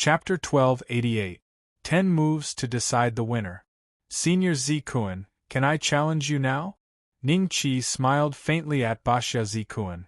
Chapter 1288. 10 Moves to Decide the Winner. Senior Zikuan, can I challenge you now? Ning Qi smiled faintly at Basha Zikuan.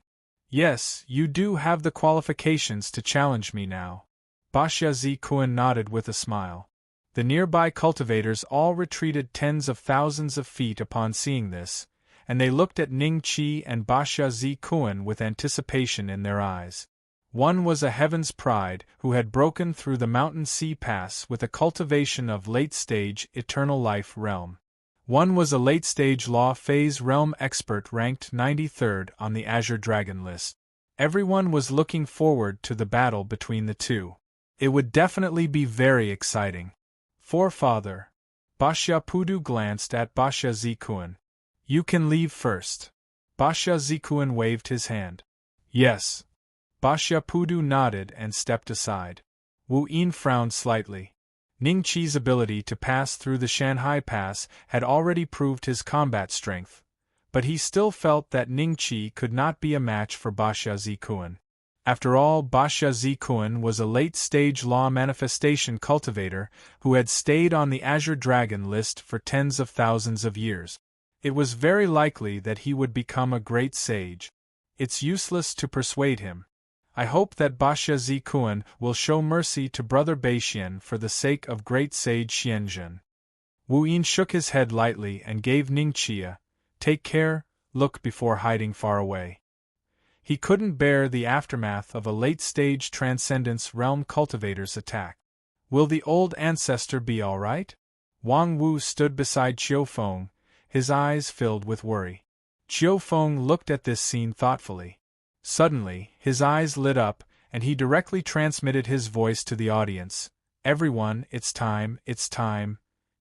Yes, you do have the qualifications to challenge me now. Basha Zikuan nodded with a smile. The nearby cultivators all retreated tens of thousands of feet upon seeing this, and they looked at Ning Qi and Basha Zikuan with anticipation in their eyes. One was a Heaven's Pride who had broken through the Mountain Sea Pass with a cultivation of late-stage Eternal Life realm. One was a late-stage Law Phase realm expert ranked 93rd on the Azure Dragon list. Everyone was looking forward to the battle between the two. It would definitely be very exciting. Forefather. Basha Pudu glanced at Basha Zikuan. You can leave first. Basha Zikuan waved his hand. Yes. Basha Pudu nodded and stepped aside. Wu Yin frowned slightly. Ning Qi's ability to pass through the Shanhai Pass had already proved his combat strength, but he still felt that Ning Qi could not be a match for Basha Zikuan. After all, Basha Zikuan was a late-stage law manifestation cultivator who had stayed on the Azure Dragon list for tens of thousands of years. It was very likely that he would become a great sage. It's useless to persuade him. I hope that Basha Zikuan will show mercy to Brother Beixian for the sake of great sage Xianzhen. Wu Yin shook his head lightly and gave Ning Qi a take care look before hiding far away. He couldn't bear the aftermath of a late-stage Transcendence Realm cultivator's attack. Will the old ancestor be all right? Wang Wu stood beside Qiu Feng, his eyes filled with worry. Qiu Feng looked at this scene thoughtfully. Suddenly, his eyes lit up, and he directly transmitted his voice to the audience. Everyone, it's time, it's time.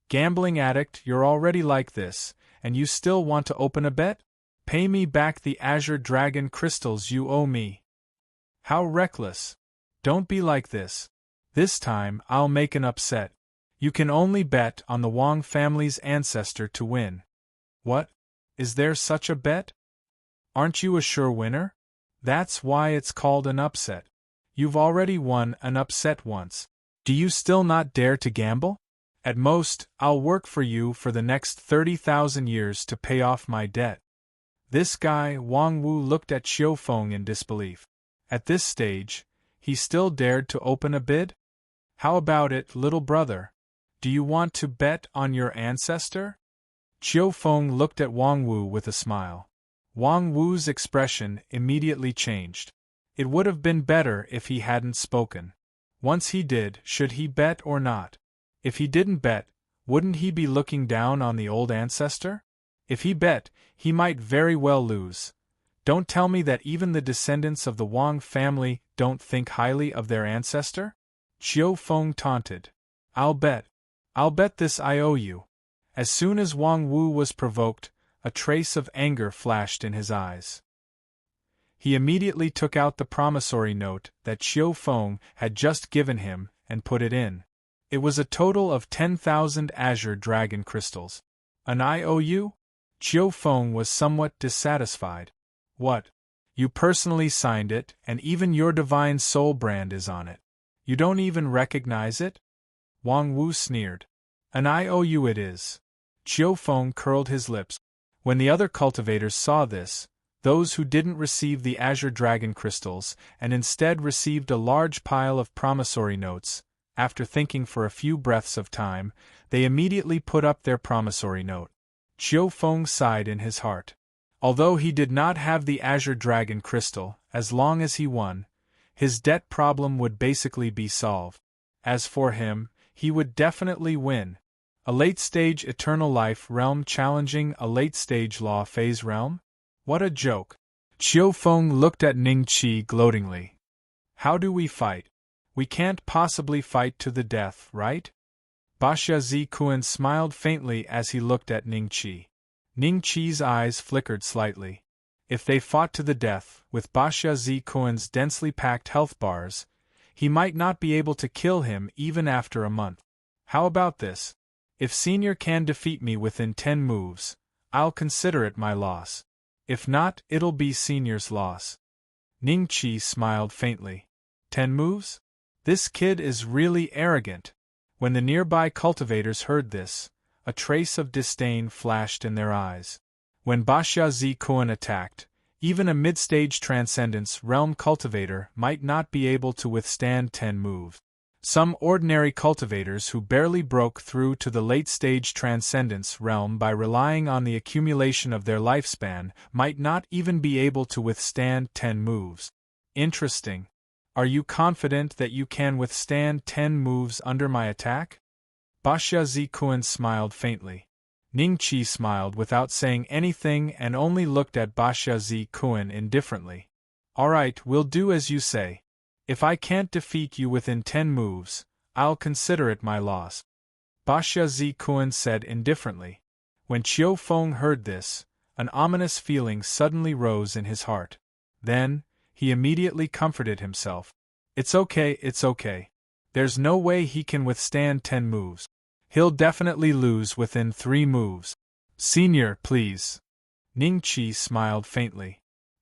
Gambling addict, you're already like this, and you still want to open a bet? Pay me back the Azure Dragon crystals you owe me. How reckless. Don't be like this. This time, I'll make an upset. You can only bet on the Wang family's ancestor to win. What? Is there such a bet? Aren't you a sure winner? That's why it's called an upset. You've already won an upset once. Do you still not dare to gamble? At most, I'll work for you for the next 30,000 years to pay off my debt. This guy, Wang Wu, looked at Qiu Feng in disbelief. At this stage, he still dared to open a bid? How about it, little brother? Do you want to bet on your ancestor? Qiu Feng looked at Wang Wu with a smile. Wang Wu's expression immediately changed. It would have been better if he hadn't spoken. Once he did, should he bet or not? If he didn't bet, wouldn't he be looking down on the old ancestor? If he bet, he might very well lose. Don't tell me that even the descendants of the Wang family don't think highly of their ancestor? Qiu Feng taunted. I'll bet this I owe you. As soon as Wang Wu was provoked, a trace of anger flashed in his eyes. He immediately took out the promissory note that Qiu Feng had just given him and put it in. It was a total of 10,000 Azure Dragon crystals. An IOU? Qiu Feng was somewhat dissatisfied. What? You personally signed it, and even your divine soul brand is on it. You don't even recognize it? Wang Wu sneered. An IOU it is. Qiu Feng curled his lips. When the other cultivators saw this, those who didn't receive the Azure Dragon crystals and instead received a large pile of promissory notes, after thinking for a few breaths of time, they immediately put up their promissory note. Qiu Feng sighed in his heart. Although he did not have the Azure Dragon crystal, as long as he won, his debt problem would basically be solved. As for him, he would definitely win. A late-stage Eternal Life realm challenging a late-stage Law Phase realm? What a joke. Qiu Feng looked at Ning Qi gloatingly. How do we fight? We can't possibly fight to the death, right? Basha Zikuan smiled faintly as he looked at Ning Qi. Ning Qi's eyes flickered slightly. If they fought to the death, with Basha Zikuan's densely packed health bars, he might not be able to kill him even after a month. How about this? If Senior can defeat me within 10 moves, I'll consider it my loss. If not, it'll be Senior's loss. Ning Qi smiled faintly. 10 moves? This kid is really arrogant. When the nearby cultivators heard this, a trace of disdain flashed in their eyes. When Basha Z Kuan attacked, even a mid-stage Transcendence Realm cultivator might not be able to withstand 10 moves. Some ordinary cultivators who barely broke through to the late-stage Transcendence Realm by relying on the accumulation of their lifespan might not even be able to withstand 10 moves. Interesting. Are you confident that you can withstand 10 moves under my attack? Basha Z Kuan smiled faintly. Ning Qi smiled without saying anything and only looked at Basha Z Kuan indifferently. Alright, we'll do as you say. If I can't defeat you within 10 moves, I'll consider it my loss. Basha Z Kuan said indifferently. When Qiu Feng heard this, an ominous feeling suddenly rose in his heart. Then, he immediately comforted himself. It's okay. There's no way he can withstand 10 moves. He'll definitely lose within 3 moves. Senior, please. Ning Qi smiled faintly.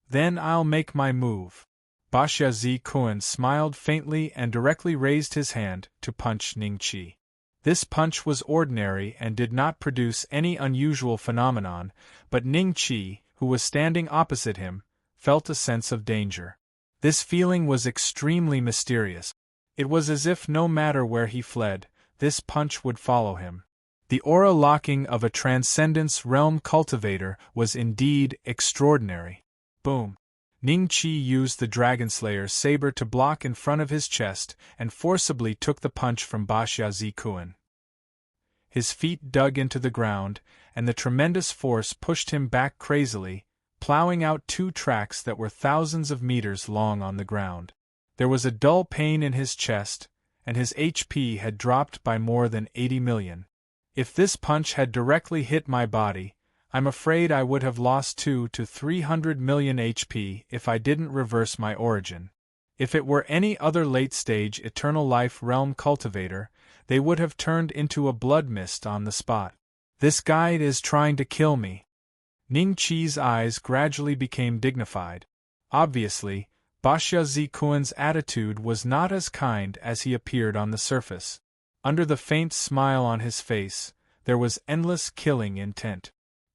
Then I'll make my move. Basha Z Kuan smiled faintly and directly raised his hand to punch Ning Qi. This punch was ordinary and did not produce any unusual phenomenon, but Ning Qi, who was standing opposite him, felt a sense of danger. This feeling was extremely mysterious. It was as if no matter where he fled, this punch would follow him. The aura locking of a Transcendence Realm cultivator was indeed extraordinary. Boom! Ning Qi used the Dragonslayer's saber to block in front of his chest and forcibly took the punch from Basha Z Kuan. His feet dug into the ground, and the tremendous force pushed him back crazily, plowing out 2 tracks that were thousands of meters long on the ground. There was a dull pain in his chest, and his HP had dropped by more than 80 million. If this punch had directly hit my body, I'm afraid I would have lost 200 to 300 million HP if I didn't reverse my origin. If it were any other late-stage Eternal Life Realm cultivator, they would have turned into a blood mist on the spot. This guide is trying to kill me. Ning Qi's eyes gradually became dignified. Obviously, Basha Z Kuan's attitude was not as kind as he appeared on the surface. Under the faint smile on his face, there was endless killing intent.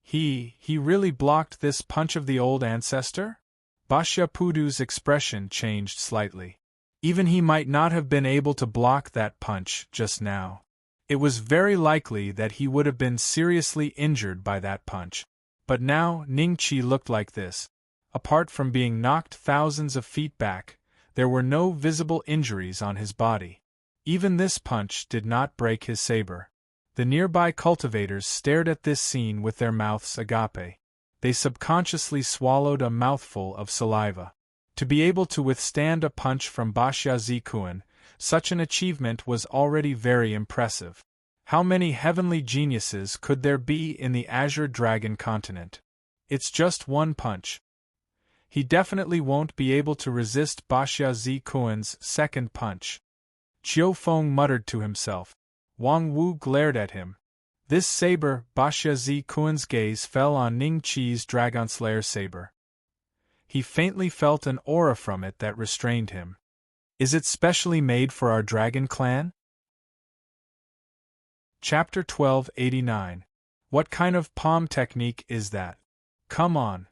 He really blocked this punch of the old ancestor? Basha Pudu's expression changed slightly. Even he might not have been able to block that punch just now. It was very likely that he would have been seriously injured by that punch. But now Ning Qi looked like this. Apart from being knocked thousands of feet back, there were no visible injuries on his body. Even this punch did not break his saber. The nearby cultivators stared at this scene with their mouths agape. They subconsciously swallowed a mouthful of saliva. To be able to withstand a punch from Basha Z Kuan, such an achievement was already very impressive. How many heavenly geniuses could there be in the Azure Dragon continent? It's just one punch. He definitely won't be able to resist Basha Z Kuan's second punch. Qiu Feng muttered to himself. Wang Wu glared at him. This saber, Basha Z Kuan's gaze fell on Ning Qi's Dragonslayer saber. He faintly felt an aura from it that restrained him. Is it specially made for our dragon clan? Chapter 1289. What kind of palm technique is that? Come on.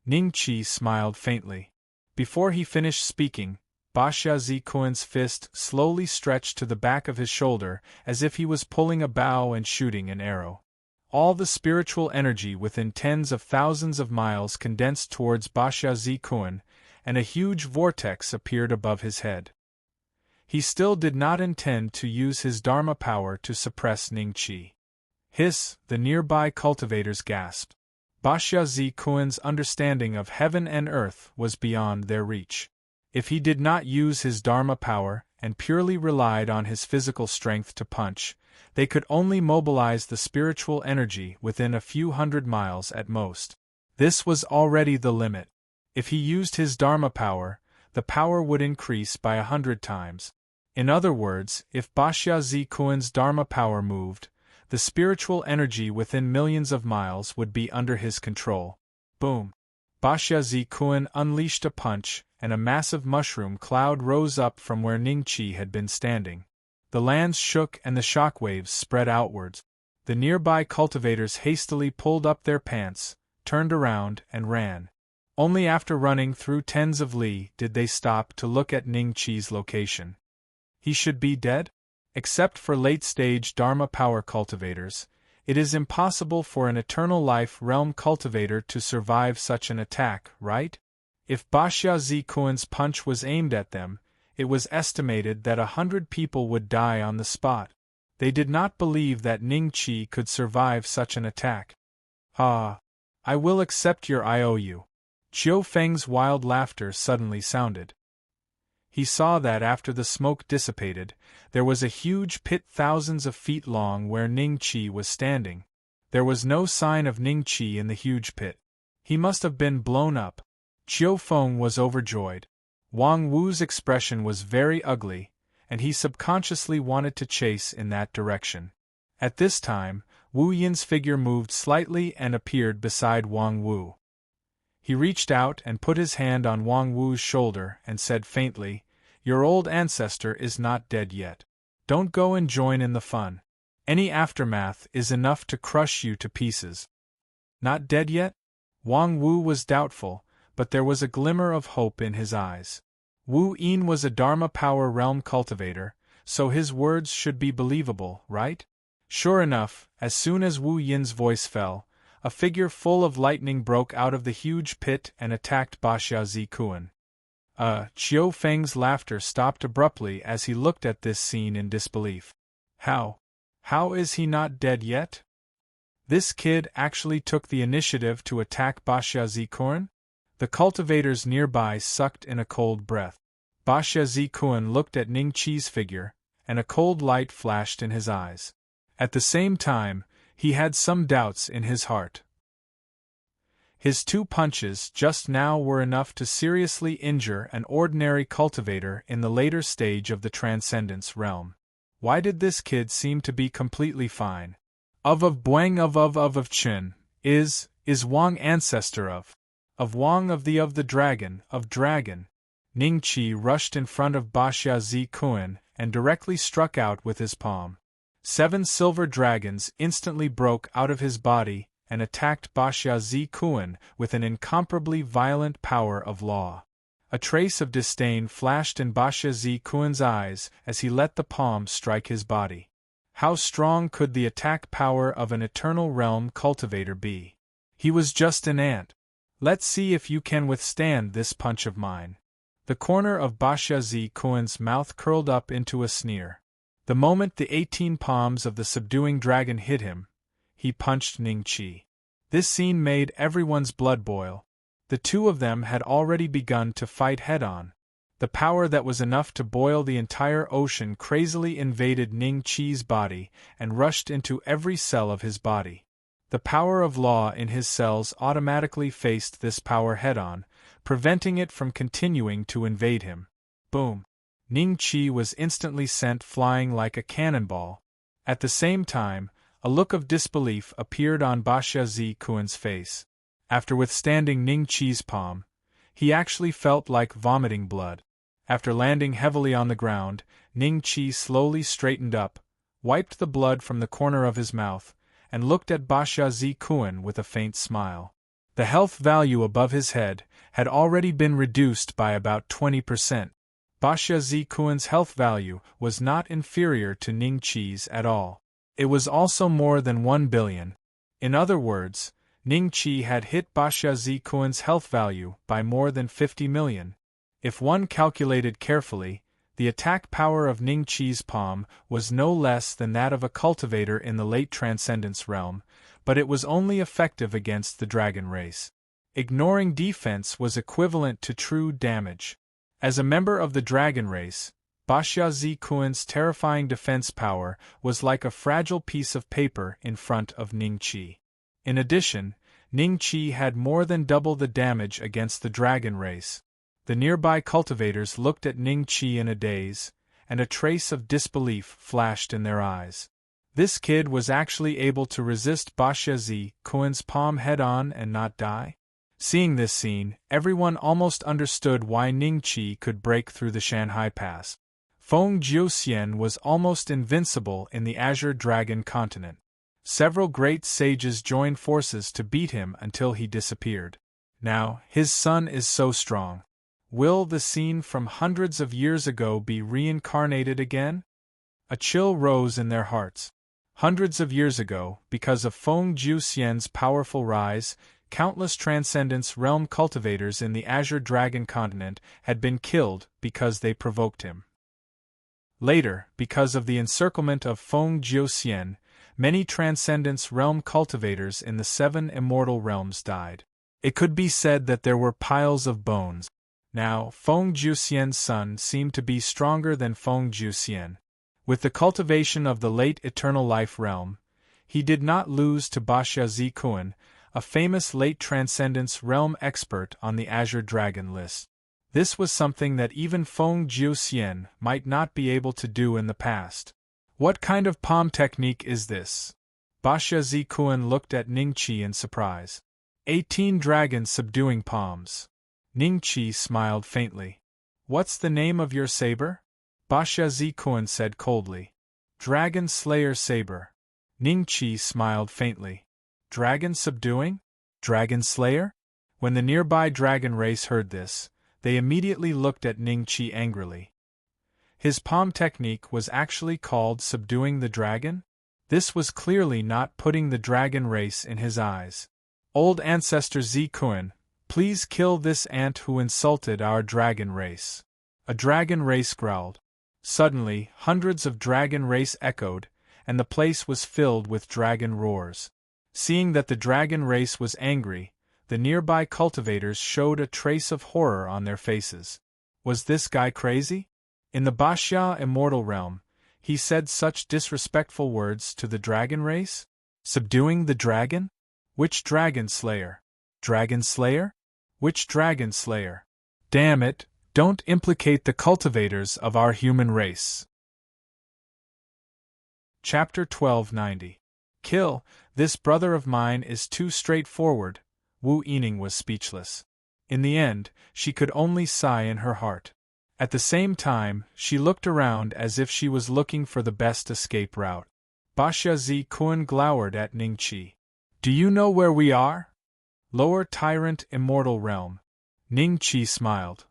Ning Qi smiled faintly. Before he finished speaking, Basha Z Kuan's fist slowly stretched to the back of his shoulder as if he was pulling a bow and shooting an arrow. All the spiritual energy within tens of thousands of miles condensed towards Basha Z Kuan, and a huge vortex appeared above his head. He still did not intend to use his Dharma power to suppress Ning Qi. Hiss, the nearby cultivators gasped. Basha Z Kuan's understanding of heaven and earth was beyond their reach. If he did not use his Dharma power and purely relied on his physical strength to punch, they could only mobilize the spiritual energy within a few hundred miles at most. This was already the limit. If he used his Dharma power, the power would increase by 100 times. In other words, if Basha Z Kuan's Dharma power moved, the spiritual energy within millions of miles would be under his control. Boom! Basha Z Kuan unleashed a punch, and a massive mushroom cloud rose up from where Ningqi had been standing. The lands shook and the shockwaves spread outwards. The nearby cultivators hastily pulled up their pants, turned around, and ran. Only after running through tens of li did they stop to look at Ningqi's location. He should be dead? Except for late-stage Dharma power cultivators, it is impossible for an eternal life realm cultivator to survive such an attack, right? If Baxia Zikuan's punch was aimed at them, it was estimated that 100 people would die on the spot. They did not believe that Ningqi could survive such an attack. Ah, I will accept your IOU. Qiu Feng's wild laughter suddenly sounded. He saw that after the smoke dissipated, there was a huge pit thousands of feet long where Ningqi was standing. There was no sign of Ningqi in the huge pit. He must have been blown up. Qiu Feng was overjoyed. Wang Wu's expression was very ugly, and he subconsciously wanted to chase in that direction. At this time, Wu Yin's figure moved slightly and appeared beside Wang Wu. He reached out and put his hand on Wang Wu's shoulder and said faintly, "Your old ancestor is not dead yet. Don't go and join in the fun. Any aftermath is enough to crush you to pieces." Not dead yet? Wang Wu was doubtful, but there was a glimmer of hope in his eyes. Wu Yin was a Dharma power realm cultivator, so his words should be believable, right? Sure enough, as soon as Wu Yin's voice fell, a figure full of lightning broke out of the huge pit and attacked Baxia Zikuan. Qiu Feng's laughter stopped abruptly as he looked at this scene in disbelief. How is he not dead yet? This kid actually took the initiative to attack Baxia Zikuan? The cultivators nearby sucked in a cold breath. Baxia Zikuan looked at Ningqi's figure, and a cold light flashed in his eyes. At the same time, he had some doubts in his heart. His 2 punches just now were enough to seriously injure an ordinary cultivator in the later stage of the Transcendence realm. Why did this kid seem to be completely fine? Of Buang of Qin, is Wang ancestor of Wang of the dragon, Ningqi rushed in front of Baxia Zikuan and directly struck out with his palm. 7 silver dragons instantly broke out of his body and attacked Baxia Zikuan with an incomparably violent power of law. A trace of disdain flashed in Baxia Zikuan's eyes as he let the palm strike his body. How strong could the attack power of an eternal realm cultivator be? He was just an ant. Let's see if you can withstand this punch of mine. The corner of Baxia Zikuan's mouth curled up into a sneer. The moment the 18 palms of the subduing dragon hit him, he punched Ningqi. This scene made everyone's blood boil. The 2 of them had already begun to fight head-on. The power that was enough to boil the entire ocean crazily invaded Ningqi's body and rushed into every cell of his body. The power of law in his cells automatically faced this power head-on, preventing it from continuing to invade him. Boom! Ningqi was instantly sent flying like a cannonball. At the same time, a look of disbelief appeared on Baxia Zikuan's face. After withstanding Ningqi's palm, he actually felt like vomiting blood. After landing heavily on the ground, Ningqi slowly straightened up, wiped the blood from the corner of his mouth, and looked at Baxia Zikuan with a faint smile. The health value above his head had already been reduced by about 20%. Baxia Zikuan's health value was not inferior to Ningqi's at all. It was also more than 1 billion. In other words, Ningqi had hit Baxia Zikuan's health value by more than 50 million. If one calculated carefully, the attack power of Ningqi's palm was no less than that of a cultivator in the late Transcendence realm, but it was only effective against the dragon race. Ignoring defense was equivalent to true damage. As a member of the dragon race, Baxia Zikuan's terrifying defense power was like a fragile piece of paper in front of Ningqi. In addition, Ningqi had more than double the damage against the dragon race. The nearby cultivators looked at Ningqi in a daze, and a trace of disbelief flashed in their eyes. This kid was actually able to resist Baxia Zikuan's palm head-on and not die? Seeing this scene, everyone almost understood why Ningqi could break through the Shanghai Pass. Feng Jiuxian was almost invincible in the Azure Dragon continent. Several great sages joined forces to beat him until he disappeared. Now, his son is so strong. Will the scene from hundreds of years ago be reincarnated again? A chill rose in their hearts. Hundreds of years ago, because of Feng Jiuxian's powerful rise, countless Transcendence Realm cultivators in the Azure Dragon continent had been killed because they provoked him. Later, because of the encirclement of Feng Jiuxian, many Transcendence Realm cultivators in the 7 immortal realms died. It could be said that there were piles of bones. Now, Feng Jiuxian's son seemed to be stronger than Feng Jiuxian. With the cultivation of the late Eternal Life realm, he did not lose to Baxia Zikuan, a famous late Transcendence Realm expert on the Azure Dragon list. This was something that even Feng Jiuxian might not be able to do in the past. What kind of palm technique is this? Baxia Zikuan looked at Ningqi in surprise. 18 dragons subduing palms. Ningqi smiled faintly. What's the name of your saber? Baxia Zikuan said coldly. Dragon Slayer Saber. Ningqi smiled faintly. Dragon subduing? Dragon Slayer? When the nearby dragon race heard this, they immediately looked at Ningqi angrily. His palm technique was actually called subduing the dragon? This was clearly not putting the dragon race in his eyes. Old ancestor Zikuan, please kill this ant who insulted our dragon race. A dragon race growled. Suddenly, hundreds of dragon race echoed, and the place was filled with dragon roars. Seeing that the dragon race was angry, the nearby cultivators showed a trace of horror on their faces. Was this guy crazy? In the Baxia immortal realm, he said such disrespectful words to the dragon race? Subduing the dragon? Which dragon slayer? Dragon slayer? Which dragon slayer? Damn it, don't implicate the cultivators of our human race. Chapter 1290. Kill, this brother of mine is too straightforward. Wu Yining was speechless. In the end, she could only sigh in her heart. At the same time, she looked around as if she was looking for the best escape route. Baxia Zikuan glowered at Ningqi. Do you know where we are? Lower Tyrant Immortal Realm. Ningqi smiled.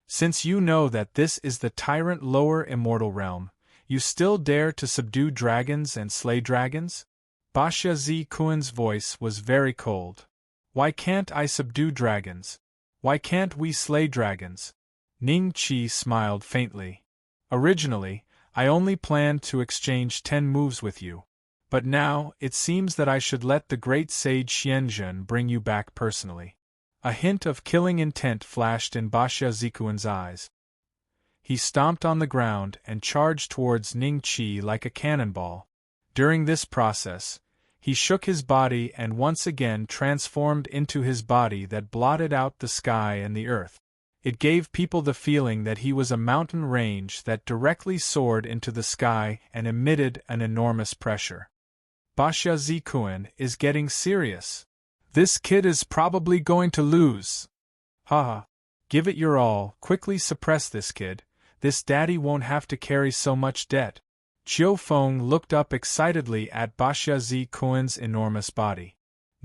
Since you know that this is the Tyrant Lower Immortal Realm, you still dare to subdue dragons and slay dragons? Baxia Zikuan's voice was very cold. Why can't I subdue dragons? Why can't we slay dragons? Ningqi smiled faintly. Originally, I only planned to exchange 10 moves with you. But now, it seems that I should let the great sage Xianzhen bring you back personally. A hint of killing intent flashed in Baxia Zikuan's eyes. He stomped on the ground and charged towards Ningqi like a cannonball. During this process, he shook his body and once again transformed into his body that blotted out the sky and the earth. It gave people the feeling that he was a mountain range that directly soared into the sky and emitted an enormous pressure. Baxia Zikuan is getting serious. This kid is probably going to lose. Haha. Give it your all, quickly suppress this kid. This daddy won't have to carry so much debt. Qiu Feng looked up excitedly at Baxia Zikuan's enormous body.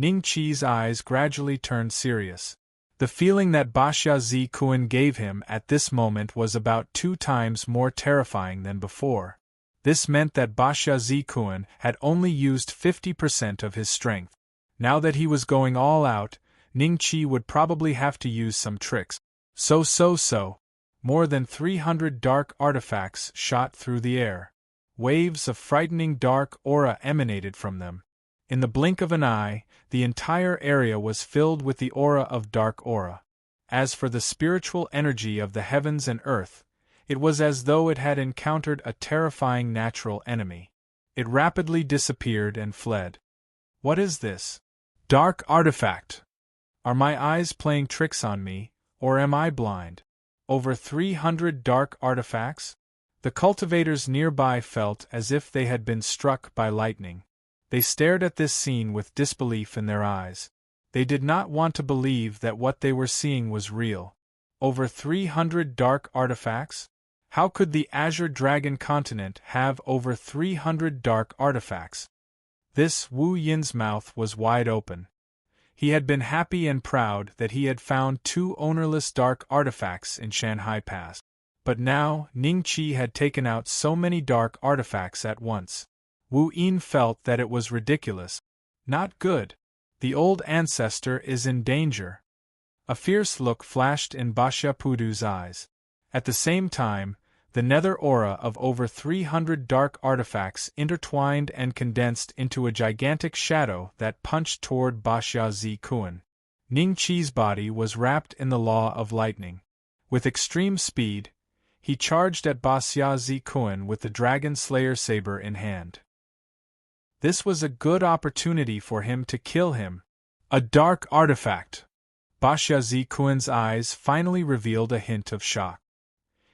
Ningqi's eyes gradually turned serious. The feeling that Baxia Zikuan gave him at this moment was about 2 times more terrifying than before. This meant that Baxia Zikuan had only used 50% of his strength. Now that he was going all out, Ningqi would probably have to use some tricks. So. More than 300 dark artifacts shot through the air. Waves of frightening dark aura emanated from them. In the blink of an eye, the entire area was filled with the aura of dark aura. As for the spiritual energy of the heavens and earth, it was as though it had encountered a terrifying natural enemy. It rapidly disappeared and fled. What is this? Dark artifact! Are my eyes playing tricks on me, or am I blind? Over 300 dark artifacts? The cultivators nearby felt as if they had been struck by lightning. They stared at this scene with disbelief in their eyes. They did not want to believe that what they were seeing was real. Over 300 dark artifacts? How could the Azure Dragon continent have over 300 dark artifacts? This Wu Yin's mouth was wide open. He had been happy and proud that he had found 2 ownerless dark artifacts in Shanghai Pass. But now, Ning Qi had taken out so many dark artifacts at once. Wu Yin felt that it was ridiculous. Not good. The old ancestor is in danger. A fierce look flashed in Basha Pudu's eyes. At the same time, the nether aura of over 300 dark artifacts intertwined and condensed into a gigantic shadow that punched toward Basha Zi Kuan. Ning Qi's body was wrapped in the law of lightning. With extreme speed, he charged at Basha Zi Kuan with the Dragon Slayer saber in hand. This was a good opportunity for him to kill him. A dark artifact! Basha Zi Kuan's eyes finally revealed a hint of shock.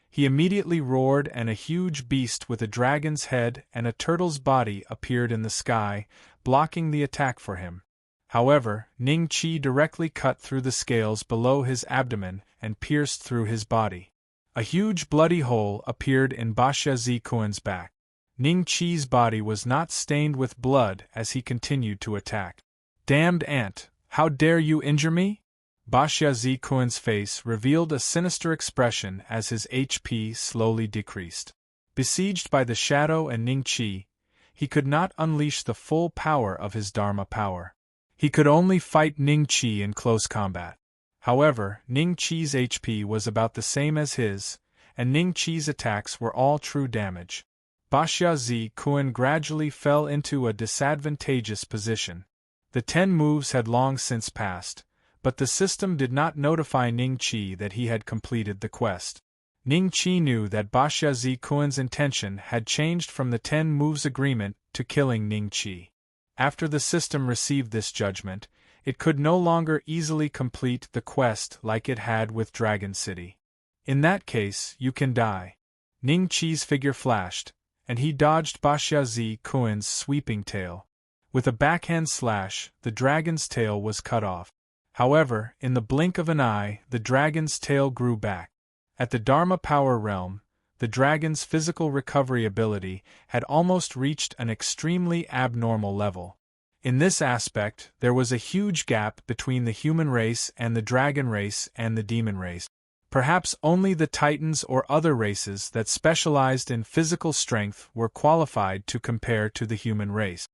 He immediately roared and a huge beast with a dragon's head and a turtle's body appeared in the sky, blocking the attack for him. However, Ning Qi directly cut through the scales below his abdomen and pierced through his body. A huge bloody hole appeared in Basha Zi Kuan's back. Ning Qi's body was not stained with blood as he continued to attack. Damned ant, how dare you injure me? Basha Zi Kuan's face revealed a sinister expression as his HP slowly decreased. Besieged by the shadow and Ning Qi, he could not unleash the full power of his Dharma power. He could only fight Ning Qi in close combat. However, Ning Qi's HP was about the same as his, and Ning Qi's attacks were all true damage. Basha Zi Kuan gradually fell into a disadvantageous position. The 10 moves had long since passed, but the system did not notify Ning Qi that he had completed the quest. Ning Qi knew that Basha Zi Kuan's intention had changed from the 10 moves agreement to killing Ning Qi. After the system received this judgment, it could no longer easily complete the quest like it had with Dragon City. In that case, you can die. Ning Qi's figure flashed, and he dodged Basha Zi Kuan's sweeping tail. With a backhand slash, the dragon's tail was cut off. However, in the blink of an eye, the dragon's tail grew back. At the Dharma Power realm, the dragon's physical recovery ability had almost reached an extremely abnormal level. In this aspect, there was a huge gap between the human race and the dragon race and the demon race. Perhaps only the Titans or other races that specialized in physical strength were qualified to compare to the human race.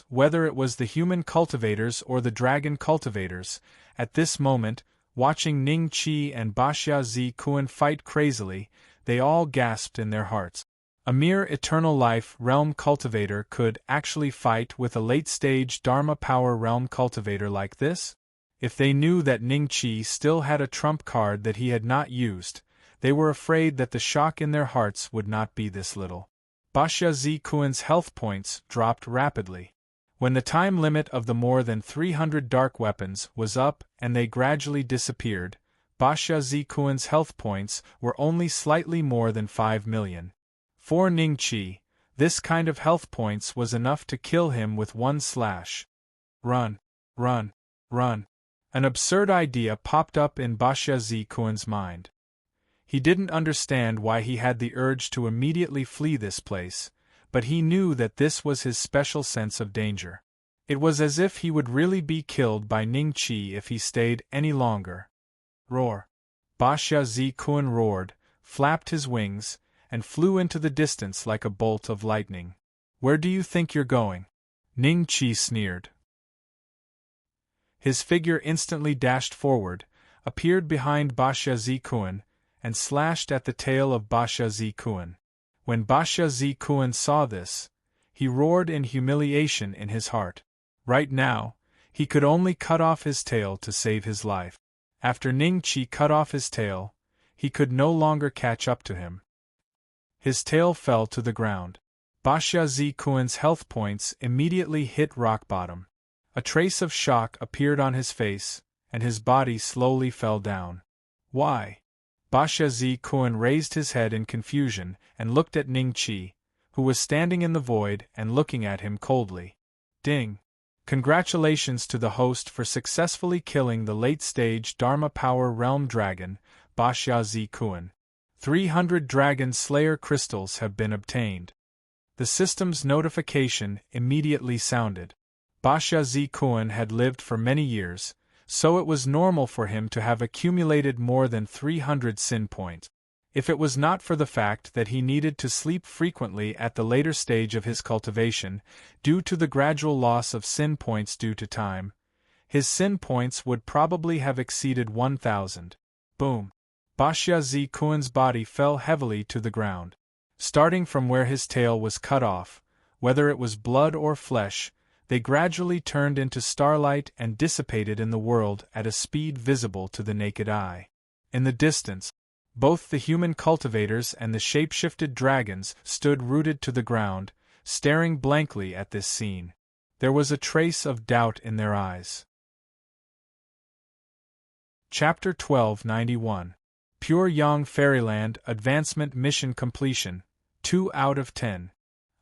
Whether it was the human cultivators or the dragon cultivators, at this moment, watching Ning Qi and Basha Zi Kuan fight crazily, they all gasped in their hearts. A mere eternal life realm cultivator could actually fight with a late-stage Dharma Power realm cultivator like this? If they knew that Ning Qi still had a trump card that he had not used, they were afraid that the shock in their hearts would not be this little. Basha Zi Kuan's health points dropped rapidly. When the time limit of the more than 300 dark weapons was up and they gradually disappeared, Basha Zi Kuan's health points were only slightly more than 5 million. For Ning Qi, this kind of health points was enough to kill him with one slash. Run, run, run. An absurd idea popped up in Basha Zi Kuan's mind. He didn't understand why he had the urge to immediately flee this place, but he knew that this was his special sense of danger. It was as if he would really be killed by Ning Qi if he stayed any longer. Roar! Basha Zi Kuan roared, flapped his wings, and flew into the distance like a bolt of lightning. Where do you think you're going? Ning Qi sneered. His figure instantly dashed forward, appeared behind Basha Zi Kuan, and slashed at the tail of Basha Zi Kuan. When Basha Zi Kuan saw this, he roared in humiliation in his heart. Right now, he could only cut off his tail to save his life. After Ning Qi cut off his tail, he could no longer catch up to him. His tail fell to the ground. Basha Zi Kuan's health points immediately hit rock bottom. A trace of shock appeared on his face, and his body slowly fell down. Why? Basha Zi Kuan raised his head in confusion and looked at Ning Qi, who was standing in the void and looking at him coldly. Ding! Congratulations to the host for successfully killing the late-stage Dharma Power Realm Dragon, Bashya Z Kuan. 300 Dragon Slayer crystals have been obtained. The system's notification immediately sounded. Bashya Z Kuan had lived for many years, so it was normal for him to have accumulated more than 300 sin points. If it was not for the fact that he needed to sleep frequently at the later stage of his cultivation, due to the gradual loss of sin points due to time, his sin points would probably have exceeded 1,000. Boom! Bashya Z Kuan's body fell heavily to the ground. Starting from where his tail was cut off, whether it was blood or flesh, they gradually turned into starlight and dissipated in the world at a speed visible to the naked eye. In the distance, both the human cultivators and the shape-shifted dragons stood rooted to the ground, staring blankly at this scene. There was a trace of doubt in their eyes. Chapter 1291. Pure Yang Fairyland Advancement Mission Completion. 2 out of 10.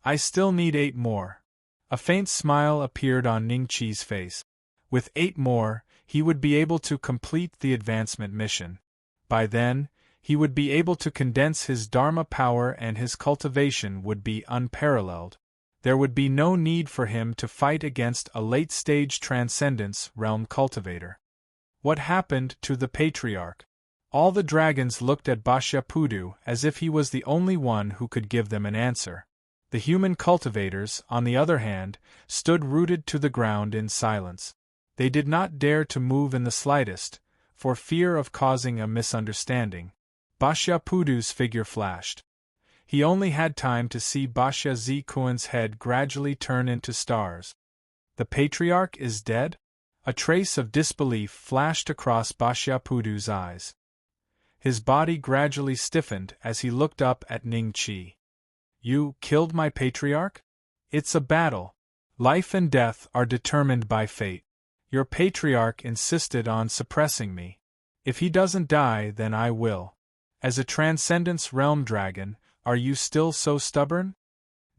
I still need 8 more. A faint smile appeared on Ningqi's face. With 8 more, he would be able to complete the advancement mission. By then, he would be able to condense his Dharma power and his cultivation would be unparalleled. There would be no need for him to fight against a late-stage Transcendence Realm cultivator. What happened to the Patriarch? All the dragons looked at Bashya Pudu as if he was the only one who could give them an answer. The human cultivators, on the other hand, stood rooted to the ground in silence. They did not dare to move in the slightest, for fear of causing a misunderstanding. Bashya Pudu's figure flashed. He only had time to see Bashya Z Kuan's head gradually turn into stars. The Patriarch is dead? A trace of disbelief flashed across Bashya Pudu's eyes. His body gradually stiffened as he looked up at Ningqi. You killed my Patriarch? It's a battle. Life and death are determined by fate. Your Patriarch insisted on suppressing me. If he doesn't die, then I will. As a Transcendence Realm Dragon, are you still so stubborn?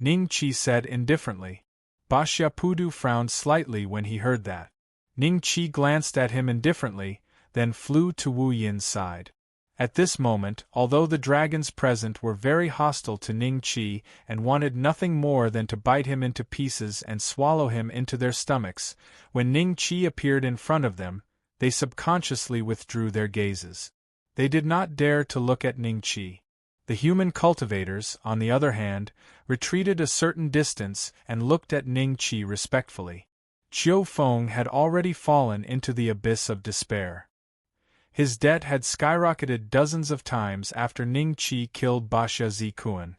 Ningqi said indifferently. Bashya Pudu frowned slightly when he heard that. Ningqi glanced at him indifferently, then flew to Wu Yin's side. At this moment, although the dragons present were very hostile to Ningqi and wanted nothing more than to bite him into pieces and swallow him into their stomachs, when Ningqi appeared in front of them, they subconsciously withdrew their gazes. They did not dare to look at Ningqi. The human cultivators, on the other hand, retreated a certain distance and looked at Ningqi respectfully. Qiu Feng had already fallen into the abyss of despair. His debt had skyrocketed dozens of times after Ningqi killed Bashya Z Kuan.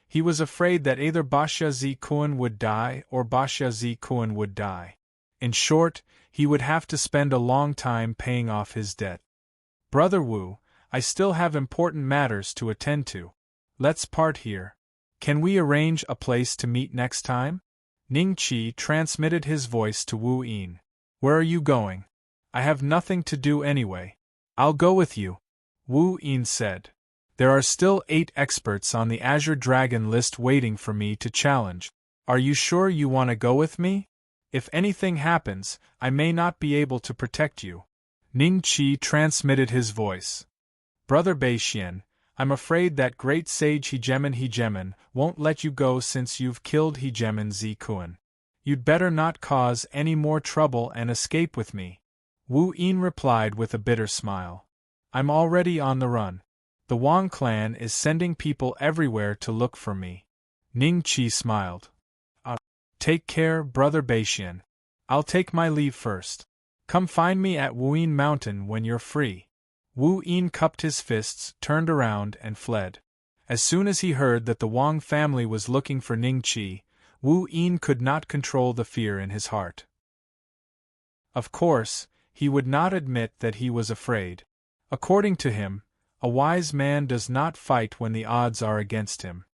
He was afraid that either Bashya Z Kuan would die or Bashya Z Kuan would die. In short, he would have to spend a long time paying off his debt. Brother Wu, I still have important matters to attend to. Let's part here. Can we arrange a place to meet next time? Ningqi transmitted his voice to Wu Yin. Where are you going? I have nothing to do anyway. I'll go with you, Wu Yin said. There are still 8 experts on the Azure Dragon list waiting for me to challenge. Are you sure you want to go with me? If anything happens, I may not be able to protect you. Ningqi transmitted his voice. Brother Beixian, I'm afraid that great sage Hegemen won't let you go since you've killed Hegemen Z Kuan. You'd better not cause any more trouble and escape with me. Wu Yin replied with a bitter smile. I'm already on the run. The Wang clan is sending people everywhere to look for me. Ningqi smiled. Take care, Brother Beixian. I'll take my leave first. Come find me at Wuyin Mountain when you're free. Wu Yin cupped his fists, turned around, and fled. As soon as he heard that the Wang family was looking for Ningqi, Wu Yin could not control the fear in his heart. Of course, he would not admit that he was afraid. According to him, a wise man does not fight when the odds are against him.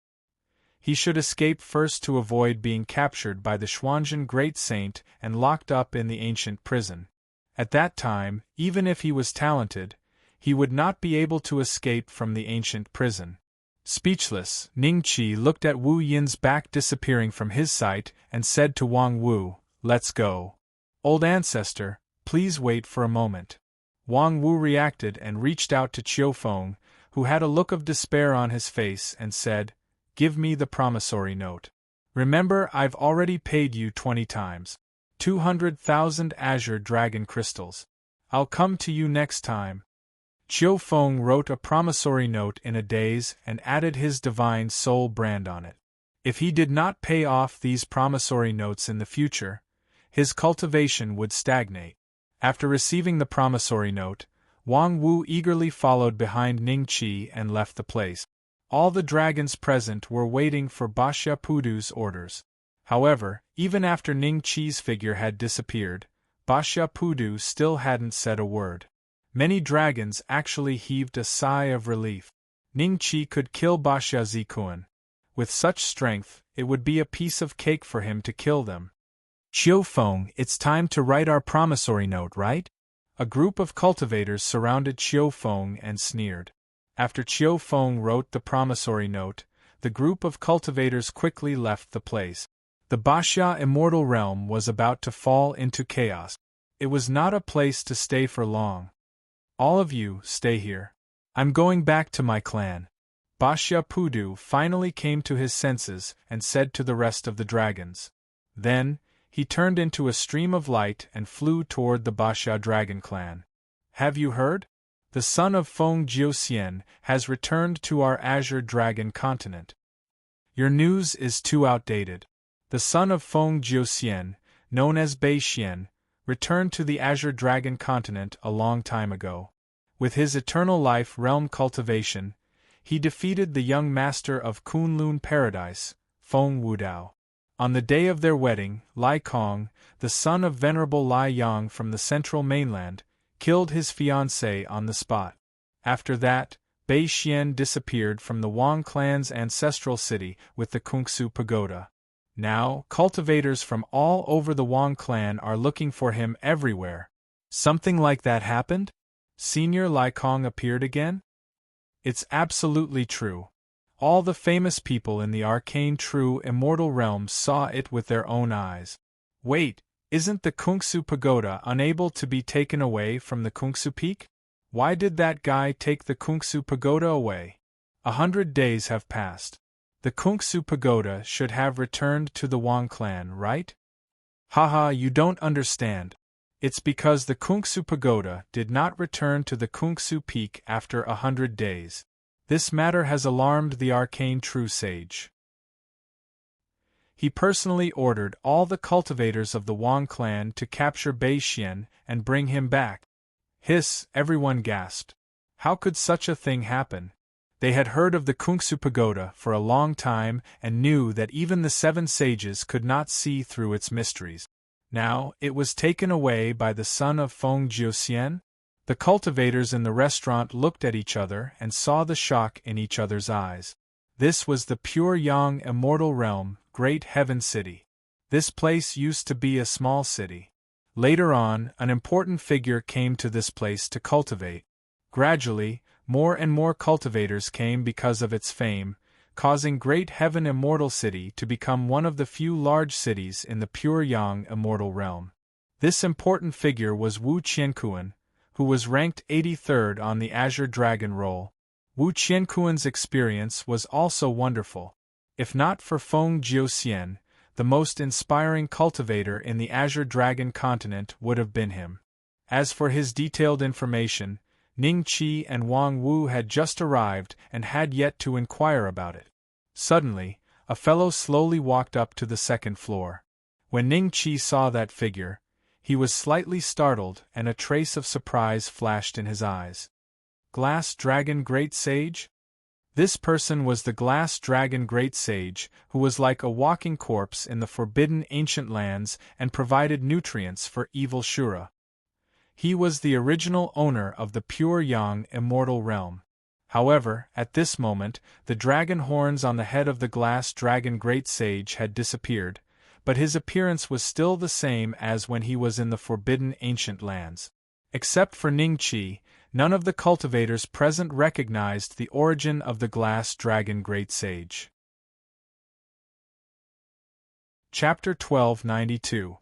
He should escape first to avoid being captured by the Xuanzhen Great Saint and locked up in the ancient prison. At that time, even if he was talented, he would not be able to escape from the ancient prison. Speechless, Ningqi looked at Wu Yin's back disappearing from his sight and said to Wang Wu, Let's go. Old ancestor, please wait for a moment. Wang Wu reacted and reached out to Qiu Feng, who had a look of despair on his face, and said, "Give me the promissory note. Remember, I've already paid you 20 times. 200,000 azure dragon crystals. I'll come to you next time." Qiu Feng wrote a promissory note in a daze and added his divine soul brand on it. If he did not pay off these promissory notes in the future, his cultivation would stagnate. After receiving the promissory note, Wang Wu eagerly followed behind Ning Qi and left the place. All the dragons present were waiting for Basha Pudu's orders. However, even after Ning Qi's figure had disappeared, Basha Pudu still hadn't said a word. Many dragons actually heaved a sigh of relief. Ning Qi could kill Basha Zikuan. With such strength, it would be a piece of cake for him to kill them. "Qiu Feng, it's time to write our promissory note, right?" A group of cultivators surrounded Qiu Feng and sneered. After Qiu Feng wrote the promissory note, the group of cultivators quickly left the place. The Basha immortal realm was about to fall into chaos. It was not a place to stay for long. "All of you, stay here. I'm going back to my clan." Basha Pudu finally came to his senses and said to the rest of the dragons. Then, he turned into a stream of light and flew toward the Basha dragon clan. "Have you heard? The son of Feng Jiuxian has returned to our azure dragon continent." "Your news is too outdated. The son of Feng Jiuxian, known as Bei Xian, returned to the azure dragon continent a long time ago. With his eternal life realm cultivation, he defeated the young master of Kunlun Paradise, Feng Wudao. On the day of their wedding, Lai Kong, the son of Venerable Lai Yang from the central mainland, killed his fiancée on the spot. After that, Bei Xian disappeared from the Wang clan's ancestral city with the Kungsu Pagoda. Now, cultivators from all over the Wang clan are looking for him everywhere. Something like that happened? Senior Lai Kong appeared again? It's absolutely true. All the famous people in the arcane true immortal realms saw it with their own eyes. Wait, isn't the Kungsu Pagoda unable to be taken away from the Kungsu Peak? Why did that guy take the Kungsu Pagoda away? 100 days have passed. The Kungsu Pagoda should have returned to the Wang clan, right? Haha, you don't understand. It's because the Kungsu Pagoda did not return to the Kungsu Peak after 100 days. This matter has alarmed the arcane true sage. He personally ordered all the cultivators of the Wang clan to capture Bei Xian and bring him back. Hiss, everyone gasped. How could such a thing happen? They had heard of the Kungsu Pagoda for a long time and knew that even the 7 sages could not see through its mysteries. Now, it was taken away by the son of Feng Jiuxian? The cultivators in the restaurant looked at each other and saw the shock in each other's eyes. This was the pure Yang immortal realm, Great Heaven City. This place used to be a small city. Later on, an important figure came to this place to cultivate. Gradually, more and more cultivators came because of its fame, causing Great Heaven Immortal City to become one of the few large cities in the pure Yang immortal realm. This important figure was Wu Qiankuan, who was ranked 83rd on the Azure Dragon roll. Wu Qiankuan's experience was also wonderful. If not for Feng Jiuxian, the most inspiring cultivator in the Azure Dragon continent would have been him. As for his detailed information, Ning Qi and Wang Wu had just arrived and had yet to inquire about it. Suddenly, a fellow slowly walked up to the second floor. When Ning Qi saw that figure, he was slightly startled and a trace of surprise flashed in his eyes. Glass Dragon Great Sage? This person was the Glass Dragon Great Sage, who was like a walking corpse in the forbidden ancient lands and provided nutrients for evil Shura. He was the original owner of the pure Yang immortal realm. However, at this moment, the dragon horns on the head of the Glass Dragon Great Sage had disappeared, but his appearance was still the same as when he was in the forbidden ancient lands. Except for Ning Qi, none of the cultivators present recognized the origin of the Glass Dragon Great Sage. Chapter 1292.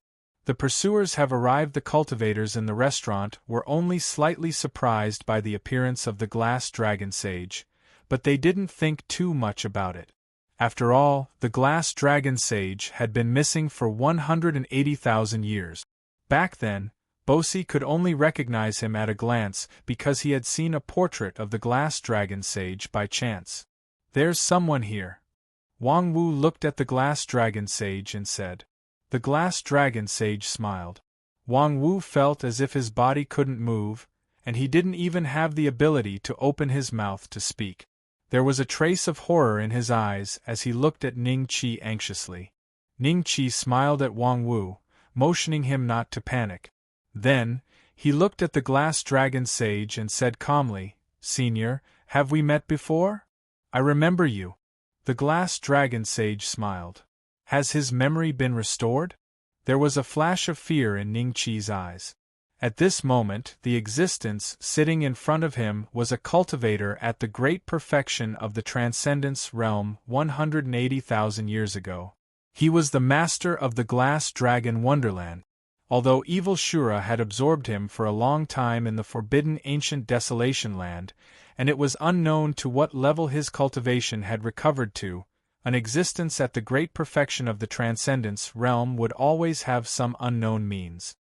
The pursuers have arrived. The cultivators in the restaurant were only slightly surprised by the appearance of the glass dragon sage, but they didn't think too much about it. After all, the glass dragon sage had been missing for 180,000 years. Back then, Bosi could only recognize him at a glance because he had seen a portrait of the glass dragon sage by chance. "There's someone here." Wang Wu looked at the glass dragon sage and said. The glass dragon sage smiled. Wang Wu felt as if his body couldn't move, and he didn't even have the ability to open his mouth to speak. There was a trace of horror in his eyes as he looked at Ning Qi anxiously. Ning Qi smiled at Wang Wu, motioning him not to panic. Then, he looked at the glass dragon sage and said calmly, "Senior, have we met before? I remember you." The glass dragon sage smiled. Has his memory been restored? There was a flash of fear in Ning Qi's eyes. At this moment, the existence sitting in front of him was a cultivator at the great perfection of the Transcendence realm 180,000 years ago. He was the master of the glass dragon wonderland. Although evil Shura had absorbed him for a long time in the forbidden ancient desolation land, and it was unknown to what level his cultivation had recovered to, an existence at the great perfection of the Transcendence realm would always have some unknown means.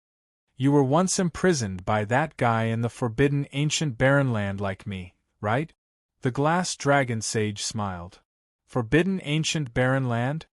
You were once imprisoned by that guy in the forbidden ancient barren land like me, right? The glass dragon sage smiled. Forbidden ancient barren land?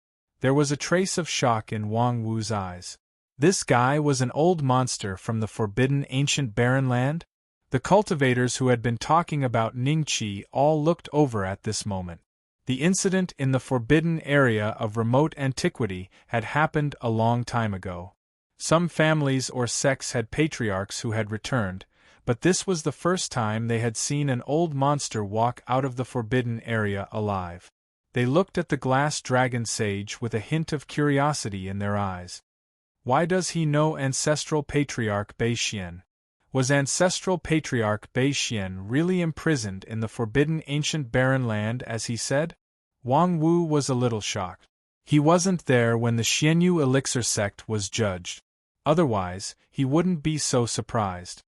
There was a trace of shock in Wang Wu's eyes. This guy was an old monster from the forbidden ancient barren land? The cultivators who had been talking about Ning Qi all looked over at this moment. The incident in the forbidden area of remote antiquity had happened a long time ago. Some families or sects had patriarchs who had returned, but this was the first time they had seen an old monster walk out of the forbidden area alive. They looked at the glass dragon sage with a hint of curiosity in their eyes. Why does he know Ancestral Patriarch Bei Xian? Was Ancestral Patriarch Bei Xian really imprisoned in the forbidden ancient barren land as he said? Wang Wu was a little shocked. He wasn't there when the Xianyu elixir sect was judged. Otherwise, he wouldn't be so surprised.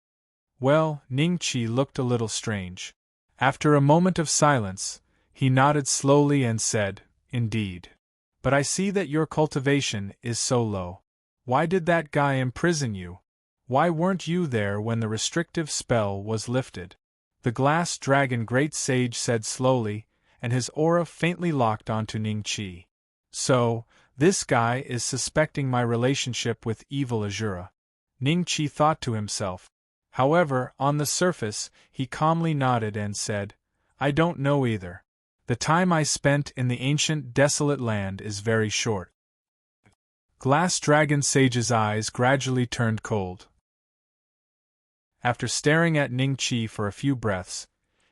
Well, Ning Qi looked a little strange. After a moment of silence, he nodded slowly and said, "Indeed. But I see that your cultivation is so low. Why did that guy imprison you? Why weren't you there when the restrictive spell was lifted?" The glass dragon great sage said slowly, and his aura faintly locked onto Ning Qi. "So, this guy is suspecting my relationship with evil Azura." Ning Qi thought to himself. However, on the surface, he calmly nodded and said, "I don't know either. The time I spent in the ancient desolate land is very short." Glass Dragon Sage's eyes gradually turned cold. After staring at Ning Qi for a few breaths,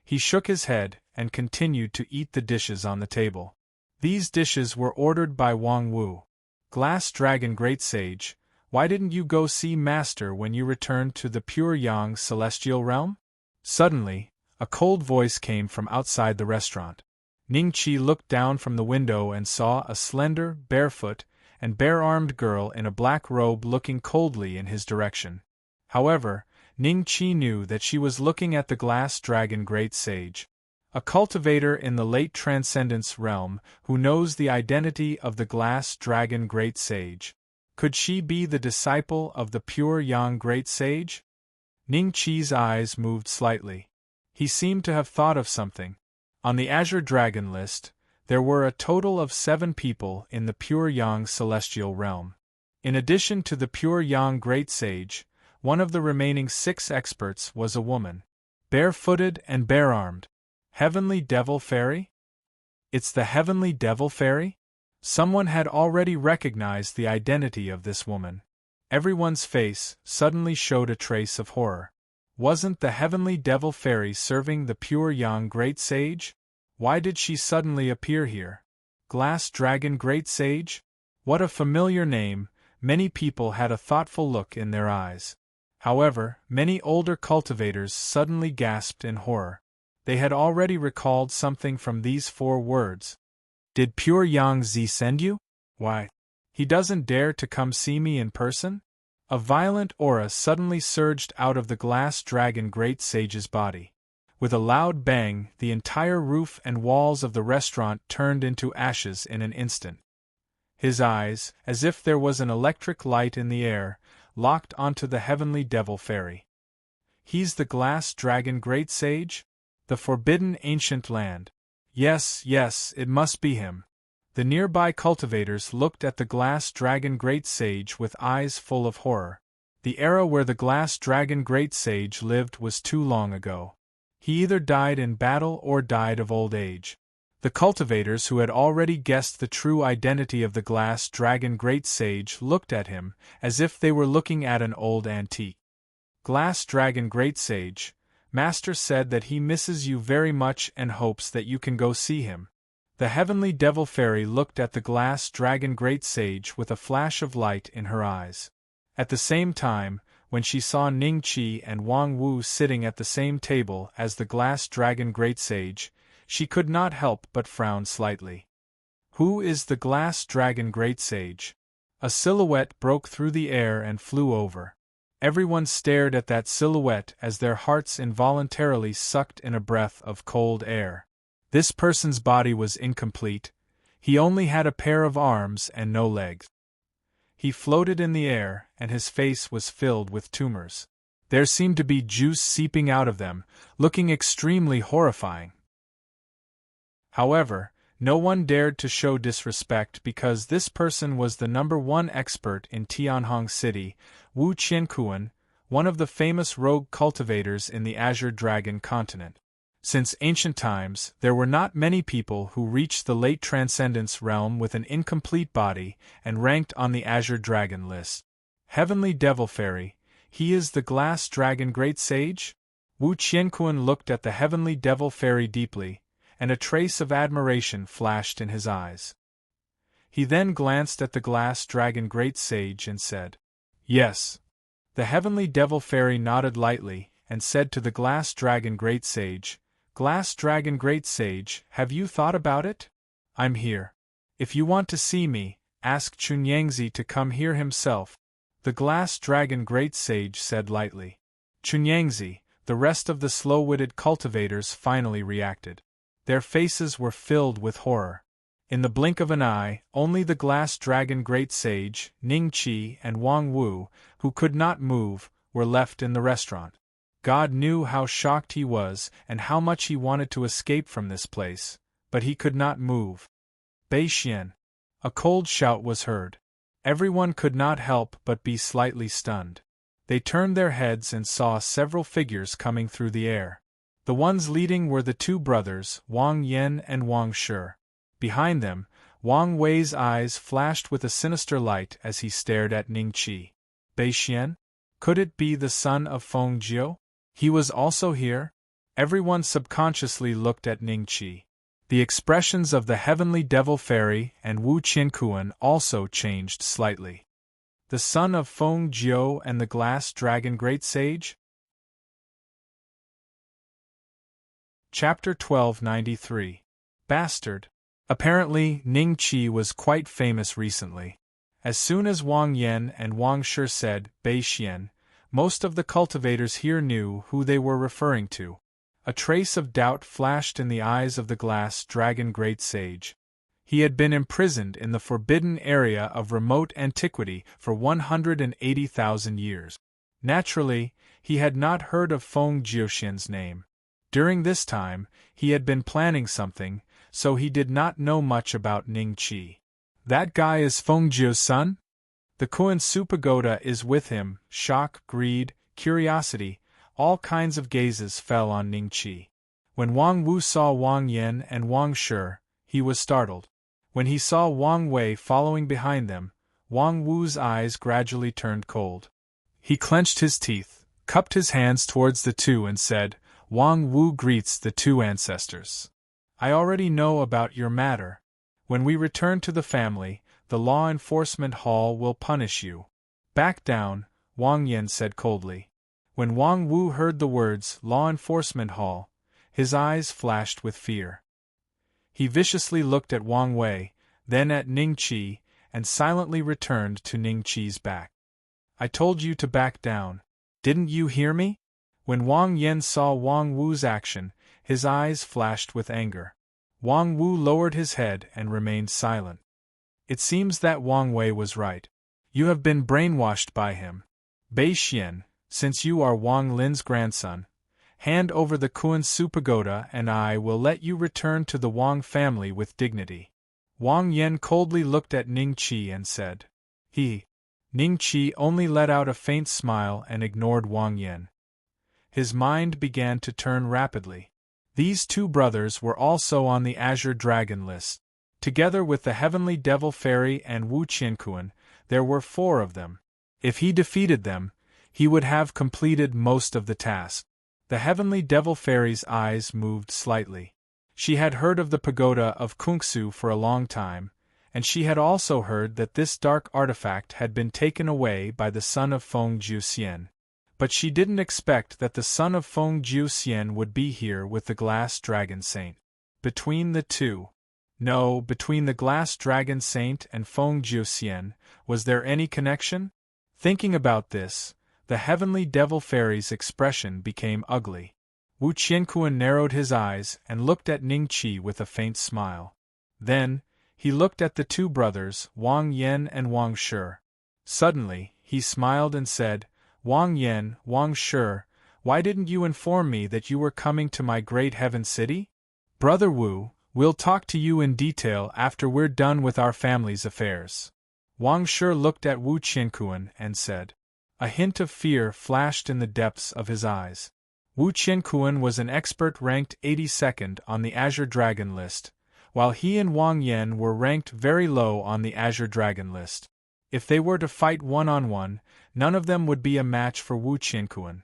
he shook his head and continued to eat the dishes on the table. These dishes were ordered by Wang Wu. "Glass Dragon Great Sage, why didn't you go see Master when you returned to the Pure Yang Celestial Realm?" Suddenly, a cold voice came from outside the restaurant. Ning Qi looked down from the window and saw a slender, barefoot, and bare-armed girl in a black robe looking coldly in his direction. However, Ning Qi knew that she was looking at the Glass Dragon Great Sage, a cultivator in the late Transcendence realm who knows the identity of the Glass Dragon Great Sage. Could she be the disciple of the Pure Yang Great Sage? Ning Qi's eyes moved slightly. He seemed to have thought of something. On the Azure Dragon list, there were a total of 7 people in the Pure Yang Celestial Realm. In addition to the Pure Yang Great Sage, one of the remaining 6 experts was a woman. Barefooted and bare-armed. Heavenly Devil Fairy? It's the Heavenly Devil Fairy? Someone had already recognized the identity of this woman. Everyone's face suddenly showed a trace of horror. Wasn't the Heavenly Devil Fairy serving the Pure Yang Great Sage? Why did she suddenly appear here? Glass Dragon Great Sage? What a familiar name. Many people had a thoughtful look in their eyes. However, many older cultivators suddenly gasped in horror. They had already recalled something from these 4 words. "Did Pure Yang Zi send you? Why, he doesn't dare to come see me in person?" A violent aura suddenly surged out of the glass dragon great sage's body. With a loud bang, the entire roof and walls of the restaurant turned into ashes in an instant. His eyes, as if there was an electric light in the air, locked onto the heavenly devil fairy. He's the glass dragon great sage? The forbidden ancient land. Yes, yes, it must be him. The nearby cultivators looked at the glass dragon great sage with eyes full of horror. The era where the glass dragon great sage lived was too long ago. He either died in battle or died of old age. The cultivators who had already guessed the true identity of the glass dragon great sage looked at him as if they were looking at an old antique. Glass dragon great sage, Master said that he misses you very much and hopes that you can go see him. The heavenly devil fairy looked at the glass dragon great sage with a flash of light in her eyes. At the same time, when she saw Ning Qi and Wang Wu sitting at the same table as the glass dragon great sage, she could not help but frown slightly. Who is the glass dragon great sage? A silhouette broke through the air and flew over. Everyone stared at that silhouette as their hearts involuntarily sucked in a breath of cold air. This person's body was incomplete. He only had a pair of arms and no legs. He floated in the air, and his face was filled with tumors. There seemed to be juice seeping out of them, looking extremely horrifying. However, no one dared to show disrespect because this person was the #1 expert in Tianhong City, Wu Qiankuan, one of the famous rogue cultivators in the Azure Dragon continent. Since ancient times, there were not many people who reached the late Transcendence realm with an incomplete body and ranked on the Azure Dragon list. Heavenly Devil Fairy, he is the glass dragon great sage? Wu Qiankuan looked at the Heavenly Devil Fairy deeply, and a trace of admiration flashed in his eyes. He then glanced at the glass dragon great sage and said, "Yes." The Heavenly Devil Fairy nodded lightly and said to the glass dragon great sage, "Glass dragon great sage, have you thought about it? I'm here. If you want to see me, ask Chunyangzi to come here himself," the glass dragon great sage said lightly. Chunyangzi, the rest of the slow-witted cultivators finally reacted. Their faces were filled with horror. In the blink of an eye, only the glass dragon great sage, Ning Qi and Wang Wu, who could not move, were left in the restaurant. God knew how shocked he was and how much he wanted to escape from this place, but he could not move. Bei Xian. A cold shout was heard. Everyone could not help but be slightly stunned. They turned their heads and saw several figures coming through the air. The ones leading were the two brothers, Wang Yan and Wang Shi. Behind them, Wang Wei's eyes flashed with a sinister light as he stared at Ning Qi. Bei Xian? Could it be the son of Feng Jiu? He was also here? Everyone subconsciously looked at Ning Qi. The expressions of the Heavenly Devil Fairy and Wu Qiankuan also changed slightly. The son of Feng Jiu and the glass dragon great sage? Chapter 1293. Bastard. Apparently, Ning Qi was quite famous recently. As soon as Wang Yan and Wang Shi said Bei Xian, most of the cultivators here knew who they were referring to. A trace of doubt flashed in the eyes of the glass dragon great sage. He had been imprisoned in the forbidden area of remote antiquity for 180,000 years. Naturally, he had not heard of Feng Jiuxian's name. During this time, he had been planning something, so he did not know much about Ning Qi. That guy is Feng Jiu's son? The Kuan Supagoda is with him. Shock, greed, curiosity, all kinds of gazes fell on Ning Qi. When Wang Wu saw Wang Yan and Wang Shi, he was startled. When he saw Wang Wei following behind them, Wang Wu's eyes gradually turned cold. He clenched his teeth, cupped his hands towards the two and said, "Wang Wu greets the two ancestors. I already know about your matter. When we return to the family, the law enforcement hall will punish you." "Back down," Wang Yan said coldly. When Wang Wu heard the words law enforcement hall, his eyes flashed with fear. He viciously looked at Wang Wei, then at Ning Qi, and silently returned to Ning Qi's back. I told you to back down. Didn't you hear me? When Wang Yan saw Wang Wu's action, his eyes flashed with anger. Wang Wu lowered his head and remained silent. It seems that Wang Wei was right. You have been brainwashed by him. Bei Xian, since you are Wang Lin's grandson, hand over the Kuan-Su pagoda and I will let you return to the Wang family with dignity. Wang Yan coldly looked at Ning Qi and said. Ning Qi only let out a faint smile and ignored Wang Yan. His mind began to turn rapidly. These two brothers were also on the Azure Dragon list. Together with the Heavenly Devil Fairy and Wu Qiankuan, there were 4 of them. If he defeated them, he would have completed most of the task. The Heavenly Devil Fairy's eyes moved slightly. She had heard of the pagoda of Kungsu for a long time, and she had also heard that this dark artifact had been taken away by the son of Feng Jiuxian. But she didn't expect that the son of Feng Jiuxian would be here with the Glass Dragon Saint. Between the Glass Dragon Saint and Feng Jiuxian, was there any connection? Thinking about this, the Heavenly Devil Fairy's expression became ugly. Wu Qiankuan narrowed his eyes and looked at Ning Qi with a faint smile. Then, he looked at the 2 brothers, Wang Yan and Wang Shi. Suddenly, he smiled and said, Wang Yan, Wang Shi, why didn't you inform me that you were coming to my great heaven city? Brother Wu, we'll talk to you in detail after we're done with our family's affairs. Wang Shi looked at Wu Qiankuan and said. A hint of fear flashed in the depths of his eyes. Wu Qiankuan was an expert ranked 82nd on the Azure Dragon list, while he and Wang Yan were ranked very low on the Azure Dragon list. If they were to fight one-on-one, none of them would be a match for Wu Qiankuan.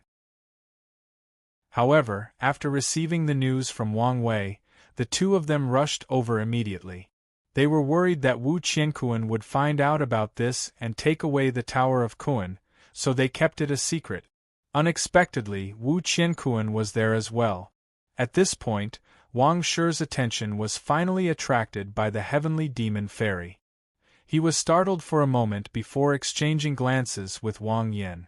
However, after receiving the news from Wang Wei, the 2 of them rushed over immediately. They were worried that Wu Qiankuan would find out about this and take away the Tower of Kuan, so they kept it a secret. Unexpectedly, Wu Qiankuan was there as well. At this point, Wang Shi's attention was finally attracted by the Heavenly Demon Fairy. He was startled for a moment before exchanging glances with Wang Yan.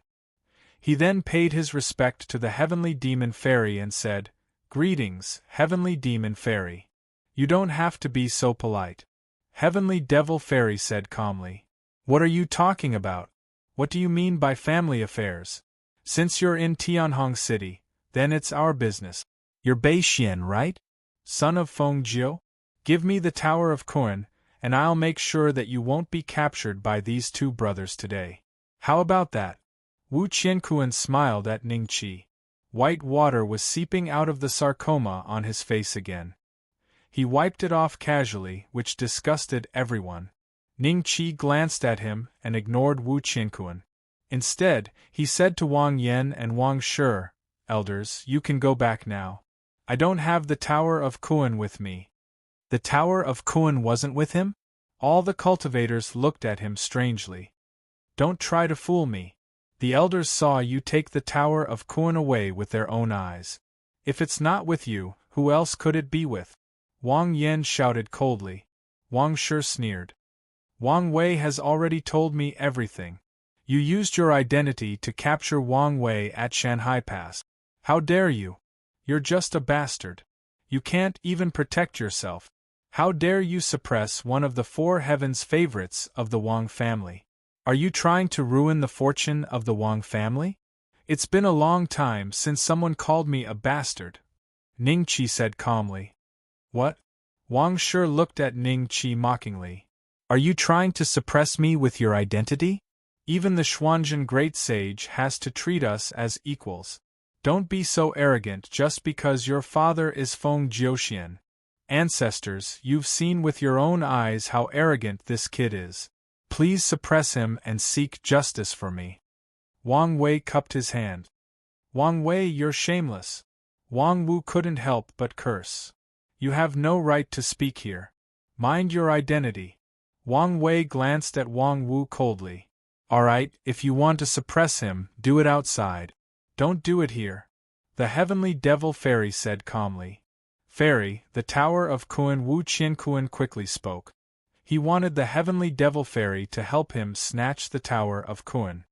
He then paid his respect to the Heavenly Demon Fairy and said, Greetings, Heavenly Demon Fairy. You don't have to be so polite. Heavenly Devil Fairy said calmly. What are you talking about? What do you mean by family affairs? Since you're in Tianhong City, then it's our business. You're Bei Xian, right? Son of Feng Jiu? Give me the Tower of Kuan, and I'll make sure that you won't be captured by these 2 brothers today. How about that? Wu Qiankuan smiled at Ning Qi. White water was seeping out of the sarcoma on his face again. He wiped it off casually, which disgusted everyone. Ning Qi glanced at him and ignored Wu Qiankuan. Instead, he said to Wang Yan and Wang Shi, Elders, you can go back now. I don't have the Tower of Kuan with me. The Tower of Kuan wasn't with him? All the cultivators looked at him strangely. Don't try to fool me. The elders saw you take the Tower of Kuan away with their own eyes. If it's not with you, who else could it be with? Wang Yan shouted coldly. Wang Shi sneered. Wang Wei has already told me everything. You used your identity to capture Wang Wei at Shanghai Pass. How dare you? You're just a bastard. You can't even protect yourself. How dare you suppress one of the 4 heavens' favorites of the Wang family? Are you trying to ruin the fortune of the Wang family? It's been a long time since someone called me a bastard. Ning Qi said calmly. What? Wang Shi looked at Ning Qi mockingly. Are you trying to suppress me with your identity? Even the Xuanzhen Great Sage has to treat us as equals. Don't be so arrogant just because your father is Feng Jiuxian. Ancestors, you've seen with your own eyes how arrogant this kid is. Please suppress him and seek justice for me. Wang Wei cupped his hand. Wang Wei, you're shameless. Wang Wu couldn't help but curse. You have no right to speak here. Mind your identity. Wang Wei glanced at Wang Wu coldly. All right, if you want to suppress him, do it outside. Don't do it here. The Heavenly Devil Fairy said calmly. Fairy, the Tower of Kuan. Wu Qiankuan quickly spoke. He wanted the Heavenly Devil Fairy to help him snatch the Tower of Kuan.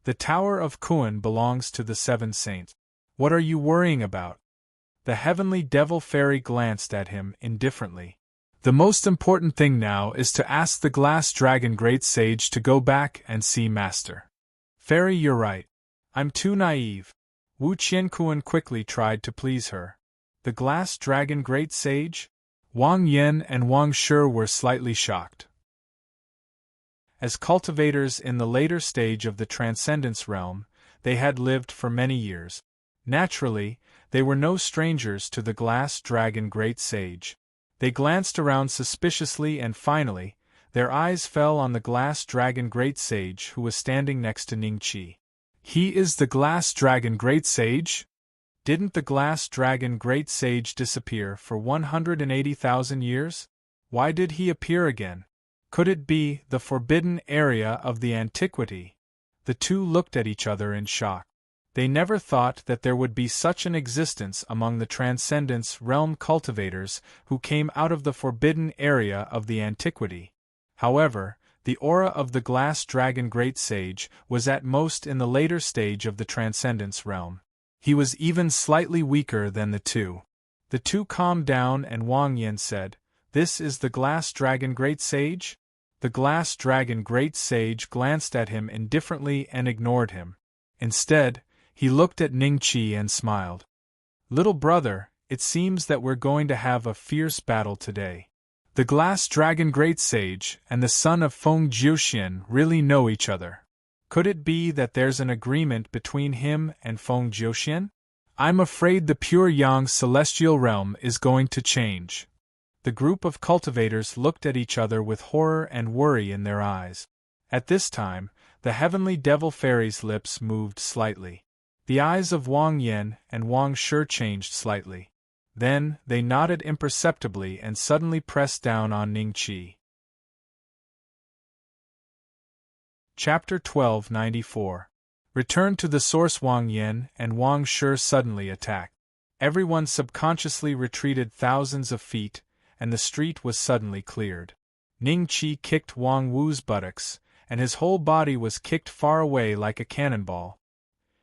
The Tower of Kuan belongs to the Seven Saints. What are you worrying about? The heavenly devil fairy glanced at him indifferently. The most important thing now is to ask the glass dragon great sage to go back and see Master. Fairy, you're right. I'm too naive. Wu Qiankuan quickly tried to please her. The glass dragon great sage? Wang Yan and Wang Shi were slightly shocked. As cultivators in the later stage of the Transcendence realm, they had lived for many years. Naturally, they were no strangers to the glass dragon great sage. They glanced around suspiciously and finally, their eyes fell on the glass dragon great sage who was standing next to Ningqi. He is the glass dragon great sage? Didn't the glass dragon great sage disappear for 180,000 years? Why did he appear again? Could it be the forbidden area of the antiquity? The two looked at each other in shock. They never thought that there would be such an existence among the Transcendence realm cultivators who came out of the forbidden area of the antiquity. However, the aura of the glass dragon great sage was at most in the later stage of the Transcendence realm. He was even slightly weaker than the two. The two calmed down and Wang Yan said, "This is the glass dragon great sage?" The glass dragon great sage glanced at him indifferently and ignored him. Instead, he looked at Ningqi and smiled. "Little brother, it seems that we're going to have a fierce battle today. The glass dragon great sage and the son of Feng Jiuxian really know each other. Could it be that there's an agreement between him and Feng Jiuxian? I'm afraid the pure yang celestial realm is going to change." The group of cultivators looked at each other with horror and worry in their eyes. At this time, the heavenly devil fairy's lips moved slightly. The eyes of Wang Yan and Wang Shi changed slightly. Then, they nodded imperceptibly and suddenly pressed down on Ningqi. Chapter 1294. Return to the source. Wang Yan and Wang Shi suddenly attacked. Everyone subconsciously retreated thousands of feet, and the street was suddenly cleared. Ningqi kicked Wang Wu's buttocks, and his whole body was kicked far away like a cannonball.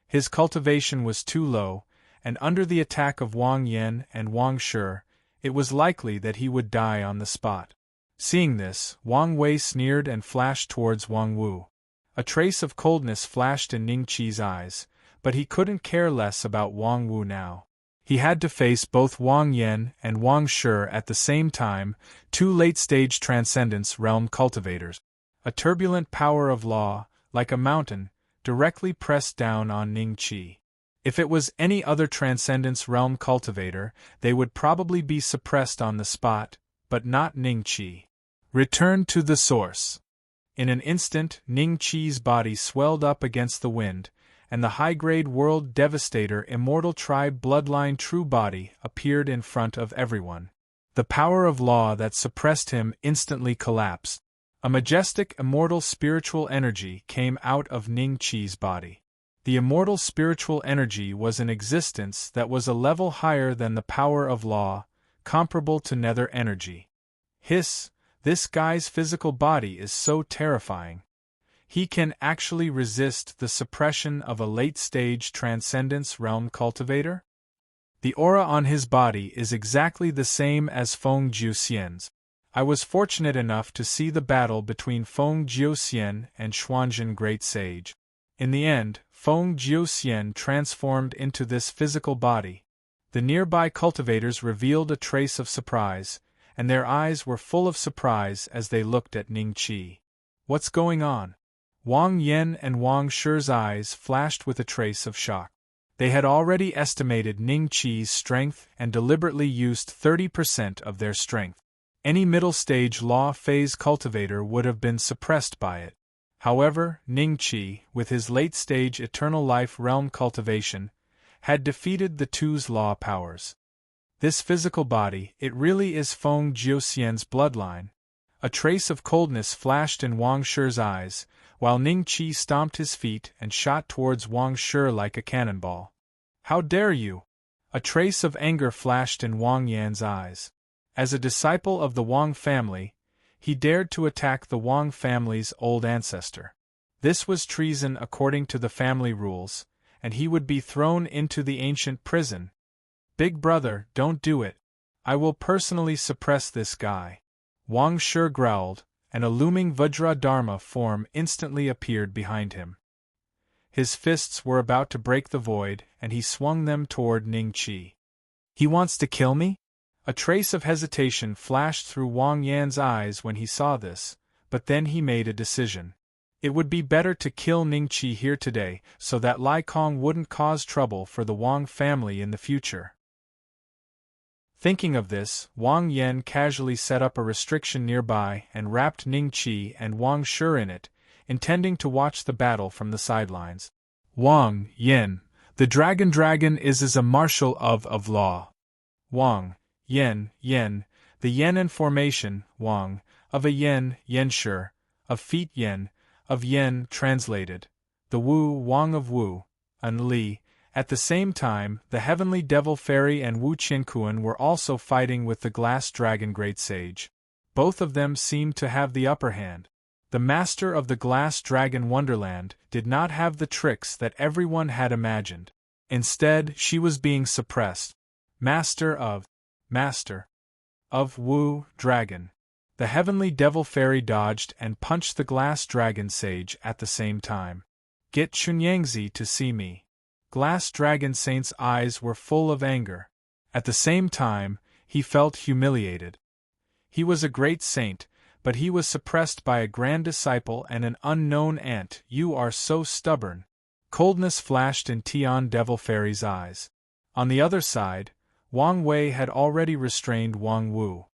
His cultivation was too low, and under the attack of Wang Yan and Wang Shi, it was likely that he would die on the spot. Seeing this, Wang Wei sneered and flashed towards Wang Wu. A trace of coldness flashed in Ningqi's eyes, but he couldn't care less about Wang Wu now. He had to face both Wang Yan and Wang Shi at the same time, two late-stage Transcendence realm cultivators. A turbulent power of law, like a mountain, directly pressed down on Ningqi. If it was any other Transcendence realm cultivator, they would probably be suppressed on the spot, but not Ningqi. Return to the source. In an instant, Ningqi's body swelled up against the wind, and the high-grade world devastator immortal tribe bloodline true body appeared in front of everyone. The power of law that suppressed him instantly collapsed. A majestic immortal spiritual energy came out of Ningqi's body. The immortal spiritual energy was an existence that was a level higher than the power of law, comparable to nether energy. Hiss, this guy's physical body is so terrifying. He can actually resist the suppression of a late-stage Transcendence realm cultivator? The aura on his body is exactly the same as Feng Jiuxian's. I was fortunate enough to see the battle between Feng Jiuxian and Xuanzhen Great Sage. In the end, Feng Jiuxian transformed into this physical body. The nearby cultivators revealed a trace of surprise, and their eyes were full of surprise as they looked at Ningqi. What's going on? Wang Yan and Wang Shi's eyes flashed with a trace of shock. They had already estimated Ningqi's strength and deliberately used 30% of their strength. Any middle-stage law phase cultivator would have been suppressed by it. However, Ningqi, with his late-stage eternal life realm cultivation, had defeated the two's law powers. This physical body, it really is Feng Jiuxian's bloodline. A trace of coldness flashed in Wang Shi's eyes, while Ningqi stomped his feet and shot towards Wang Shi like a cannonball. "How dare you!" A trace of anger flashed in Wang Yan's eyes. As a disciple of the Wang family, he dared to attack the Wang family's old ancestor. This was treason according to the family rules, and he would be thrown into the ancient prison. Big brother, don't do it. I will personally suppress this guy. Wang Shi growled, and a looming Vajradharma form instantly appeared behind him. His fists were about to break the void, and he swung them toward Ning Qi. He wants to kill me? A trace of hesitation flashed through Wang Yan's eyes when he saw this, but then he made a decision. It would be better to kill Ning Qi here today, so that Lai Kong wouldn't cause trouble for the Wang family in the future. Thinking of this, Wang Yan casually set up a restriction nearby and wrapped Ning Qi and Wang Shi in it, intending to watch the battle from the sidelines. Wang Yan, the dragon is a marshal of law. Wang Yan, the yen in formation, Wang, of a yen, Shi, of feet yen, of yen translated, the Wu Wang of Wu, and Li. At the same time, the heavenly devil fairy and Wu Qiankuan were also fighting with the glass dragon great sage. Both of them seemed to have the upper hand. The master of the glass dragon wonderland did not have the tricks that everyone had imagined. Instead, she was being suppressed. Master of Wu dragon. The heavenly devil fairy dodged and punched the glass dragon sage at the same time. Get Chunyangzi to see me. Glass dragon saint's eyes were full of anger. At the same time, he felt humiliated. He was a great saint, but he was suppressed by a grand disciple and an unknown ant. You are so stubborn. Coldness flashed in Tian devil fairy's eyes. On the other side, Wang Wei had already restrained Wang Wu.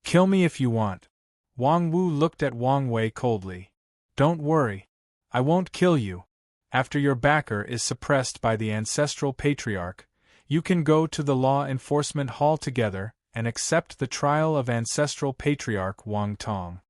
Kill me if you want. Wang Wu looked at Wang Wei coldly. Don't worry. I won't kill you. After your backer is suppressed by the ancestral patriarch, you can go to the law enforcement hall together and accept the trial of ancestral patriarch Wang Tong.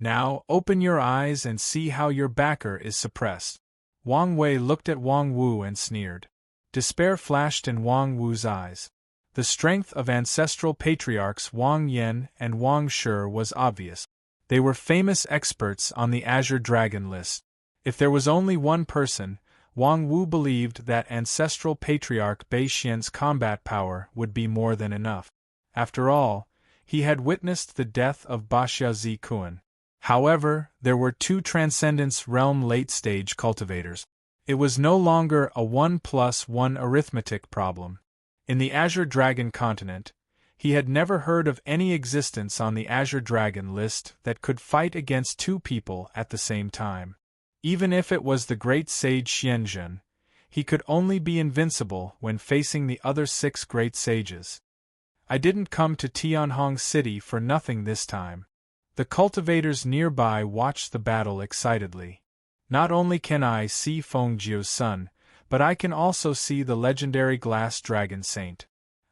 Now, open your eyes and see how your backer is suppressed. Wang Wei looked at Wang Wu and sneered. Despair flashed in Wang Wu's eyes. The strength of ancestral patriarchs Wang Yan and Wang Shi was obvious. They were famous experts on the Azure Dragon list. If there was only one person, Wang Wu believed that ancestral patriarch Bei Xian's combat power would be more than enough. After all, he had witnessed the death of Baxia Zikuan. However, there were two Transcendence Realm late-stage cultivators. It was no longer a 1+1 arithmetic problem. In the Azure Dragon continent, he had never heard of any existence on the Azure Dragon list that could fight against two people at the same time. Even if it was the great sage Xianzhen, he could only be invincible when facing the other 6 great sages. I didn't come to Tianhong City for nothing this time. The cultivators nearby watched the battle excitedly. Not only can I see Fengjiu's son, but I can also see the legendary glass dragon saint.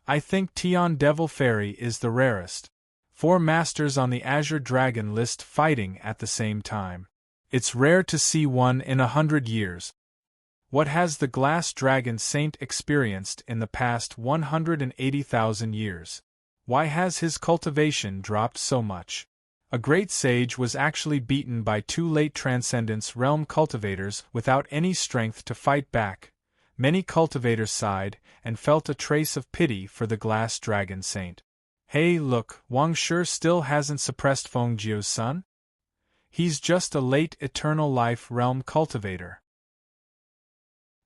I think Tian Devil Fairy is the rarest. 4 masters on the Azure Dragon list fighting at the same time. It's rare to see one in 100 years. What has the glass dragon saint experienced in the past 180,000 years? Why has his cultivation dropped so much? A great sage was actually beaten by 2 late Transcendence Realm cultivators without any strength to fight back. Many cultivators sighed and felt a trace of pity for the glass dragon saint. Hey look, Wang Shi still hasn't suppressed Fengjiu's son? He's just a late Eternal Life Realm cultivator.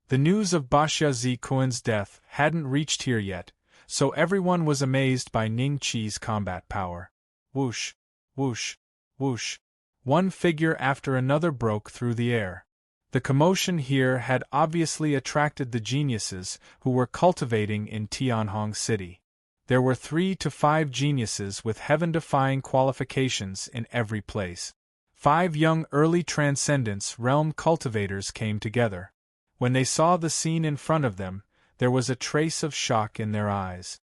The news of Baxia Zikuan's death hadn't reached here yet, so everyone was amazed by Ning Qi's combat power. Whoosh, whoosh, whoosh. One figure after another broke through the air. The commotion here had obviously attracted the geniuses who were cultivating in Tianhong City. There were 3 to 5 geniuses with heaven-defying qualifications in every place. 5 young early Transcendence Realm cultivators came together. When they saw the scene in front of them, there was a trace of shock in their eyes.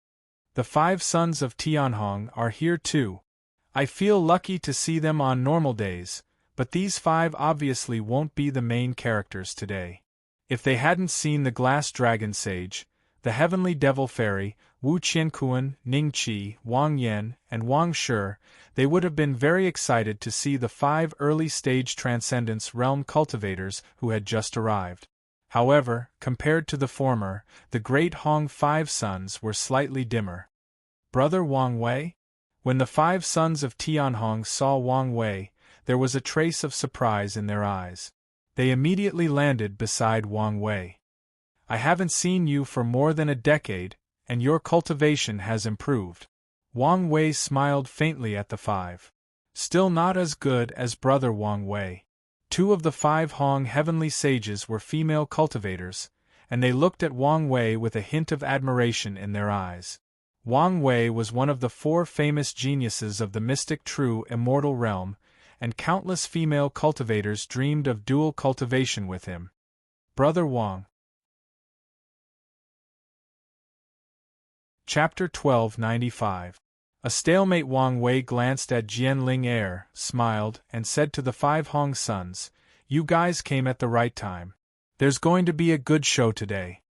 The 5 sons of Tianhong are here too. I feel lucky to see them on normal days, but these 5 obviously won't be the main characters today. If they hadn't seen the glass dragon sage, the heavenly devil fairy, Wu Qiankuan, Ning Qi, Wang Yan, and Wang Shi, they would have been very excited to see the 5 early-stage Transcendence Realm cultivators who had just arrived. However, compared to the former, the great Hong 5 sons were slightly dimmer. Brother Wang Wei? When the 5 sons of Tianhong saw Wang Wei, there was a trace of surprise in their eyes. They immediately landed beside Wang Wei. I haven't seen you for more than a decade, and your cultivation has improved. Wang Wei smiled faintly at the 5. Still not as good as Brother Wang Wei. 2 of the 5 Hong heavenly sages were female cultivators, and they looked at Wang Wei with a hint of admiration in their eyes. Wang Wei was one of the 4 famous geniuses of the mystic true immortal realm, and countless female cultivators dreamed of dual cultivation with him. Brother Wang. Chapter 1295. A stalemate. Wang Wei glanced at Jianling Air, smiled, and said to the 5 Hong sons, "You guys came at the right time. There's going to be a good show today."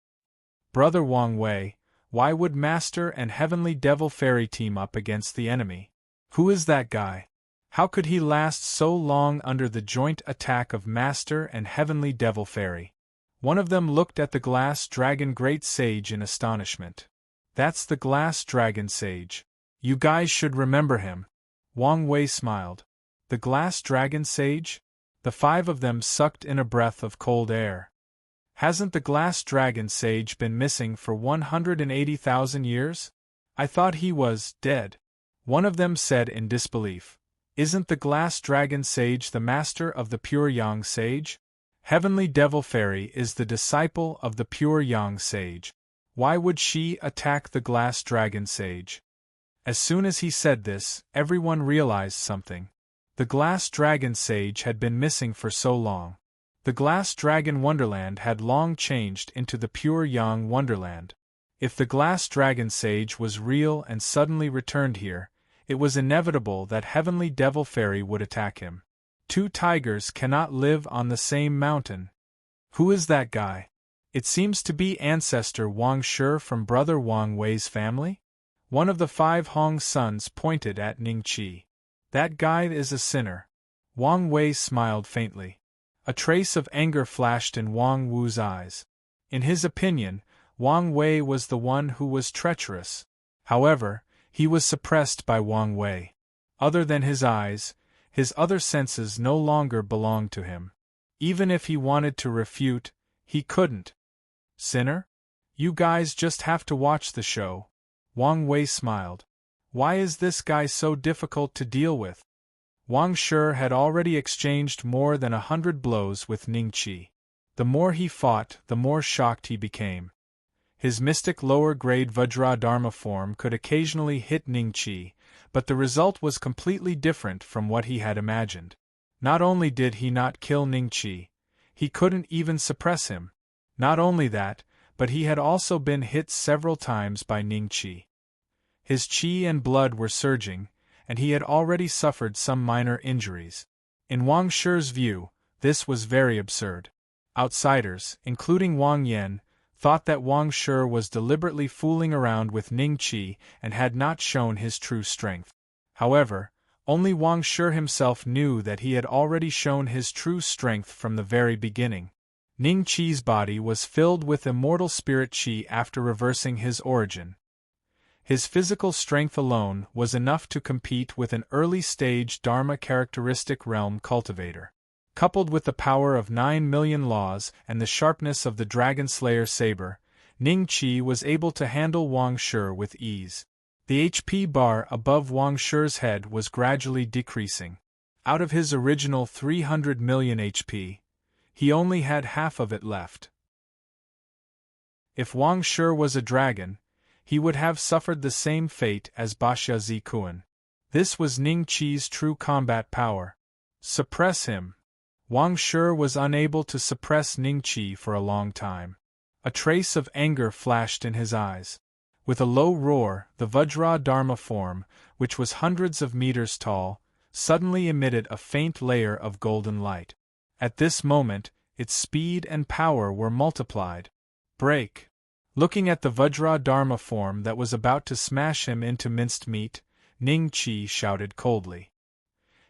Brother Wang Wei, why would Master and Heavenly Devil Fairy team up against the enemy? Who is that guy? How could he last so long under the joint attack of Master and Heavenly Devil Fairy? One of them looked at the Glass Dragon Great Sage in astonishment. That's the Glass Dragon Sage. You guys should remember him. Wang Wei smiled. The Glass Dragon Sage? The 5 of them sucked in a breath of cold air. Hasn't the Glass Dragon Sage been missing for 180,000 years? I thought he was dead. One of them said in disbelief. Isn't the Glass Dragon Sage the master of the Pure Yang Sage? Heavenly Devil Fairy is the disciple of the Pure Yang Sage. Why would she attack the Glass Dragon Sage? As soon as he said this, everyone realized something. The Glass Dragon Sage had been missing for so long. The Glass Dragon Wonderland had long changed into the Pure Yang Wonderland. If the Glass Dragon Sage was real and suddenly returned here, it was inevitable that Heavenly Devil Fairy would attack him. 2 tigers cannot live on the same mountain. Who is that guy? It seems to be ancestor Wang Shi from Brother Wang Wei's family? One of the 5 Hong sons pointed at Ning Qi. That guy is a sinner. Wang Wei smiled faintly. A trace of anger flashed in Wang Wu's eyes. In his opinion, Wang Wei was the one who was treacherous. However, he was suppressed by Wang Wei. Other than his eyes, his other senses no longer belonged to him. Even if he wanted to refute, he couldn't. Sinner? You guys just have to watch the show. Wang Wei smiled. Why is this guy so difficult to deal with? Wang Shi had already exchanged more than 100 blows with Ning Qi. The more he fought, the more shocked he became. His mystic lower-grade Vajra Dharma form could occasionally hit Ning Qi, but the result was completely different from what he had imagined. Not only did he not kill Ning Qi, he couldn't even suppress him. Not only that, but he had also been hit several times by Ning Qi. His qi and blood were surging, and he had already suffered some minor injuries. In Wang Shi's view, this was very absurd. Outsiders, including Wang Yan, thought that Wang Shi was deliberately fooling around with Ning Qi and had not shown his true strength. However, only Wang Shi himself knew that he had already shown his true strength from the very beginning. Ning Qi's body was filled with immortal spirit qi after reversing his origin. His physical strength alone was enough to compete with an early-stage Dharma characteristic realm cultivator. Coupled with the power of 9 million laws and the sharpness of the Dragon Slayer saber, Ning Qi was able to handle Wang Shi with ease. The HP bar above Wang Shi's head was gradually decreasing. Out of his original 300 million HP, he only had half of it left. If Wang Shi was a dragon, he would have suffered the same fate as Baxia Zikuan. This was Ning Qi's true combat power. Suppress him. Wang Shi was unable to suppress Ning Qi for a long time. A trace of anger flashed in his eyes. With a low roar, the Vajra Dharma form, which was hundreds of meters tall, suddenly emitted a faint layer of golden light. At this moment, its speed and power were multiplied. Break! Looking at the Vajra Dharma form that was about to smash him into minced meat, Ning Chi shouted coldly.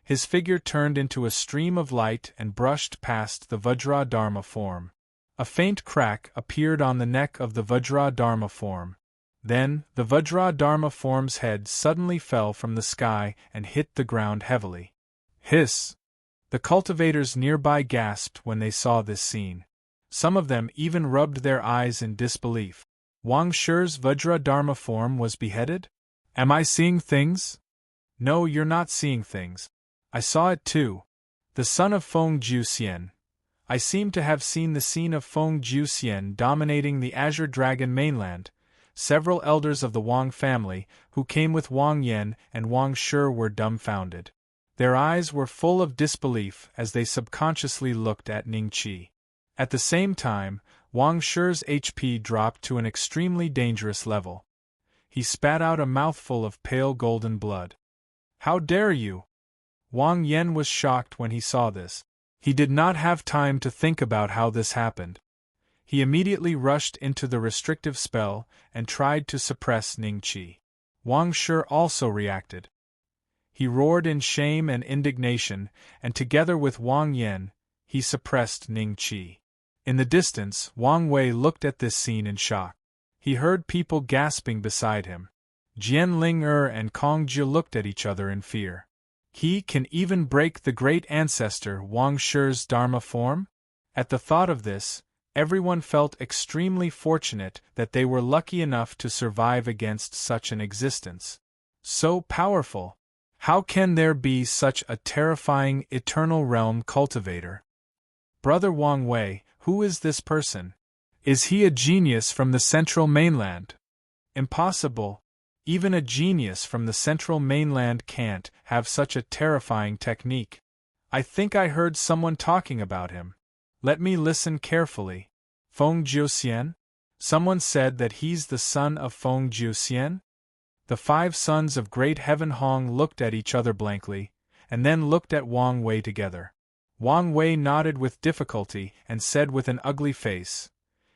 His figure turned into a stream of light and brushed past the Vajra Dharma form. A faint crack appeared on the neck of the Vajra Dharma form. Then, the Vajra Dharma form's head suddenly fell from the sky and hit the ground heavily. Hiss! The cultivators nearby gasped when they saw this scene. Some of them even rubbed their eyes in disbelief. Wang Shi's Vajra Dharma form was beheaded? Am I seeing things? No, you're not seeing things. I saw it too. The son of Feng Jiuxian. I seem to have seen the scene of Feng Jiuxian dominating the Azure Dragon mainland. Several elders of the Wang family, who came with Wang Yan and Wang Shi, were dumbfounded. Their eyes were full of disbelief as they subconsciously looked at Ning Chi. At the same time, Wang Shi's HP dropped to an extremely dangerous level. He spat out a mouthful of pale golden blood. How dare you! Wang Yan was shocked when he saw this. He did not have time to think about how this happened. He immediately rushed into the restrictive spell and tried to suppress Ning Chi. Wang Shi also reacted. He roared in shame and indignation, and together with Wang Yan, he suppressed Ning Chi. In the distance, Wang Wei looked at this scene in shock. He heard people gasping beside him. Jian Ling and Kong Jie looked at each other in fear. He can even break the great ancestor Wang Shi's Dharma form? At the thought of this, everyone felt extremely fortunate that they were lucky enough to survive against such an existence. So powerful! How can there be such a terrifying eternal realm cultivator? Brother Wang Wei, who is this person? Is he a genius from the central mainland? Impossible. Even a genius from the central mainland can't have such a terrifying technique. I think I heard someone talking about him. Let me listen carefully. Feng Jiuxian? Someone said that he's the son of Feng Jiuxian? The 5 sons of Great Heaven Hong looked at each other blankly, and then looked at Wang Wei together. Wang Wei nodded with difficulty and said with an ugly face,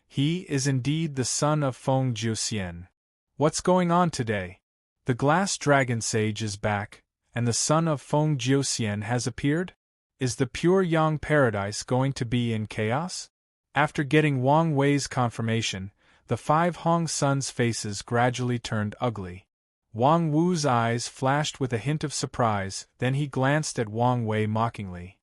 "He is indeed the son of Feng Jiuxian. What's going on today? The glass dragon sage is back, and the son of Feng Jiuxian has appeared? Is the pure Yang paradise going to be in chaos?" After getting Wang Wei's confirmation, the 5 Hong sons' faces gradually turned ugly. Wang Wu's eyes flashed with a hint of surprise, then he glanced at Wang Wei mockingly.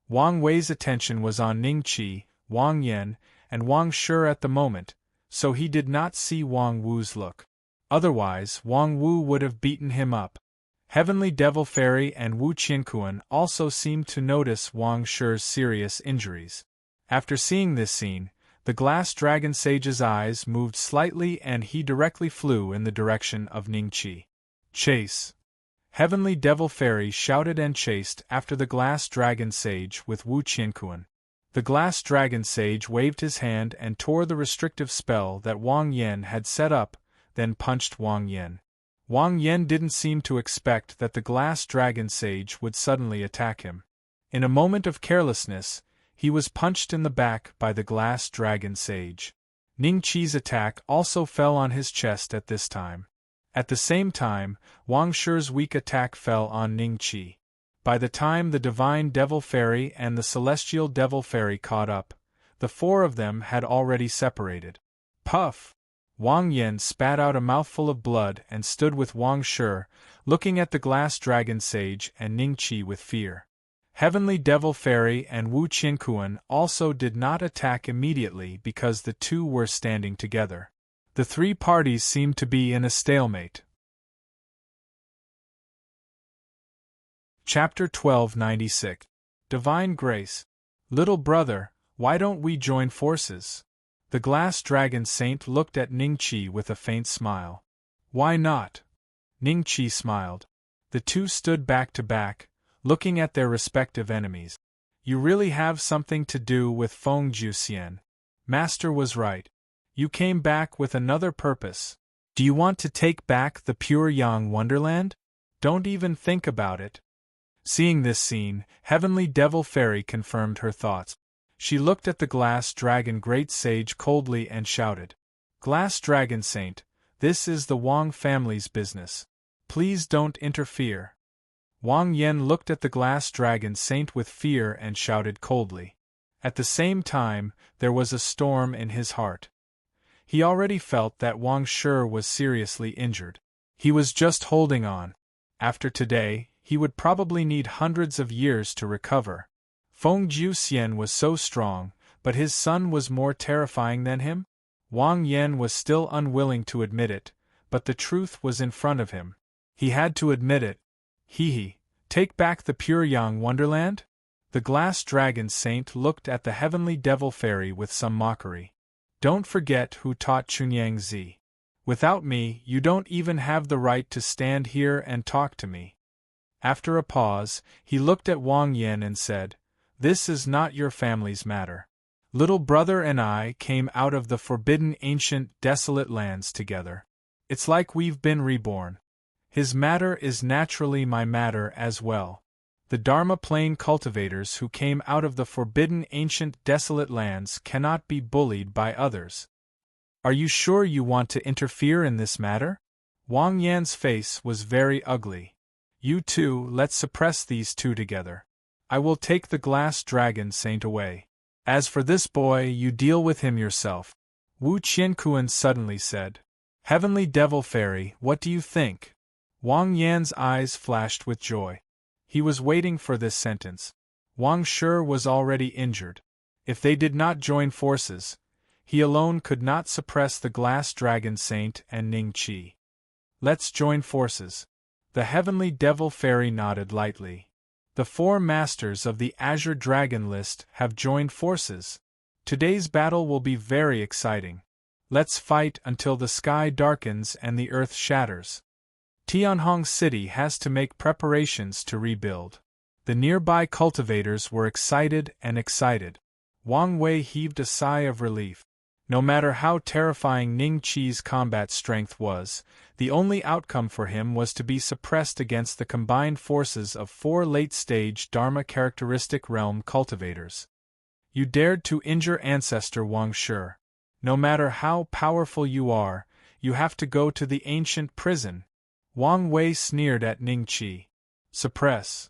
Wang Wei's attention was on Ning Chi, Wang Yan, and Wang Shi at the moment, so he did not see Wang Wu's look. Otherwise, Wang Wu would have beaten him up. Heavenly Devil Fairy and Wu Qianquan also seemed to notice Wang Shi's serious injuries. After seeing this scene, the glass dragon sage's eyes moved slightly and he directly flew in the direction of Ning Chi. Chase! Heavenly Devil Fairy shouted and chased after the glass dragon sage with Wu Qianquan. The glass dragon sage waved his hand and tore the restrictive spell that Wang Yan had set up, then punched Wang Yan. Wang Yan didn't seem to expect that the glass dragon sage would suddenly attack him. In a moment of carelessness, he was punched in the back by the glass dragon sage. Ning Chi's attack also fell on his chest at this time. At the same time, Wang Shi's weak attack fell on Ning Chi. By the time the Divine Devil Fairy and the Celestial Devil Fairy caught up, the 4 of them had already separated. Puff! Wang Yan spat out a mouthful of blood and stood with Wang Shi, looking at the glass dragon sage and Ning Chi with fear. Heavenly Devil Fairy and Wu Qianquan also did not attack immediately because the 2 were standing together. The 3 parties seemed to be in a stalemate. Chapter 1296. Divine Grace. Little brother, why don't we join forces? The glass dragon saint looked at Ning Chi with a faint smile. Why not? Ning Chi smiled. The 2 stood back to back, looking at their respective enemies. You really have something to do with Feng Jiuxian. Master was right. You came back with another purpose. Do you want to take back the pure Yang Wonderland? Don't even think about it. Seeing this scene, Heavenly Devil Fairy confirmed her thoughts. She looked at the glass dragon great sage coldly and shouted, "Glass dragon saint, this is the Wang family's business. Please don't interfere." Wang Yan looked at the glass dragon saint with fear and shouted coldly. At the same time, there was a storm in his heart. He already felt that Wang Shi was seriously injured. He was just holding on. After today, he would probably need hundreds of years to recover. Feng Jiuxian was so strong, but his son was more terrifying than him? Wang Yan was still unwilling to admit it, but the truth was in front of him. He had to admit it. Take back the pure Yang Wonderland? The glass dragon saint looked at the heavenly devil fairy with some mockery. Don't forget who taught Chunyang Zi. Without me, you don't even have the right to stand here and talk to me. After a pause, he looked at Wang Yan and said, "This is not your family's matter. Little brother and I came out of the forbidden ancient desolate lands together. It's like we've been reborn. His matter is naturally my matter as well. The Dharma plane cultivators who came out of the forbidden ancient desolate lands cannot be bullied by others. Are you sure you want to interfere in this matter?" Wang Yan's face was very ugly. "You two, let's suppress these two together. I will take the glass dragon saint away. As for this boy, you deal with him yourself." Wu Qiankuan suddenly said, "Heavenly Devil Fairy, what do you think?" Wang Yan's eyes flashed with joy. He was waiting for this sentence. Wang Shi was already injured. If they did not join forces, he alone could not suppress the glass dragon saint and Ning Qi. "Let's join forces." The heavenly devil fairy nodded lightly. "The four masters of the Azure Dragon list have joined forces. Today's battle will be very exciting. Let's fight until the sky darkens and the earth shatters. Tianhong City has to make preparations to rebuild." The nearby cultivators were excited and excited. Wang Wei heaved a sigh of relief. No matter how terrifying Ning Qi's combat strength was, the only outcome for him was to be suppressed against the combined forces of four late-stage Dharma characteristic realm cultivators. "You dared to injure Ancestor Wang Shi. No matter how powerful you are, you have to go to the ancient prison." Wang Wei sneered at Ning Qi. "Suppress."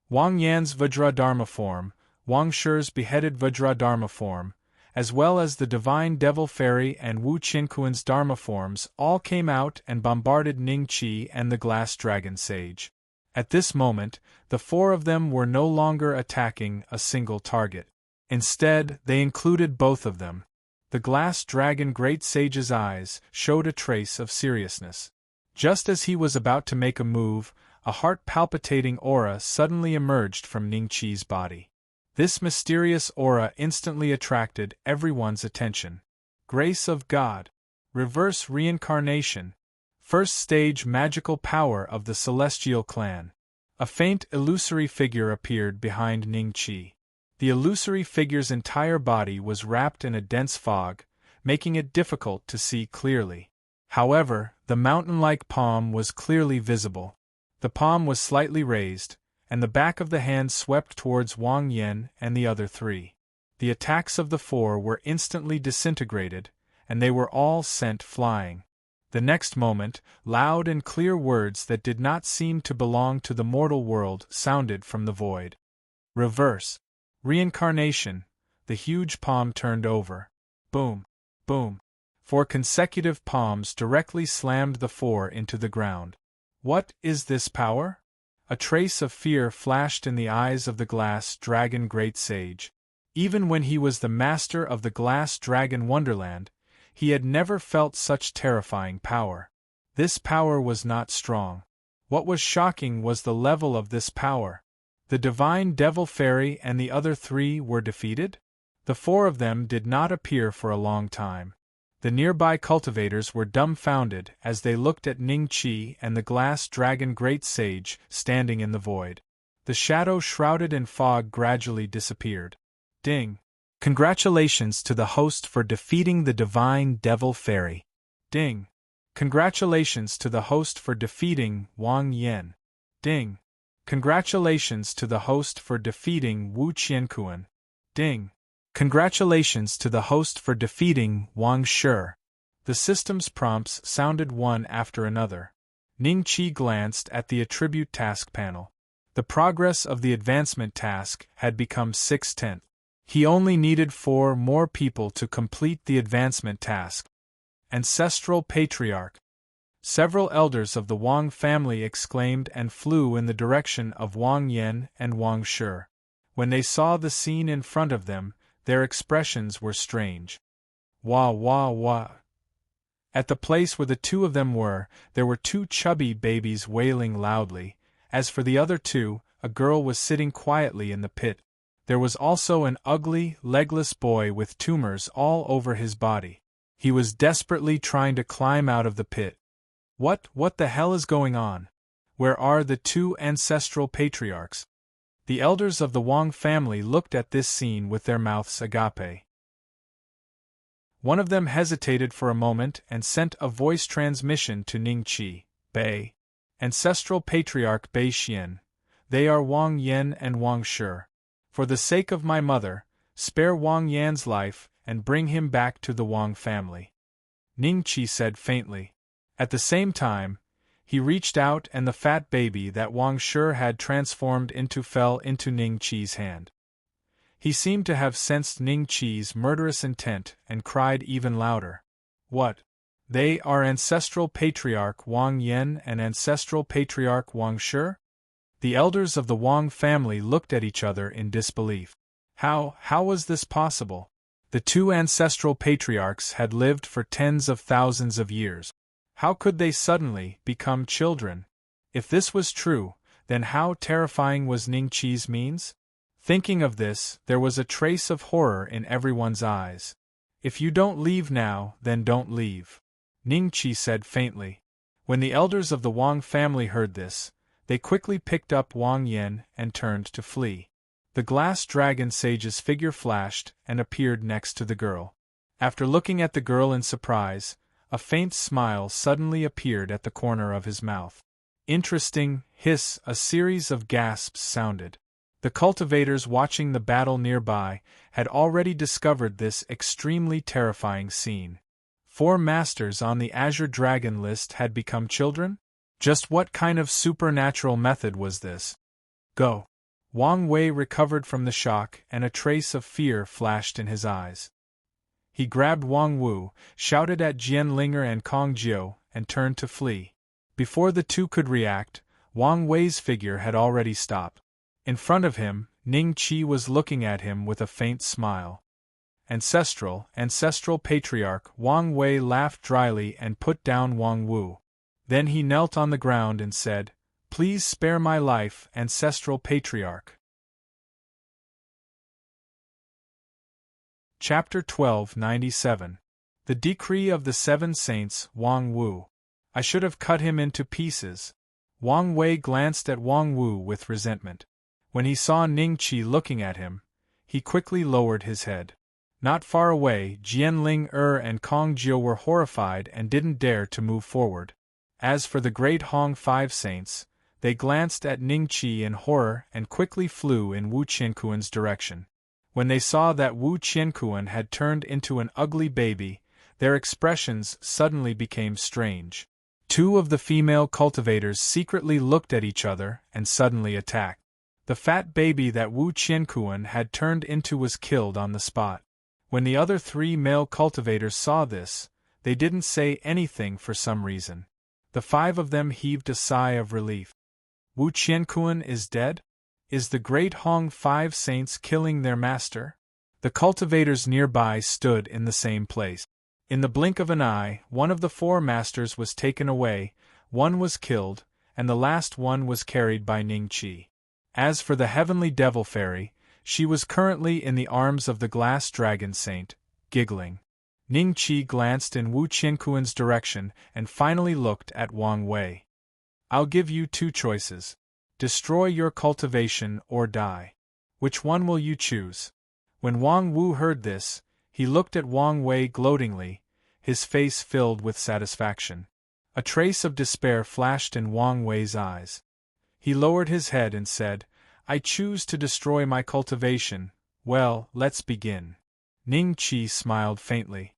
Wang Yan's Vajradharma form, Wang Shi's beheaded Vajradharma form, as well as the Divine Devil Fairy and Wu Qiankuan's Dharma forms all came out and bombarded Ning Qi and the Glass Dragon Sage. At this moment, the four of them were no longer attacking a single target. Instead, they included both of them. The Glass Dragon Great Sage's eyes showed a trace of seriousness. Just as he was about to make a move, a heart-palpitating aura suddenly emerged from Ning Qi's body. This mysterious aura instantly attracted everyone's attention. Grace of God. Reverse reincarnation. First stage magical power of the Celestial Clan. A faint illusory figure appeared behind Ning Qi. The illusory figure's entire body was wrapped in a dense fog, making it difficult to see clearly. However, the mountain-like palm was clearly visible. The palm was slightly raised, and the back of the hand swept towards Wang Yan and the other three. The attacks of the four were instantly disintegrated, and they were all sent flying. The next moment, loud and clear words that did not seem to belong to the mortal world sounded from the void. Reverse. Reincarnation. The huge palm turned over. Boom. Boom. 4 consecutive palms directly slammed the four into the ground. What is this power? A trace of fear flashed in the eyes of the Glass Dragon Great Sage. Even when he was the master of the Glass Dragon Wonderland, he had never felt such terrifying power. This power was not strong. What was shocking was the level of this power. The Divine Devil Fairy and the other three were defeated? The four of them did not appear for a long time. The nearby cultivators were dumbfounded as they looked at Ning Qi and the Glass Dragon Great Sage standing in the void. The shadow shrouded in fog gradually disappeared. Ding! Congratulations to the host for defeating the Divine Devil Fairy. Ding! Congratulations to the host for defeating Wang Yan. Ding! Congratulations to the host for defeating Wu Qiankuan. Ding. Congratulations to the host for defeating Wang Shi. The system's prompts sounded one after another. Ning Qi glanced at the attribute task panel. The progress of the advancement task had become 6/10. He only needed 4 more people to complete the advancement task. Ancestral Patriarch. Several elders of the Wang family exclaimed and flew in the direction of Wang Yan and Wang Shi. When they saw the scene in front of them, their expressions were strange. Wah wah wah. At the place where the two of them were, there were 2 chubby babies wailing loudly. As for the other 2, a girl was sitting quietly in the pit. There was also an ugly, legless boy with tumors all over his body. He was desperately trying to climb out of the pit. What the hell is going on? Where are the 2 ancestral patriarchs? The elders of the Wang family looked at this scene with their mouths agape. One of them hesitated for a moment and sent a voice transmission to Ning Qi. Bei. Ancestral Patriarch Bei Xian. They are Wang Yan and Wang Shi. For the sake of my mother, spare Wang Yan's life and bring him back to the Wang family. Ning Qi said faintly. At the same time, he reached out and the fat baby that Wang Shi had transformed into fell into Ning Qi's hand. He seemed to have sensed Ning Qi's murderous intent and cried even louder. What? They are Ancestral Patriarch Wang Yan and Ancestral Patriarch Wang Shi? The elders of the Wang family looked at each other in disbelief. How was this possible? The 2 ancestral patriarchs had lived for tens of thousands of years. How could they suddenly become children? If this was true, then how terrifying was Ning Qi's means? Thinking of this, there was a trace of horror in everyone's eyes. If you don't leave now, then don't leave. Ning Qi said faintly. When the elders of the Wang family heard this, they quickly picked up Wang Yan and turned to flee. The glass dragon sage's figure flashed and appeared next to the girl. After looking at the girl in surprise, a faint smile suddenly appeared at the corner of his mouth. Interesting, hiss, a series of gasps sounded. The cultivators watching the battle nearby had already discovered this extremely terrifying scene. 4 masters on the Azure Dragon list had become children? Just what kind of supernatural method was this? Go! Wang Wei recovered from the shock and a trace of fear flashed in his eyes. He grabbed Wang Wu, shouted at Jian Linger and Kong Jiu, and turned to flee. Before the 2 could react, Wang Wei's figure had already stopped. In front of him, Ning Qi was looking at him with a faint smile. Ancestral Patriarch Wang Wei laughed dryly and put down Wang Wu. Then he knelt on the ground and said, "Please spare my life, Ancestral Patriarch." Chapter 1297. The Decree of the 7 Saints, Wang Wu. I should have cut him into pieces. Wang Wei glanced at Wang Wu with resentment. When he saw Ning Qi looking at him, he quickly lowered his head. Not far away, Jian Ling and Kong Jiu were horrified and didn't dare to move forward. As for the great Hong 5 Saints, they glanced at Ning Qi in horror and quickly flew in Wu Qiankuan's direction. When they saw that Wu Qiankuan had turned into an ugly baby, their expressions suddenly became strange. 2 of the female cultivators secretly looked at each other and suddenly attacked. The fat baby that Wu Qiankuan had turned into was killed on the spot. When the other 3 male cultivators saw this, they didn't say anything for some reason. The 5 of them heaved a sigh of relief. Wu Qiankuan is dead? Is the great Hong 5 Saints killing their master? The cultivators nearby stood in the same place. In the blink of an eye, one of the 4 masters was taken away, one was killed, and the last one was carried by Ning Qi. As for the heavenly devil fairy, she was currently in the arms of the glass dragon saint, giggling. Ning Qi glanced in Wu Qiankuan's direction and finally looked at Wang Wei. I'll give you 2 choices. Destroy your cultivation or die. Which one will you choose? When Wang Wu heard this, he looked at Wang Wei gloatingly, his face filled with satisfaction. A trace of despair flashed in Wang Wei's eyes. He lowered his head and said, I choose to destroy my cultivation. Well, let's begin. Ning Qi smiled faintly.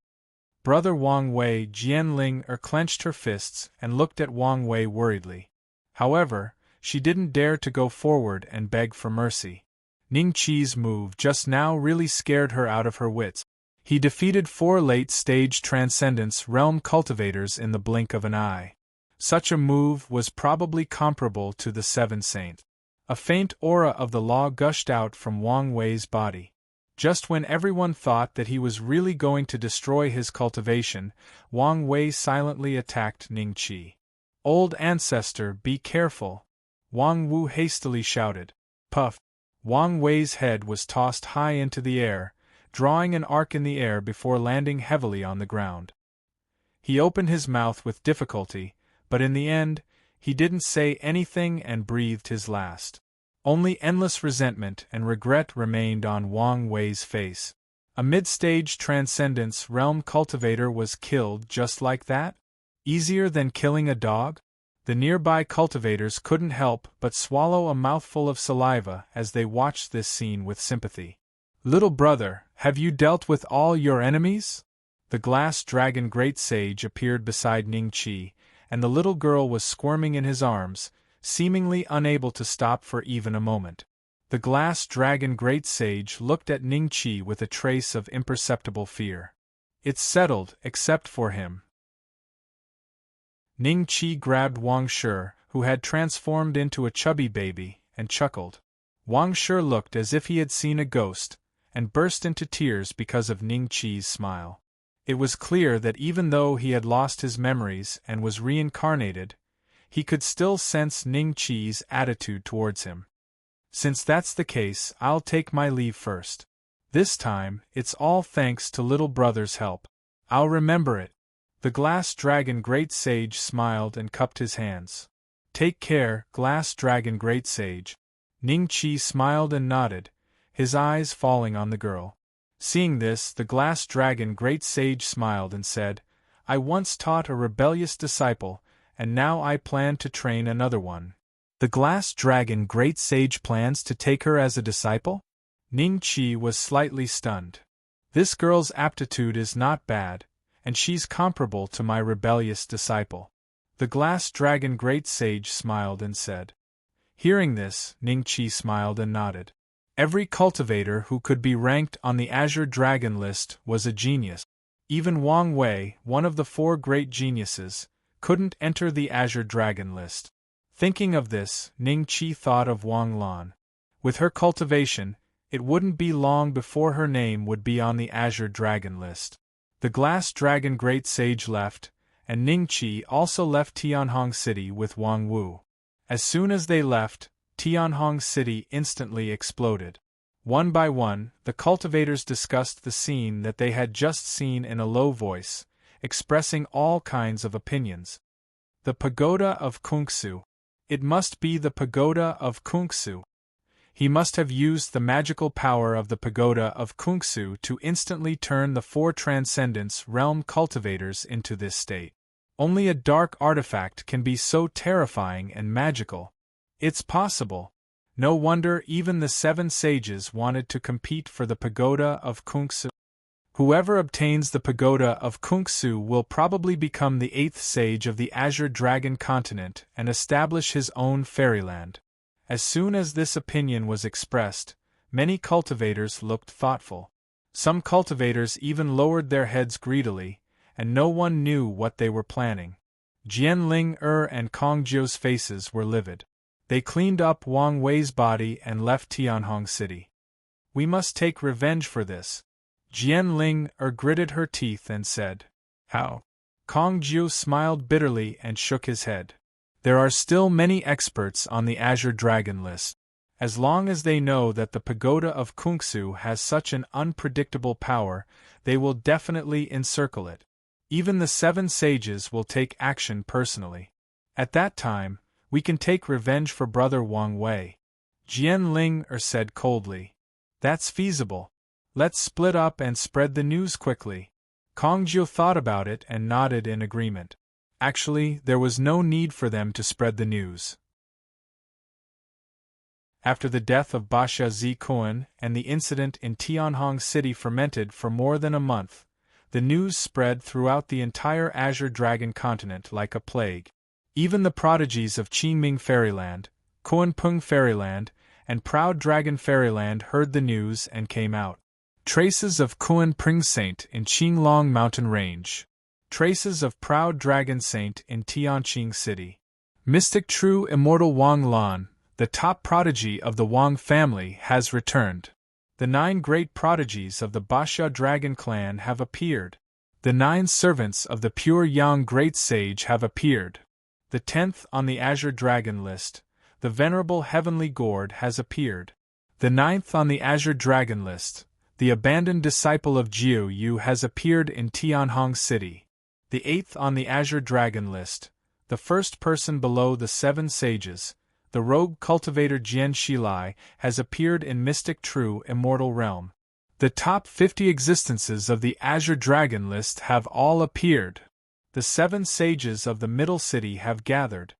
Brother Wang Wei Jianling clenched her fists and looked at Wang Wei worriedly. However, she didn't dare to go forward and beg for mercy. Ning Qi's move just now really scared her out of her wits. He defeated 4 late-stage Transcendence Realm cultivators in the blink of an eye. Such a move was probably comparable to the 7 Saints. A faint aura of the law gushed out from Wang Wei's body. Just when everyone thought that he was really going to destroy his cultivation, Wang Wei silently attacked Ning Qi. Old ancestor, be careful! Wang Wu hastily shouted. Puff! Wang Wei's head was tossed high into the air, drawing an arc in the air before landing heavily on the ground. He opened his mouth with difficulty, but in the end, he didn't say anything and breathed his last. Only endless resentment and regret remained on Wang Wei's face. A mid-stage Transcendence Realm cultivator was killed just like that? Easier than killing a dog? The nearby cultivators couldn't help but swallow a mouthful of saliva as they watched this scene with sympathy. Little brother, have you dealt with all your enemies? The glass dragon Great Sage appeared beside Ning Qi, and the little girl was squirming in his arms, seemingly unable to stop for even a moment. The glass dragon Great Sage looked at Ning Qi with a trace of imperceptible fear. It's settled, except for him. Ning Qi grabbed Wang Shi, who had transformed into a chubby baby, and chuckled. Wang Shi looked as if he had seen a ghost, and burst into tears because of Ning Qi's smile. It was clear that even though he had lost his memories and was reincarnated, he could still sense Ning Qi's attitude towards him. Since that's the case, I'll take my leave first. This time, it's all thanks to little brother's help. I'll remember it. The glass dragon Great Sage smiled and cupped his hands. Take care, glass dragon Great Sage. Ning Qi smiled and nodded, his eyes falling on the girl. Seeing this, the glass dragon Great Sage smiled and said, I once taught a rebellious disciple, and now I plan to train another one. The glass dragon Great Sage plans to take her as a disciple? Ning Qi was slightly stunned. This girl's aptitude is not bad, and she's comparable to my rebellious disciple. The glass dragon Great Sage smiled and said. Hearing this, Ning Qi smiled and nodded. Every cultivator who could be ranked on the Azure Dragon list was a genius. Even Wang Wei, one of the 4 great geniuses, couldn't enter the Azure Dragon list. Thinking of this, Ning Qi thought of Wang Lan. With her cultivation, it wouldn't be long before her name would be on the Azure Dragon list. The glass dragon Great Sage left, and Ning Qi also left Tianhong City with Wang Wu. As soon as they left, Tianhong City instantly exploded. One by one, the cultivators discussed the scene that they had just seen in a low voice, expressing all kinds of opinions. The pagoda of Kungsu. It must be the pagoda of Kungsu. He must have used the magical power of the pagoda of Kungsu to instantly turn the 4 Transcendence Realm cultivators into this state. Only a dark artifact can be so terrifying and magical. It's possible. No wonder even the 7 sages wanted to compete for the pagoda of Kungsu. Whoever obtains the pagoda of Kungsu will probably become the 8th sage of the Azure Dragon continent and establish his own fairyland. As soon as this opinion was expressed, many cultivators looked thoughtful. Some cultivators even lowered their heads greedily, and no one knew what they were planning. Jianling and Kongjiu's faces were livid. They cleaned up Wang Wei's body and left Tianhong City. We must take revenge for this. Jianling gritted her teeth and said, How? Kongjiu smiled bitterly and shook his head. There are still many experts on the Azure Dragon list. As long as they know that the pagoda of Kungsu has such an unpredictable power, they will definitely encircle it. Even the 7 sages will take action personally. At that time, we can take revenge for brother Wang Wei. Jianling said coldly. That's feasible. Let's split up and spread the news quickly. Kongjiu thought about it and nodded in agreement. Actually, there was no need for them to spread the news. After the death of Basha Zikuan and the incident in Tianhong City fermented for more than a month, the news spread throughout the entire Azure Dragon continent like a plague. Even the prodigies of Qingming Fairyland, Kuanpeng Fairyland, and Proud Dragon Fairyland heard the news and came out. Traces of Kuanpeng Saint in Qinglong Mountain Range. Traces of Proud Dragon Saint in Tianqing City. Mystic True Immortal Wang Lan, the top prodigy of the Wang family, has returned. The 9 great prodigies of the Basha Dragon clan have appeared. The 9 servants of the Pure Yang Great Sage have appeared. The 10th on the Azure Dragon list, the Venerable Heavenly Gourd, has appeared. The 9th on the Azure Dragon list, the abandoned disciple of Jiu Yu, has appeared in Tianhong City. The 8th on the Azure Dragon list, the first person below the 7 sages, the rogue cultivator Jian Shilai, has appeared in Mystic True Immortal Realm. The top 50 existences of the Azure Dragon list have all appeared. The 7 sages of the Middle City have gathered.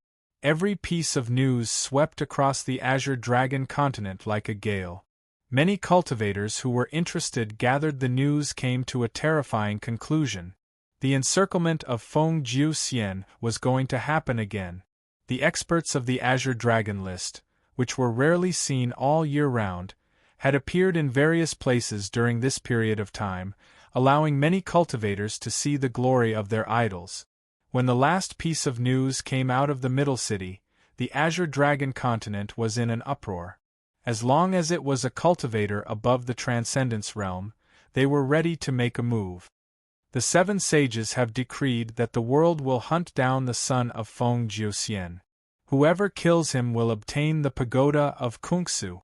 Every piece of news swept across the Azure Dragon continent like a gale. Many cultivators who were interested gathered. The news came to a terrifying conclusion. The encirclement of Feng Jiu Xian was going to happen again. The experts of the Azure Dragon list, which were rarely seen all year round, had appeared in various places during this period of time, allowing many cultivators to see the glory of their idols. When the last piece of news came out of the Middle City, the Azure Dragon continent was in an uproar. As long as it was a cultivator above the Transcendence realm, they were ready to make a move. The 7 sages have decreed that the world will hunt down the son of Feng Jiuxian. Whoever kills him will obtain the pagoda of Kungsu.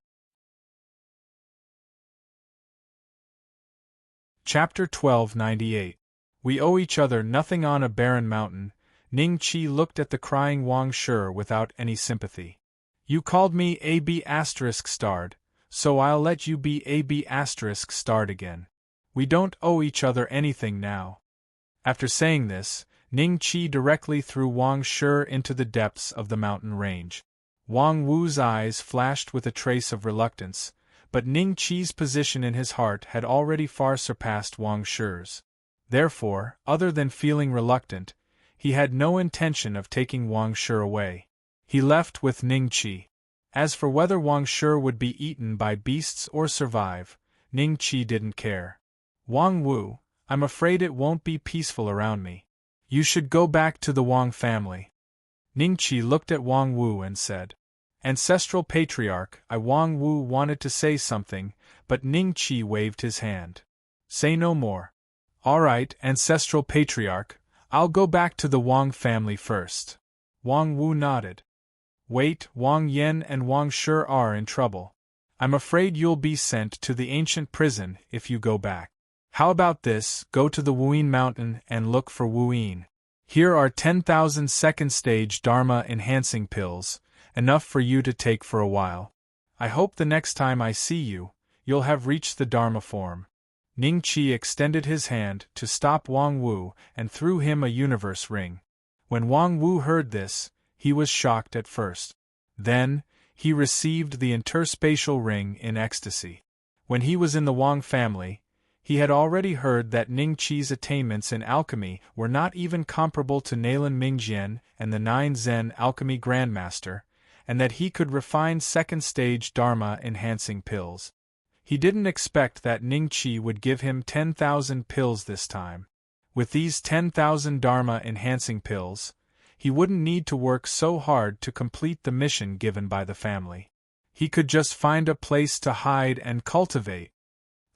Chapter 1298. We owe each other nothing. On a barren mountain, Ning Qi looked at the crying Wang Shi without any sympathy. You called me AB****, so I'll let you be AB*** again. We don't owe each other anything now. After saying this, Ning Qi directly threw Wang Shi into the depths of the mountain range. Wang Wu's eyes flashed with a trace of reluctance, but Ning Qi's position in his heart had already far surpassed Wang Shi's. Therefore, other than feeling reluctant, he had no intention of taking Wang Shi away. He left with Ning Qi. As for whether Wang Shi would be eaten by beasts or survive, Ning Qi didn't care. Wang Wu, I'm afraid it won't be peaceful around me. You should go back to the Wang family. Ning Qi looked at Wang Wu and said. Ancestral Patriarch, Wang Wu wanted to say something, but Ning Qi waved his hand. Say no more. All right, Ancestral Patriarch, I'll go back to the Wang family first. Wang Wu nodded. Wait, Wang Yan and Wang Shi are in trouble. I'm afraid you'll be sent to the ancient prison if you go back. How about this, go to the Wuyin Mountain and look for Wuyin. Here are 10,000 second-stage Dharma-enhancing pills, enough for you to take for a while. I hope the next time I see you, you'll have reached the Dharma form. Ning Qi extended his hand to stop Wang Wu and threw him a universe ring. When Wang Wu heard this, he was shocked at first. Then, he received the interspatial ring in ecstasy. When he was in the Wang family, he had already heard that Ning Qi's attainments in alchemy were not even comparable to Nalen Mingjian and the 9 Zen alchemy grandmaster, and that he could refine second-stage Dharma-enhancing pills. He didn't expect that Ning Qi would give him 10,000 pills this time. With these 10,000 Dharma-enhancing pills, he wouldn't need to work so hard to complete the mission given by the family. He could just find a place to hide and cultivate.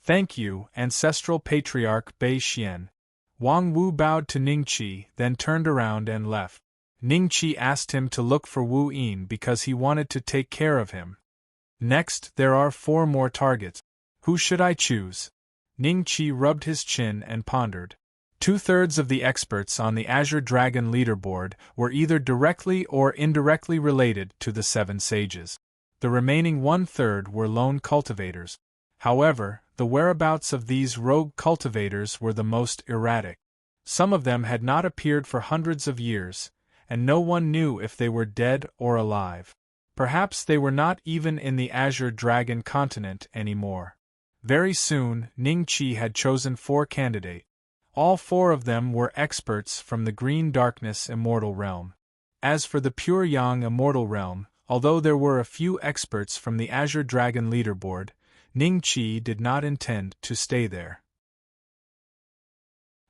Thank you, Ancestral Patriarch Bei Xian. Wang Wu bowed to Ning Qi, then turned around and left. Ning Qi asked him to look for Wu Yin because he wanted to take care of him. Next, there are 4 more targets. Who should I choose? Ning Qi rubbed his chin and pondered. 2/3 of the experts on the Azure Dragon leaderboard were either directly or indirectly related to the 7 sages. The remaining 1/3 were lone cultivators. However, the whereabouts of these rogue cultivators were the most erratic. Some of them had not appeared for hundreds of years, and no one knew if they were dead or alive. Perhaps they were not even in the Azure Dragon continent anymore. Very soon, Ningqi had chosen 4 candidates. All 4 of them were experts from the Green Darkness Immortal Realm. As for the Pure Yang Immortal Realm, although there were a few experts from the Azure Dragon leaderboard, Ningqi did not intend to stay there.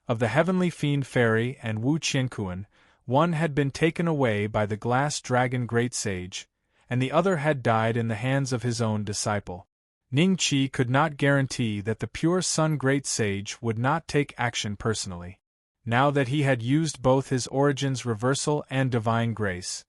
Of the Heavenly Fiend Fairy and Wu Qiankuan, one had been taken away by the Glass Dragon Great Sage, and the other had died in the hands of his own disciple. Ningqi could not guarantee that the Pure Sun Great Sage would not take action personally. Now that he had used both his Origins Reversal and Divine Grace,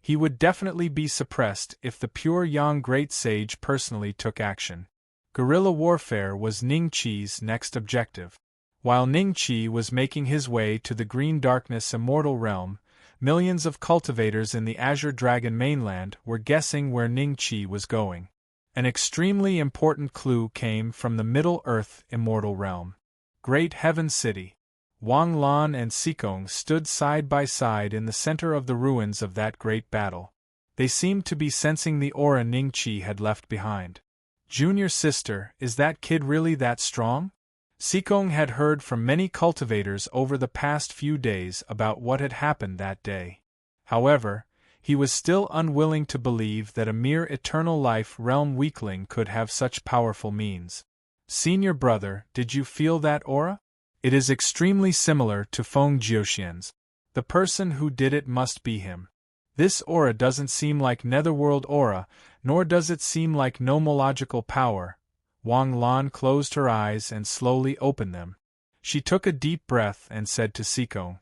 he would definitely be suppressed if the Pure Yang Great Sage personally took action. Guerrilla warfare was Ningqi's next objective. While Ningqi was making his way to the Green Darkness Immortal Realm, millions of cultivators in the Azure Dragon mainland were guessing where Ningqi was going. An extremely important clue came from the Middle-earth Immortal Realm. Great Heaven City. Wang Lan and Xikong stood side by side in the center of the ruins of that great battle. They seemed to be sensing the aura Ningqi had left behind. Junior sister, is that kid really that strong? Xikong had heard from many cultivators over the past few days about what had happened that day. However, he was still unwilling to believe that a mere Eternal Life Realm weakling could have such powerful means. Senior brother, did you feel that aura? It is extremely similar to Feng Jiuxian's. The person who did it must be him. This aura doesn't seem like Netherworld aura, nor does it seem like nomological power. Wang Lan closed her eyes and slowly opened them. She took a deep breath and said to Xikong,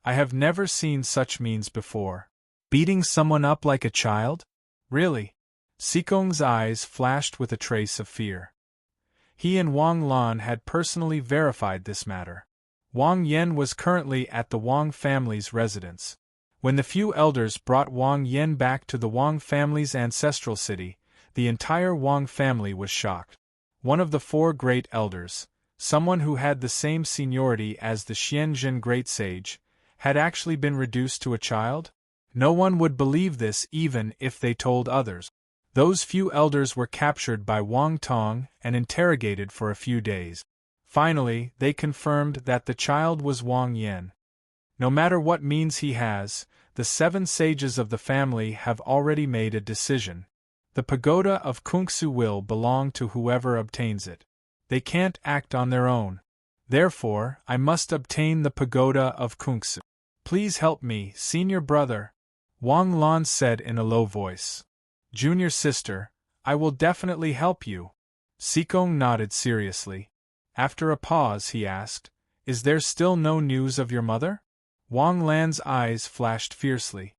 I have never seen such means before. Beating someone up like a child? Really? Xikong's eyes flashed with a trace of fear. He and Wang Lan had personally verified this matter. Wang Yan was currently at the Wang family's residence. When the few elders brought Wang Yan back to the Wang family's ancestral city, the entire Wang family was shocked. One of the 4 great elders, someone who had the same seniority as the Xianzhen Great Sage, had actually been reduced to a child? No one would believe this even if they told others. Those few elders were captured by Wang Tong and interrogated for a few days. Finally, they confirmed that the child was Wang Yan. No matter what means he has, the 7 sages of the family have already made a decision. The pagoda of Kungsu will belong to whoever obtains it. They can't act on their own. Therefore, I must obtain the pagoda of Kungsu. Please help me, senior brother, Wang Lan said in a low voice. Junior sister, I will definitely help you. Xikong nodded seriously. After a pause he asked, Is there still no news of your mother? Wang Lan's eyes flashed fiercely.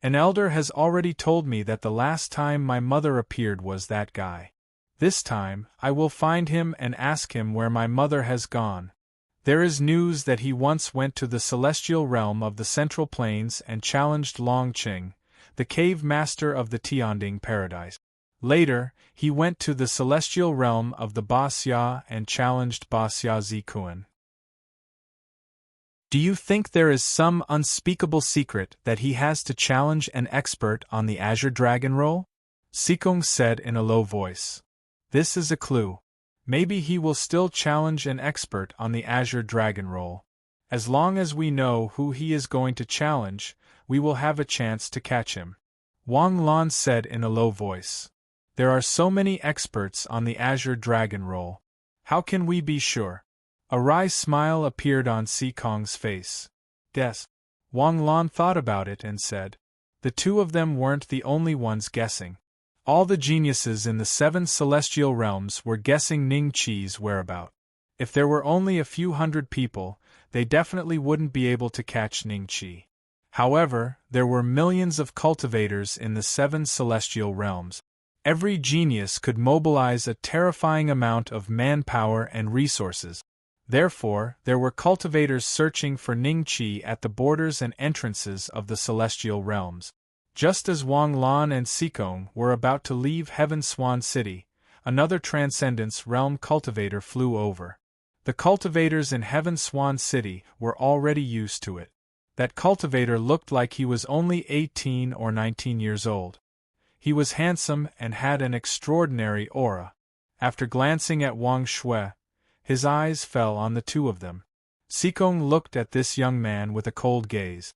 An elder has already told me that the last time my mother appeared was that guy. This time, I will find him and ask him where my mother has gone. There is news that he once went to the celestial realm of the Central Plains and challenged Longqing, the cave master of the Tianding paradise. Later, he went to the celestial realm of the Baxia and challenged Baxia Zikuan. Do you think there is some unspeakable secret that he has to challenge an expert on the Azure Dragon role? Xikong said in a low voice. This is a clue. Maybe he will still challenge an expert on the Azure Dragon role. As long as we know who he is going to challenge, we will have a chance to catch him. Wang Lan said in a low voice. There are so many experts on the Azure Dragon role. How can we be sure? A wry smile appeared on Xikong's face. Guess. Wang Lan thought about it and said. The 2 of them weren't the only ones guessing. All the geniuses in the 7 celestial realms were guessing Ningqi's whereabouts. If there were only a few hundred people, they definitely wouldn't be able to catch Ningqi. However, there were millions of cultivators in the 7 celestial realms. Every genius could mobilize a terrifying amount of manpower and resources. Therefore, there were cultivators searching for Ningqi at the borders and entrances of the celestial realms. Just as Wang Lan and Xikong were about to leave Heaven Swan City, another Transcendence Realm cultivator flew over. The cultivators in Heaven Swan City were already used to it. That cultivator looked like he was only 18 or 19 years old. He was handsome and had an extraordinary aura. After glancing at Wang Shui, his eyes fell on the two of them. Sikong looked at this young man with a cold gaze.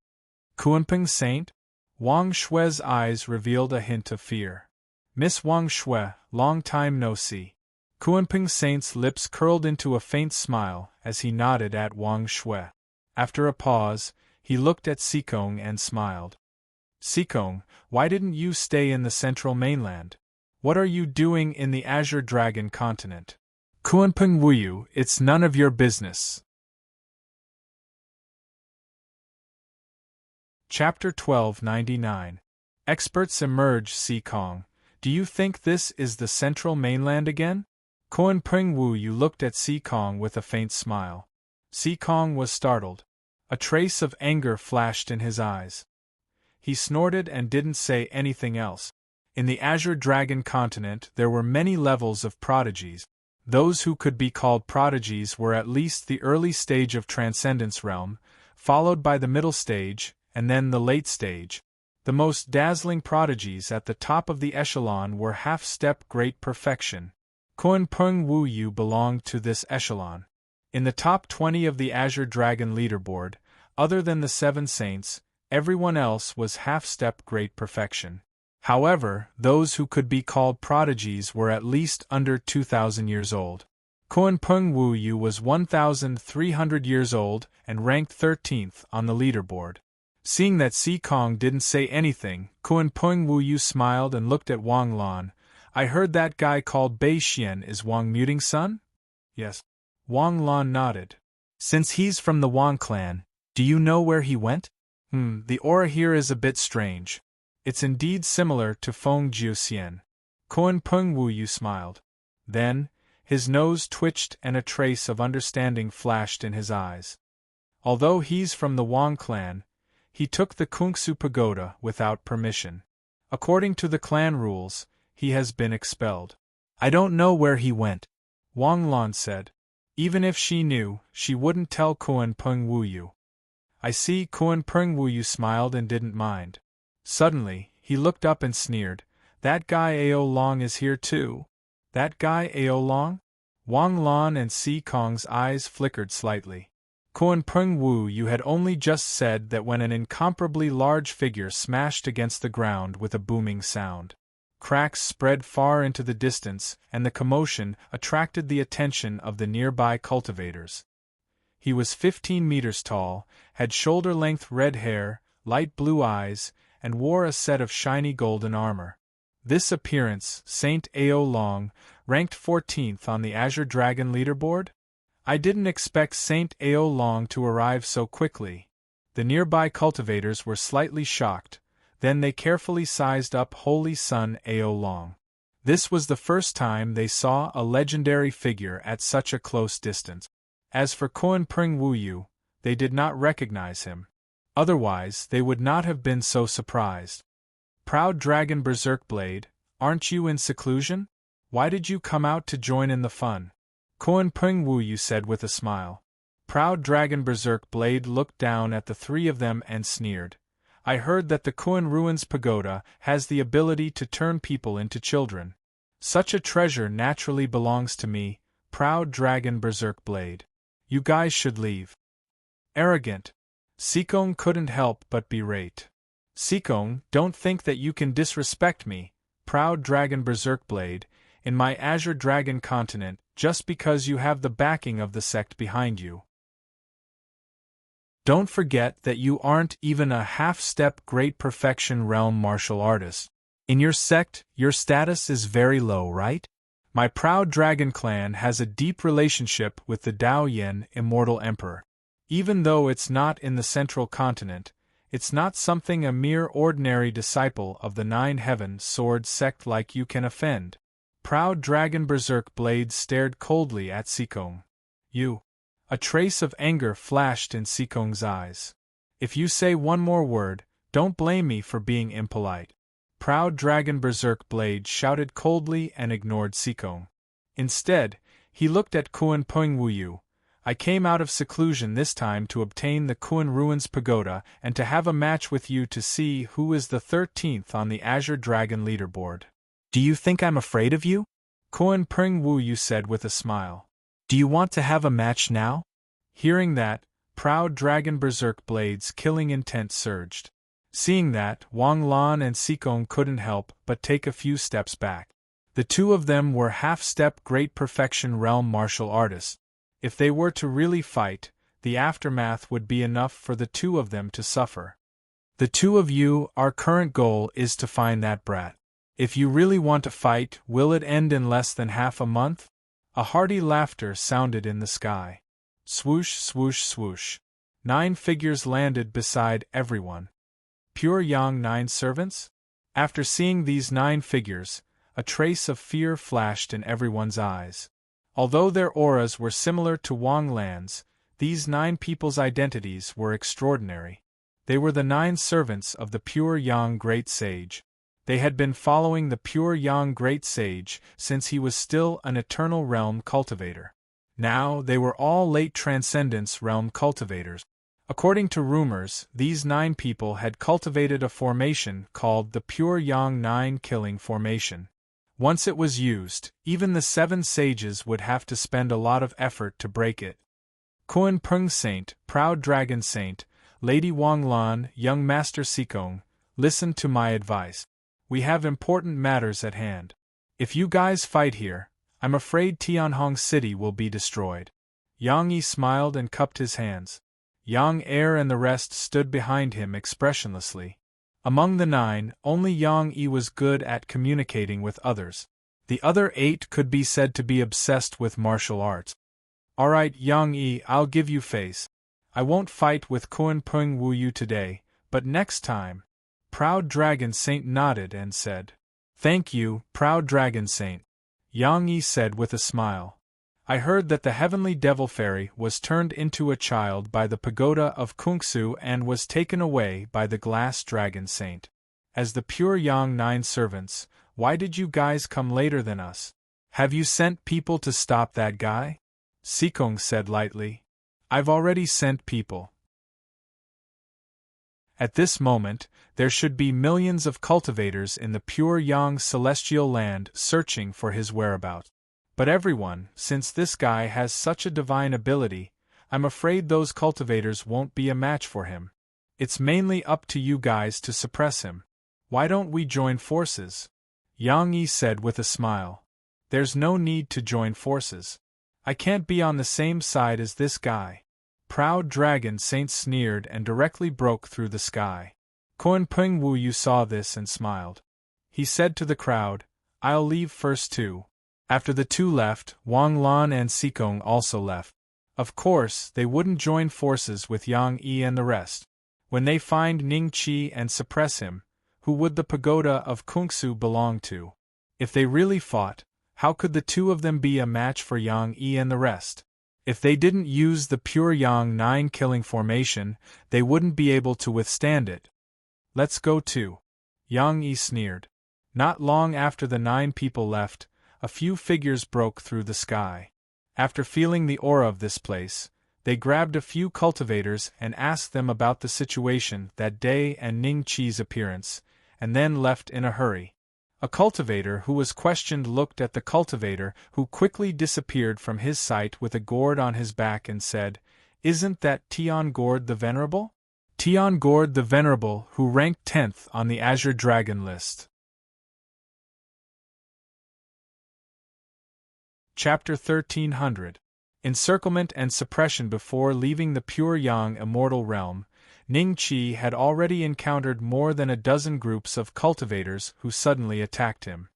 Kunpeng Saint? Wang Shui's eyes revealed a hint of fear. Miss Wang Shui, long time no see. Kunpeng Saint's lips curled into a faint smile as he nodded at Wang Shui. After a pause, he looked at Sikong and smiled. Sikong, why didn't you stay in the central mainland? What are you doing in the Azure Dragon continent? Kunpeng Wuyu, it's none of your business. Chapter 1299. Experts emerge. Sikong, do you think this is the central mainland again? Kunpeng Wuyu looked at Sikong with a faint smile. Sikong was startled. A trace of anger flashed in his eyes. He snorted and didn't say anything else. In the Azure Dragon continent there were many levels of prodigies. Those who could be called prodigies were at least the early stage of Transcendence Realm, followed by the middle stage, and then the late stage. The most dazzling prodigies at the top of the echelon were half-step great perfection. Kunpeng Wuyu belonged to this echelon. In the top 20 of the Azure Dragon leaderboard, other than the 7 saints, everyone else was half-step great perfection. However, those who could be called prodigies were at least under 2,000 years old. Kunpeng Wuyu was 1,300 years old and ranked 13th on the leaderboard. Seeing that Sikong didn't say anything, Kunpeng Wuyu smiled and looked at Wang Lan. I heard that guy called Bei Xian is Wang Muting's son? Yes. Wang Lan nodded. Since he's from the Wang clan, do you know where he went? The aura here is a bit strange. It's indeed similar to Feng Jiuxian. Kunpeng Wuyu smiled. Then, his nose twitched and a trace of understanding flashed in his eyes. Although he's from the Wang clan, he took the Kungsu Pagoda without permission. According to the clan rules, he has been expelled. I don't know where he went, Wang Lan said. Even if she knew, she wouldn't tell Kunpeng Wuyu. I see. Kunpeng Wuyu smiled and didn't mind. Suddenly, he looked up and sneered. That guy Ao Long is here too? That guy Ao Long? Wang Lan and Sikong's eyes flickered slightly. Kunpeng Wuyu had only just said that when an incomparably large figure smashed against the ground with a booming sound. Cracks spread far into the distance, and the commotion attracted the attention of the nearby cultivators. He was 15 meters tall, had shoulder-length red hair, light blue eyes, and wore a set of shiny golden armor. This appearance, Saint Ao Long, ranked 14th on the Azure Dragon leaderboard? I didn't expect Saint Ao Long to arrive so quickly. The nearby cultivators were slightly shocked, then they carefully sized up Holy Son Ao Long. This was the first time they saw a legendary figure at such a close distance. As for Kunpeng Wuyu, they did not recognize him. Otherwise, they would not have been so surprised. Proud Dragon Berserk Blade, aren't you in seclusion? Why did you come out to join in the fun? Kunpeng Wuyu said with a smile. Proud Dragon Berserk Blade looked down at the three of them and sneered. I heard that the Kun Ruins Pagoda has the ability to turn people into children. Such a treasure naturally belongs to me, Proud Dragon Berserk Blade. You guys should leave. Arrogant. Sikong couldn't help but berate. Sikong, don't think that you can disrespect me, Proud Dragon Berserk Blade, in my Azure Dragon continent, just because you have the backing of the sect behind you. Don't forget that you aren't even a half-step great perfection realm martial artist. In your sect, your status is very low, right? My Proud Dragon clan has a deep relationship with the Dao Yin Immortal Emperor. Even though it's not in the central continent, it's not something a mere ordinary disciple of the Nine Heaven Sword sect like you can offend. Proud Dragon Berserk Blade stared coldly at Sikong. You. A trace of anger flashed in Sikong's eyes. If you say one more word, don't blame me for being impolite. Proud Dragon Berserk Blade shouted coldly and ignored Sikong. Instead, he looked at Kunpeng Wuyu. I came out of seclusion this time to obtain the Kuan Ruins Pagoda and to have a match with you to see who is the 13th on the Azure Dragon leaderboard. Do you think I'm afraid of you? Kuan Pring Wu Yu said with a smile. Do you want to have a match now? Hearing that, proud dragon berserk blades killing intent surged. Seeing that, Wang Lan and Sikong couldn't help but take a few steps back. The two of them were half-step great perfection realm martial artists. If they were to really fight, the aftermath would be enough for the two of them to suffer. The two of you, our current goal is to find that brat. If you really want to fight, will it end in less than half a month? A hearty laughter sounded in the sky. Swoosh, swoosh, swoosh. 9 figures landed beside everyone. Pure Yang 9 servants? After seeing these 9 figures, a trace of fear flashed in everyone's eyes. Although their auras were similar to Wang Lan's, these 9 people's identities were extraordinary. They were the 9 servants of the Pure Yang Great Sage. They had been following the Pure Yang Great Sage since he was still an Eternal Realm cultivator. Now they were all late Transcendence Realm cultivators. According to rumors, these 9 people had cultivated a formation called the Pure Yang 9 Killing Formation. Once it was used, even the 7 sages would have to spend a lot of effort to break it. Kuan Peng Saint, Proud Dragon Saint, Lady Wang Lan, Young Master Sikong, listen to my advice. We have important matters at hand. If you guys fight here, I'm afraid Tianhong City will be destroyed. Yang Yi smiled and cupped his hands. Yang Er and the rest stood behind him expressionlessly. Among the 9, only Yang Yi was good at communicating with others. The other 8 could be said to be obsessed with martial arts. Alright, Yang Yi, I'll give you face. I won't fight with Kuan Peng Wu Yu today, but next time. Proud Dragon Saint nodded and said, Thank you, Proud Dragon Saint. Yang Yi said with a smile. I heard that the Heavenly Devil Fairy was turned into a child by the Pagoda of Kungsu and was taken away by the Glass Dragon Saint. As the Pure Yang 9 servants, why did you guys come later than us? Have you sent people to stop that guy? Sikong said lightly. I've already sent people. At this moment, there should be millions of cultivators in the Pure Yang celestial land searching for his whereabouts. But everyone, since this guy has such a divine ability, I'm afraid those cultivators won't be a match for him. It's mainly up to you guys to suppress him. Why don't we join forces? Yang Yi said with a smile. There's no need to join forces. I can't be on the same side as this guy. Proud Dragon Saint sneered and directly broke through the sky. Kuan Peng Wu Yu saw this and smiled. He said to the crowd, I'll leave first too. After the 2 left, Wang Lan and Sikong also left. Of course, they wouldn't join forces with Yang Yi and the rest. When they find Ning Qi and suppress him, who would the Pagoda of Kungsu belong to? If they really fought, how could the 2 of them be a match for Yang Yi and the rest? If they didn't use the Pure Yang 9 killing formation, they wouldn't be able to withstand it. Let's go too. Yang Yi sneered. Not long after the 9 people left, a few figures broke through the sky. After feeling the aura of this place, they grabbed a few cultivators and asked them about the situation that day and Ning Qi's appearance, and then left in a hurry. A cultivator who was questioned looked at the cultivator who quickly disappeared from his sight with a gourd on his back and said, Isn't that Tian Gourd the Venerable? Tian Gourd the Venerable, who ranked 10th on the Azure Dragon list. Chapter 1300. Encirclement and Suppression. Before leaving the Pure Yang Immortal Realm, Ning Qi had already encountered more than a dozen groups of cultivators who suddenly attacked him.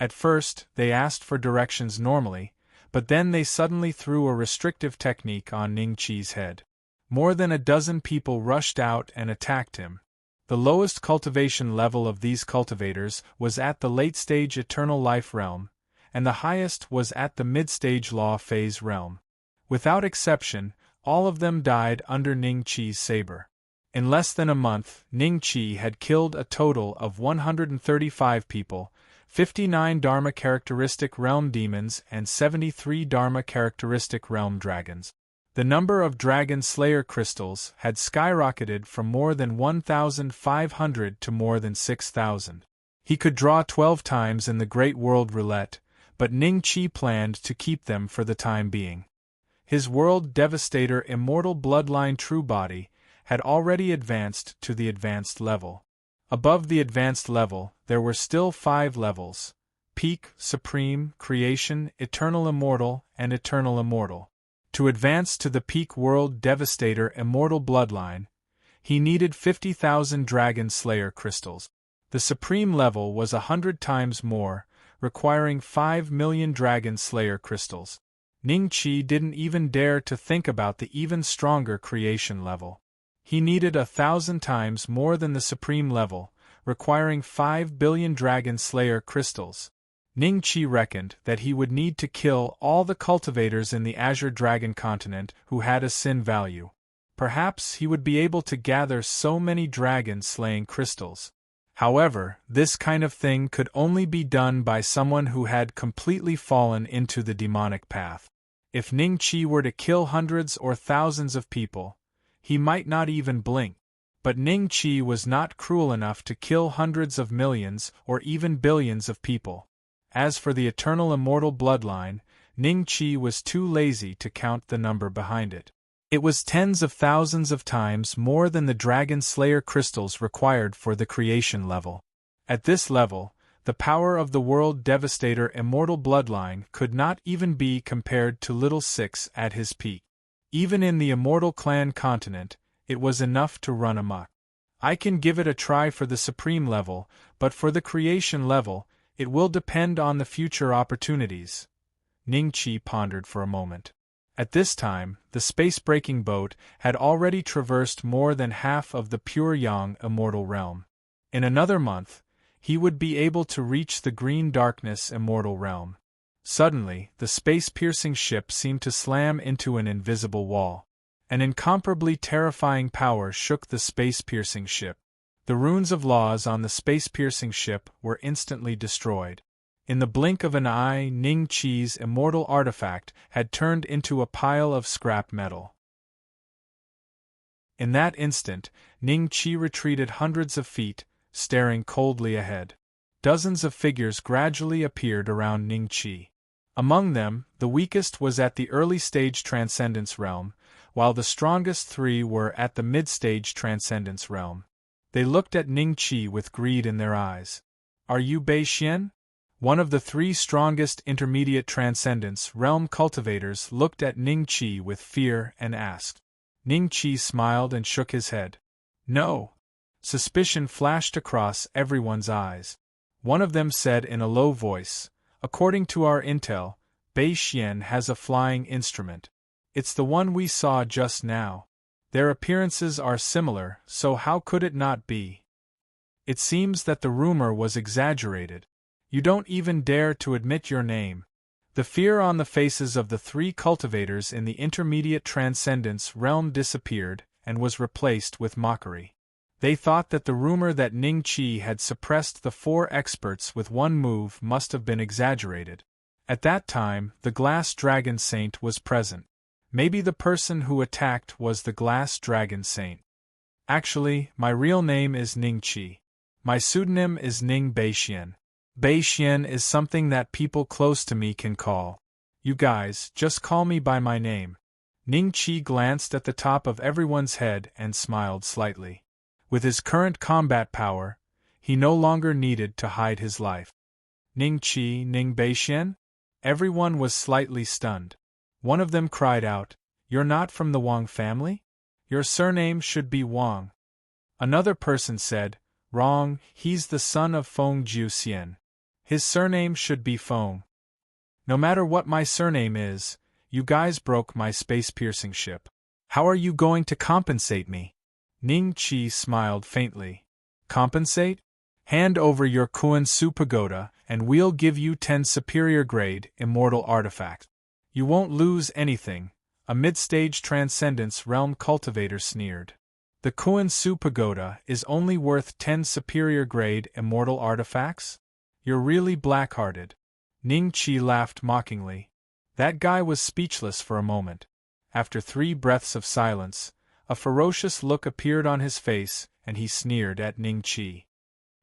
At first, they asked for directions normally, but then they suddenly threw a restrictive technique on Ning Qi's head. More than a dozen people rushed out and attacked him. The lowest cultivation level of these cultivators was at the late-stage Eternal Life Realm, and the highest was at the mid-stage Law Phase Realm. Without exception, all of them died under Ning Qi's saber. In less than a month, Ning Qi had killed a total of 135 people, 59 Dharma characteristic realm demons and 73 Dharma characteristic realm dragons. The number of Dragon Slayer crystals had skyrocketed from more than 1,500 to more than 6,000. He could draw 12 times in the Great World Roulette, but Ningqi planned to keep them for the time being. His World Devastator Immortal Bloodline True Body had already advanced to the advanced level. Above the advanced level, there were still 5 levels: Peak, Supreme, Creation, Eternal Immortal, and Eternal Immortal. To advance to the Peak World Devastator Immortal Bloodline, he needed 50,000 Dragon Slayer crystals. The Supreme level was 100 times more, requiring 5 million Dragon Slayer crystals. Ningqi didn't even dare to think about the even stronger Creation level. He needed 1,000 times more than the Supreme level, requiring 5 billion Dragon Slayer crystals. Ningqi reckoned that he would need to kill all the cultivators in the Azure Dragon continent who had a sin value. Perhaps he would be able to gather so many dragon-slaying crystals. However, this kind of thing could only be done by someone who had completely fallen into the demonic path. If Ningqi were to kill hundreds or thousands of people, he might not even blink. But Ningqi was not cruel enough to kill hundreds of millions or even billions of people. As for the Eternal Immortal Bloodline, Ningqi was too lazy to count the number behind it. It was tens of thousands of times more than the Dragon Slayer crystals required for the Creation level. At this level, the power of the World Devastator Immortal Bloodline could not even be compared to Little Six at his peak. Even in the Immortal Clan continent, it was enough to run amok. I can give it a try for the Supreme level, but for the Creation level, it will depend on the future opportunities. Ningqi pondered for a moment. At this time, the space-breaking boat had already traversed more than half of the pure Yang Immortal Realm. In another month, he would be able to reach the Green Darkness Immortal Realm. Suddenly, the space-piercing ship seemed to slam into an invisible wall. An incomparably terrifying power shook the space-piercing ship. The runes of laws on the space-piercing ship were instantly destroyed. In the blink of an eye, Ningqi's immortal artifact had turned into a pile of scrap metal. In that instant, Ningqi retreated hundreds of feet, staring coldly ahead. Dozens of figures gradually appeared around Ningqi. Among them, the weakest was at the early-stage Transcendence Realm, while the strongest 3 were at the mid-stage Transcendence Realm. They looked at Ningqi with greed in their eyes. "Are you Bei Xian?" One of the 3 strongest intermediate Transcendence Realm cultivators looked at Ningqi with fear and asked. Ningqi smiled and shook his head. "No." Suspicion flashed across everyone's eyes. One of them said in a low voice, "According to our intel, Bei Xian has a flying instrument. It's the one we saw just now. Their appearances are similar, so how could it not be?" It seems that the rumor was exaggerated. You don't even dare to admit your name. The fear on the faces of the 3 cultivators in the intermediate Transcendence Realm disappeared and was replaced with mockery. They thought that the rumor that Ningqi had suppressed the 4 experts with one move must have been exaggerated. At that time, the Glass Dragon Saint was present. Maybe the person who attacked was the Glass Dragon Saint. Actually, my real name is Ningqi. My pseudonym is Ning Bei Xian. Bei Xian is something that people close to me can call. You guys, just call me by my name. Ningqi glanced at the top of everyone's head and smiled slightly. With his current combat power, he no longer needed to hide his life. Ningqi, Ning Bei Xian? Everyone was slightly stunned. One of them cried out, "You're not from the Wang family? Your surname should be Wang." Another person said, "Wrong, he's the son of Feng Jiuxian. His surname should be Feng." No matter what my surname is, you guys broke my space-piercing ship. How are you going to compensate me? Ningqi smiled faintly. Compensate? Hand over your Kuan Su Pagoda, and we'll give you 10 superior-grade immortal artifacts. You won't lose anything, a mid-stage Transcendence Realm cultivator sneered. The Kuan Su Pagoda is only worth 10 superior-grade immortal artifacts? You're really black-hearted. Ningqi laughed mockingly. That guy was speechless for a moment. After 3 breaths of silence, a ferocious look appeared on his face, and he sneered at Ning-Chi.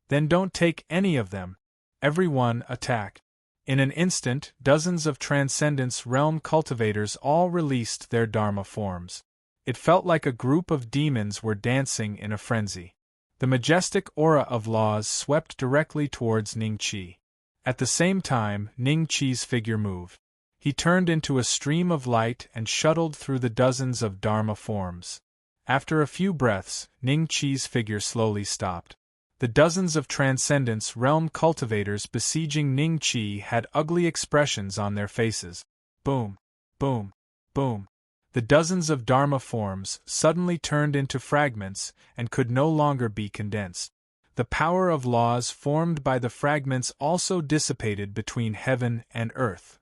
Then don't take any of them. Everyone attack. In an instant, dozens of Transcendence Realm cultivators all released their Dharma forms. It felt like a group of demons were dancing in a frenzy. The majestic aura of laws swept directly towards Ning-Chi. At the same time, Ning-Chi's figure moved. He turned into a stream of light and shuttled through the dozens of Dharma forms. After a few breaths, Ning-Chi's figure slowly stopped. The dozens of Transcendence Realm cultivators besieging Ning-Chi had ugly expressions on their faces. Boom, boom, boom. The dozens of Dharma forms suddenly turned into fragments and could no longer be condensed. The power of laws formed by the fragments also dissipated between heaven and earth.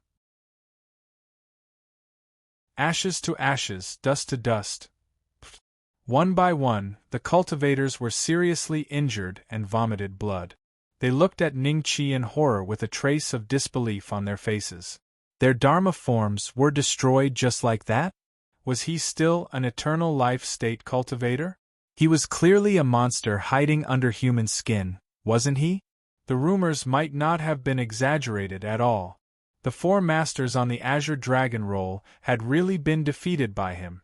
Ashes to ashes, dust to dust. One by one, the cultivators were seriously injured and vomited blood. They looked at Ning-Chi in horror with a trace of disbelief on their faces. Their Dharma forms were destroyed just like that? Was he still an eternal life state cultivator? He was clearly a monster hiding under human skin, wasn't he? The rumors might not have been exaggerated at all. The 4 masters on the Azure Dragon Roll had really been defeated by him.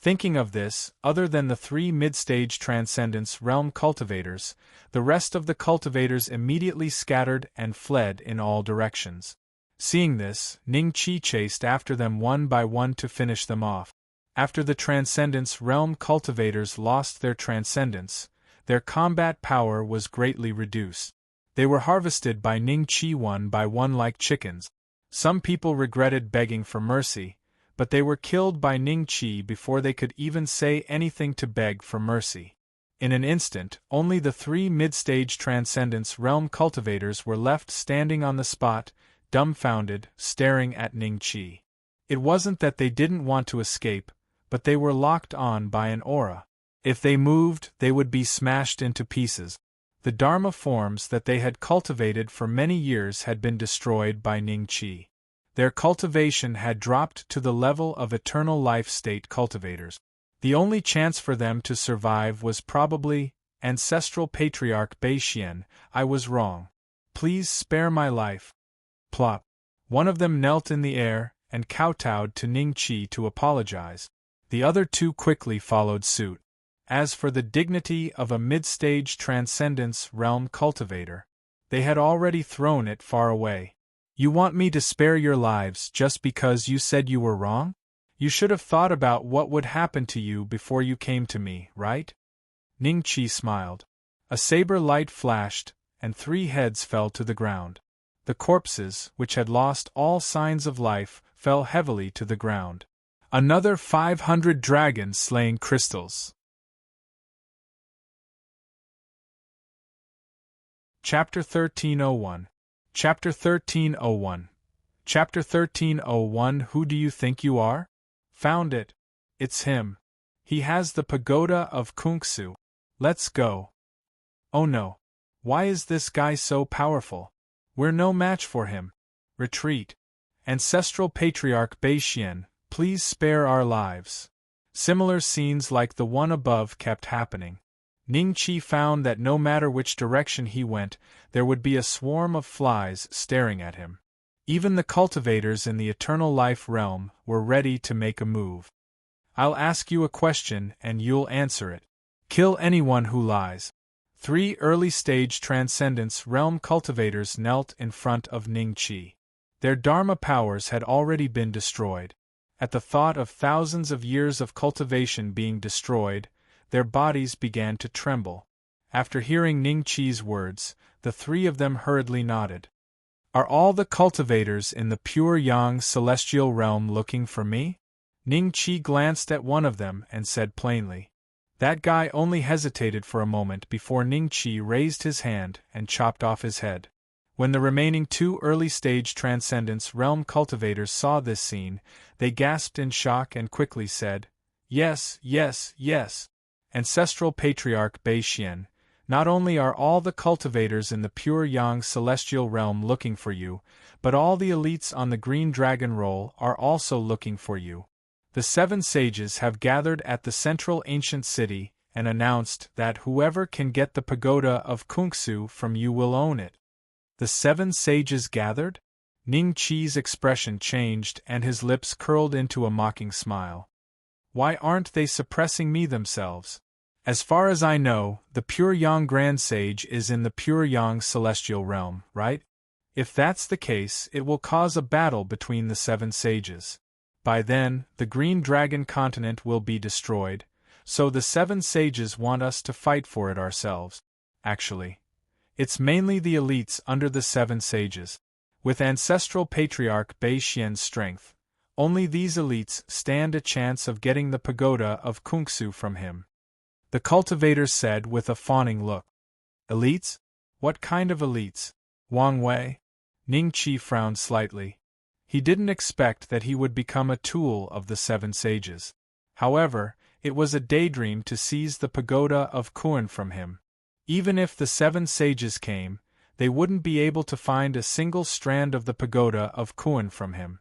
Thinking of this, other than the 3 mid-stage Transcendence Realm cultivators, the rest of the cultivators immediately scattered and fled in all directions. Seeing this, Ning-Chi chased after them one by one to finish them off. After the Transcendence Realm cultivators lost their transcendence, their combat power was greatly reduced. They were harvested by Ning-Chi one by one like chickens. Some people regretted begging for mercy, but they were killed by Ning-Chi before they could even say anything to beg for mercy. In an instant, only the 3 mid-stage Transcendence Realm cultivators were left standing on the spot, dumbfounded, staring at Ning-Chi. It wasn't that they didn't want to escape, but they were locked on by an aura. If they moved, they would be smashed into pieces. The Dharma forms that they had cultivated for many years had been destroyed by Ning-Chi. Their cultivation had dropped to the level of eternal life state cultivators. The only chance for them to survive was probably Ancestral Patriarch Bei-Xian. I was wrong. Please spare my life. Plop. One of them knelt in the air and kowtowed to Ning-Chi to apologize. The other 2 quickly followed suit. As for the dignity of a mid-stage Transcendence Realm cultivator, they had already thrown it far away. You want me to spare your lives just because you said you were wrong? You should have thought about what would happen to you before you came to me, right? Ning-Chi smiled. A saber light flashed, and 3 heads fell to the ground. The corpses, which had lost all signs of life, fell heavily to the ground. Another 500 dragons slaying crystals. Chapter 1301. Chapter 1301. Chapter 1301. Who do you think you are? Found it. It's him. He has the pagoda of Kungsu. Let's go. Oh no. Why is this guy so powerful? We're no match for him. Retreat. Ancestral Patriarch Bei-Xian, please spare our lives. Similar scenes like the one above kept happening. Ning-Chi found that no matter which direction he went, there would be a swarm of flies staring at him. Even the cultivators in the Eternal Life realm were ready to make a move. I'll ask you a question and you'll answer it. Kill anyone who lies. 3 early-stage Transcendence Realm cultivators knelt in front of Ning-Chi. Their Dharma powers had already been destroyed. At the thought of thousands of years of cultivation being destroyed, their bodies began to tremble. After hearing Ning-Chi's words, the 3 of them hurriedly nodded. Are all the cultivators in the pure Yang celestial realm looking for me? Ning-Chi glanced at one of them and said plainly. That guy only hesitated for a moment before Ning-Chi raised his hand and chopped off his head. When the remaining 2 early-stage Transcendence Realm cultivators saw this scene, they gasped in shock and quickly said, Yes, yes, yes. Ancestral Patriarch Bei-Xian, not only are all the cultivators in the pure Yang celestial realm looking for you, but all the elites on the Green Dragon Roll are also looking for you. The 7 sages have gathered at the central ancient city and announced that whoever can get the pagoda of Kungsu from you will own it. The 7 sages gathered? Ning Qi's expression changed and his lips curled into a mocking smile. Why aren't they suppressing me themselves? As far as I know, the Pure Yang Grand Sage is in the Pure Yang Celestial Realm, right? If that's the case, it will cause a battle between the 7 sages. By then, the Green Dragon continent will be destroyed, so the 7 sages want us to fight for it ourselves. Actually, it's mainly the elites under the 7 sages. With ancestral patriarch Bei Xian's strength, only these elites stand a chance of getting the pagoda of Kungsu from him. The cultivator said with a fawning look. Elites? What kind of elites? Wang Wei? Ning Qi frowned slightly. He didn't expect that he would become a tool of the 7 sages. However, it was a daydream to seize the pagoda of Kun from him. Even if the 7 sages came, they wouldn't be able to find a single strand of the pagoda of Kun from him.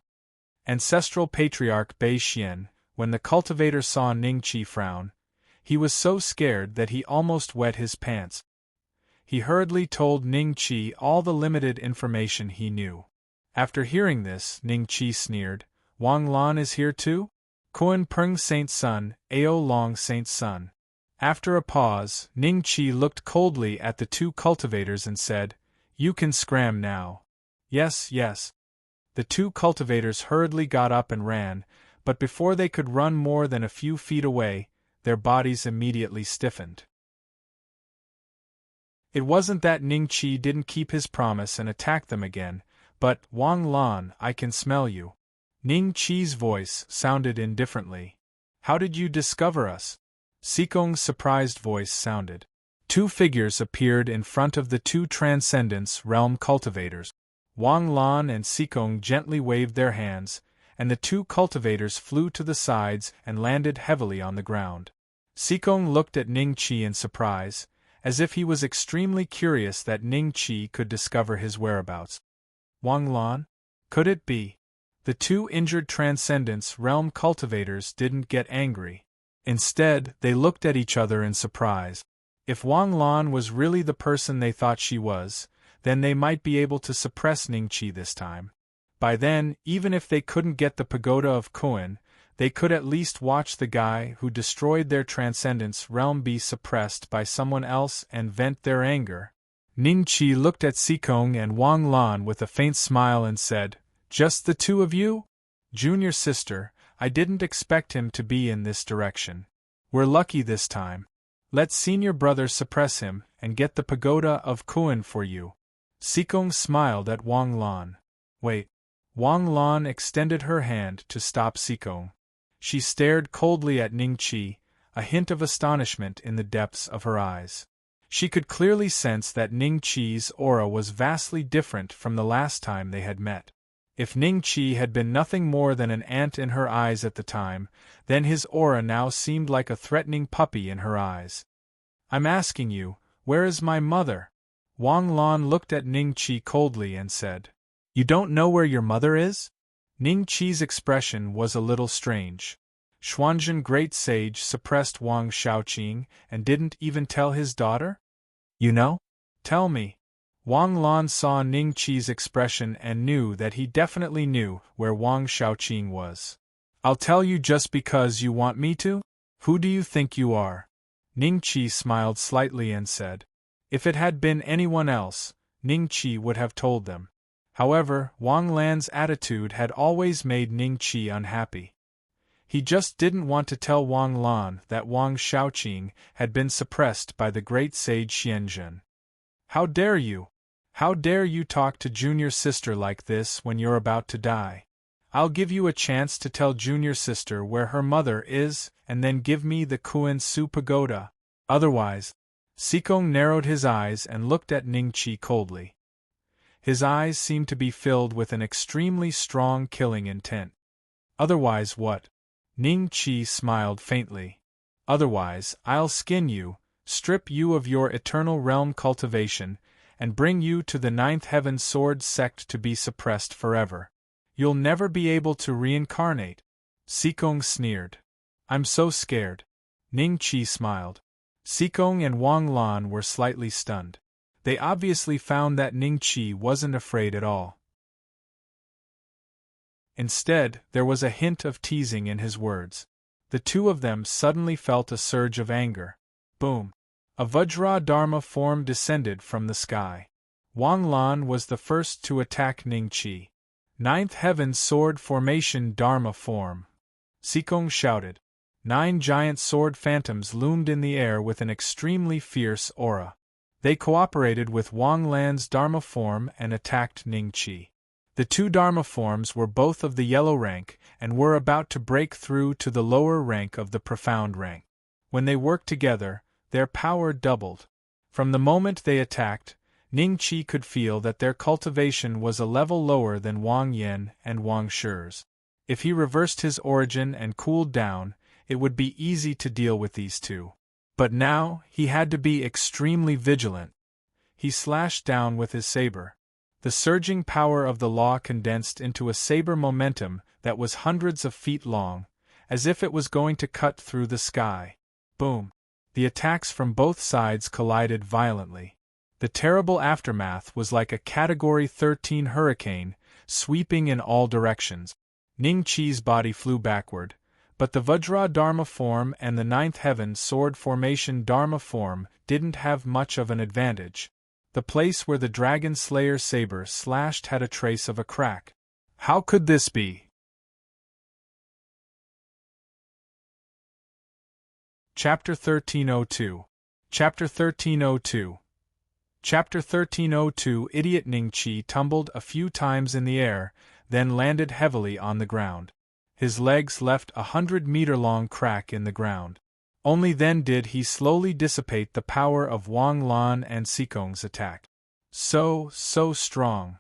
Ancestral patriarch Bei Xian, when the cultivator saw Ning Qi frown, he was so scared that he almost wet his pants. He hurriedly told Ning Qi all the limited information he knew. After hearing this, Ning Qi sneered, Wang Lan is here too? Kun Peng Saint Sun, Ao Long Saint Sun. After a pause, Ning Qi looked coldly at the 2 cultivators and said, You can scram now. Yes, yes. The 2 cultivators hurriedly got up and ran, but before they could run more than a few feet away, their bodies immediately stiffened. It wasn't that Ning Qi didn't keep his promise and attack them again, but, Wang Lan, I can smell you. Ning Qi's voice sounded indifferently. How did you discover us? Sikong's surprised voice sounded. 2 figures appeared in front of the 2 Transcendence Realm cultivators. Wang Lan and Sikong gently waved their hands, and the 2 cultivators flew to the sides and landed heavily on the ground. Sikong looked at Ning Qi in surprise, as if he was extremely curious that Ning Qi could discover his whereabouts. Wang Lan? Could it be? The 2 injured Transcendence Realm cultivators didn't get angry. Instead, they looked at each other in surprise. If Wang Lan was really the person they thought she was, then they might be able to suppress Ning Qi this time. By then, even if they couldn't get the pagoda of Kun, they could at least watch the guy who destroyed their Transcendence Realm be suppressed by someone else and vent their anger. Ning Qi looked at Sikong and Wang Lan with a faint smile and said, Just the 2 of you? Junior sister, I didn't expect him to be in this direction. We're lucky this time. Let senior brother suppress him and get the pagoda of Kun for you. Sikong smiled at Wang Lan. Wait. Wang Lan extended her hand to stop Sikong. She stared coldly at Ning Qi, a hint of astonishment in the depths of her eyes. She could clearly sense that Ning Qi's aura was vastly different from the last time they had met. If Ning Qi had been nothing more than an ant in her eyes at the time, then his aura now seemed like a threatening puppy in her eyes. I'm asking you, where is my mother? Wang Lan looked at Ning Qi coldly and said, You don't know where your mother is? Ning Qi's expression was a little strange. Xuanzhen Great Sage suppressed Wang Shaoqing and didn't even tell his daughter? You know? Tell me. Wang Lan saw Ning Qi's expression and knew that he definitely knew where Wang Shaoqing was. I'll tell you just because you want me to? Who do you think you are? Ning Qi smiled slightly and said. If it had been anyone else, Ning Qi would have told them. However, Wang Lan's attitude had always made Ning Qi unhappy. He just didn't want to tell Wang Lan that Wang Shaoqing had been suppressed by the great sage Xianzhen. How dare you? How dare you talk to junior sister like this when you're about to die? I'll give you a chance to tell junior sister where her mother is and then give me the Kun Su pagoda. Otherwise, Sikong narrowed his eyes and looked at Ning Qi coldly. His eyes seemed to be filled with an extremely strong killing intent. Otherwise what? Ning Qi smiled faintly. Otherwise, I'll skin you, strip you of your eternal realm cultivation, and bring you to the ninth heaven sword sect to be suppressed forever. You'll never be able to reincarnate. Sikong sneered. I'm so scared. Ning Qi smiled. Sikong and Wang Lan were slightly stunned. They obviously found that Ning Qi wasn't afraid at all. Instead, there was a hint of teasing in his words. The two of them suddenly felt a surge of anger. Boom! A Vajra Dharma form descended from the sky. Wang Lan was the first to attack Ning Qi. Ninth Heaven Sword Formation Dharma form. Sikong shouted. 9 giant sword phantoms loomed in the air with an extremely fierce aura. They cooperated with Wang Lan's Dharma form and attacked Ning Qi. The two Dharma forms were both of the yellow rank and were about to break through to the lower rank of the profound rank. When they worked together, their power doubled. From the moment they attacked, Ning Qi could feel that their cultivation was a level lower than Wang Yan and Wang Shi's. If he reversed his origin and cooled down, it would be easy to deal with these two. But now, he had to be extremely vigilant. He slashed down with his saber. The surging power of the law condensed into a saber momentum that was hundreds of feet long, as if it was going to cut through the sky. Boom! The attacks from both sides collided violently. The terrible aftermath was like a Category 13 hurricane, sweeping in all directions. Ning Qi's body flew backward, but the Vajra Dharma form and the Ninth Heaven Sword Formation Dharma form didn't have much of an advantage. The place where the Dragon Slayer saber slashed had a trace of a crack. How could this be? Chapter 1302. Chapter 1302. Chapter 1302. Idiot Ning Qi tumbled a few times in the air, then landed heavily on the ground. His legs left a 100-meter-long crack in the ground. Only then did he slowly dissipate the power of Wang Lan and Sikong's attack. So strong.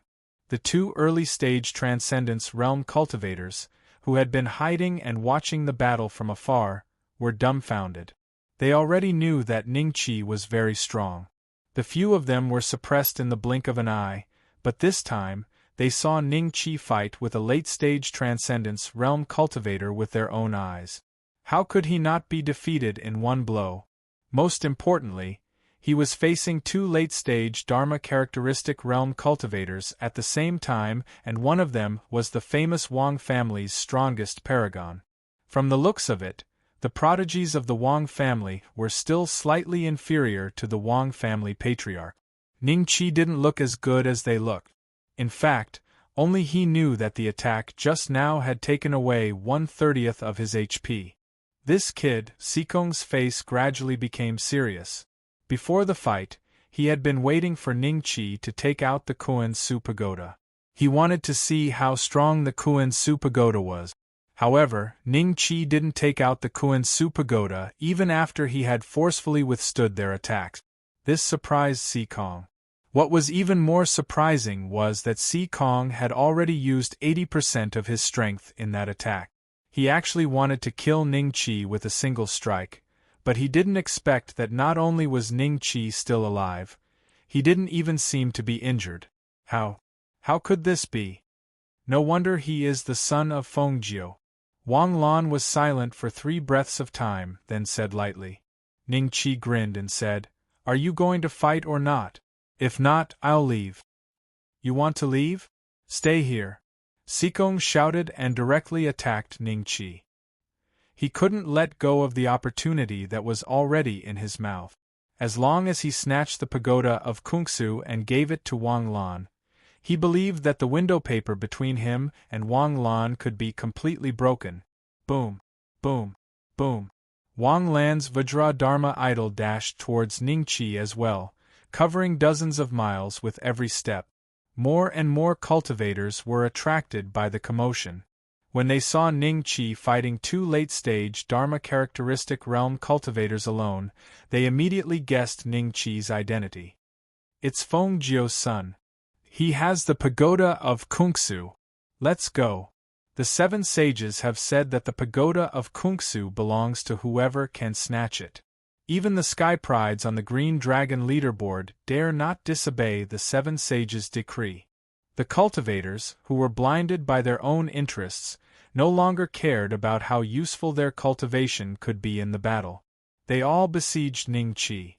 The two early-stage Transcendence Realm cultivators, who had been hiding and watching the battle from afar, were dumbfounded. They already knew that Ning Qi was very strong. The few of them were suppressed in the blink of an eye, but this time, they saw Ning Qi fight with a late-stage Transcendence Realm cultivator with their own eyes. How could he not be defeated in one blow? Most importantly, he was facing two late-stage Dharma characteristic realm cultivators at the same time, and one of them was the famous Wang family's strongest paragon. From the looks of it, the prodigies of the Wang family were still slightly inferior to the Wang family patriarch. Ning Qi didn't look as good as they looked. In fact, only he knew that the attack just now had taken away 1/30 of his HP. This kid, Sikong's face gradually became serious. Before the fight, he had been waiting for Ning Qi to take out the Kuan Su Pagoda. He wanted to see how strong the Kuan Su Pagoda was. However, Ning Qi didn't take out the Kuan Su Pagoda even after he had forcefully withstood their attacks. This surprised Sikong. What was even more surprising was that Sikong had already used 80% of his strength in that attack. He actually wanted to kill Ning Qi with a single strike, but he didn't expect that not only was Ning Qi still alive, he didn't even seem to be injured. How could this be? No wonder he is the son of Fengjiu. Wang Lan was silent for 3 breaths of time, then said lightly. Ning Qi grinned and said, "Are you going to fight or not? If not, I'll leave." "You want to leave? Stay here." Sikong shouted and directly attacked Ning Qi. He couldn't let go of the opportunity that was already in his mouth. As long as he snatched the pagoda of Kungsu and gave it to Wang Lan, he believed that the window paper between him and Wang Lan could be completely broken. Boom, boom, boom. Wang Lan's Vajra Dharma idol dashed towards Ning Qi as well, covering dozens of miles with every step. More and more cultivators were attracted by the commotion. When they saw Ning Qi fighting two late-stage Dharma characteristic realm cultivators alone, they immediately guessed Ning Qi's identity. It's Fengjiu's son. He has the pagoda of Kungsu. Let's go. The 7 sages have said that the pagoda of Kungsu belongs to whoever can snatch it. Even the Sky Prides on the Green Dragon leaderboard dare not disobey the 7 sages' decree. The cultivators, who were blinded by their own interests, no longer cared about how useful their cultivation could be in the battle. They all besieged Ningqi.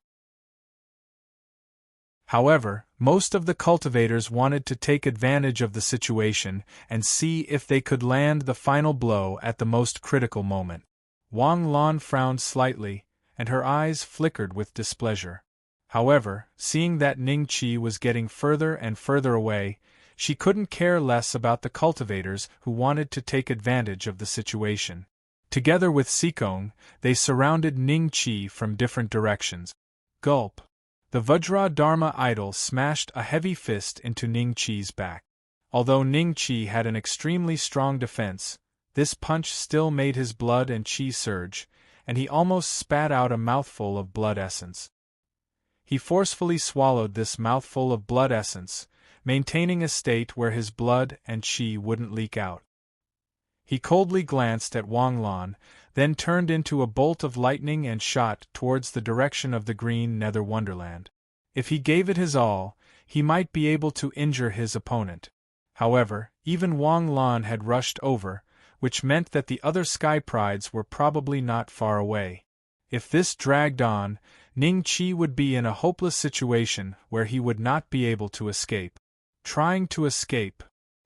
However, most of the cultivators wanted to take advantage of the situation and see if they could land the final blow at the most critical moment. Wang Lan frowned slightly, and her eyes flickered with displeasure. However, seeing that Ningqi was getting further and further away, she couldn't care less about the cultivators who wanted to take advantage of the situation. Together with Sikong, they surrounded Ningqi from different directions. Gulp! The Vajra Dharma idol smashed a heavy fist into Ningqi's back. Although Ningqi had an extremely strong defense, this punch still made his blood and qi surge, and he almost spat out a mouthful of blood essence. He forcefully swallowed this mouthful of blood essence, maintaining a state where his blood and qi wouldn't leak out. He coldly glanced at Wang Lan, then turned into a bolt of lightning and shot towards the direction of the green nether wonderland. If he gave it his all, he might be able to injure his opponent. However, even Wang Lan had rushed over, which meant that the other sky prides were probably not far away. If this dragged on, Ningqi would be in a hopeless situation where he would not be able to escape. Trying to escape,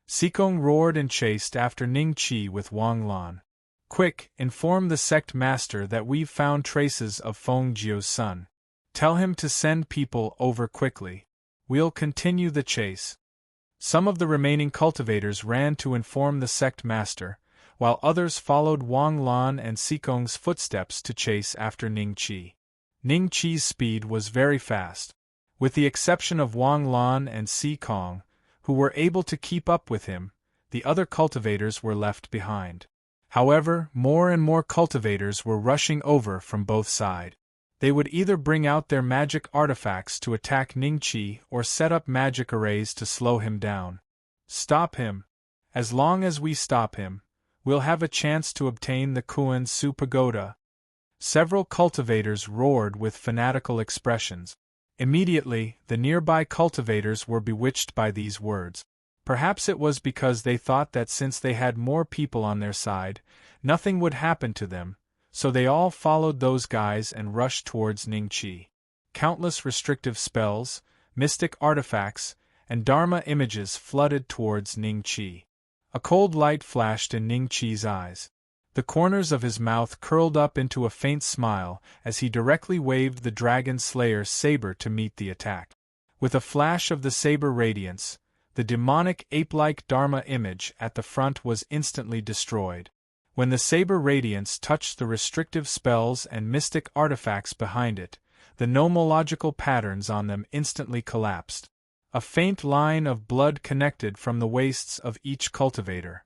Sikong roared and chased after Ningqi with Wang Lan. Quick, inform the sect master that we've found traces of Feng Jiu's son. Tell him to send people over quickly. We'll continue the chase. Some of the remaining cultivators ran to inform the sect master, while others followed Wang Lan and Sikong's footsteps to chase after Ningqi. Ningqi's speed was very fast. With the exception of Wang Lan and Sikong, who were able to keep up with him, the other cultivators were left behind. However, more and more cultivators were rushing over from both sides. They would either bring out their magic artifacts to attack Ningqi or set up magic arrays to slow him down. Stop him. As long as we stop him, we'll have a chance to obtain the Kuan Su Pagoda. Several cultivators roared with fanatical expressions. Immediately, the nearby cultivators were bewitched by these words. Perhaps it was because they thought that since they had more people on their side, nothing would happen to them, so they all followed those guys and rushed towards Ningqi. Countless restrictive spells, mystic artifacts, and Dharma images flooded towards Ningqi. A cold light flashed in Ningqi's eyes. The corners of his mouth curled up into a faint smile as he directly waved the Dragon Slayer's saber to meet the attack. With a flash of the saber radiance, the demonic ape-like Dharma image at the front was instantly destroyed. When the saber radiance touched the restrictive spells and mystic artifacts behind it, the nomological patterns on them instantly collapsed. A faint line of blood connected from the waists of each cultivator.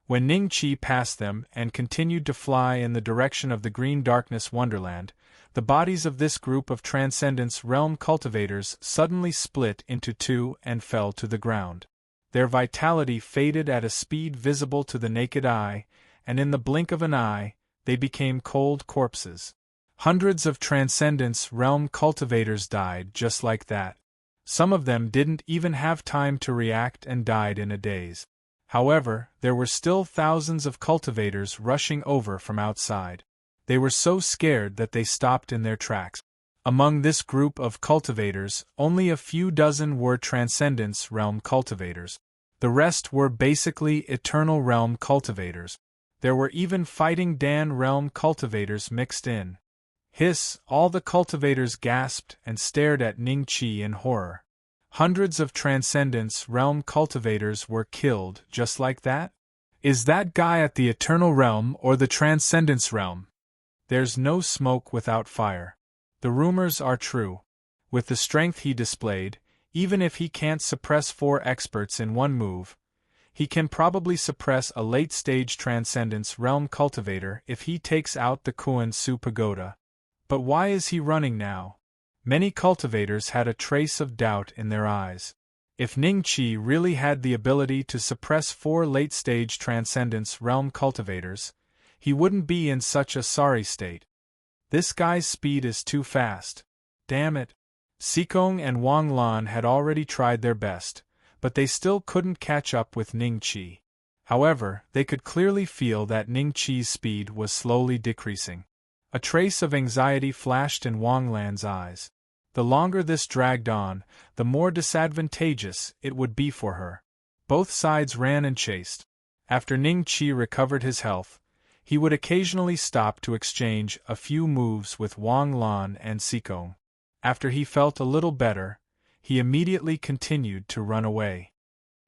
When Ningqi passed them and continued to fly in the direction of the Green Darkness Wonderland, the bodies of this group of Transcendence Realm cultivators suddenly split into two and fell to the ground. Their vitality faded at a speed visible to the naked eye, and in the blink of an eye, they became cold corpses. Hundreds of Transcendence Realm cultivators died just like that. Some of them didn't even have time to react and died in a daze. However, there were still thousands of cultivators rushing over from outside. They were so scared that they stopped in their tracks. Among this group of cultivators, only a few dozen were Transcendence Realm cultivators. The rest were basically Eternal Realm cultivators. There were even Fighting Dan Realm cultivators mixed in. Hiss! All the cultivators gasped and stared at Ningqi in horror. Hundreds of Transcendence Realm cultivators were killed just like that? Is that guy at the Eternal Realm or the Transcendence Realm? There's no smoke without fire. The rumors are true. With the strength he displayed, even if he can't suppress 4 experts in one move, he can probably suppress a late-stage Transcendence Realm cultivator if he takes out the Kuan Su Pagoda. But why is he running now? Many cultivators had a trace of doubt in their eyes. If Ningqi really had the ability to suppress 4 late-stage Transcendence Realm cultivators, he wouldn't be in such a sorry state. This guy's speed is too fast. Damn it. Sikong and Wang Lan had already tried their best, but they still couldn't catch up with Ningqi. However, they could clearly feel that Ning Qi's speed was slowly decreasing. A trace of anxiety flashed in Wang Lan's eyes. The longer this dragged on, the more disadvantageous it would be for her. Both sides ran and chased. After Ning Qi recovered his health, he would occasionally stop to exchange a few moves with Wang Lan and Sikong. After he felt a little better, he immediately continued to run away.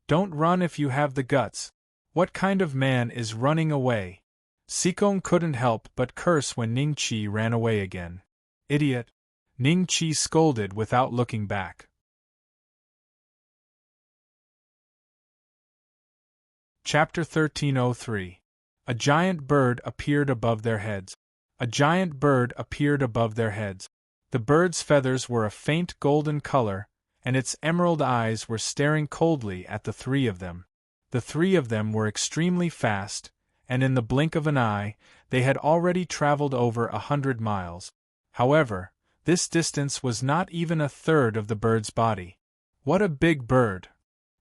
Don't run if you have the guts. What kind of man is running away? Sikong couldn't help but curse when Ning Qi ran away again. Idiot! Ning Qi scolded without looking back. Chapter 1303. A giant bird appeared above their heads. A giant bird appeared above their heads. The bird's feathers were a faint golden color, and its emerald eyes were staring coldly at the three of them. The three of them were extremely fast, and in the blink of an eye, they had already traveled over 100 miles. However, this distance was not even a third of the bird's body. What a big bird!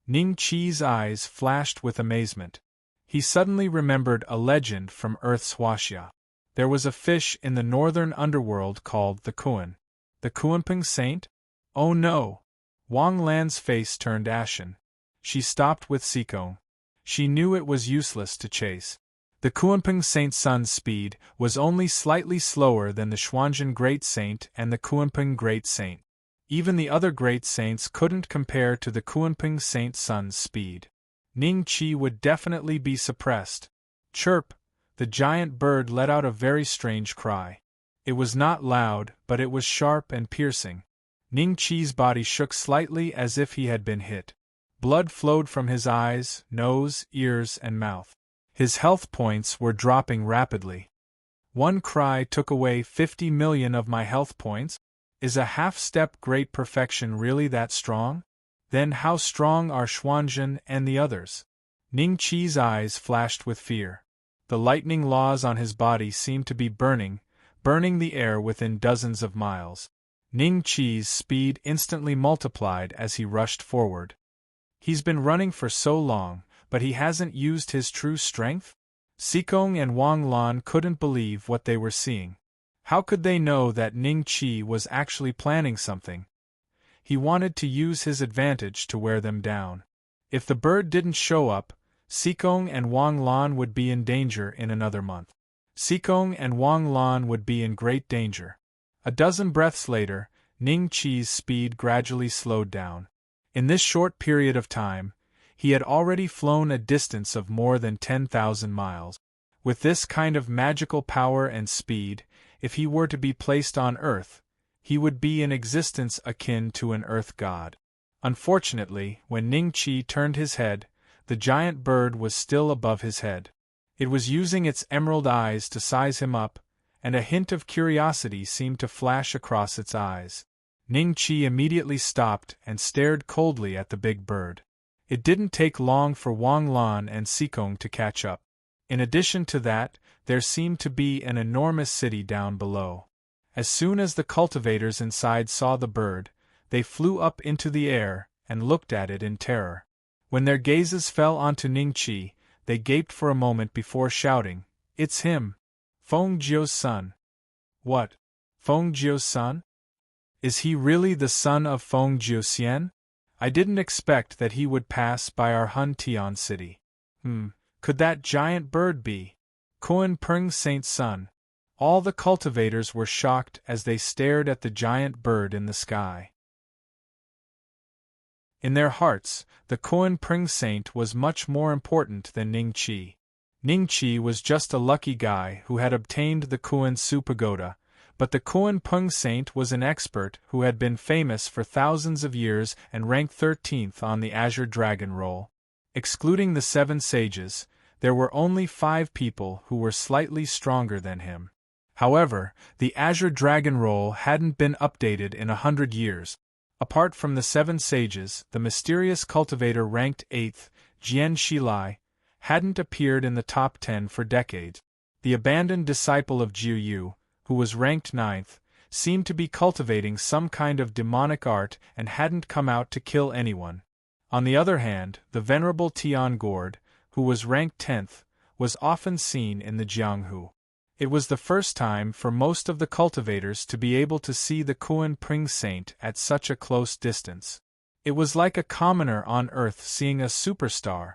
Ning Qi's eyes flashed with amazement. He suddenly remembered a legend from Earth's Huaxia. There was a fish in the northern underworld called the Kuan. The Kuanping Saint? Oh no! Wang Lan's face turned ashen. She stopped with Sikong. She knew it was useless to chase. The Kuanping Saint's sun's speed was only slightly slower than the Xuanzhen Great Saint and the Kuanping Great Saint. Even the other great saints couldn't compare to the Kuanping Saint's sun's speed. Ning Qi would definitely be suppressed. Chirp! The giant bird let out a very strange cry. It was not loud, but it was sharp and piercing. Ning Qi's body shook slightly as if he had been hit. Blood flowed from his eyes, nose, ears, and mouth. His health points were dropping rapidly. One cry took away 50 million of my health points? Is a half-step great perfection really that strong? Then how strong are Xuanzhen and the others? Ning Qi's eyes flashed with fear. The lightning laws on his body seemed to be burning the air within dozens of miles. Ning Qi's speed instantly multiplied as he rushed forward. He's been running for so long, but he hasn't used his true strength? Sikong and Wang Lan couldn't believe what they were seeing. How could they know that Ning Qi was actually planning something? He wanted to use his advantage to wear them down. If the bird didn't show up, Sikong and Wang Lan would be in danger in another month. Sikong and Wang Lan would be in great danger. A dozen breaths later, Ning Qi's speed gradually slowed down. In this short period of time, he had already flown a distance of more than 10,000 miles. With this kind of magical power and speed, if he were to be placed on Earth, he would be in existence akin to an Earth god. Unfortunately, when Ning Qi turned his head, the giant bird was still above his head. It was using its emerald eyes to size him up, and a hint of curiosity seemed to flash across its eyes. Ning Qi immediately stopped and stared coldly at the big bird. It didn't take long for Wang Lan and Sikong to catch up. In addition to that, there seemed to be an enormous city down below. As soon as the cultivators inside saw the bird, they flew up into the air and looked at it in terror. When their gazes fell onto Ning Qi, they gaped for a moment before shouting, "It's him! Feng Jiu's son!" What? Feng Jiu's son? Is he really the son of Feng Jiuxian? I didn't expect that he would pass by our Han Tian city. Could that giant bird be Kuan Peng Saint's son? All the cultivators were shocked as they stared at the giant bird in the sky. In their hearts, the Kuan Peng Saint was much more important than Ning Qi. Ning Qi was just a lucky guy who had obtained the Kuan Su Pagoda, but the Kuan Peng Saint was an expert who had been famous for thousands of years and ranked 13th on the Azure Dragon Roll. Excluding the 7 sages, there were only 5 people who were slightly stronger than him. However, the Azure Dragon Roll hadn't been updated in 100 years. Apart from the 7 sages, the mysterious cultivator ranked 8th, Jian Shilai, hadn't appeared in the top 10 for decades. The abandoned disciple of Jiu Yu, who was ranked 9th, seemed to be cultivating some kind of demonic art and hadn't come out to kill anyone. On the other hand, the venerable Tian Gord, who was ranked 10th, was often seen in the Jianghu. It was the first time for most of the cultivators to be able to see the Kuan Pring Saint at such a close distance. It was like a commoner on Earth seeing a superstar.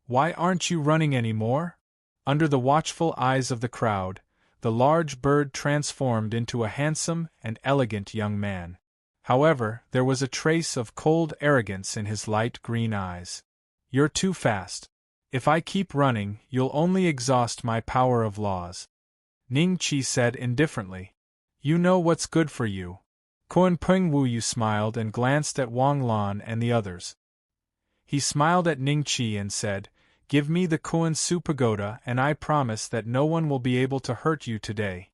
"Why aren't you running any more?" Under the watchful eyes of the crowd, the large bird transformed into a handsome and elegant young man. However, there was a trace of cold arrogance in his light green eyes. "You're too fast. If I keep running, you'll only exhaust my power of laws," Ning Qi said indifferently. "You know what's good for you." Kuan Ping Wu smiled and glanced at Wang Lan and the others. He smiled at Ning Qi and said, "Give me the Kuan Su Pagoda and I promise that no one will be able to hurt you today.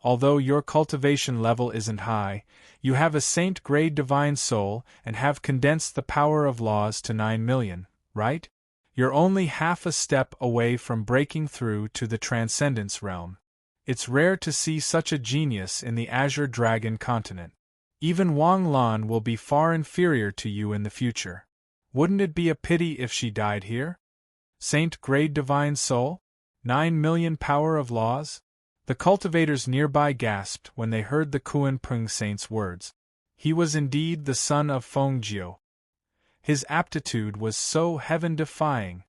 Although your cultivation level isn't high, you have a saint-grade divine soul and have condensed the power of laws to 9 million, right? You're only half a step away from breaking through to the Transcendence realm. It's rare to see such a genius in the Azure Dragon continent. Even Wang Lan will be far inferior to you in the future. Wouldn't it be a pity if she died here? Saint-grade divine soul? 9 million power of laws?" The cultivators nearby gasped when they heard the Kuan Ping Saint's words. He was indeed the son of Feng Jiu. His aptitude was so heaven-defying.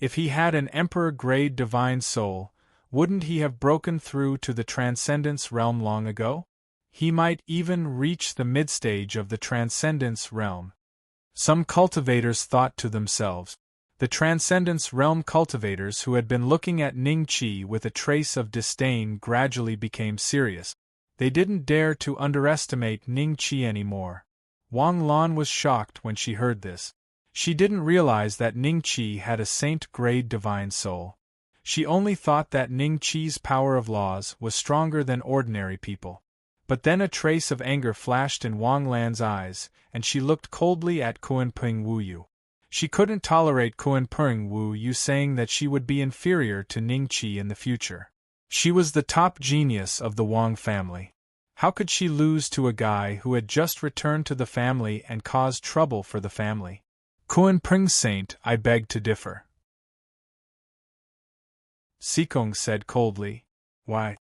If he had an emperor-grade divine soul, wouldn't he have broken through to the Transcendence realm long ago? He might even reach the mid-stage of the Transcendence realm. Some cultivators thought to themselves. The Transcendence realm cultivators who had been looking at Ning Qi with a trace of disdain gradually became serious. They didn't dare to underestimate Ning Qi anymore. Wang Lan was shocked when she heard this. She didn't realize that Ning Qi had a saint-grade divine soul. She only thought that Ning Qi's power of laws was stronger than ordinary people. But then a trace of anger flashed in Wang Lan's eyes, and she looked coldly at Kuan Ping Wu. She couldn't tolerate Kuan Ping Wu saying that she would be inferior to Ning Qi in the future. She was the top genius of the Wang family. How could she lose to a guy who had just returned to the family and caused trouble for the family? "Kuan Ping Saint, I beg to differ," Sikong said coldly. Why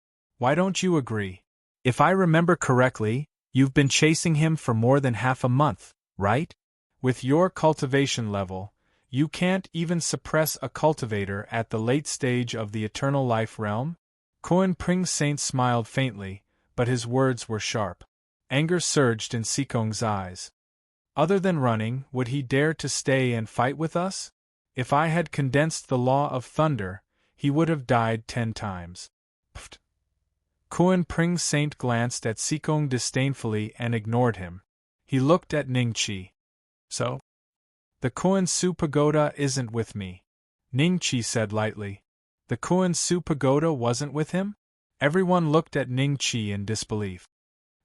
don't you agree? If I remember correctly, you've been chasing him for more than half a month, right? With your cultivation level, you can't even suppress a cultivator at the late stage of the eternal life realm?" Kuan Ping Saint smiled faintly, but his words were sharp. Anger surged in Sikong's eyes. Other than running, would he dare to stay and fight with us? If I had condensed the law of thunder, he would have died 10 times. Pfft. Kuan Ping Saint glanced at Sikong disdainfully and ignored him. He looked at Ning Qi. "So? The Kuan Su Pagoda isn't with me," Ning Qi said lightly. The Kuan Su Pagoda wasn't with him? Everyone looked at Ning Qi in disbelief.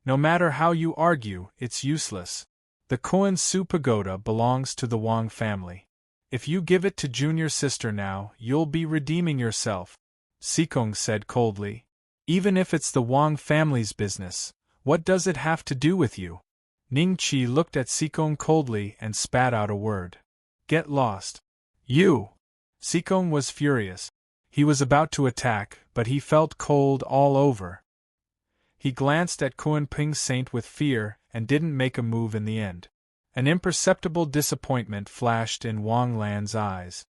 "No matter how you argue, it's useless. The Kuan Su Pagoda belongs to the Wang family. If you give it to junior sister now, you'll be redeeming yourself," Sikong said coldly. "Even if it's the Wang family's business, what does it have to do with you?" Ning Qi looked at Sikong coldly and spat out a word. "Get lost." "You!" Sikong was furious. He was about to attack, but he felt cold all over. He glanced at Kuan Ping Saint with fear and didn't make a move in the end. An imperceptible disappointment flashed in Wang Lan's eyes.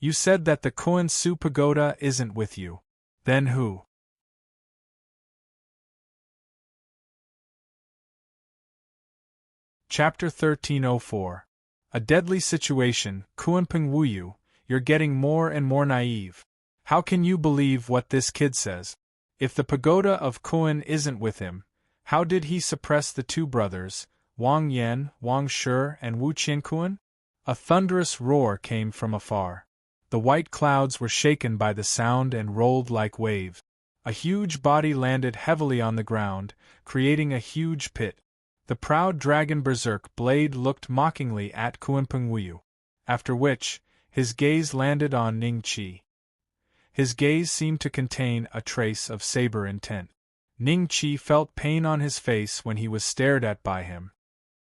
"You said that the Kuan Su Pagoda isn't with you. Then who?" Chapter 1304. A deadly situation. Kuan Ping Wu, you're getting more and more naive. How can you believe what this kid says? If the pagoda of Kuan isn't with him, how did he suppress the 2 brothers, Wang Yan, Wang Shi, and Wu Qiankuan? A thunderous roar came from afar. The white clouds were shaken by the sound and rolled like waves. A huge body landed heavily on the ground, creating a huge pit. The proud dragon berserk blade looked mockingly at Kuan Ping Wu, after which, his gaze landed on Ning Qi. His gaze seemed to contain a trace of saber intent. Ning Qi felt pain on his face when he was stared at by him.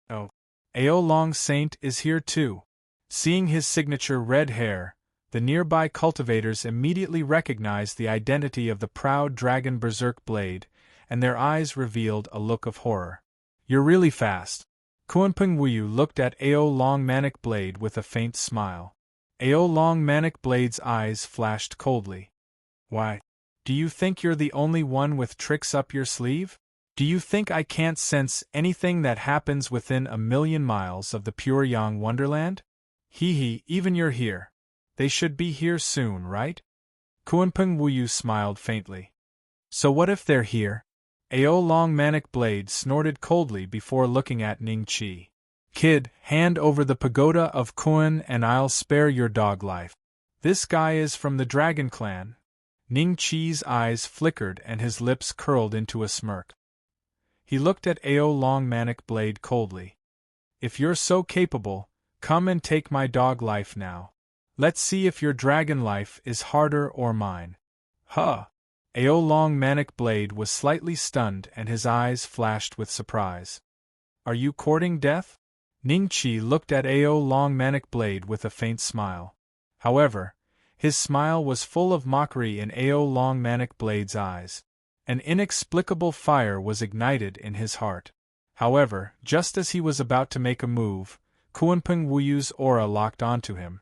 "Oh, Ao Long Saint is here too." Seeing his signature red hair, The nearby cultivators immediately recognized the identity of the proud dragon berserk blade, and their eyes revealed a look of horror. "You're really fast." Kuanping Wuyu looked at Ao Long Manic Blade with a faint smile. Ao Long Manic Blade's eyes flashed coldly. "Why? Do you think you're the only one with tricks up your sleeve? Do you think I can't sense anything that happens within 1,000,000 miles of the pure Yang Wonderland? Hee, even you're here. They should be here soon, right?" Kuanping Wuyu smiled faintly. "So what if they're here?" Ao Long Manic Blade snorted coldly before looking at Ning Qi. "Kid, hand over the pagoda of Kuan and I'll spare your dog life. This guy is from the Dragon Clan." Ning Qi's eyes flickered and his lips curled into a smirk. He looked at Ao Long Manic Blade coldly. "If you're so capable, come and take my dog life now. Let's see if your dragon life is harder or mine." "Huh!" Ao Long Manic Blade was slightly stunned and his eyes flashed with surprise. "Are you courting death?" Ning Qi looked at Ao Long Manic Blade with a faint smile. However, his smile was full of mockery in Ao Long Manic Blade's eyes. An inexplicable fire was ignited in his heart. However, just as he was about to make a move, Kuanping Wuyu's aura locked onto him.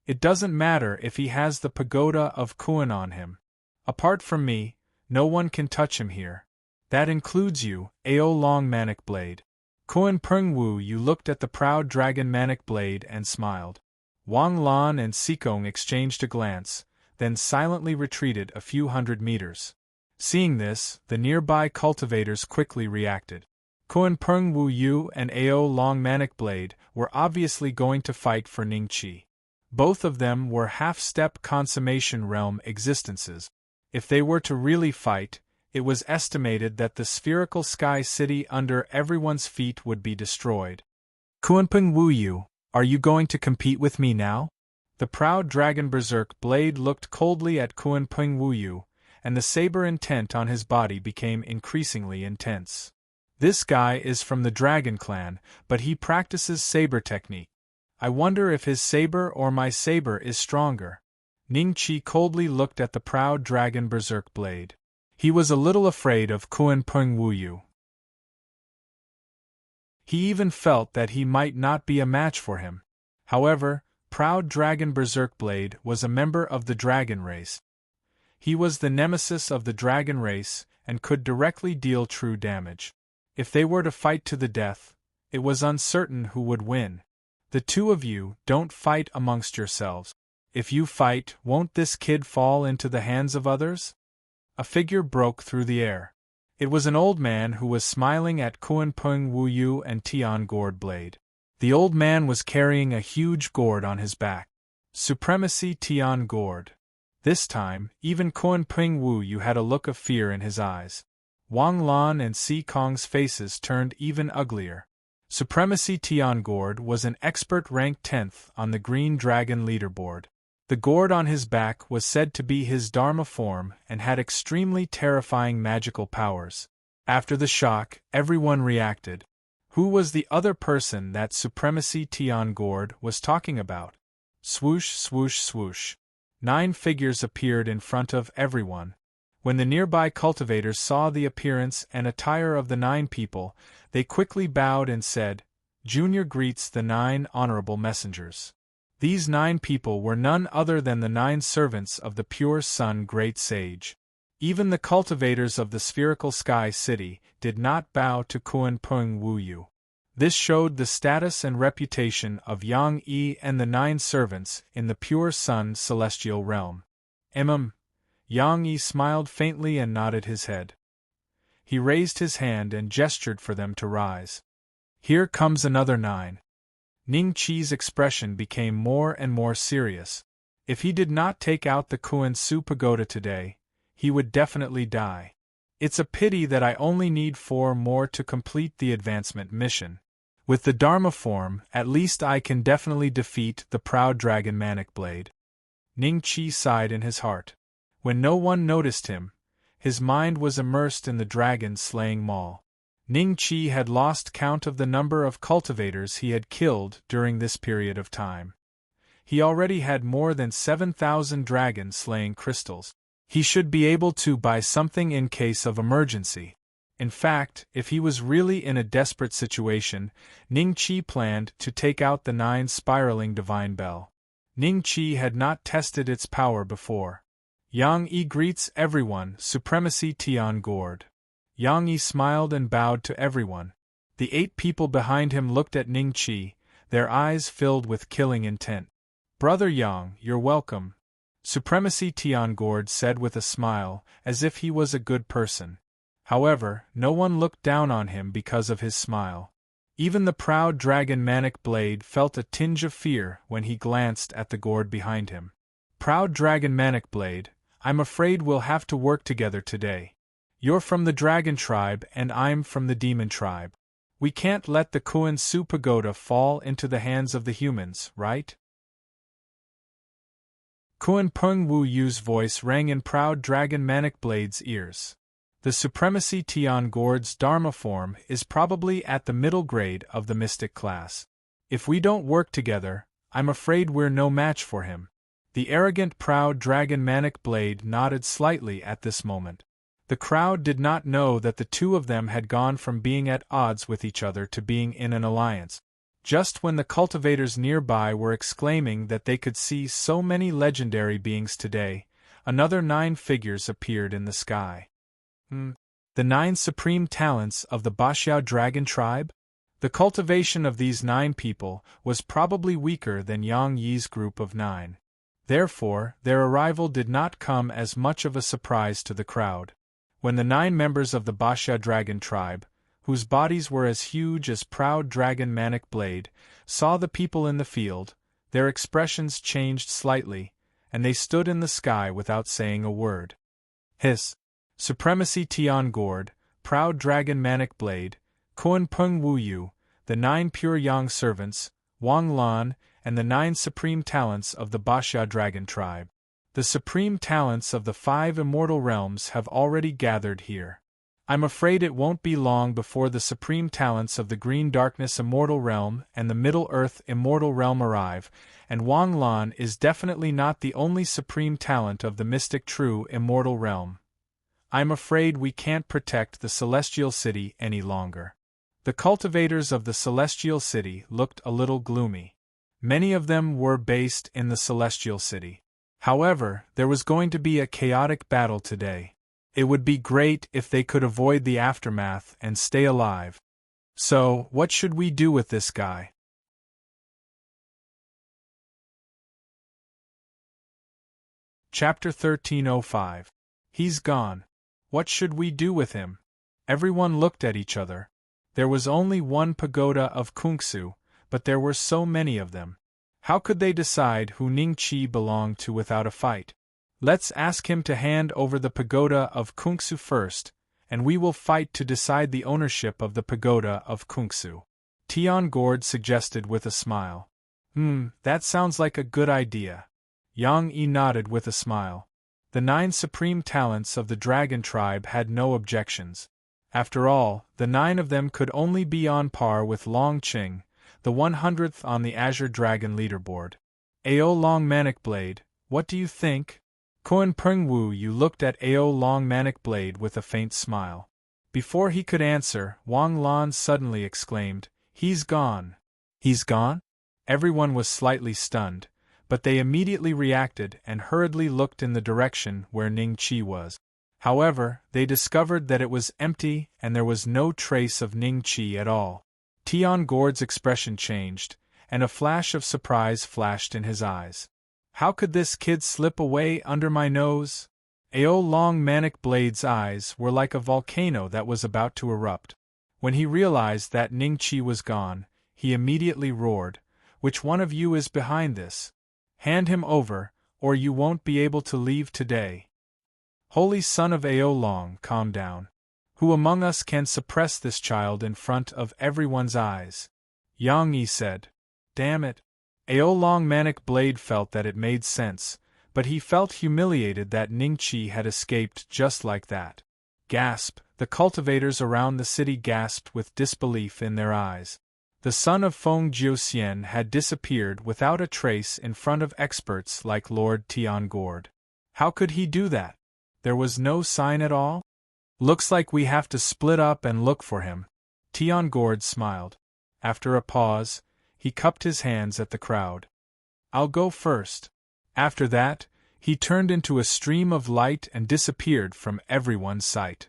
"It doesn't matter if he has the pagoda of Kuan on him. Apart from me, no one can touch him here. That includes you, Ao Long Manic Blade." Kuanping Wuyu looked at the proud dragon Manic Blade and smiled. Wang Lan and Sikong exchanged a glance, then silently retreated a few hundred meters. Seeing this, the nearby cultivators quickly reacted. Kuanping Wuyu and Ao Long Manic Blade were obviously going to fight for Ning Qi. Both of them were half-step consummation realm existences. If they were to really fight, it was estimated that the spherical sky city under everyone's feet would be destroyed. "Kuanping Wuyu, are you going to compete with me now?" The proud dragon berserk blade looked coldly at Kuanping Wuyu, and the saber intent on his body became increasingly intense. "This guy is from the Dragon Clan, but he practices saber technique. I wonder if his saber or my saber is stronger." Ning Qi coldly looked at the proud dragon berserk blade. He was a little afraid of Kuanping Wuyu. He even felt that he might not be a match for him. However, proud dragon berserk blade was a member of the dragon race. He was the nemesis of the dragon race and could directly deal true damage. If they were to fight to the death, it was uncertain who would win. "The two of you don't fight amongst yourselves. If you fight, won't this kid fall into the hands of others?" A figure broke through the air. It was an old man who was smiling at Kuanping Wuyu and Tian Gourd Blade. The old man was carrying a huge gourd on his back. Supremacy Tian Gourd. This time, even Kuanping Wuyu had a look of fear in his eyes. Wang Lan and Si Kong's faces turned even uglier. Supremacy Tian Gourd was an expert ranked 10th on the Green Dragon leaderboard. The gourd on his back was said to be his Dharma form and had extremely terrifying magical powers. After the shock, everyone reacted. Who was the other person that Supremacy Tian Gourd was talking about? Swoosh, swoosh, swoosh. 9 figures appeared in front of everyone. When the nearby cultivators saw the appearance and attire of the 9 people, they quickly bowed and said, "Junior greets the 9 honorable messengers." These 9 people were none other than the 9 servants of the Pure Sun Great Sage. Even the cultivators of the spherical sky city did not bow to Kuanping Wuyu. This showed the status and reputation of Yang Yi and the 9 servants in the Pure Sun celestial realm. Yang Yi smiled faintly and nodded his head. He raised his hand and gestured for them to rise. "Here comes another 9. Ning Qi's expression became more and more serious. If he did not take out the Kuan Su Pagoda today, he would definitely die. It's a pity that I only need 4 more to complete the advancement mission. With the Dharma form, at least I can definitely defeat the proud dragon Manic Blade." Ning Qi sighed in his heart. When no one noticed him, his mind was immersed in the dragon-slaying maul. Ning Qi had lost count of the number of cultivators he had killed during this period of time. He already had more than 7,000 dragon-slaying crystals. He should be able to buy something in case of emergency. In fact, if he was really in a desperate situation, Ning Qi planned to take out the 9 spiraling divine bell. Ning Qi had not tested its power before. Yang Yi greets everyone, Supremacy Tian Gord. Yang Yi smiled and bowed to everyone. The 8 people behind him looked at Ning Qi, their eyes filled with killing intent. Brother Yang, you're welcome, Supremacy Tian Gord said with a smile, as if he was a good person. However, no one looked down on him because of his smile. Even the proud dragon Manic Blade felt a tinge of fear when he glanced at the gourd behind him. Proud dragon Manic Blade, I'm afraid we'll have to work together today. You're from the dragon tribe and I'm from the demon tribe. We can't let the Kuan Su pagoda fall into the hands of the humans, right? Kuan Peng Wu Yu's voice rang in proud dragon Manic Blade's ears. The Supremacy Tian Gord's Dharma form is probably at the middle grade of the mystic class. If we don't work together, I'm afraid we're no match for him. The arrogant proud dragon Manic Blade nodded slightly at this moment. The crowd did not know that the two of them had gone from being at odds with each other to being in an alliance. Just when the cultivators nearby were exclaiming that they could see so many legendary beings today, another 9 figures appeared in the sky. The 9 supreme talents of the Baxiao dragon tribe? The cultivation of these 9 people was probably weaker than Yang Yi's group of 9. Therefore, their arrival did not come as much of a surprise to the crowd. When the 9 members of the Baxiao dragon tribe, whose bodies were as huge as proud dragon Manic Blade, saw the people in the field, their expressions changed slightly, and they stood in the sky without saying a word. Hiss! Supremacy Tian Gord, proud dragon Manic Blade, Kuan Peng Wu Yu, the 9 pure Yang servants, Wang Lan, and the 9 supreme talents of the Baxiao dragon tribe. The supreme talents of the 5 immortal realms have already gathered here. I'm afraid it won't be long before the supreme talents of the Green Darkness Immortal Realm and the Middle Earth Immortal Realm arrive, and Wang Lan is definitely not the only supreme talent of the Mystic True Immortal Realm. I'm afraid we can't protect the Celestial City any longer. The cultivators of the Celestial City looked a little gloomy. Many of them were based in the Celestial City. However, there was going to be a chaotic battle today. It would be great if they could avoid the aftermath and stay alive. So, what should we do with this guy? Chapter 1305. He's gone. What should we do with him? Everyone looked at each other. There was only one pagoda of Kungsu, but there were so many of them. How could they decide who Ning Qi belonged to without a fight? Let's ask him to hand over the pagoda of Kungsu first, and we will fight to decide the ownership of the pagoda of Kungsu. Tian Gord suggested with a smile. That sounds like a good idea. Yang Yi nodded with a smile. The 9 supreme talents of the dragon tribe had no objections. After all, the 9 of them could only be on par with Long Qing, the 100th on the Azure Dragon leaderboard. Ao Long Manic Blade, what do you think? Kuan Peng Wu Yu looked at Ao Long Manic Blade with a faint smile. Before he could answer, Wang Lan suddenly exclaimed, "He's gone." He's gone? Everyone was slightly stunned, but they immediately reacted and hurriedly looked in the direction where Ning Qi was. However, they discovered that it was empty and there was no trace of Ning Qi at all. Tian Gord's expression changed, and a flash of surprise flashed in his eyes. How could this kid slip away under my nose? Ao Long Manic Blade's eyes were like a volcano that was about to erupt. When he realized that Ning Qi was gone, he immediately roared, "Which one of you is behind this? Hand him over, or you won't be able to leave today." Holy son of Ao Long, calm down. Who among us can suppress this child in front of everyone's eyes? Yang Yi said. Damn it. Ao Long Manic Blade felt that it made sense, but he felt humiliated that Ning Qi had escaped just like that. Gasp! The cultivators around the city gasped with disbelief in their eyes. The son of Feng Jiuxian had disappeared without a trace in front of experts like Lord Tiangord. How could he do that? There was no sign at all? Looks like we have to split up and look for him. Tiangord smiled. After a pause, he cupped his hands at the crowd. I'll go first. After that, he turned into a stream of light and disappeared from everyone's sight.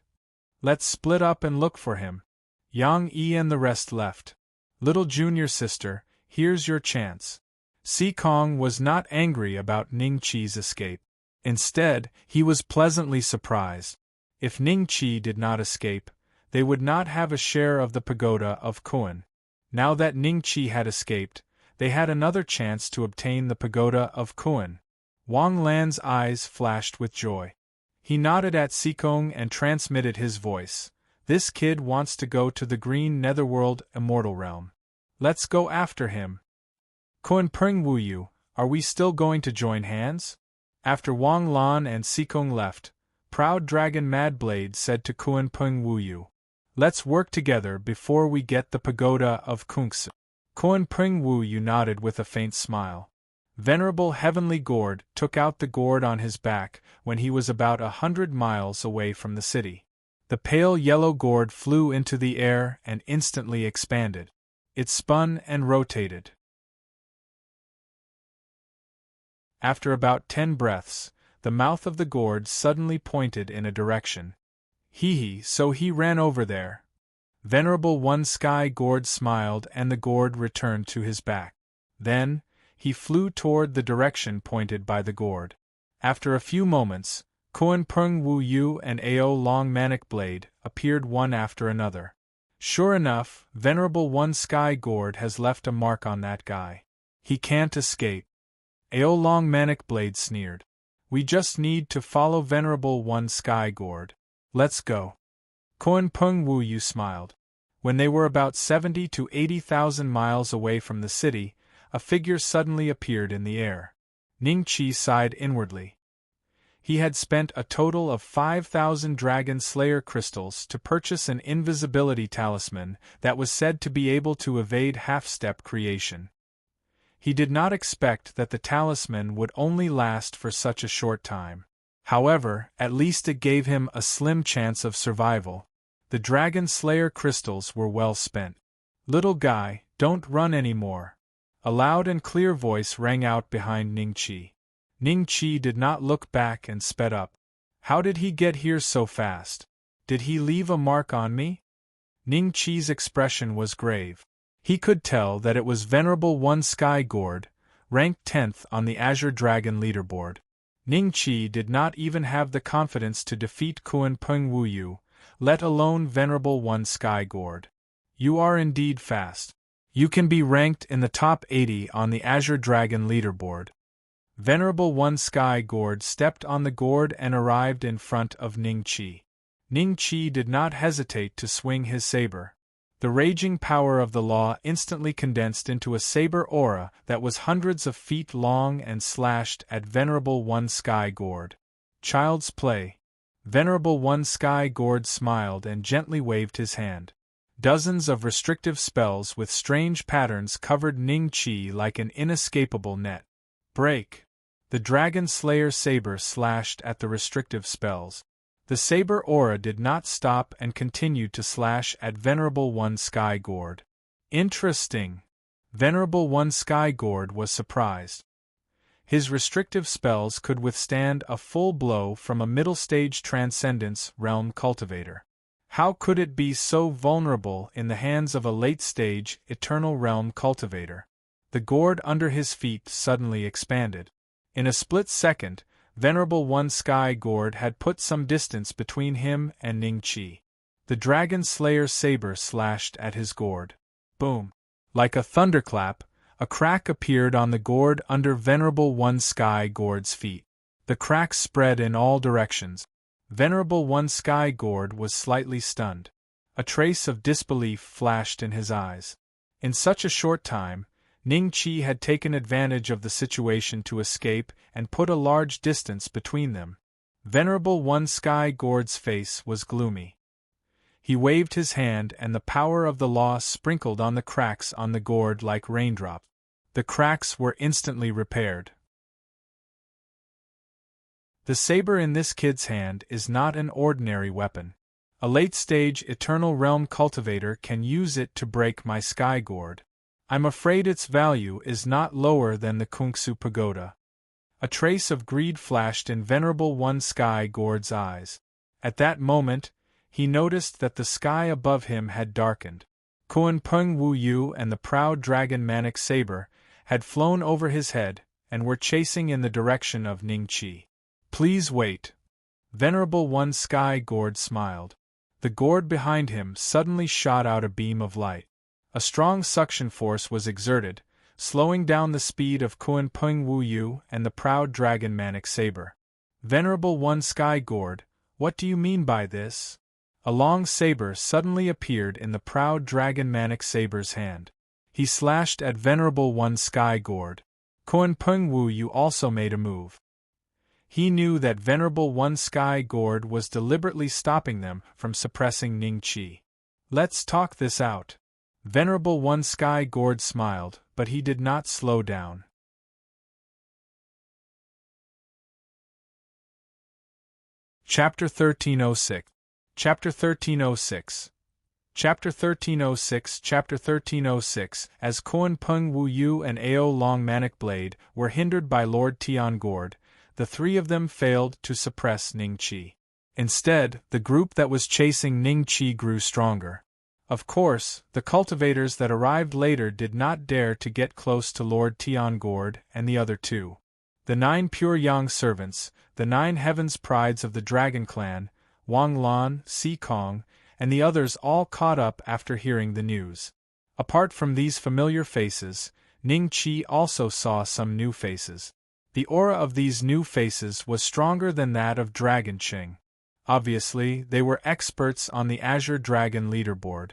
Let's split up and look for him. Yang Yi and the rest left. Little junior sister, here's your chance. Si Kong was not angry about Ning Qi's escape. Instead, he was pleasantly surprised. If Ning Qi did not escape, they would not have a share of the pagoda of Kun. Now that Ning Qi had escaped, they had another chance to obtain the pagoda of Kun. Wang Lan's eyes flashed with joy. He nodded at Sikong and transmitted his voice. This kid wants to go to the Green Netherworld Immortal Realm. Let's go after him. Kun Peng Wuyu, are we still going to join hands? After Wang Lan and Sikong left, Proud Dragon Madblade said to Kun Peng Wuyu, let's work together before we get the pagoda of Kungsu. Kun Peng Wuyu nodded with a faint smile. Venerable Heavenly Gourd took out the gourd on his back when he was about 100 miles away from the city. The pale yellow gourd flew into the air and instantly expanded. It spun and rotated. After about 10 breaths, the mouth of the gourd suddenly pointed in a direction. So he ran over there. Venerable One Sky Gourd smiled and the gourd returned to his back. Then, he flew toward the direction pointed by the gourd. After a few moments, Kun Peng Wuyu and Ao Long Manic Blade appeared one after another. Sure enough, Venerable One Sky Gourd has left a mark on that guy. He can't escape. Ao Long Manic Blade sneered. We just need to follow Venerable One Sky Gourd. Let's go. Kun Peng Wuyu smiled. When they were about 70 to 80,000 miles away from the city, a figure suddenly appeared in the air. Ning Qi sighed inwardly. He had spent a total of 5,000 Dragon Slayer crystals to purchase an invisibility talisman that was said to be able to evade half-step creation. He did not expect that the talisman would only last for such a short time. However, at least it gave him a slim chance of survival. The Dragon Slayer crystals were well spent. Little guy, don't run anymore. A loud and clear voice rang out behind Ning Qi. Ning Qi did not look back and sped up. How did he get here so fast? Did he leave a mark on me? Ning Qi's expression was grave. He could tell that it was Venerable One Sky Gourd, ranked 10th on the Azure Dragon leaderboard. Ning Qi did not even have the confidence to defeat Kun Peng Wuyu, let alone Venerable One Sky Gourd. You are indeed fast. You can be ranked in the top 80 on the Azure Dragon leaderboard. Venerable One Sky Gourd stepped on the gourd and arrived in front of Ning Qi. Ning Qi did not hesitate to swing his saber. The raging power of the law instantly condensed into a saber aura that was hundreds of feet long and slashed at Venerable One Sky Gourd. Child's play. Venerable One Sky Gourd smiled and gently waved his hand. Dozens of restrictive spells with strange patterns covered Ning Qi like an inescapable net. Break! The Dragon Slayer saber slashed at the restrictive spells. The saber aura did not stop and continued to slash at Venerable One Sky Gourd. Interesting. Venerable One Sky Gourd was surprised. His restrictive spells could withstand a full blow from a middle-stage Transcendence Realm cultivator. How could it be so vulnerable in the hands of a late-stage Eternal Realm cultivator? The gourd under his feet suddenly expanded. In a split second, Venerable One Sky Gourd had put some distance between him and Ning Qi. The Dragon Slayer saber slashed at his gourd. Boom! Like a thunderclap, a crack appeared on the gourd under Venerable One Sky Gourd's feet. The crack spread in all directions. Venerable One Sky Gourd was slightly stunned. A trace of disbelief flashed in his eyes. In such a short time, Ning Qi had taken advantage of the situation to escape and put a large distance between them. Venerable One Sky Gourd's face was gloomy. He waved his hand and the power of the law sprinkled on the cracks on the gourd like raindrops. The cracks were instantly repaired. The saber in this kid's hand is not an ordinary weapon. A late-stage Eternal Realm cultivator can use it to break my sky gourd. I'm afraid its value is not lower than the Kungsu Pagoda. A trace of greed flashed in Venerable One Sky Gourd's eyes. At that moment, he noticed that the sky above him had darkened. Kuan Peng Wu Yu and the proud dragon Manic Saber had flown over his head and were chasing in the direction of Ningqi. Please wait. Venerable One Sky Gourd smiled. The gourd behind him suddenly shot out a beam of light. A strong suction force was exerted, slowing down the speed of Kuan Peng Wu Yu and the proud dragon Manic Saber. Venerable One Sky Gourd, what do you mean by this? A long saber suddenly appeared in the proud dragon Manic Saber's hand. He slashed at Venerable One Sky Gourd. Kuan Peng Wu Yu also made a move. He knew that Venerable One Sky Gourd was deliberately stopping them from suppressing Ningqi. Let's talk this out. Venerable One Sky Gourd smiled, but he did not slow down. Chapter 1306. Chapter 1306. Chapter 1306. Chapter 1306. As Kuan Peng Wu Yu and Ao Long Manic Blade were hindered by Lord Tian Gourd, the three of them failed to suppress Ningqi. Instead, the group that was chasing Ningqi grew stronger. Of course, the cultivators that arrived later did not dare to get close to Lord Tian Gourd and the other two. The 9 pure Yang servants, the 9 heavens prides of the Dragon Clan, Wang Lan, Si Kong, and the others all caught up after hearing the news. Apart from these familiar faces, Ningqi also saw some new faces. The aura of these new faces was stronger than that of Dragon Qing. Obviously, they were experts on the Azure Dragon leaderboard.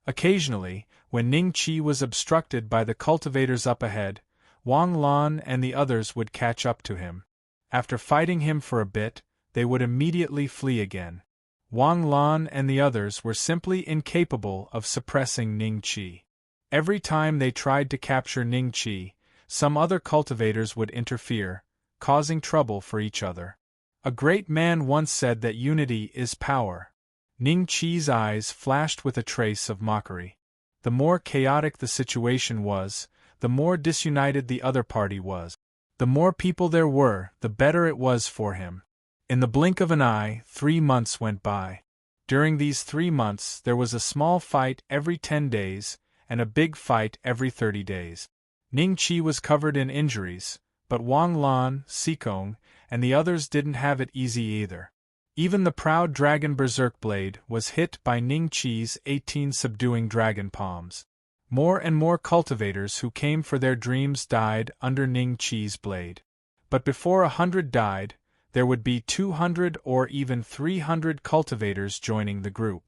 Occasionally, when Ningqi was obstructed by the cultivators up ahead, Wang Lan and the others would catch up to him. After fighting him for a bit, they would immediately flee again. Wang Lan and the others were simply incapable of suppressing Ningqi. Every time they tried to capture Ningqi, some other cultivators would interfere, causing trouble for each other. A great man once said that unity is power. Ningqi's eyes flashed with a trace of mockery. The more chaotic the situation was, the more disunited the other party was. The more people there were, the better it was for him. In the blink of an eye, 3 months went by. During these 3 months there was a small fight every 10 days, and a big fight every 30 days. Ningqi was covered in injuries, but Wang Lan, Sikong, and the others didn't have it easy either. Even the proud dragon Berserk Blade was hit by Ningqi's 18 subduing dragon palms. More and more cultivators who came for their dreams died under Ningqi's blade. But before 100 died, there would be 200 or even 300 cultivators joining the group.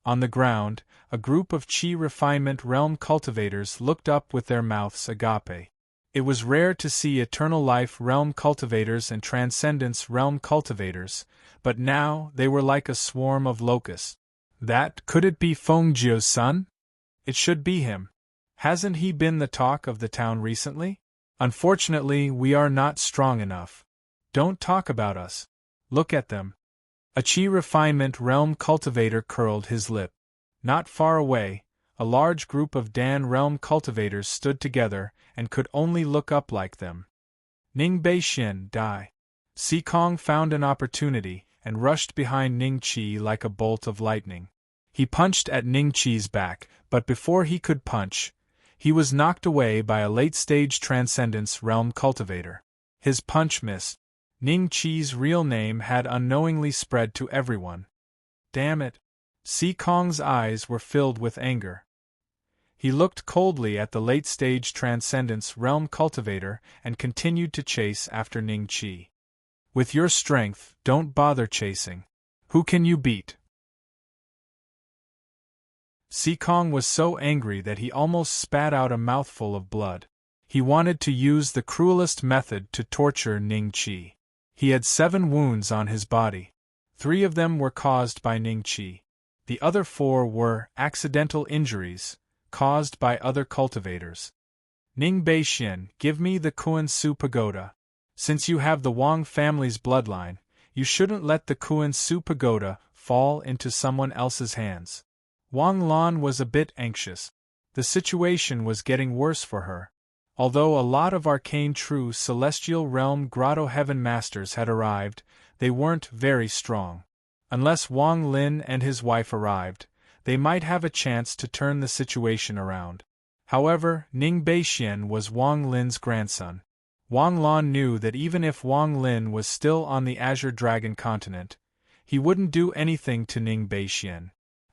On the ground, a group of Qi Refinement Realm cultivators looked up with their mouths agape. It was rare to see Eternal Life Realm cultivators and Transcendence Realm cultivators, but now they were like a swarm of locusts. Could it be Fengjiu's son? It should be him. Hasn't he been the talk of the town recently? Unfortunately, we are not strong enough. Don't talk about us. Look at them. A Qi Refinement Realm cultivator curled his lip. Not far away, a large group of Dan Realm cultivators stood together and could only look up like them. Ning Bei Xin Dai. Si Kong found an opportunity and rushed behind Ningqi like a bolt of lightning. He punched at Ningqi's back, but before he could punch, he was knocked away by a late-stage Transcendence Realm cultivator. His punch missed. Ningqi's real name had unknowingly spread to everyone. Damn it! Si Kong's eyes were filled with anger. He looked coldly at the late-stage Transcendence Realm cultivator and continued to chase after Ningqi. With your strength, don't bother chasing. Who can you beat? Si Kong was so angry that he almost spat out a mouthful of blood. He wanted to use the cruelest method to torture Ningqi. He had 7 wounds on his body. 3 of them were caused by Ningqi. The other 4 were accidental injuries, caused by other cultivators. Ning Beixian, give me the Kuan-Su Pagoda. Since you have the Wang family's bloodline, you shouldn't let the Kuan-Su Pagoda fall into someone else's hands. Wang Lan was a bit anxious. The situation was getting worse for her. Although a lot of arcane true celestial realm grotto heaven masters had arrived, they weren't very strong. Unless Wang Lin and his wife arrived, they might have a chance to turn the situation around. However, Ning Beixian was Wang Lin's grandson. Wang Lan knew that even if Wang Lin was still on the Azure Dragon continent, he wouldn't do anything to Ning Beixian.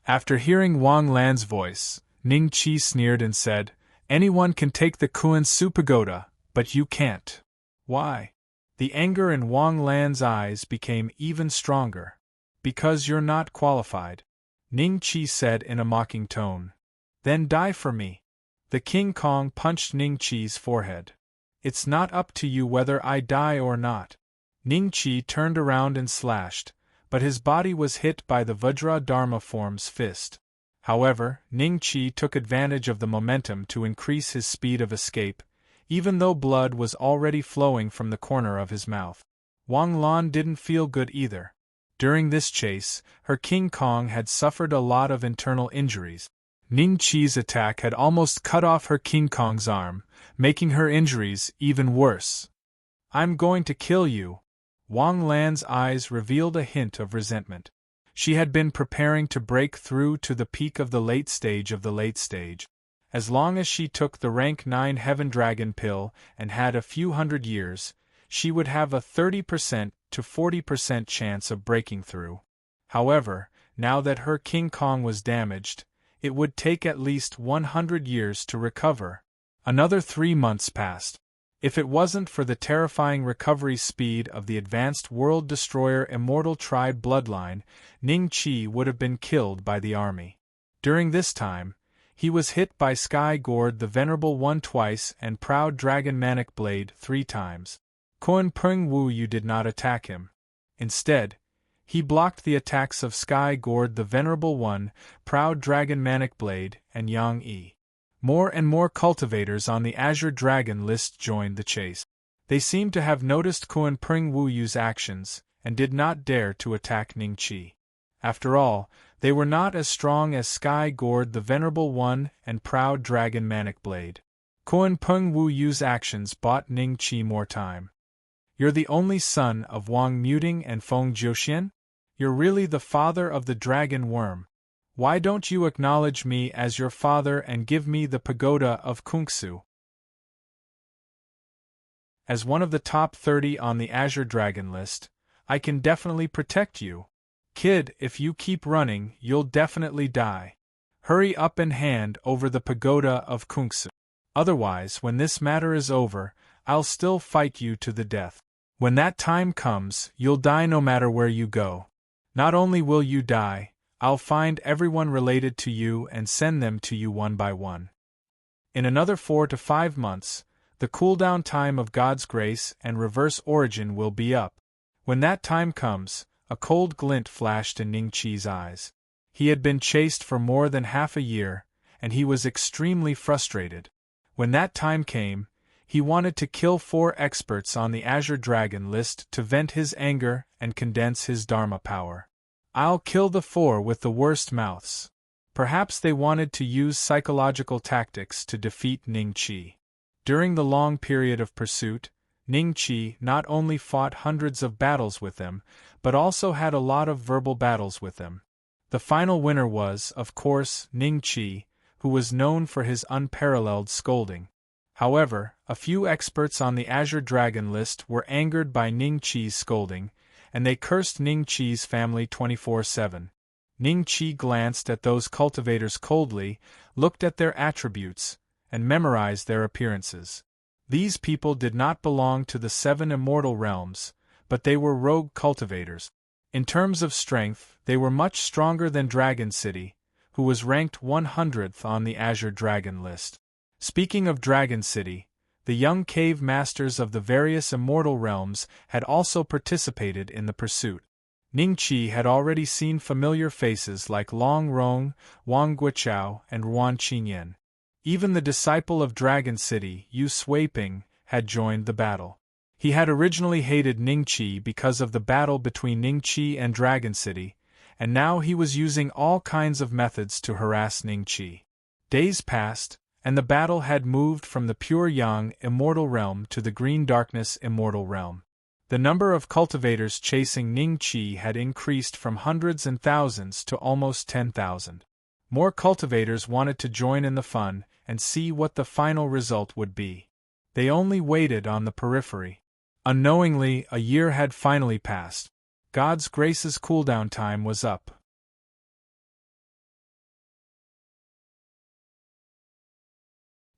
After hearing Wang Lan's voice, Ning Qi sneered and said, "Anyone can take the Kuan-Su Pagoda, but you can't." "Why?" The anger in Wang Lan's eyes became even stronger. "Because you're not qualified," Ning Qi said in a mocking tone. "Then die for me." The King Kong punched Ning Qi's forehead. "It's not up to you whether I die or not." Ning Qi turned around and slashed, but his body was hit by the Vajra Dharma form's fist. However, Ning Qi took advantage of the momentum to increase his speed of escape, even though blood was already flowing from the corner of his mouth. Wang Lan didn't feel good either. During this chase, her King Kong had suffered a lot of internal injuries. Ning Qi's attack had almost cut off her King Kong's arm, making her injuries even worse. "I'm going to kill you." Wang Lan's eyes revealed a hint of resentment. She had been preparing to break through to the peak of the late stage of the late stage. As long as she took the rank 9 Heaven Dragon pill and had a few hundred years, she would have a 30% to 40% chance of breaking through. However, now that her King Kong was damaged, it would take at least 100 years to recover. Another 3 months passed. If it wasn't for the terrifying recovery speed of the advanced World Destroyer Immortal Tribe bloodline, Ning Qi would have been killed by the army. During this time, he was hit by Sky Gord the Venerable One twice and Proud Dragon Manic Blade 3 times. Kuan Peng Wu Yu did not attack him. Instead, he blocked the attacks of Sky Gord the Venerable One, Proud Dragon Manic Blade, and Yang Yi. More and more cultivators on the Azure Dragon list joined the chase. They seemed to have noticed Kuan Peng Wu Yu's actions, and did not dare to attack Ning Qi. After all, they were not as strong as Sky Gord the Venerable One and Proud Dragon Manic Blade. Kuan Peng Wu Yu's actions bought Ning Qi more time. "You're the only son of Wang Muting and Feng Jiuxian? You're really the father of the dragon worm. Why don't you acknowledge me as your father and give me the pagoda of Kungsu?" As one of the top 30 on the Azure Dragon list, I can definitely protect you. Kid, if you keep running, you'll definitely die. Hurry up and hand over the pagoda of Kungsu. Otherwise, when this matter is over, I'll still fight you to the death. When that time comes, you'll die no matter where you go. Not only will you die, I'll find everyone related to you and send them to you one by one. In another 4 to 5 months, the cooldown time of God's Grace and Reverse Origin will be up. When that time comes, a cold glint flashed in Ning Qi's eyes. He had been chased for more than half a year, and he was extremely frustrated. When that time came, he wanted to kill 4 experts on the Azure Dragon list to vent his anger and condense his Dharma power. I'll kill the 4 with the worst mouths. Perhaps they wanted to use psychological tactics to defeat Ning Qi. During the long period of pursuit, Ning Qi not only fought hundreds of battles with them, but also had a lot of verbal battles with them. The final winner was, of course, Ning Qi, who was known for his unparalleled scolding. However, a few experts on the Azure Dragon list were angered by Ning Qi's scolding, and they cursed Ning Qi's family 24/7. Ning Qi glanced at those cultivators coldly, looked at their attributes, and memorized their appearances. These people did not belong to the 7 immortal realms, but they were rogue cultivators. In terms of strength, they were much stronger than Dragon City, who was ranked 100th on the Azure Dragon list. Speaking of Dragon City, the young cave masters of the various immortal realms had also participated in the pursuit. Ningqi had already seen familiar faces like Long Rong, Wang Guichao, and Ruan Qinyan. Even the disciple of Dragon City, Yu Suiping, had joined the battle. He had originally hated Ningqi because of the battle between Ningqi and Dragon City, and now he was using all kinds of methods to harass Ningqi. Days passed, and the battle had moved from the pure Yang immortal realm to the green darkness immortal realm. The number of cultivators chasing Ningqi had increased from hundreds and thousands to almost 10,000. More cultivators wanted to join in the fun and see what the final result would be. They only waited on the periphery. Unknowingly, a year had finally passed. God's grace's cooldown time was up.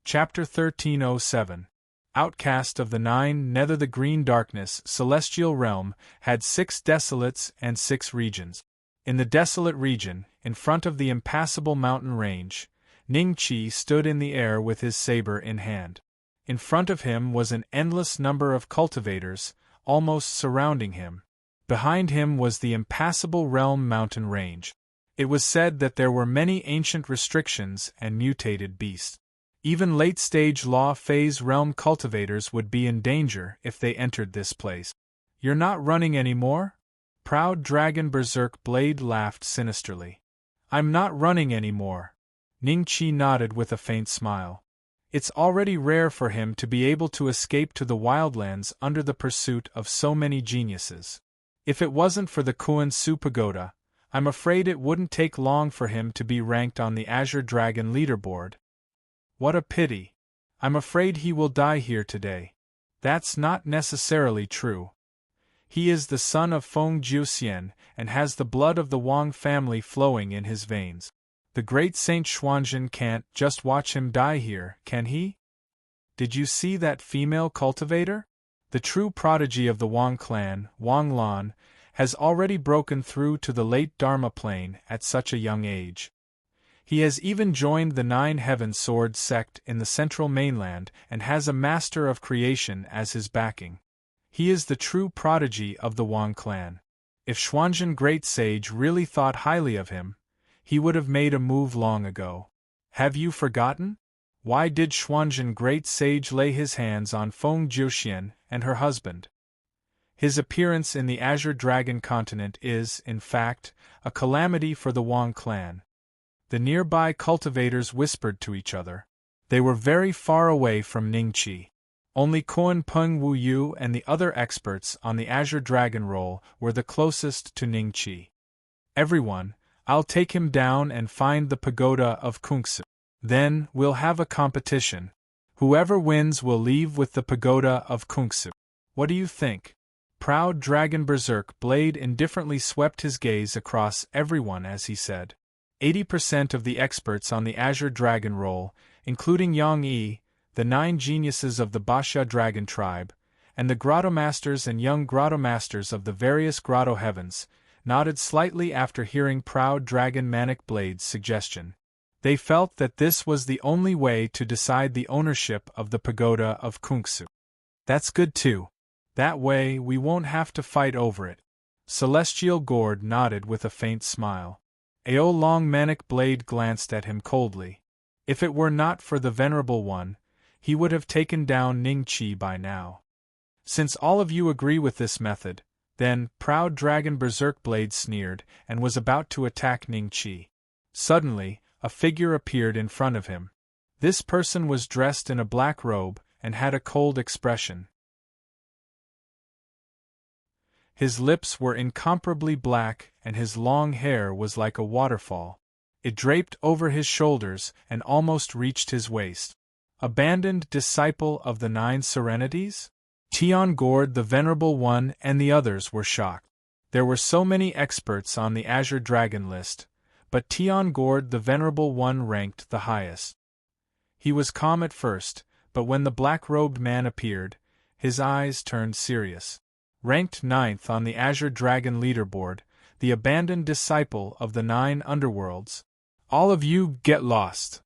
Chapter 1307. Outcast of the Nine Nether. The green darkness, celestial realm, had 6 desolates and 6 regions. In the desolate region, in front of the impassable mountain range, Ningqi stood in the air with his saber in hand. In front of him was an endless number of cultivators, almost surrounding him. Behind him was the impassable realm mountain range. It was said that there were many ancient restrictions and mutated beasts. Even late-stage Law Phase realm cultivators would be in danger if they entered this place. "You're not running anymore?" Proud Dragon Berserk Blade laughed sinisterly. "I'm not running anymore." Ningqi nodded with a faint smile. It's already rare for him to be able to escape to the wildlands under the pursuit of so many geniuses. If it wasn't for the Kuan Su Pagoda, I'm afraid it wouldn't take long for him to be ranked on the Azure Dragon leaderboard. What a pity. I'm afraid he will die here today. That's not necessarily true. He is the son of Feng Jiuxian and has the blood of the Wang family flowing in his veins. The great Saint Xuanzhen can't just watch him die here, can he? Did you see that female cultivator? The true prodigy of the Wang clan, Wang Lan, has already broken through to the late Dharma plane at such a young age. He has even joined the Nine Heaven Sword sect in the central mainland and has a master of creation as his backing. He is the true prodigy of the Wang clan. If Xuanzhen Great Sage really thought highly of him, he would have made a move long ago. Have you forgotten? Why did Xuanzhen Great Sage lay his hands on Feng Jiuxian and her husband? His appearance in the Azure Dragon continent is, in fact, a calamity for the Wang clan. The nearby cultivators whispered to each other. They were very far away from Ningqi. Only Kuan Peng Wu Yu and the other experts on the Azure Dragon role were the closest to Ningqi. "Everyone, I'll take him down and find the pagoda of Kungsu. Then, we'll have a competition. Whoever wins will leave with the pagoda of Kungsu. What do you think?" Proud Dragon Berserk Blade indifferently swept his gaze across everyone as he said. 80% of the experts on the Azure Dragon role, including Yang Yi, the 9 geniuses of the Basha Dragon tribe, and the Grotto Masters and young Grotto Masters of the various Grotto Heavens, nodded slightly after hearing Proud Dragon Manic Blade's suggestion. They felt that this was the only way to decide the ownership of the pagoda of Kungsu. "That's good too. That way we won't have to fight over it." Celestial Gourd nodded with a faint smile. Ao Long Manic Blade glanced at him coldly. If it were not for the Venerable One, he would have taken down Ningqi by now. "Since all of you agree with this method, then," Proud Dragon Berserk Blade sneered and was about to attack Ningqi. Suddenly, a figure appeared in front of him. This person was dressed in a black robe and had a cold expression. His lips were incomparably black and his long hair was like a waterfall. It draped over his shoulders and almost reached his waist. Abandoned disciple of the 9 Serenities? Tian Gord the Venerable One and the others were shocked. There were so many experts on the Azure Dragon list, but Tian Gord the Venerable One ranked the highest. He was calm at first, but when the black-robed man appeared, his eyes turned serious. Ranked 9th on the Azure Dragon leaderboard, the abandoned disciple of the 9 underworlds. "All of you get lost."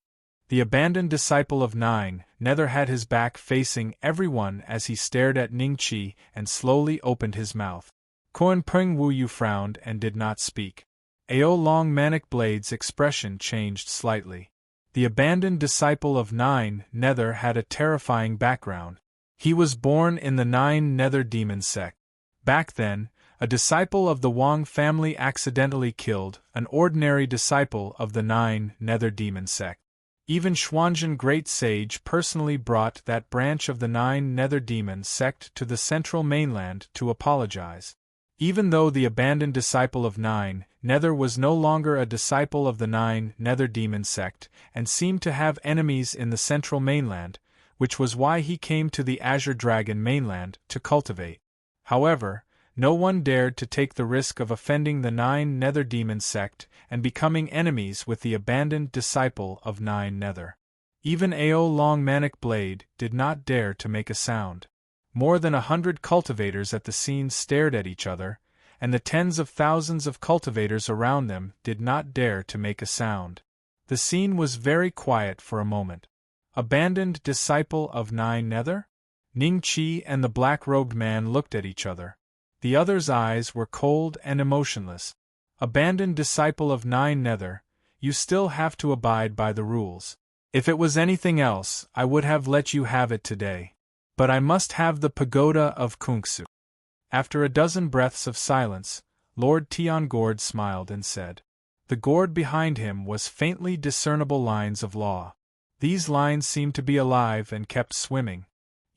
The abandoned disciple of 9 Nether had his back facing everyone as he stared at Ningqi and slowly opened his mouth. Kuan Peng Wu Yu frowned and did not speak. Ao Long Manic Blade's expression changed slightly. The abandoned disciple of Nine Nether had a terrifying background. He was born in the Nine Nether Demon sect. Back then, a disciple of the Wang family accidentally killed an ordinary disciple of the Nine Nether Demon sect. Even Xuanzhen Great Sage personally brought that branch of the Nine Nether Demon sect to the central mainland to apologize. Even though the abandoned disciple of Nine Nether was no longer a disciple of the Nine Nether Demon sect and seemed to have enemies in the central mainland, which was why he came to the Azure Dragon mainland to cultivate. However, no one dared to take the risk of offending the Nine Nether Demon sect and becoming enemies with the abandoned disciple of Nine Nether. Even Ao Long Manic Blade did not dare to make a sound. More than 100 cultivators at the scene stared at each other, and the tens of thousands of cultivators around them did not dare to make a sound. The scene was very quiet for a moment. Abandoned disciple of Nine Nether? Ning Qi and the black-robed man looked at each other. The other's eyes were cold and emotionless. Abandoned disciple of Nine Nether, you still have to abide by the rules. If it was anything else, I would have let you have it today. But I must have the pagoda of Kungsu. After a dozen breaths of silence, Lord Tian Gord smiled and said. The gourd behind him was faintly discernible lines of law. These lines seemed to be alive and kept swimming.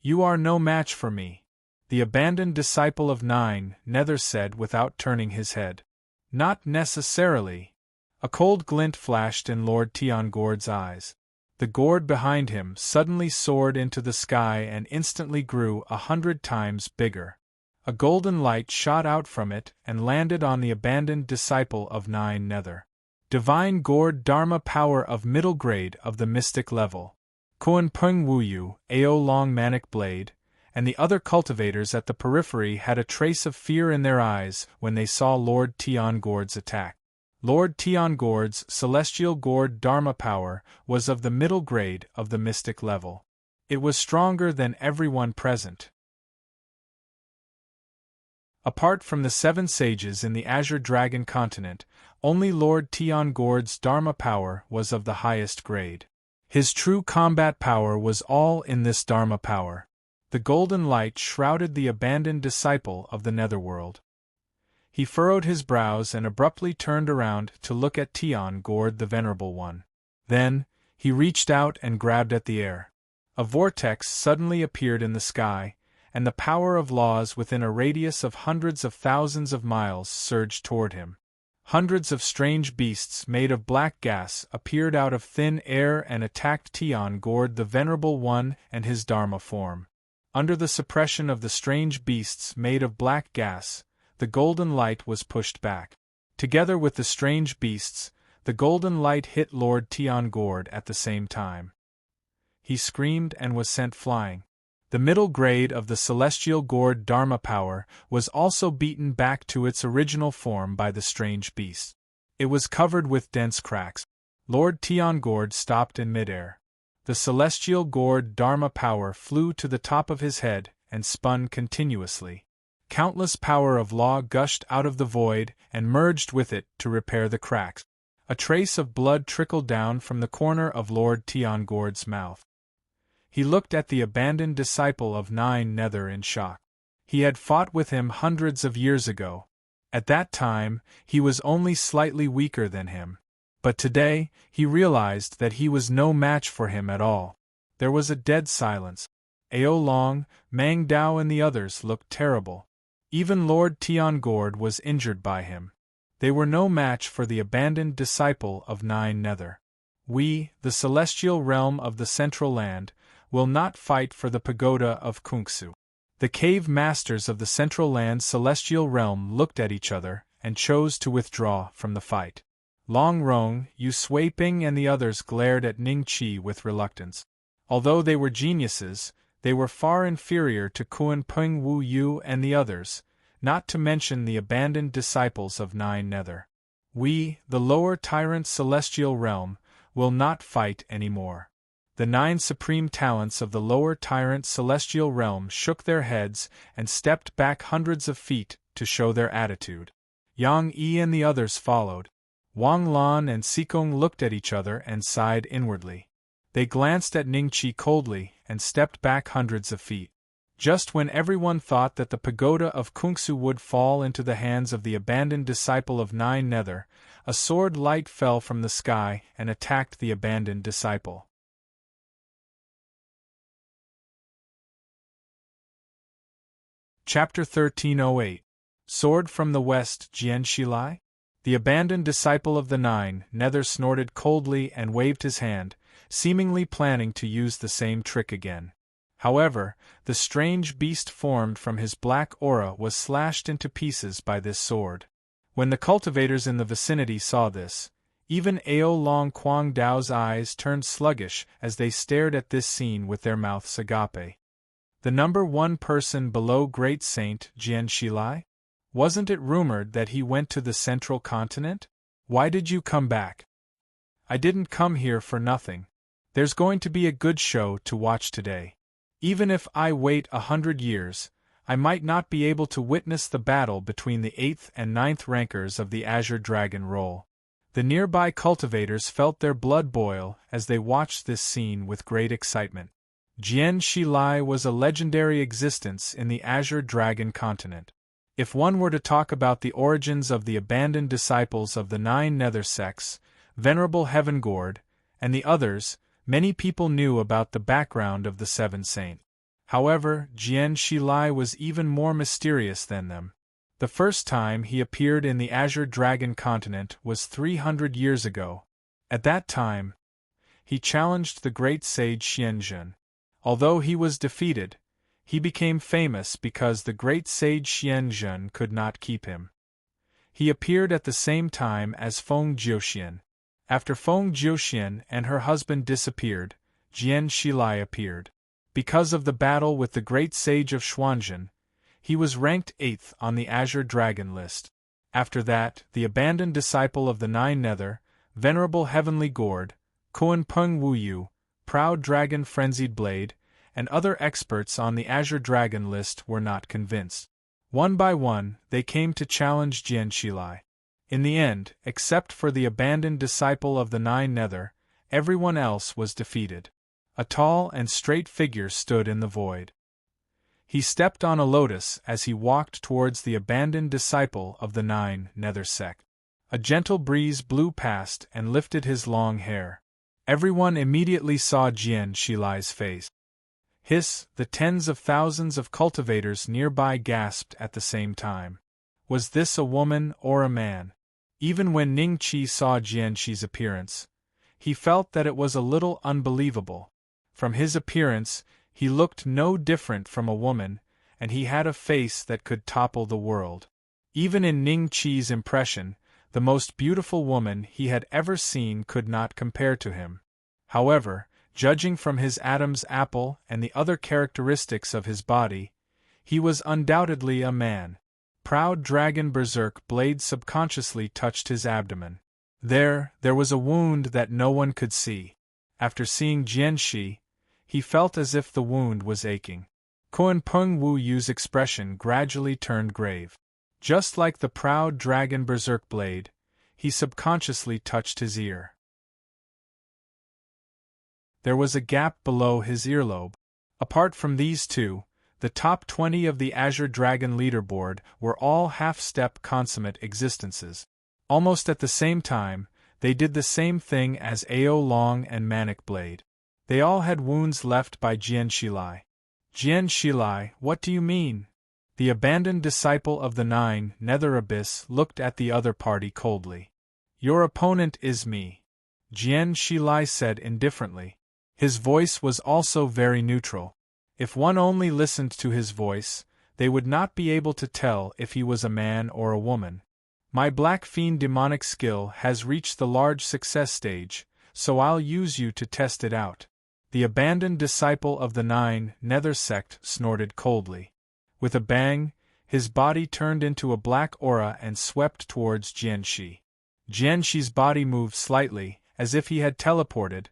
You are no match for me, the abandoned disciple of Nine Nether said without turning his head. Not necessarily. A cold glint flashed in Lord Tian Gord's eyes. The gourd behind him suddenly soared into the sky and instantly grew 100 times bigger. A golden light shot out from it and landed on the abandoned disciple of Nine Nether. Divine Gourd Dharma power of middle grade of the mystic level. Kuan Peng Wu Yu, Ao Long Manic Blade, and the other cultivators at the periphery had a trace of fear in their eyes when they saw Lord Tian Gord's attack. Lord Tian Gord's celestial gourd Dharma power was of the middle grade of the mystic level. It was stronger than everyone present. Apart from the 7 sages in the Azure Dragon continent, only Lord Tian Gord's Dharma power was of the highest grade. His true combat power was all in this Dharma power. The golden light shrouded the abandoned disciple of the netherworld. He furrowed his brows and abruptly turned around to look at Tian Gord the Venerable One. Then, he reached out and grabbed at the air. A vortex suddenly appeared in the sky, and the power of laws within a radius of hundreds of thousands of miles surged toward him. Hundreds of strange beasts made of black gas appeared out of thin air and attacked Tian Gord the Venerable One and his Dharma form. Under the suppression of the strange beasts made of black gas, the golden light was pushed back. Together with the strange beasts, the golden light hit Lord Tian Gord at the same time. He screamed and was sent flying. The middle grade of the celestial gourd Dharma power was also beaten back to its original form by the strange beast. It was covered with dense cracks. Lord Tian Gord stopped in midair. The celestial gourd Dharma power flew to the top of his head and spun continuously. Countless power of law gushed out of the void and merged with it to repair the cracks. A trace of blood trickled down from the corner of Lord Tian Gord's mouth. He looked at the abandoned disciple of Nine Nether in shock. He had fought with him hundreds of years ago. At that time, he was only slightly weaker than him. But today, he realized that he was no match for him at all. There was a dead silence. Ao Long, Mang Dao and the others looked terrible. Even Lord Tian Gord was injured by him. They were no match for the abandoned disciple of Nine Nether. We, the celestial realm of the Central Land, will not fight for the pagoda of Kungsu. The cave masters of the Central Land celestial realm looked at each other and chose to withdraw from the fight. Long Rong, Yu Sui Ping and the others glared at Ning Qi with reluctance. Although they were geniuses, they were far inferior to Kuan Peng Wu Yu and the others, not to mention the abandoned disciples of Nine Nether. We, the lower tyrant celestial realm, will not fight anymore. The 9 supreme talents of the lower tyrant celestial realm shook their heads and stepped back hundreds of feet to show their attitude. Yang Yi and the others followed. Wang Lan and Xikong looked at each other and sighed inwardly. They glanced at Ningqi coldly and stepped back hundreds of feet. Just when everyone thought that the pagoda of Kungsu would fall into the hands of the abandoned disciple of Nine Nether, a sword light fell from the sky and attacked the abandoned disciple. Chapter 1308. Sword from the West, Jian Shilai? The abandoned disciple of the Nine Nether snorted coldly and waved his hand, seemingly planning to use the same trick again. However, the strange beast formed from his black aura was slashed into pieces by this sword. When the cultivators in the vicinity saw this, even Ao Long Quang Dao's eyes turned sluggish as they stared at this scene with their mouths agape. The number one person below Great Saint Jian Shilai? Wasn't it rumored that he went to the central continent? Why did you come back? I didn't come here for nothing. There's going to be a good show to watch today. Even if I wait 100 years, I might not be able to witness the battle between the 8th and 9th rankers of the Azure Dragon role. The nearby cultivators felt their blood boil as they watched this scene with great excitement. Jian Shilai was a legendary existence in the Azure Dragon continent. If one were to talk about the origins of the abandoned disciples of the Nine Nether sects, Venerable Heavengord, and the others, many people knew about the background of the Seven Saints. However, Jian Shilai was even more mysterious than them. The first time he appeared in the Azure Dragon continent was 300 years ago. At that time, he challenged the great sage Xianzhen. Although he was defeated, he became famous because the great sage Xianzhen could not keep him. He appeared at the same time as Feng Jiuxian. After Feng Jiuxian and her husband disappeared, Jian Shilai appeared. Because of the battle with the great sage of Xuanzhen, he was ranked 8th on the Azure Dragon list. After that, the abandoned disciple of the Nine Nether, Venerable Heavenly Gourd, Kuan Peng Wuyu, Proud Dragon Frenzied Blade, and other experts on the Azure Dragon list were not convinced. One by one, they came to challenge Jian Shilai. In the end, except for the abandoned disciple of the Nine Nether, everyone else was defeated. A tall and straight figure stood in the void. He stepped on a lotus as he walked towards the abandoned disciple of the Nine Nether sect. A gentle breeze blew past and lifted his long hair. Everyone immediately saw Jian Shilai's face. Hiss, the tens of thousands of cultivators nearby gasped at the same time. Was this a woman or a man? Even when Ningqi saw Jianxi's appearance, he felt that it was a little unbelievable. From his appearance, he looked no different from a woman, and he had a face that could topple the world. Even in Ningqi's impression, the most beautiful woman he had ever seen could not compare to him. However, judging from his Adam's apple and the other characteristics of his body, he was undoubtedly a man. Proud Dragon Berserk Blade subconsciously touched his abdomen. There was a wound that no one could see. After seeing Jianxi, he felt as if the wound was aching. Kuan Peng Wu Yu's expression gradually turned grave. Just like the Proud Dragon Berserk Blade, he subconsciously touched his ear. There was a gap below his earlobe. Apart from these two, the top 20 of the Azure Dragon leaderboard were all half-step consummate existences. Almost at the same time, they did the same thing as Ao Long and Manic Blade. They all had wounds left by Jian Shilai. Jian Shilai, what do you mean? The abandoned disciple of the Nine Nether Abyss looked at the other party coldly. Your opponent is me, Jian Shilai said indifferently. His voice was also very neutral. If one only listened to his voice, they would not be able to tell if he was a man or a woman. My Black Fiend demonic skill has reached the large success stage, so I'll use you to test it out. The abandoned disciple of the Nine Nether sect snorted coldly. With a bang, his body turned into a black aura and swept towards Jianxi. Jianxi's body moved slightly, as if he had teleported.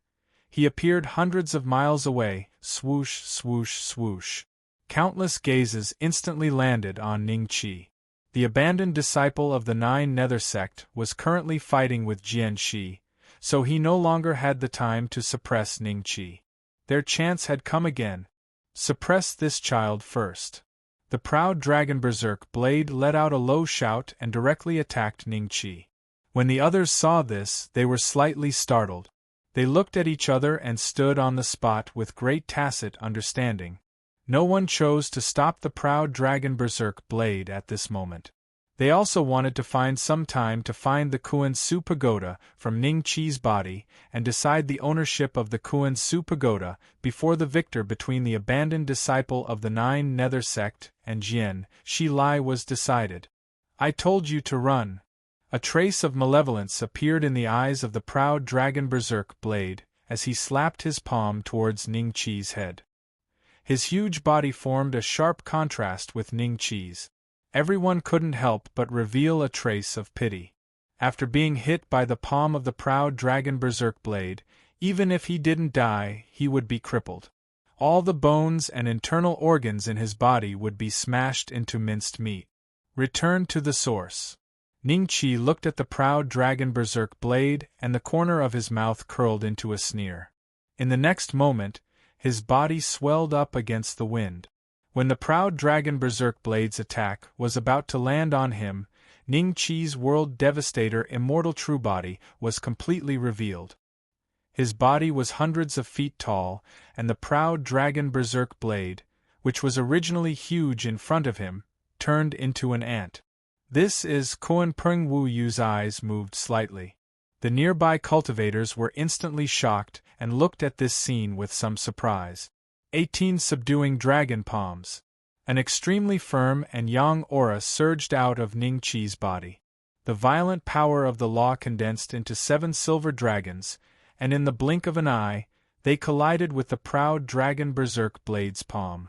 He appeared hundreds of miles away, swoosh, swoosh, swoosh. Countless gazes instantly landed on Ningqi. The abandoned disciple of the Nine Nether sect was currently fighting with Jian Shi, so he no longer had the time to suppress Ning Qi. Their chance had come again. Suppress this child first. The proud dragon berserk blade let out a low shout and directly attacked Ning Qi. When the others saw this, they were slightly startled. They looked at each other and stood on the spot with great tacit understanding. No one chose to stop the proud dragon berserk blade at this moment. They also wanted to find some time to find the Kuan Su Pagoda from Ning Qi's body and decide the ownership of the Kuan Su Pagoda before the victor between the abandoned disciple of the Nine Nether sect and Jian Shi Lai was decided. I told you to run. A trace of malevolence appeared in the eyes of the proud dragon berserk blade as he slapped his palm towards Ning Qi's head. His huge body formed a sharp contrast with Ning Qi's. Everyone couldn't help but reveal a trace of pity. After being hit by the palm of the proud dragon berserk blade, even if he didn't die, he would be crippled. All the bones and internal organs in his body would be smashed into minced meat. Return to the source. Ning Qi looked at the proud dragon berserk blade and the corner of his mouth curled into a sneer. In the next moment, his body swelled up against the wind. When the proud dragon berserk blade's attack was about to land on him, Ning Qi's world devastator immortal true body was completely revealed. His body was hundreds of feet tall, and the proud dragon berserk blade, which was originally huge in front of him, turned into an ant. This is Kuan Peng Wu Yu's eyes moved slightly. The nearby cultivators were instantly shocked and looked at this scene with some surprise. 18 subduing dragon palms. An extremely firm and yang aura surged out of Ning Qi's body. The violent power of the law condensed into 7 silver dragons, and in the blink of an eye, they collided with the proud dragon berserk blade's palm.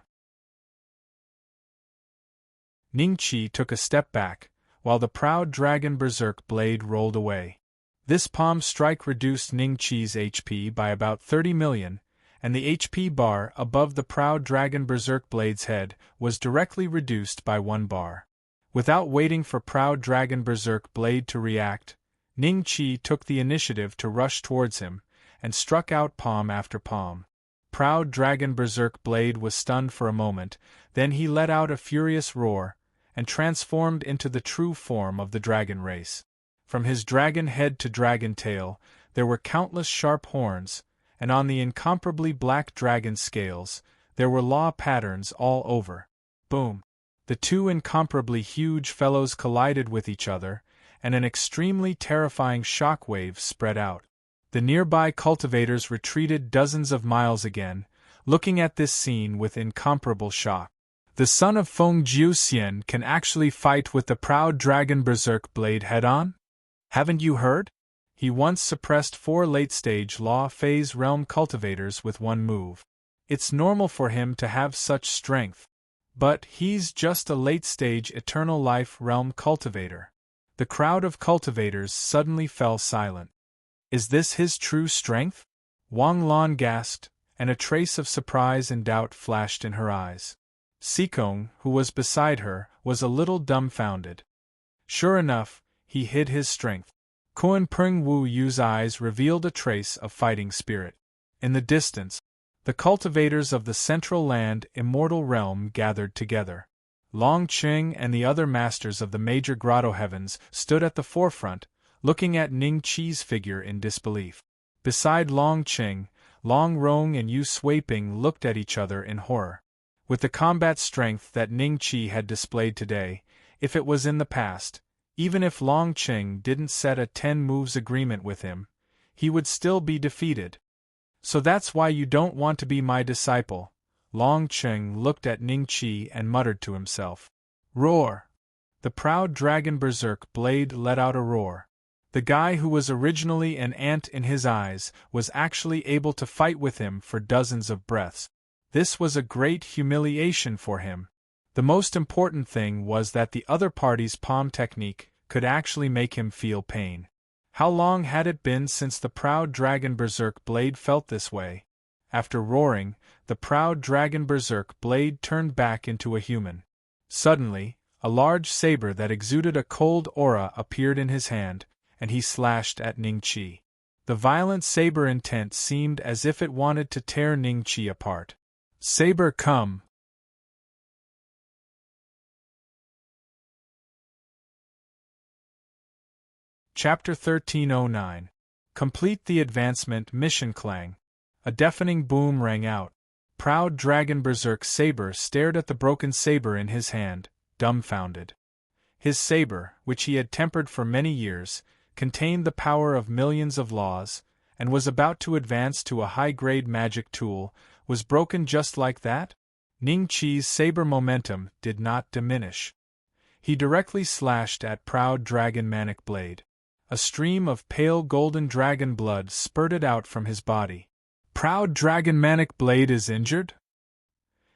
Ning Qi took a step back, while the proud dragon berserk blade rolled away. This palm strike reduced Ning Qi's HP by about 30 million, and the HP bar above the proud dragon berserk blade's head was directly reduced by 1 bar. Without waiting for proud dragon berserk blade to react, Ning Qi took the initiative to rush towards him, and struck out palm after palm. Proud dragon berserk blade was stunned for a moment, then he let out a furious roar, and transformed into the true form of the dragon race. From his dragon head to dragon tail, there were countless sharp horns, and on the incomparably black dragon scales, there were law patterns all over. Boom! The two incomparably huge fellows collided with each other, and an extremely terrifying shockwave spread out. The nearby cultivators retreated dozens of miles again, looking at this scene with incomparable shock. The son of Feng Jiuxian can actually fight with the proud dragon berserk blade head-on? Haven't you heard? He once suppressed 4 late-stage law phase realm cultivators with 1 move. It's normal for him to have such strength. But he's just a late-stage eternal life realm cultivator. The crowd of cultivators suddenly fell silent. Is this his true strength? Wang Lan gasped, and a trace of surprise and doubt flashed in her eyes. Sikong, who was beside her, was a little dumbfounded. Sure enough, he hid his strength. Kuan Peng Wu Yu's eyes revealed a trace of fighting spirit. In the distance, the cultivators of the Central Land Immortal Realm gathered together. Long Qing and the other masters of the major grotto heavens stood at the forefront, looking at Ning Qi's figure in disbelief. Beside Long Qing, Long Rong and Yu Suiping looked at each other in horror. With the combat strength that Ning Qi had displayed today, if it was in the past, even if Long Qing didn't set a 10 moves agreement with him, he would still be defeated. So that's why you don't want to be my disciple. Long Qing looked at Ning Qi and muttered to himself. Roar! The proud dragon berserk blade let out a roar. The guy who was originally an ant in his eyes was actually able to fight with him for dozens of breaths. This was a great humiliation for him. The most important thing was that the other party's palm technique could actually make him feel pain. How long had it been since the proud dragon berserk blade felt this way? After roaring, the proud dragon berserk blade turned back into a human. Suddenly, A large saber that exuded a cold aura appeared in his hand, and he slashed at Ning Qi. The violent saber intent seemed as if it wanted to tear Ning Qi apart. Saber come! Chapter 1309. Complete the advancement mission clang. A deafening boom rang out. Proud Dragon Berserk Saber stared at the broken saber in his hand, dumbfounded. His saber, which he had tempered for many years, contained the power of millions of laws, and was about to advance to a high-grade magic tool, was broken just like that? Ning Qi's saber momentum did not diminish. He directly slashed at Proud Dragon Manic Blade. A stream of pale golden dragon blood spurted out from his body. Proud Dragon Manic Blade is injured?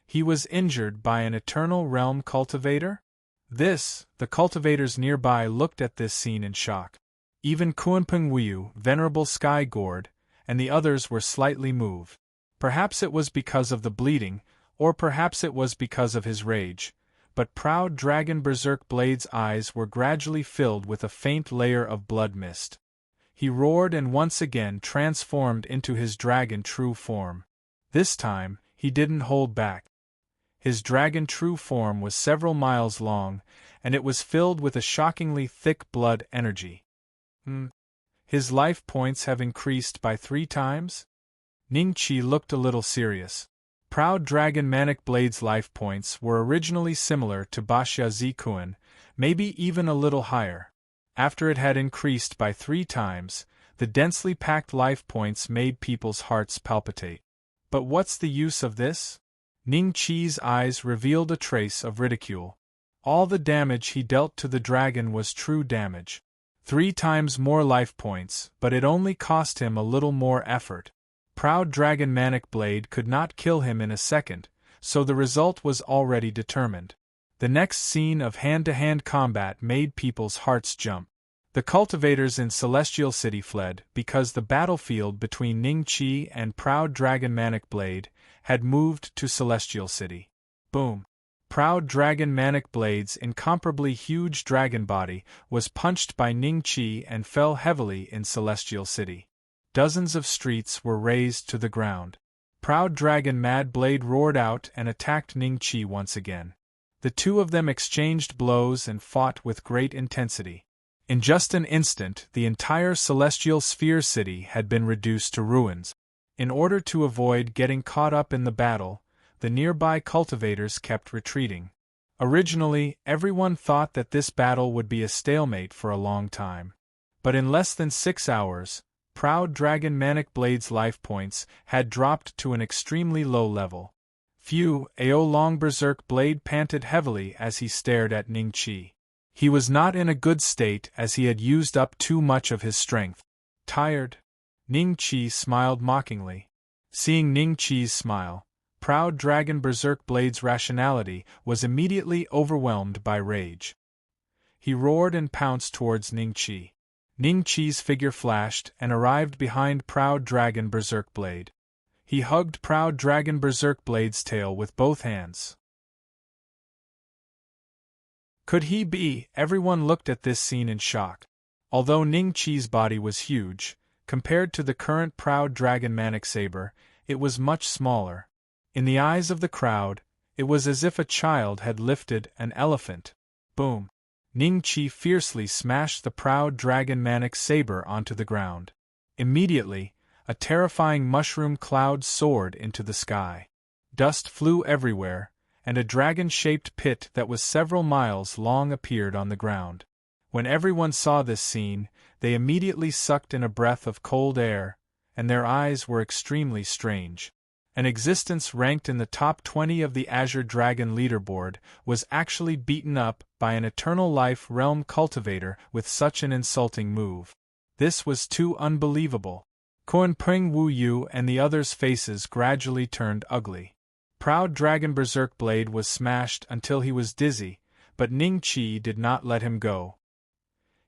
He was injured by an Eternal Realm cultivator? The cultivators nearby looked at this scene in shock. Even Kuanpeng Wuyu, Venerable Sky Gourd, and the others were slightly moved. Perhaps it was because of the bleeding, or perhaps it was because of his rage, but Proud Dragon Berserk Blade's eyes were gradually filled with a faint layer of blood mist. He roared and once again transformed into his dragon true form. This time, he didn't hold back. His dragon true form was several miles long, and it was filled with a shockingly thick blood energy. His life points have increased by 3 times? Ning Qi looked a little serious. Proud Dragon Manic Blade's life points were originally similar to Baxia Zikuan, maybe even a little higher. After it had increased by 3 times, the densely packed life points made people's hearts palpitate. But what's the use of this? Ning Qi's eyes revealed a trace of ridicule. All the damage he dealt to the dragon was true damage. 3 times more life points, but it only cost him a little more effort. Proud Dragon Manic Blade could not kill him in a second, so the result was already determined. The next scene of hand-to-hand combat made people's hearts jump. The cultivators in Celestial City fled because the battlefield between Ning Qi and Proud Dragon Manic Blade had moved to Celestial City. Boom! Proud Dragon Manic Blade's incomparably huge dragon body was punched by Ning Qi and fell heavily in Celestial City. Dozens of streets were razed to the ground. Proud Dragon Mad Blade roared out and attacked Ning Qi once again. The two of them exchanged blows and fought with great intensity. In just an instant, the entire Celestial Sphere City had been reduced to ruins. In order to avoid getting caught up in the battle, the nearby cultivators kept retreating. Originally, everyone thought that this battle would be a stalemate for a long time. But in less than 6 hours, Proud Dragon Manic Blade's life points had dropped to an extremely low level. Ao Long Berserk Blade panted heavily as he stared at Ning Qi. He was not in a good state as he had used up too much of his strength. Tired? Ning Qi smiled mockingly. Seeing Ning Qi's smile, Proud Dragon Berserk Blade's rationality was immediately overwhelmed by rage. He roared and pounced towards Ning Qi. Ning Qi's figure flashed and arrived behind Proud Dragon Berserk Blade. He hugged Proud Dragon Berserk Blade's tail with both hands. Could he be? Everyone looked at this scene in shock. Although Ning Qi's body was huge, compared to the current Proud Dragon Manic Saber, it was much smaller. In the eyes of the crowd, it was as if a child had lifted an elephant. Boom! Ning Qi fiercely smashed the Proud Dragon Manic Saber onto the ground. Immediately, a terrifying mushroom cloud soared into the sky. Dust flew everywhere, and a dragon-shaped pit that was several miles long appeared on the ground. When everyone saw this scene, they immediately sucked in a breath of cold air, and their eyes were extremely strange. An existence ranked in the top 20 of the Azure Dragon leaderboard was actually beaten up by an Eternal Life Realm cultivator with such an insulting move. This was too unbelievable. Kuanpeng Wuyu and the others' faces gradually turned ugly. Proud Dragon Berserk Blade was smashed until he was dizzy, but Ning Qi did not let him go.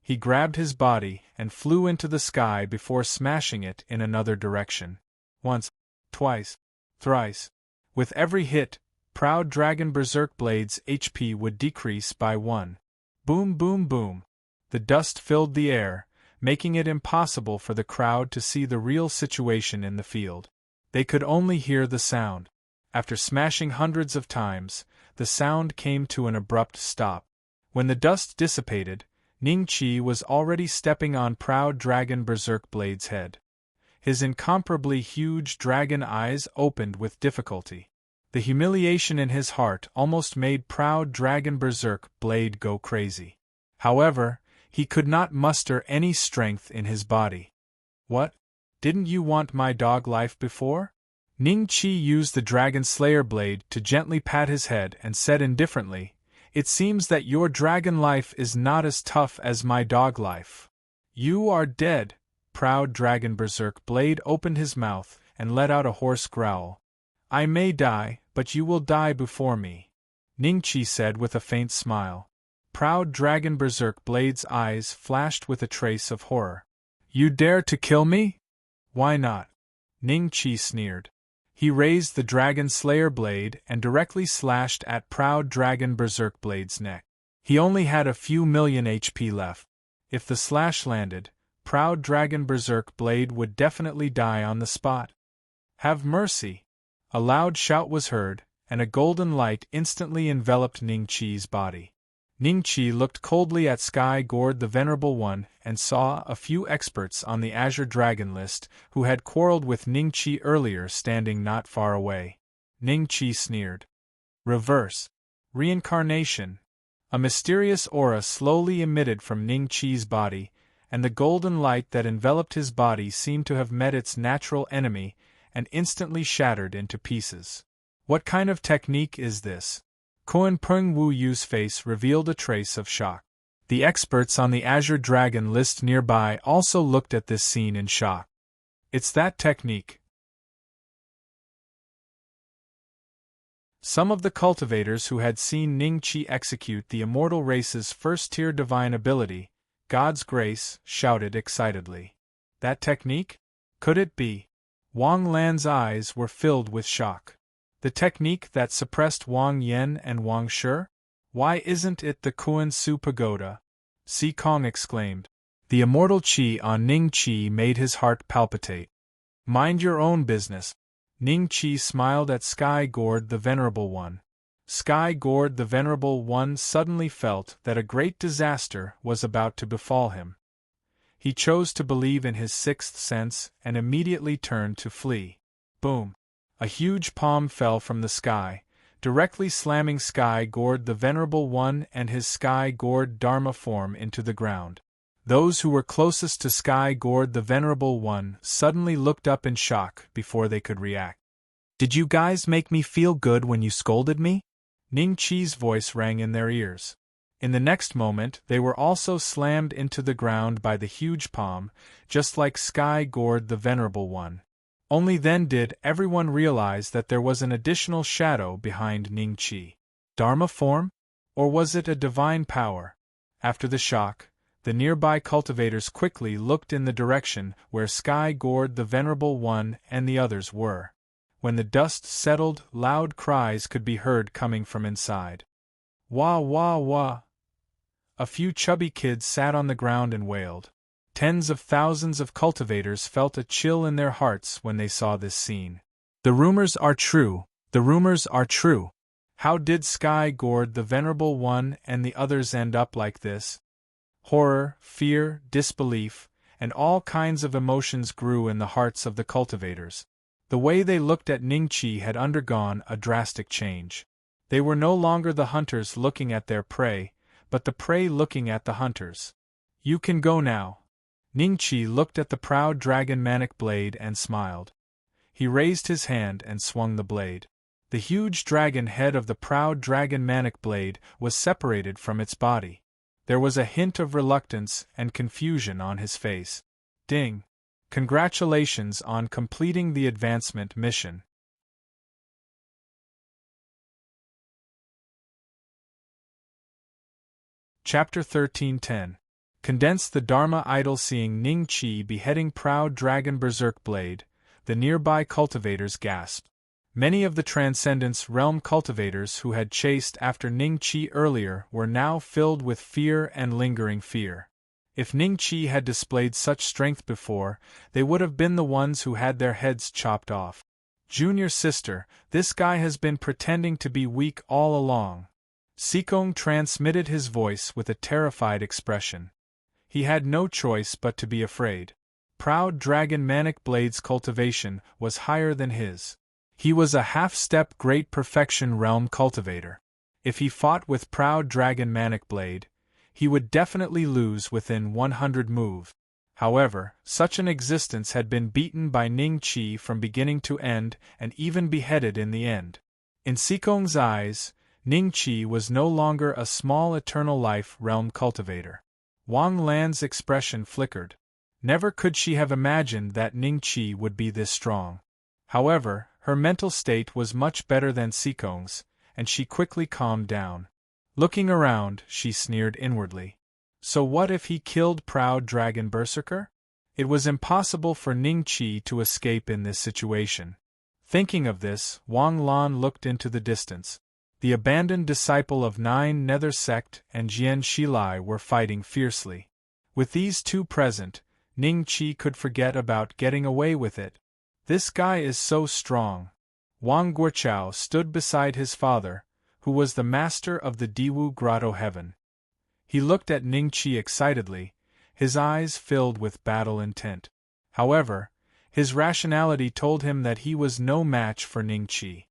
He grabbed his body and flew into the sky before smashing it in another direction. Once, twice, thrice. With every hit, Proud Dragon Berserk Blade's HP would decrease by 1. Boom, boom, boom. The dust filled the air, making it impossible for the crowd to see the real situation in the field. They could only hear the sound. After smashing hundreds of times, the sound came to an abrupt stop. When the dust dissipated, Ningqi was already stepping on Proud Dragon Berserk Blade's head. His incomparably huge dragon eyes opened with difficulty. The humiliation in his heart almost made Proud Dragon Berserk Blade go crazy. However, he could not muster any strength in his body. What? Didn't you want my dog life before? Ningqi used the Dragon Slayer blade to gently pat his head and said indifferently, "It seems that your dragon life is not as tough as my dog life. You are dead." Proud Dragon Berserk Blade opened his mouth and let out a hoarse growl. "I may die, but you will die before me," Ningqi said with a faint smile. Proud Dragon Berserk Blade's eyes flashed with a trace of horror. "You dare to kill me? Why not?" Ningqi sneered. He raised the Dragon Slayer blade and directly slashed at Proud Dragon Berserk Blade's neck. He only had a few million HP left. If the slash landed, Proud Dragon Berserk Blade would definitely die on the spot. "Have mercy!" A loud shout was heard, and a golden light instantly enveloped Ningqi's body. Ningqi looked coldly at Sky Gord the Venerable One and saw a few experts on the Azure Dragon list who had quarreled with Ningqi earlier standing not far away. Ningqi sneered. Reverse. Reincarnation. A mysterious aura slowly emitted from Ningqi's body, and the golden light that enveloped his body seemed to have met its natural enemy and instantly shattered into pieces. What kind of technique is this? Koen Peng Wu Yu's face revealed a trace of shock. The experts on the Azure Dragon list nearby also looked at this scene in shock. It's that technique. Some of the cultivators who had seen Ningqi execute the immortal race's first-tier divine ability, God's Grace, shouted excitedly. That technique? Could it be? Wang Lan's eyes were filled with shock. The technique that suppressed Wang Yen and Wang Shi? Why isn't it the Kuan Su Pagoda? Si Kong exclaimed. The immortal qi on Ningqi made his heart palpitate. Mind your own business. Ningqi smiled at Sky Gord the Venerable One. Sky Gord the Venerable One suddenly felt that a great disaster was about to befall him. He chose to believe in his sixth sense and immediately turned to flee. Boom! A huge palm fell from the sky, directly slamming Sky Gord the Venerable One and his Sky Gord Dharma form into the ground. Those who were closest to Sky Gord the Venerable One suddenly looked up in shock before they could react. "Did you guys make me feel good when you scolded me?" Ningqi's voice rang in their ears. In the next moment they were also slammed into the ground by the huge palm, just like Sky Gord the Venerable One. Only then did everyone realize that there was an additional shadow behind Ningqi. Dharma form? Or was it a divine power? After the shock, the nearby cultivators quickly looked in the direction where Sky Gord the Venerable One and the others were. When the dust settled, loud cries could be heard coming from inside. Wah wah wah! A few chubby kids sat on the ground and wailed. Tens of thousands of cultivators felt a chill in their hearts when they saw this scene. The rumors are true, the rumors are true. How did Sky Gord the Venerable One and the others end up like this? Horror, fear, disbelief, and all kinds of emotions grew in the hearts of the cultivators. The way they looked at Ningqi had undergone a drastic change. They were no longer the hunters looking at their prey, but the prey looking at the hunters. "You can go now." Ningqi looked at the Proud Dragon Manic blade and smiled. He raised his hand and swung the blade. The huge dragon head of the Proud Dragon Manic blade was separated from its body. There was a hint of reluctance and confusion on his face. Ding! Congratulations on completing the advancement mission. Chapter 1310. Condense the Dharma idol. Seeing Ningqi beheading Proud Dragon Berserk Blade, the nearby cultivators gasped. Many of the Transcendence Realm cultivators who had chased after Ning Qi earlier were now filled with fear and lingering fear. If Ning Qi had displayed such strength before, they would have been the ones who had their heads chopped off. Junior sister, this guy has been pretending to be weak all along. Sikong transmitted his voice with a terrified expression. He had no choice but to be afraid. Proud Dragon Manic Blade's cultivation was higher than his. He was a half-step Great Perfection Realm cultivator. If he fought with Proud Dragon Manic Blade, he would definitely lose within 100 moves. However, such an existence had been beaten by Ning Qi from beginning to end and even beheaded in the end. In Sikong's eyes, Ning Qi was no longer a small eternal life realm cultivator. Wang Lan's expression flickered. Never could she have imagined that Ning Qi would be this strong. However, her mental state was much better than Sikong's, and she quickly calmed down. Looking around, she sneered inwardly. So what if he killed Proud Dragon Berserker? It was impossible for Ning Qi to escape in this situation. Thinking of this, Wang Lan looked into the distance. The abandoned disciple of Nine Nether Sect and Jian Shilai were fighting fiercely. With these two present, Ning Qi could forget about getting away with it. This guy is so strong. Wang Guoqiao stood beside his father, who was the master of the Diwu Grotto Heaven. He looked at Ning Qi excitedly, his eyes filled with battle intent. However, his rationality told him that he was no match for Ning Qi.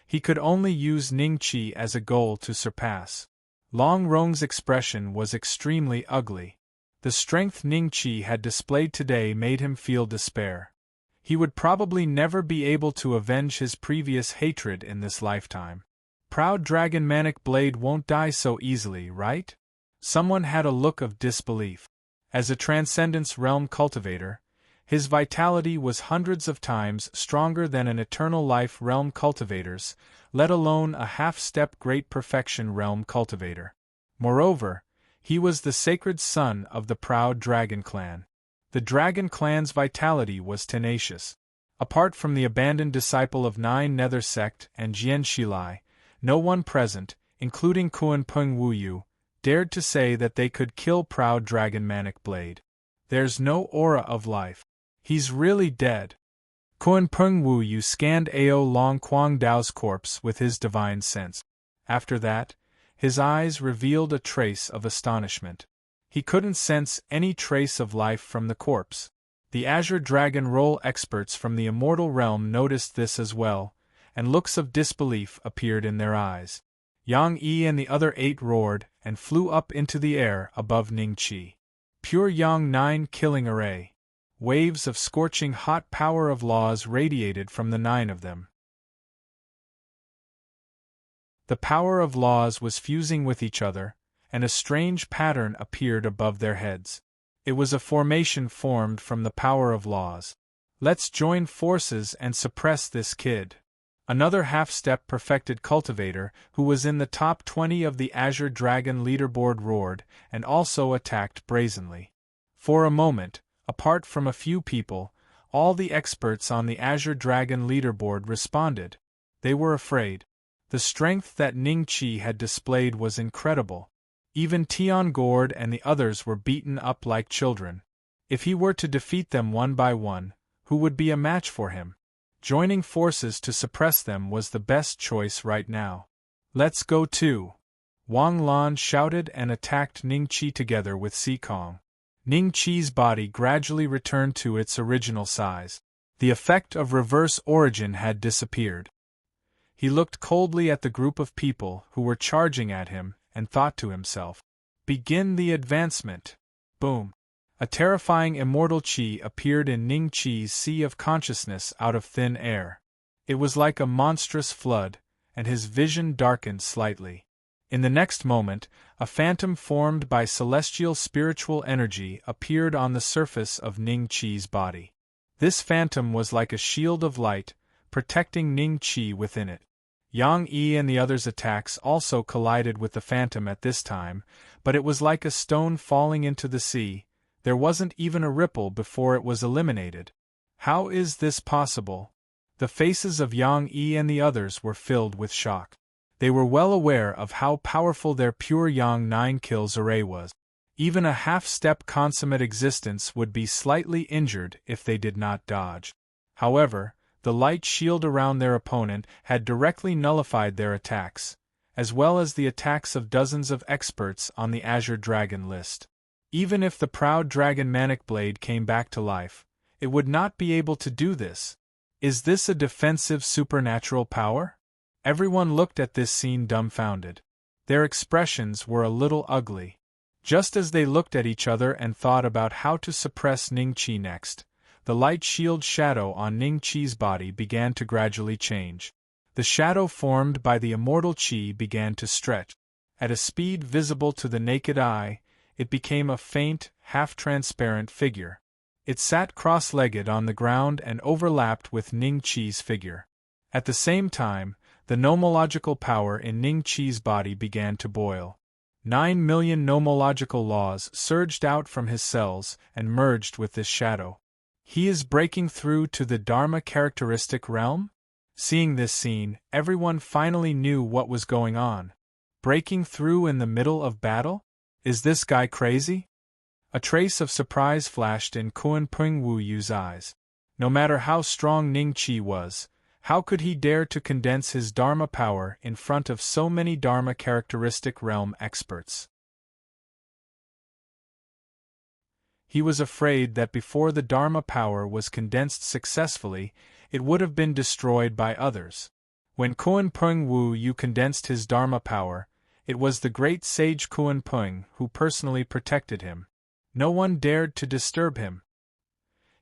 He could only use Ning Qi as a goal to surpass. Long Rong's expression was extremely ugly. The strength Ning Qi had displayed today made him feel despair. He would probably never be able to avenge his previous hatred in this lifetime. Proud Dragon Manic Blade won't die so easily, right? Someone had a look of disbelief. As a Transcendence Realm cultivator, his vitality was hundreds of times stronger than an Eternal Life Realm cultivator's, let alone a half-step Great Perfection Realm cultivator. Moreover, he was the sacred son of the Proud Dragon Clan. The Dragon Clan's vitality was tenacious. Apart from the abandoned disciple of Nine Nether Sect and Jian Shilai, no one present, including Kuan Peng Wuyu, dared to say that they could kill Proud Dragon Manic Blade. There's no aura of life. He's really dead. Kuan Peng Wuyu scanned Ao Long Quang Dao's corpse with his divine sense. After that, his eyes revealed a trace of astonishment. He couldn't sense any trace of life from the corpse. The Azure Dragon Roll experts from the Immortal Realm noticed this as well, and looks of disbelief appeared in their eyes. Yang Yi and the other 8 roared and flew up into the air above Ning Qi. Pure Yang 9 killing array. Waves of scorching hot power of laws radiated from the 9 of them. The power of laws was fusing with each other, and a strange pattern appeared above their heads. It was a formation formed from the power of laws. Let's join forces and suppress this kid. Another half-step perfected cultivator, who was in the top 20 of the Azure Dragon leaderboard, roared, and also attacked brazenly. For a moment, apart from a few people, all the experts on the Azure Dragon leaderboard responded. They were afraid. The strength that Ning Qi had displayed was incredible. Even Tian Gord and the others were beaten up like children. If he were to defeat them one by one, who would be a match for him? Joining forces to suppress them was the best choice right now. Let's go too. Wang Lan shouted and attacked Ning Qi together with Sikong. Ning Qi's body gradually returned to its original size. The effect of reverse origin had disappeared. He looked coldly at the group of people who were charging at him and thought to himself, "Begin the advancement." Boom. A terrifying immortal chi appeared in Ning Qi's sea of consciousness out of thin air. It was like a monstrous flood, and his vision darkened slightly. In the next moment, a phantom formed by celestial spiritual energy appeared on the surface of Ning Qi's body. This phantom was like a shield of light, protecting Ning Qi within it. Yang Yi and the others' attacks also collided with the phantom at this time, but it was like a stone falling into the sea. There wasn't even a ripple before it was eliminated. How is this possible? The faces of Yang Yi and the others were filled with shock. They were well aware of how powerful their pure Yang 9 kills array was. Even a half-step consummate existence would be slightly injured if they did not dodge. However, the light shield around their opponent had directly nullified their attacks, as well as the attacks of dozens of experts on the Azure Dragon list. Even if the proud dragon Manic Blade came back to life, it would not be able to do this. Is this a defensive supernatural power? Everyone looked at this scene dumbfounded. Their expressions were a little ugly. Just as they looked at each other and thought about how to suppress Ning Qi next, the light shield shadow on Ning Qi's body began to gradually change. The shadow formed by the immortal Qi began to stretch. At a speed visible to the naked eye, it became a faint, half-transparent figure. It sat cross-legged on the ground and overlapped with Ning Qi's figure. At the same time, the nomological power in Ning Qi's body began to boil. 9 million nomological laws surged out from his cells and merged with this shadow. He is breaking through to the Dharma characteristic realm? Seeing this scene, everyone finally knew what was going on. Breaking through in the middle of battle? Is this guy crazy? A trace of surprise flashed in Kuan Peng Wu Yu's eyes. No matter how strong Ning Qi was, how could he dare to condense his Dharma power in front of so many Dharma characteristic realm experts? He was afraid that before the Dharma power was condensed successfully, it would have been destroyed by others. When Kuan Peng Wu Yu condensed his Dharma power, it was the great sage Kuan Peng who personally protected him. No one dared to disturb him.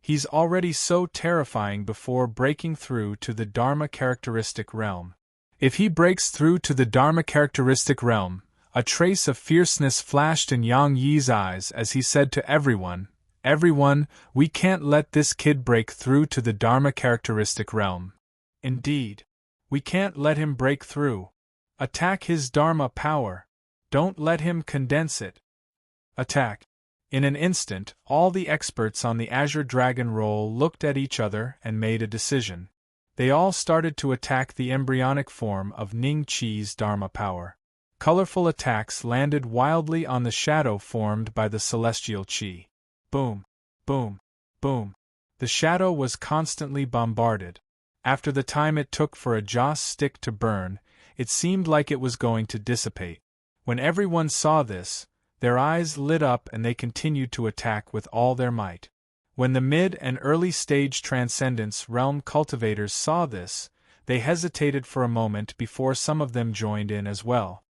He's already so terrifying before breaking through to the Dharma characteristic realm. If he breaks through to the Dharma characteristic realm, a trace of fierceness flashed in Yang Yi's eyes as he said to everyone, "Everyone, we can't let this kid break through to the Dharma characteristic realm. Indeed, we can't let him break through. Attack his Dharma power. Don't let him condense it. Attack." In an instant, all the experts on the Azure Dragon role looked at each other and made a decision. They all started to attack the embryonic form of Ning Qi's Dharma power. Colorful attacks landed wildly on the shadow formed by the celestial Qi. Boom, boom, boom. The shadow was constantly bombarded. After the time it took for a joss stick to burn, it seemed like it was going to dissipate. When everyone saw this, their eyes lit up and they continued to attack with all their might. When the mid and early stage Transcendence Realm cultivators saw this, they hesitated for a moment before some of them joined in as well.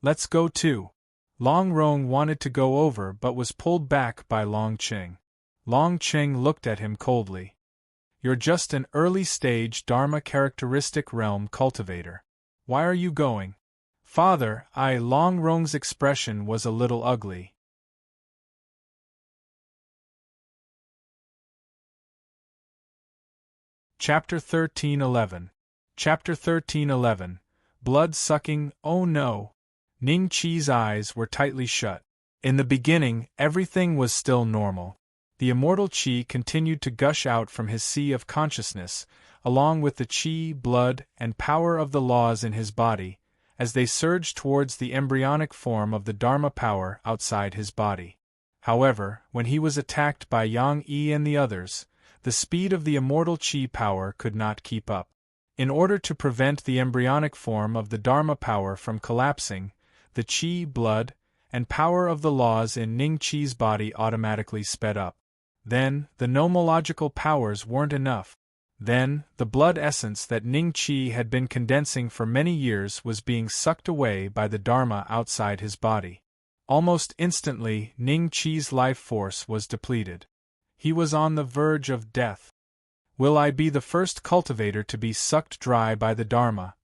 "Let's go too." Long Rong wanted to go over but was pulled back by Long Qing. Long Qing looked at him coldly. "You're just an early stage Dharma characteristic realm cultivator. Why are you going?" "Father, Long Rong's expression was a little ugly. Chapter 13:11. Chapter 13:11. Blood-sucking, oh no! Ning Qi's eyes were tightly shut. In the beginning, everything was still normal. The immortal Qi continued to gush out from his sea of consciousness, along with the Qi, blood, and power of the laws in his body, as they surged towards the embryonic form of the Dharma power outside his body. However, when he was attacked by Yang Yi and the others, the speed of the immortal Qi power could not keep up. In order to prevent the embryonic form of the Dharma power from collapsing, the Qi, blood, and power of the laws in Ning Qi's body automatically sped up. Then, the nomological powers weren't enough. Then, the blood essence that Ning Qi had been condensing for many years was being sucked away by the Dharma outside his body. Almost instantly, Ning Qi's life force was depleted. He was on the verge of death. "Will I be the first cultivator to be sucked dry by the Dharma?"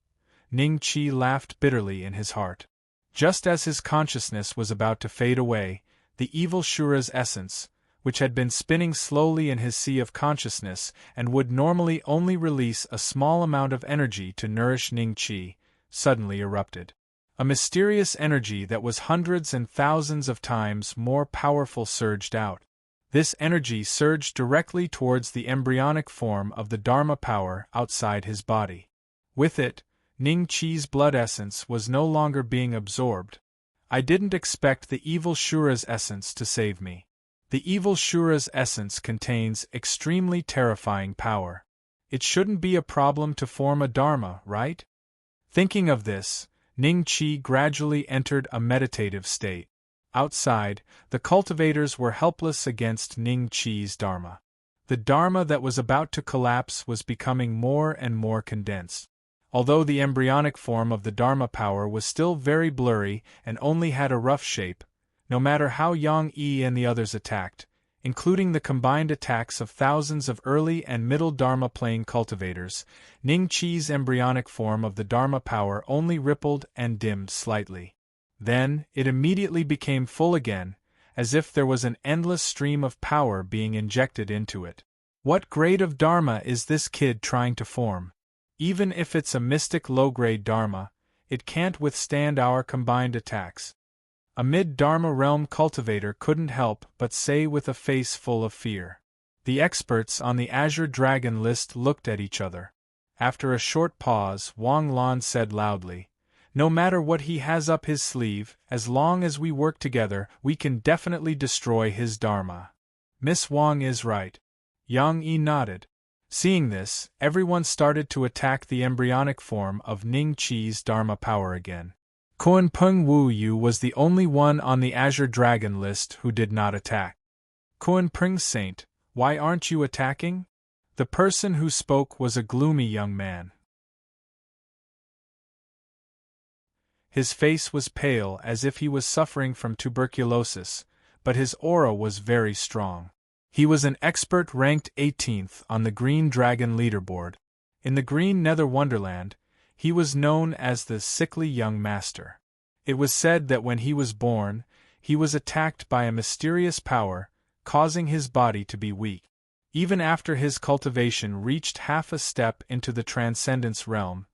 Ning Qi laughed bitterly in his heart. Just as his consciousness was about to fade away, the evil Shura's essence, which had been spinning slowly in his sea of consciousness and would normally only release a small amount of energy to nourish Ning Qi, suddenly erupted. A mysterious energy that was hundreds and thousands of times more powerful surged out. This energy surged directly towards the embryonic form of the Dharma power outside his body. With it, Ning Chi's blood essence was no longer being absorbed. I didn't expect the evil Shura's essence to save me. The evil Shura's essence contains extremely terrifying power. It shouldn't be a problem to form a Dharma, right? Thinking of this, Ning Chi gradually entered a meditative state. Outside, the cultivators were helpless against Ning Chi's Dharma. The Dharma that was about to collapse was becoming more and more condensed. Although the embryonic form of the Dharma power was still very blurry and only had a rough shape, no matter how Yang Yi and the others attacked, including the combined attacks of thousands of early and middle Dharma plane cultivators, Ning Chi's embryonic form of the Dharma power only rippled and dimmed slightly. Then, it immediately became full again, as if there was an endless stream of power being injected into it. What grade of Dharma is this kid trying to form? Even if it's a mystic low-grade Dharma, it can't withstand our combined attacks. A mid-Dharma realm cultivator couldn't help but say with a face full of fear. The experts on the Azure Dragon list looked at each other. After a short pause, Wang Lan said loudly, "No matter what he has up his sleeve, as long as we work together, we can definitely destroy his Dharma." Miss Wang is right. Yang Yi nodded. Seeing this, everyone started to attack the embryonic form of Ning Chi's Dharma power again. Kunpeng Wu Yu was the only one on the Azure Dragon list who did not attack. Kunpeng Saint, why aren't you attacking? The person who spoke was a gloomy young man. His face was pale as if he was suffering from tuberculosis, but his aura was very strong. He was an expert ranked 18th on the Green Dragon leaderboard. In the Green Nether Wonderland, he was known as the sickly young master. It was said that when he was born, he was attacked by a mysterious power, causing his body to be weak. Even after his cultivation reached half a step into the Transcendence realm,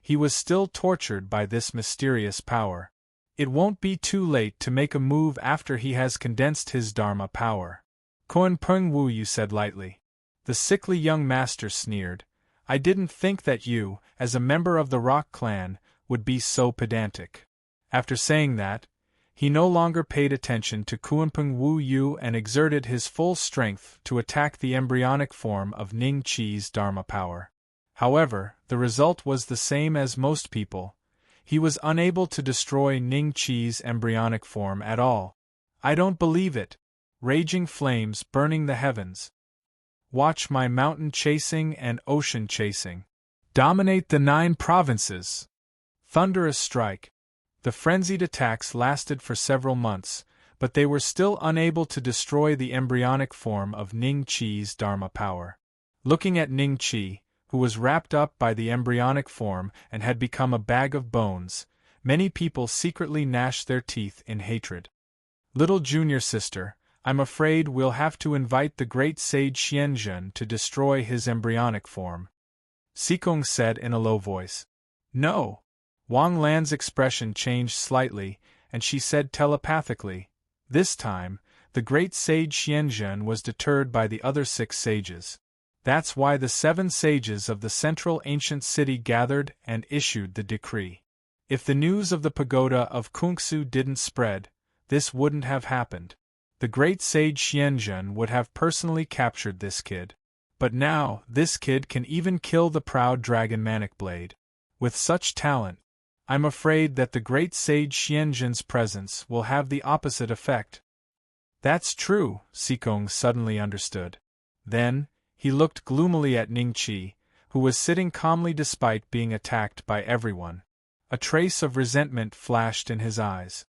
he was still tortured by this mysterious power. It won't be too late to make a move after he has condensed his Dharma power. Kunpeng Wu Yu said lightly. The sickly young master sneered. I didn't think that you, as a member of the Rock clan, would be so pedantic. After saying that, he no longer paid attention to Kunpeng Wu Yu and exerted his full strength to attack the embryonic form of Ning Chi's Dharma power. However, the result was the same as most people. He was unable to destroy Ning Chi's embryonic form at all. I don't believe it. Raging flames burning the heavens. Watch my mountain chasing and ocean chasing. Dominate the 9 provinces. Thunderous strike. The frenzied attacks lasted for several months, but they were still unable to destroy the embryonic form of Ning Chi's Dharma power. Looking at Ning Chi, who was wrapped up by the embryonic form and had become a bag of bones, many people secretly gnashed their teeth in hatred. Little junior sister, I'm afraid we'll have to invite the great sage Xianzhen to destroy his embryonic form. Sikong said in a low voice. No. Wang Lan's expression changed slightly, and she said telepathically, this time, the great sage Xianzhen was deterred by the other 6 sages. That's why the 7 sages of the central ancient city gathered and issued the decree. If the news of the pagoda of Kungsu didn't spread, this wouldn't have happened. The great sage Xianzhen would have personally captured this kid. But now, this kid can even kill the proud dragon Manic Blade. With such talent, I'm afraid that the great sage Xianzhen's presence will have the opposite effect. That's true, Sikong suddenly understood. Then, he looked gloomily at Ning Chi, who was sitting calmly despite being attacked by everyone. A trace of resentment flashed in his eyes.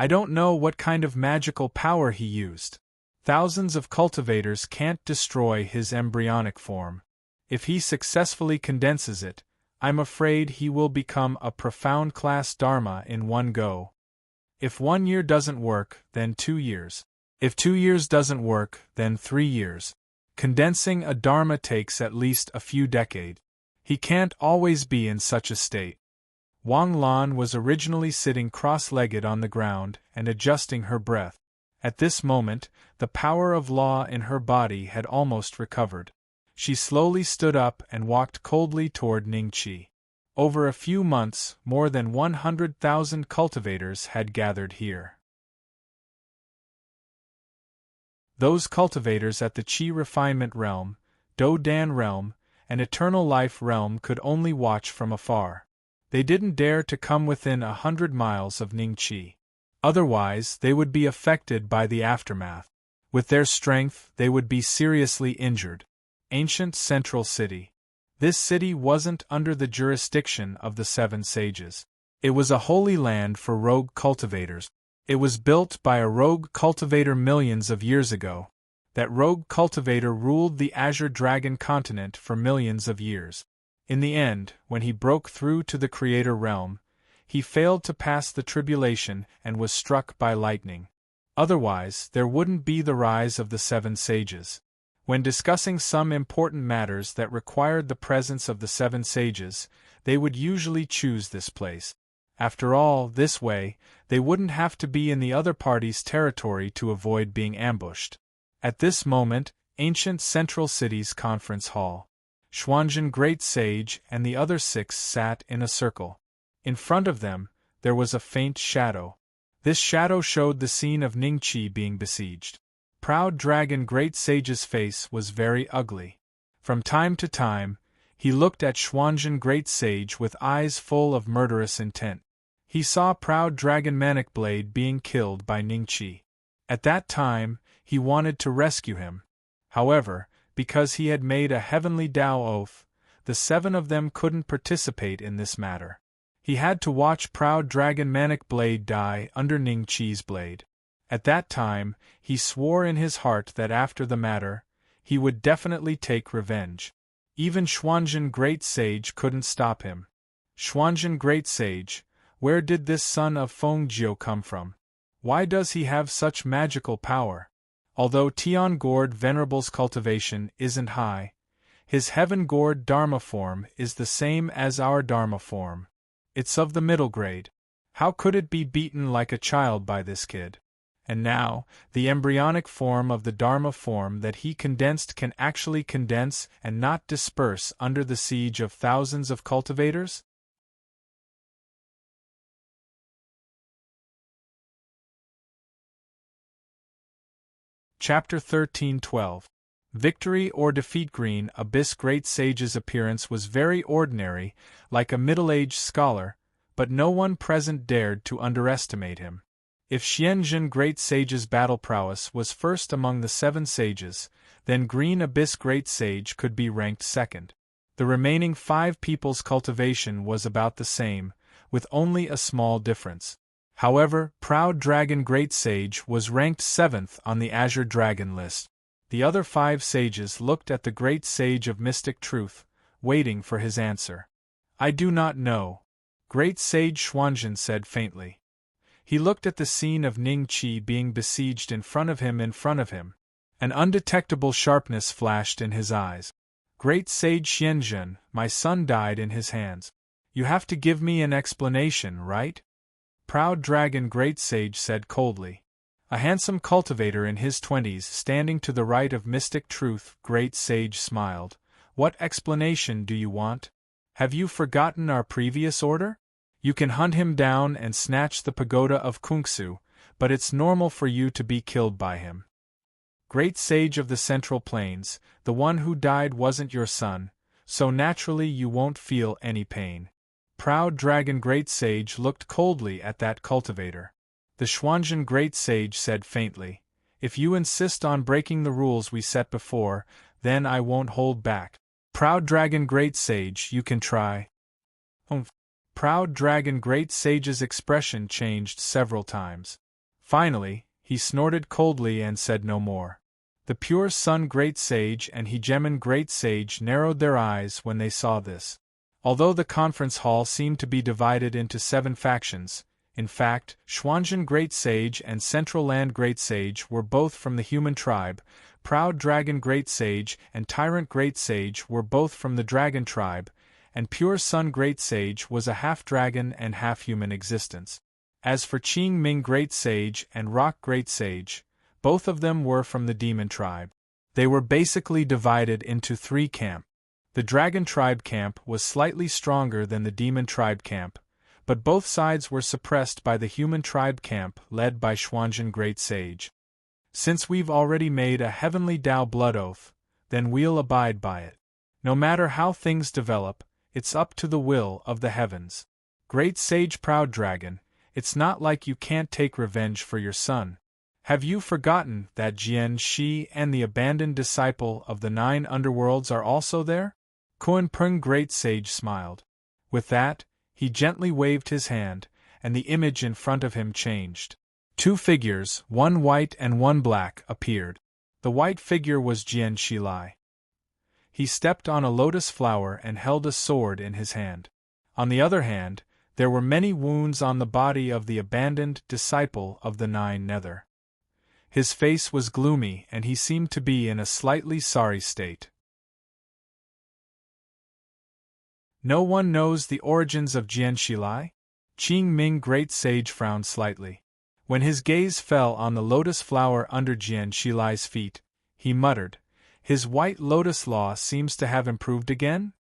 I don't know what kind of magical power he used. Thousands of cultivators can't destroy his embryonic form. If he successfully condenses it, I'm afraid he will become a profound class Dharma in one go. If 1 year doesn't work, then 2 years. If 2 years doesn't work, then 3 years. Condensing a Dharma takes at least a few decades. He can't always be in such a state. Wang Lan was originally sitting cross-legged on the ground and adjusting her breath. At this moment, the power of law in her body had almost recovered. She slowly stood up and walked coldly toward Ningqi. Over a few months, more than 100,000 cultivators had gathered here. Those cultivators at the Qi refinement realm, Do Dan realm, and eternal life realm could only watch from afar. They didn't dare to come within 100 miles of Ningqi. Otherwise, they would be affected by the aftermath. With their strength, they would be seriously injured. Ancient Central City. This city wasn't under the jurisdiction of the Seven Sages. It was a holy land for rogue cultivators. It was built by a rogue cultivator millions of years ago. That rogue cultivator ruled the Azure Dragon continent for millions of years. In the end, when he broke through to the Creator realm, he failed to pass the tribulation and was struck by lightning. Otherwise, there wouldn't be the rise of the Seven Sages. When discussing some important matters that required the presence of the Seven Sages, they would usually choose this place. After all, this way, they wouldn't have to be in the other party's territory to avoid being ambushed. At this moment, ancient Central City's conference hall. Xuanzhen Great Sage and the other 6 sat in a circle. In front of them, there was a faint shadow. This shadow showed the scene of Ningqi being besieged. Proud Dragon Great Sage's face was very ugly. From time to time, he looked at Xuanzhen Great Sage with eyes full of murderous intent. He saw Proud Dragon Manic Blade being killed by Ningqi. At that time, he wanted to rescue him. However, because he had made a heavenly Tao oath, the 7 of them couldn't participate in this matter. He had to watch Proud Dragon Manic Blade die under Ningqi's blade. At that time, he swore in his heart that after the matter, he would definitely take revenge. Even Xuanzhen Great Sage couldn't stop him. Xuanzhen Great Sage, where did this son of Fengjiu come from? Why does he have such magical power? Although Tian Gourd Venerable's cultivation isn't high, his Heaven Gourd Dharma form is the same as our Dharma form. It's of the middle grade. How could it be beaten like a child by this kid? And now, the embryonic form of the Dharma form that he condensed can actually condense and not disperse under the siege of thousands of cultivators? Chapter 13:12. Victory or defeat. Green Abyss Great Sage's appearance was very ordinary, like a middle-aged scholar, but no one present dared to underestimate him. If Xianzhen Great Sage's battle prowess was first among the 7 sages, then Green Abyss Great Sage could be ranked second. The remaining 5 people's cultivation was about the same, with only a small difference. However, Proud Dragon Great Sage was ranked 7th on the Azure Dragon list. The other 5 sages looked at the Great Sage of Mystic Truth, waiting for his answer. I do not know. Great Sage Xuanzhen said faintly. He looked at the scene of Ningqi being besieged in front of him. An undetectable sharpness flashed in his eyes. Great Sage Xianzhen, my son died in his hands. You have to give me an explanation, right? Proud Dragon Great Sage said coldly. A handsome cultivator in his 20s standing to the right of Mystic Truth. Great Sage smiled. What explanation do you want? Have you forgotten our previous order? You can hunt him down and snatch the pagoda of Kungsu, but it's normal for you to be killed by him. Great Sage of the Central Plains, the one who died wasn't your son, so naturally you won't feel any pain. Proud Dragon Great Sage looked coldly at that cultivator. The Xuanzhen Great Sage said faintly, If you insist on breaking the rules we set before, then I won't hold back. Proud Dragon Great Sage, you can try. Proud Dragon Great Sage's expression changed several times. Finally, he snorted coldly and said no more. The Pure Sun Great Sage and Hegemon Great Sage narrowed their eyes when they saw this. Although the conference hall seemed to be divided into 7 factions, in fact, Xuanzhen Great Sage and Central Land Great Sage were both from the human tribe, Proud Dragon Great Sage and Tyrant Great Sage were both from the dragon tribe, and Pure Sun Great Sage was a half-dragon and half-human existence. As for Qing Ming Great Sage and Rock Great Sage, Both of them were from the demon tribe. They were basically divided into 3 camps. The dragon tribe camp was slightly stronger than the demon tribe camp, but both sides were suppressed by the human tribe camp led by Xuanzhen Great Sage. Since we've already made a heavenly Tao blood oath, then we'll abide by it. No matter how things develop, it's up to the will of the heavens. Great Sage Proud Dragon, it's not like you can't take revenge for your son. Have you forgotten that Jian Shi and the abandoned disciple of the 9 underworlds are also there? Kunpeng Great Sage smiled. With that, he gently waved his hand, and the image in front of him changed. 2 figures, one white and one black, appeared. The white figure was Jian Shilai. He stepped on a lotus flower and held a sword in his hand. On the other hand, there were many wounds on the body of the abandoned disciple of the 9 Nether. His face was gloomy and he seemed to be in a slightly sorry state. No one knows the origins of Jian Shilai? Qing Ming Great Sage frowned slightly. When his gaze fell on the lotus flower under Jian Shilai's feet, he muttered, "His white lotus law seems to have improved again?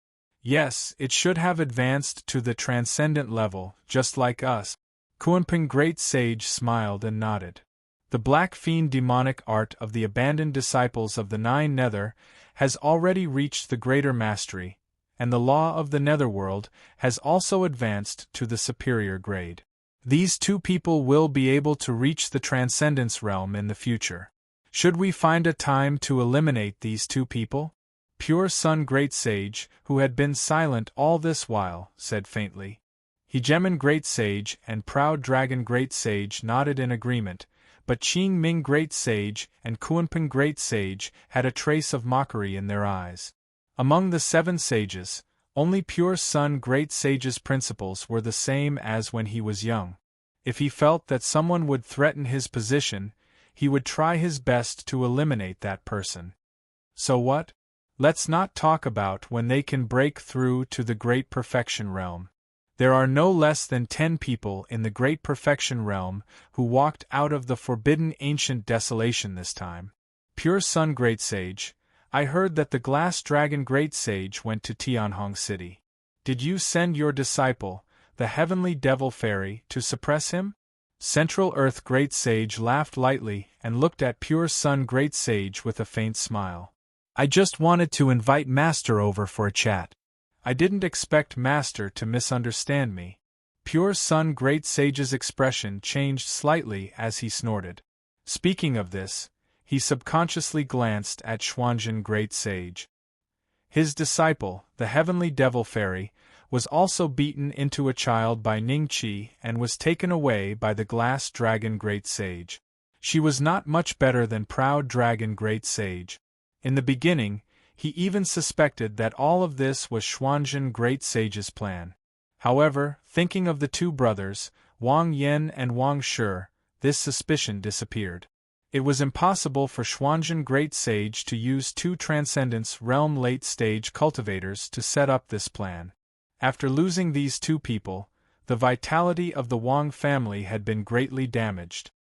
Yes, it should have advanced to the transcendent level, just like us." Kunpeng Great Sage smiled and nodded. The black fiend demonic art of the abandoned disciples of the 9 Nether has already reached the greater mastery, and the law of the netherworld has also advanced to the superior grade. These 2 people will be able to reach the transcendence realm in the future. Should we find a time to eliminate these 2 people? Pure Sun Great Sage, who had been silent all this while, said faintly. Hegemon Great Sage and Proud Dragon Great Sage nodded in agreement, but Qing Ming Great Sage and Kunpeng Great Sage had a trace of mockery in their eyes. Among the 7 sages, only Pure Sun Great Sage's principles were the same as when he was young. If he felt that someone would threaten his position, he would try his best to eliminate that person. So what? Let's not talk about when they can break through to the Great Perfection Realm. There are no less than 10 people in the Great Perfection Realm who walked out of the forbidden ancient desolation this time. Pure Sun Great Sage, I heard that the Glass Dragon Great Sage went to Tianhong City. Did you send your disciple, the Heavenly Devil Fairy, to suppress him? Central Earth Great Sage laughed lightly and looked at Pure Sun Great Sage with a faint smile. I just wanted to invite Master over for a chat. I didn't expect Master to misunderstand me. Pure Sun Great Sage's expression changed slightly as he snorted. Speaking of this, he subconsciously glanced at Xuanzhen Great Sage. His disciple, the Heavenly Devil Fairy, was also beaten into a child by Ningqi and was taken away by the Glass Dragon Great Sage. She was not much better than Proud Dragon Great Sage. In the beginning, he even suspected that all of this was Xuanzhen Great Sage's plan. However, thinking of the 2 brothers, Wang Yen and Wang Shi, this suspicion disappeared. It was impossible for Xuanzhen Great Sage to use 2 Transcendence Realm late-stage cultivators to set up this plan. After losing these 2 people, the vitality of the Wang family had been greatly damaged.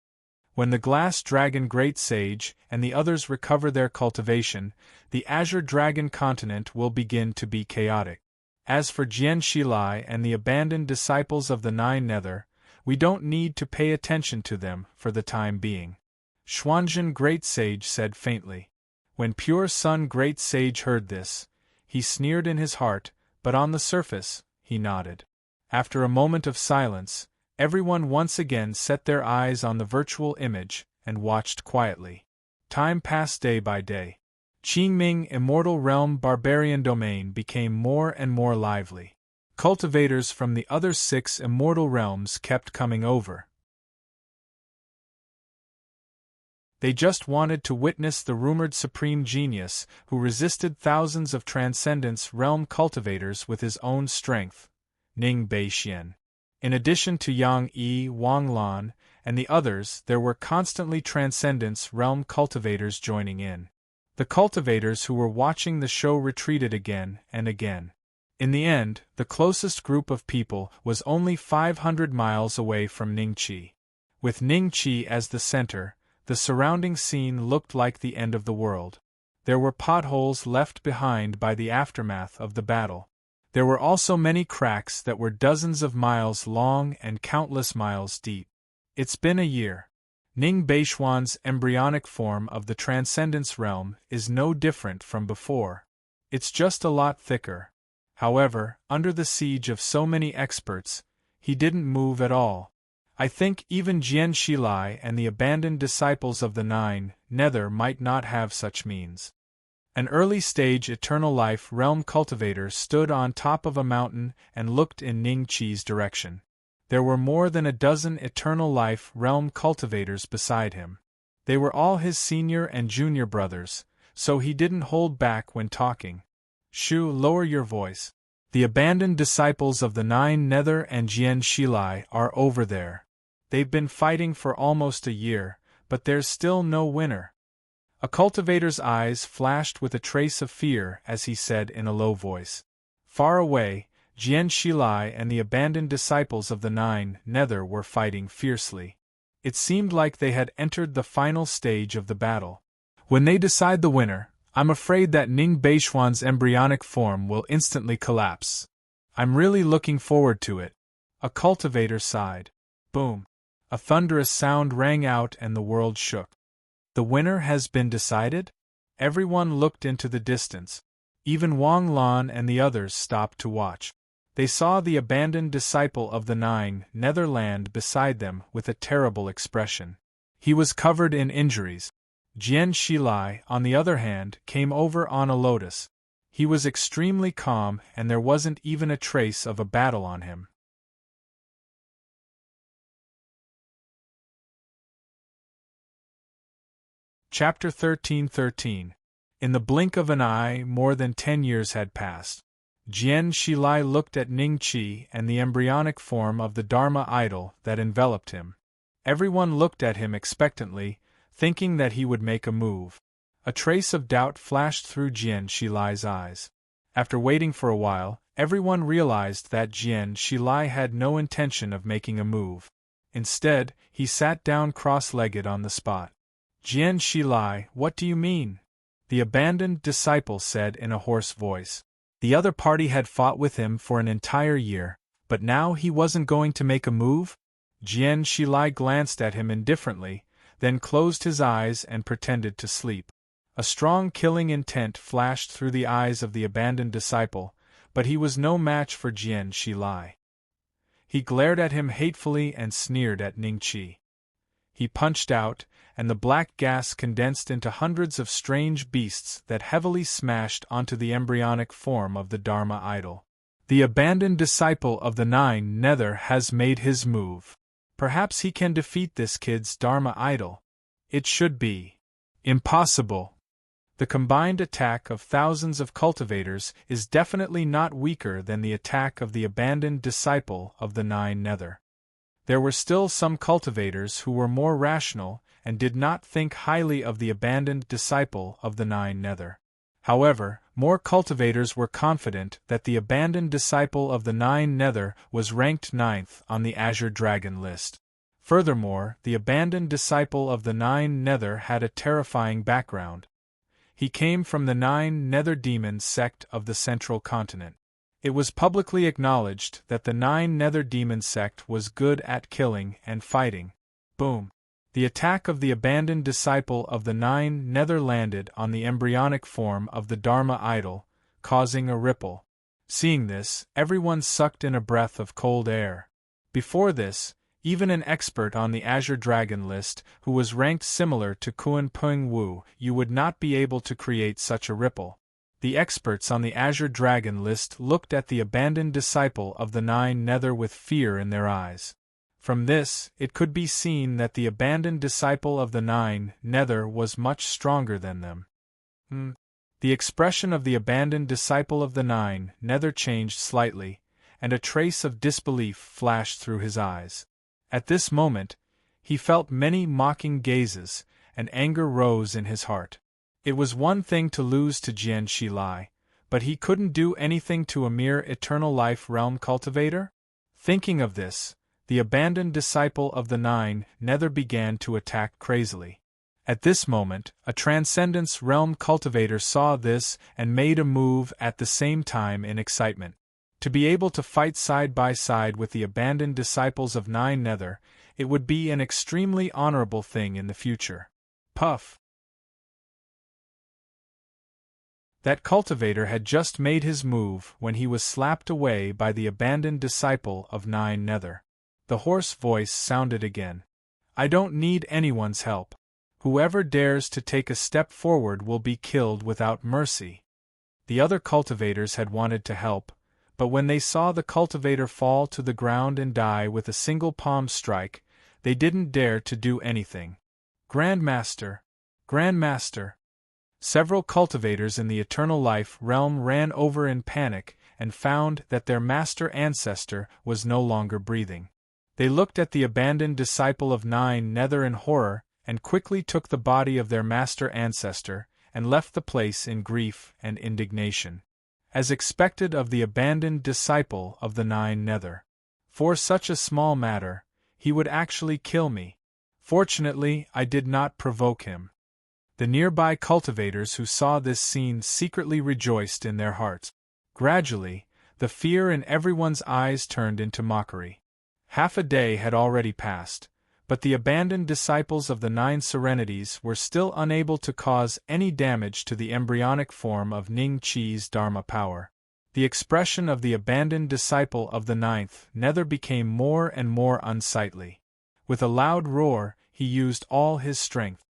When the Glass Dragon Great Sage and the others recover their cultivation, the Azure Dragon continent will begin to be chaotic. As for Jian Shilai and the abandoned disciples of the 9 Nether, we don't need to pay attention to them for the time being. Xuanzhen Great Sage said faintly. When Pure Sun Great Sage heard this, he sneered in his heart, but on the surface, he nodded. After a moment of silence, everyone once again set their eyes on the virtual image and watched quietly. Time passed day by day. Qingming Immortal Realm Barbarian Domain became more and more lively. Cultivators from the other 6 immortal realms kept coming over. They just wanted to witness the rumored supreme genius who resisted thousands of Transcendence Realm cultivators with his own strength, Ning Beixian. In addition to Yang Yi, Wang Lan, and the others, there were constantly Transcendence Realm cultivators joining in. The cultivators who were watching the show retreated again and again. In the end, the closest group of people was only 500 miles away from Ningqi. With Ningqi as the center, The surrounding scene looked like the end of the world. There were potholes left behind by the aftermath of the battle. There were also many cracks that were dozens of miles long and countless miles deep. It's been a year. Ning Beishuan's embryonic form of the Transcendence realm is no different from before. It's just a lot thicker. However, under the siege of so many experts, he didn't move at all. I think even Jian Shilai and the abandoned disciples of the Nine Nether might not have such means. An early-stage eternal life realm cultivator stood on top of a mountain and looked in Ning Qi's direction. There were more than a dozen eternal life realm cultivators beside him. They were all his senior and junior brothers, so he didn't hold back when talking. Shu, lower your voice. The abandoned disciples of the Nine Nether and Jian Shilai are over there. They've been fighting for almost a year, but there's still no winner. A cultivator's eyes flashed with a trace of fear as he said in a low voice. Far away, Jian Shilai and the abandoned disciples of the Nine Nether were fighting fiercely. It seemed like they had entered the final stage of the battle. When they decide the winner, I'm afraid that Ning Beishuan's embryonic form will instantly collapse. I'm really looking forward to it. A cultivator sighed. Boom. A thunderous sound rang out and the world shook. The winner has been decided? Everyone looked into the distance. Even Wang Lan and the others stopped to watch. They saw the abandoned disciple of the Nine Netherland beside them with a terrible expression. He was covered in injuries. Jian Shilai, on the other hand, came over on a lotus. He was extremely calm and there wasn't even a trace of a battle on him. Chapter 13:13. In the blink of an eye, more than 10 years had passed. Jian Shilai looked at Ning Qi and the embryonic form of the Dharma idol that enveloped him. Everyone looked at him expectantly, thinking that he would make a move. A trace of doubt flashed through Jian Shilai's eyes. After waiting for a while, everyone realized that Jian Shilai had no intention of making a move. Instead, he sat down cross-legged on the spot. Jian Shilai, what do you mean? The abandoned disciple said in a hoarse voice. The other party had fought with him for an entire year, but now he wasn't going to make a move? Jian Shilai glanced at him indifferently, then closed his eyes and pretended to sleep. A strong killing intent flashed through the eyes of the abandoned disciple, but he was no match for Jian Shilai. He glared at him hatefully and sneered at Ning Qi. He punched out, and the black gas condensed into hundreds of strange beasts that heavily smashed onto the embryonic form of the Dharma idol. The abandoned disciple of the Nine Nether has made his move. Perhaps he can defeat this kid's Dharma idol. It should be impossible. The combined attack of thousands of cultivators is definitely not weaker than the attack of the abandoned disciple of the Nine Nether. There were still some cultivators who were more rational and did not think highly of the abandoned disciple of the Nine Nether. However, more cultivators were confident that the abandoned disciple of the Nine Nether was ranked 9th on the Azure Dragon list. Furthermore, the abandoned disciple of the Nine Nether had a terrifying background. He came from the Nine Nether Demon sect of the Central Continent. It was publicly acknowledged that the Nine Nether Demon sect was good at killing and fighting. Boom. The attack of the abandoned disciple of the Nine Nether landed on the embryonic form of the Dharma idol, causing a ripple. Seeing this, everyone sucked in a breath of cold air. Before this, even an expert on the Azure Dragon list, who was ranked similar to Kuan Peng Wu, you would not be able to create such a ripple. The experts on the Azure Dragon list looked at the abandoned disciple of the Nine Nether with fear in their eyes. From this, it could be seen that the abandoned disciple of the Nine Nether was much stronger than them. The expression of the abandoned disciple of the Nine Nether changed slightly, and a trace of disbelief flashed through his eyes. At this moment, he felt many mocking gazes, and anger rose in his heart. It was one thing to lose to Jian Shilai, but he couldn't do anything to a mere eternal life realm cultivator? Thinking of this, the abandoned disciple of the Nine Nether began to attack crazily. At this moment, a Transcendence Realm cultivator saw this and made a move at the same time in excitement. To be able to fight side by side with the abandoned disciples of Nine Nether, it would be an extremely honorable thing in the future. Puff! That cultivator had just made his move when he was slapped away by the abandoned disciple of Nine Nether. The hoarse voice sounded again. I don't need anyone's help. Whoever dares to take a step forward will be killed without mercy. The other cultivators had wanted to help, but when they saw the cultivator fall to the ground and die with a single palm strike, they didn't dare to do anything. Grandmaster! Grandmaster! Several cultivators in the Eternal Life realm ran over in panic and found that their master ancestor was no longer breathing. They looked at the abandoned disciple of Nine Nether in horror and quickly took the body of their master ancestor and left the place in grief and indignation. As expected of the abandoned disciple of the Nine Nether. For such a small matter, he would actually kill me. Fortunately, I did not provoke him. The nearby cultivators who saw this scene secretly rejoiced in their hearts. Gradually, the fear in everyone's eyes turned into mockery. Half a day had already passed, but the abandoned disciples of the Nine Serenities were still unable to cause any damage to the embryonic form of Ning Chi's Dharma power. The expression of the abandoned disciple of the Ninth Nether became more and more unsightly. With a loud roar, he used all his strength.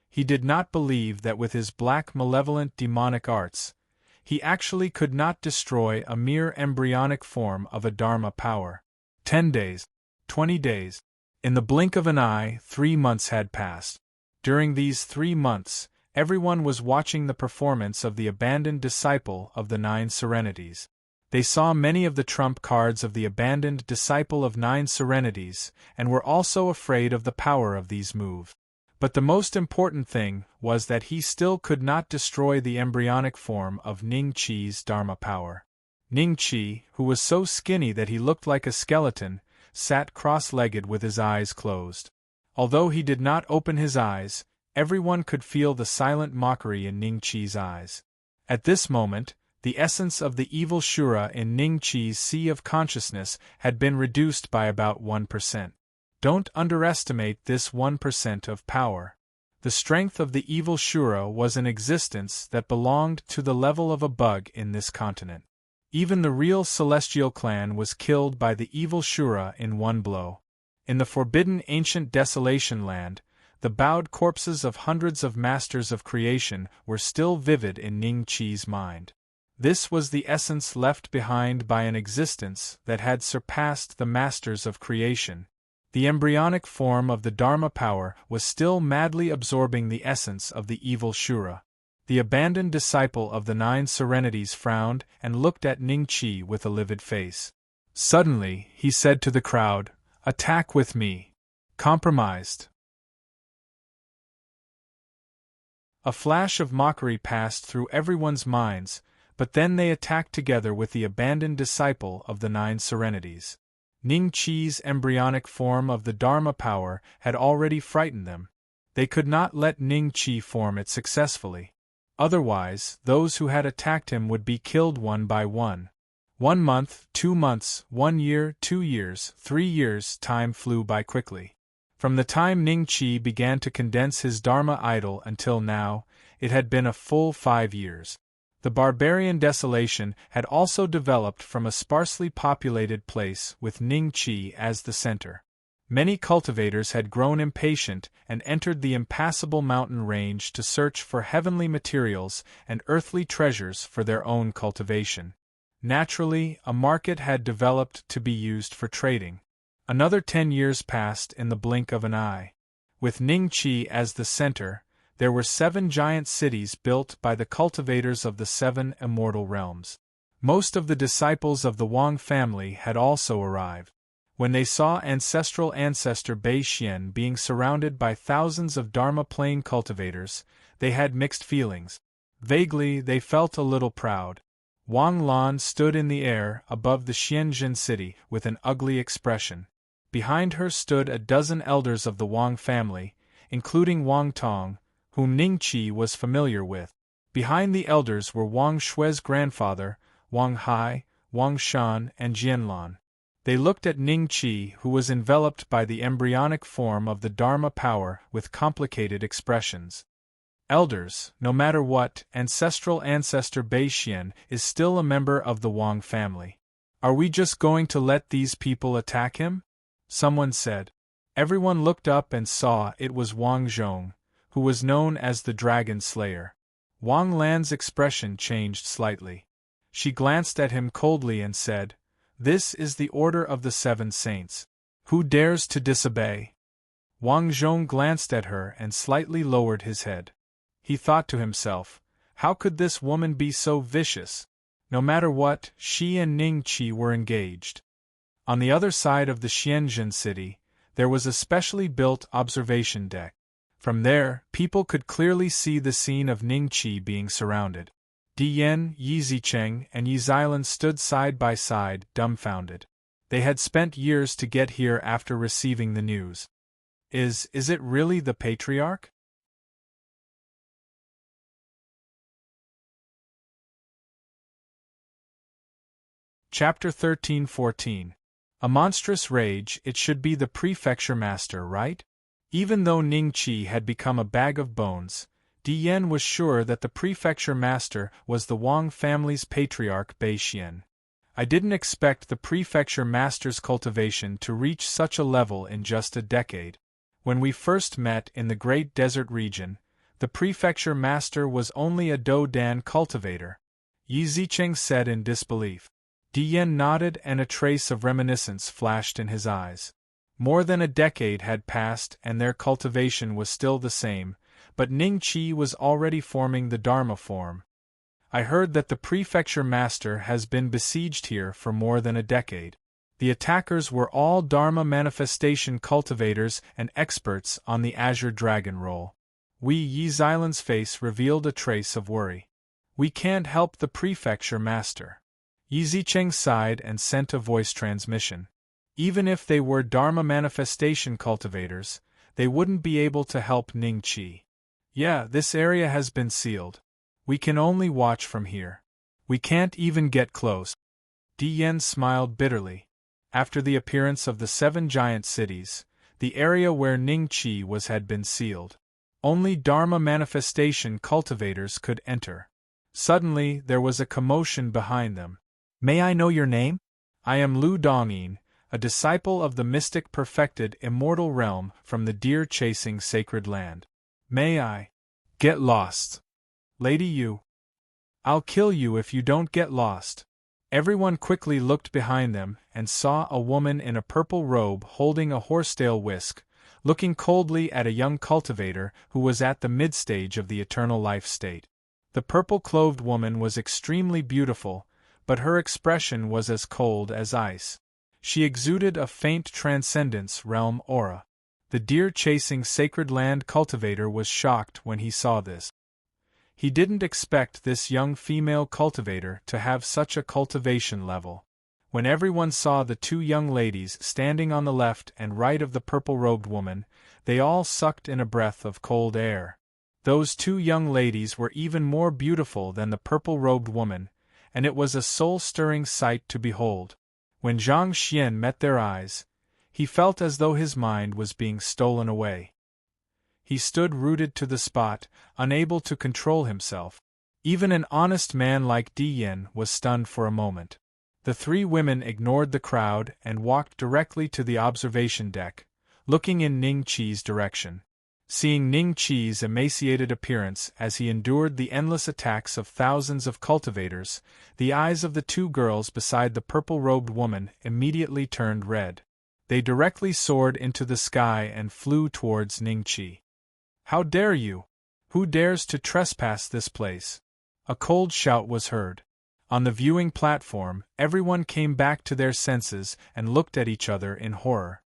He did not believe that with his black malevolent demonic arts, he actually could not destroy a mere embryonic form of a Dharma power. 10 days. 20 days. In the blink of an eye, 3 months had passed. During these 3 months, everyone was watching the performance of the abandoned disciple of the Nine Serenities. They saw many of the trump cards of the abandoned disciple of Nine Serenities, and were also afraid of the power of these moves. But the most important thing was that he still could not destroy the embryonic form of Ning Chi's Dharma power. Ning Chi, who was so skinny that he looked like a skeleton, sat cross-legged with his eyes closed. Although he did not open his eyes, everyone could feel the silent mockery in Ning Chi's eyes. At this moment, the essence of the evil Shura in Ning Chi's sea of consciousness had been reduced by about 1%. Don't underestimate this 1% of power. The strength of the evil Shura was an existence that belonged to the level of a bug in this continent. Even the real Celestial clan was killed by the evil Shura in one blow. In the forbidden ancient Desolation Land, the bowed corpses of hundreds of masters of creation were still vivid in Ning Chi's mind. This was the essence left behind by an existence that had surpassed the masters of creation. The embryonic form of the Dharma power was still madly absorbing the essence of the evil Shura. The abandoned disciple of the Nine Serenities frowned and looked at Ning Chi with a livid face. Suddenly, he said to the crowd, "Attack with me. Compromised." A flash of mockery passed through everyone's minds, but then they attacked together with the abandoned disciple of the Nine Serenities. Ning Chi's embryonic form of the Dharma power had already frightened them. They could not let Ning Chi form it successfully. Otherwise, those who had attacked him would be killed one by one. 1 month, 2 months, 1 year, 2 years, 3 years, time flew by quickly. From the time Ning Chi began to condense his Dharma idol until now, it had been a full 5 years. The barbarian desolation had also developed from a sparsely populated place with Ning Chi as the center. Many cultivators had grown impatient and entered the impassable mountain range to search for heavenly materials and earthly treasures for their own cultivation. Naturally, a market had developed to be used for trading. Another 10 years passed in the blink of an eye. With Ning Chi as the center, there were 7 giant cities built by the cultivators of the 7 immortal realms. Most of the disciples of the Wang family had also arrived. When they saw ancestral ancestor Bei Xian being surrounded by thousands of Dharma plane cultivators, they had mixed feelings. Vaguely, they felt a little proud. Wang Lan stood in the air above the Xianjin city with an ugly expression. Behind her stood a dozen elders of the Wang family, including Wang Tong, whom Ning Qi was familiar with. Behind the elders were Wang Shui's grandfather, Wang Hai, Wang Shan, and Jianlan. They looked at Ning Qi, who was enveloped by the embryonic form of the Dharma power, with complicated expressions. Elders, no matter what, ancestral ancestor Bei Xian is still a member of the Wang family. Are we just going to let these people attack him? Someone said. Everyone looked up and saw it was Wang Zhong, who was known as the Dragon Slayer. Wang Lan's expression changed slightly. She glanced at him coldly and said, "This is the order of the 7 saints. Who dares to disobey?" Wang Zhong glanced at her and slightly lowered his head. He thought to himself, how could this woman be so vicious? No matter what, she and Ning Qi were engaged. On the other side of the Xianzhen city, there was a specially built observation deck. From there, people could clearly see the scene of Ning Qi being surrounded. Di Yan, Yi Zicheng, and Yi Xilan stood side by side, dumbfounded. They had spent years to get here after receiving the news. Is it really the patriarch? Chapter 13-14. A monstrous rage. It should be the prefecture master, right? Even though Ning Qi had become a bag of bones, Di Yan was sure that the prefecture master was the Wang family's patriarch Bei Xian. I didn't expect the prefecture master's cultivation to reach such a level in just a decade. When we first met in the Great Desert region, the prefecture master was only a Do-Dan cultivator, Yi Zicheng said in disbelief. Di Yan nodded and a trace of reminiscence flashed in his eyes. More than a decade had passed and their cultivation was still the same, but Ning Qi was already forming the Dharma form. I heard that the prefecture master has been besieged here for more than a decade. The attackers were all Dharma manifestation cultivators and experts on the Azure Dragon roll. Yi Xilan's face revealed a trace of worry. We can't help the prefecture master. Yi Zicheng sighed and sent a voice transmission. Even if they were Dharma manifestation cultivators, they wouldn't be able to help Ning Qi. Yeah, this area has been sealed. We can only watch from here. We can't even get close. Di Yan smiled bitterly. After the appearance of the 7 giant cities, the area where Ning Qi was had been sealed. Only Dharma manifestation cultivators could enter. Suddenly, there was a commotion behind them. May I know your name? I am Lu Dongyin, a disciple of the mystic perfected immortal realm from the deer-chasing sacred land. May I get lost? Lady Yu. I'll kill you if you don't get lost. Everyone quickly looked behind them and saw a woman in a purple robe holding a horsetail whisk, looking coldly at a young cultivator who was at the mid-stage of the eternal life state. The purple-clothed woman was extremely beautiful, but her expression was as cold as ice. She exuded a faint transcendence realm aura. The deer-chasing sacred land cultivator was shocked when he saw this. He didn't expect this young female cultivator to have such a cultivation level. When everyone saw the 2 young ladies standing on the left and right of the purple-robed woman, they all sucked in a breath of cold air. Those 2 young ladies were even more beautiful than the purple-robed woman, and it was a soul-stirring sight to behold. When Zhang Xian met their eyes, he felt as though his mind was being stolen away. He stood rooted to the spot, unable to control himself. Even an honest man like Di Yan was stunned for a moment. The 3 women ignored the crowd and walked directly to the observation deck, looking in Ning Qi's direction. Seeing Ning Qi's emaciated appearance as he endured the endless attacks of thousands of cultivators, the eyes of the 2 girls beside the purple-robed woman immediately turned red. They directly soared into the sky and flew towards Ning Qi. How dare you? Who dares to trespass this place? A cold shout was heard. On the viewing platform, everyone came back to their senses and looked at each other in horror.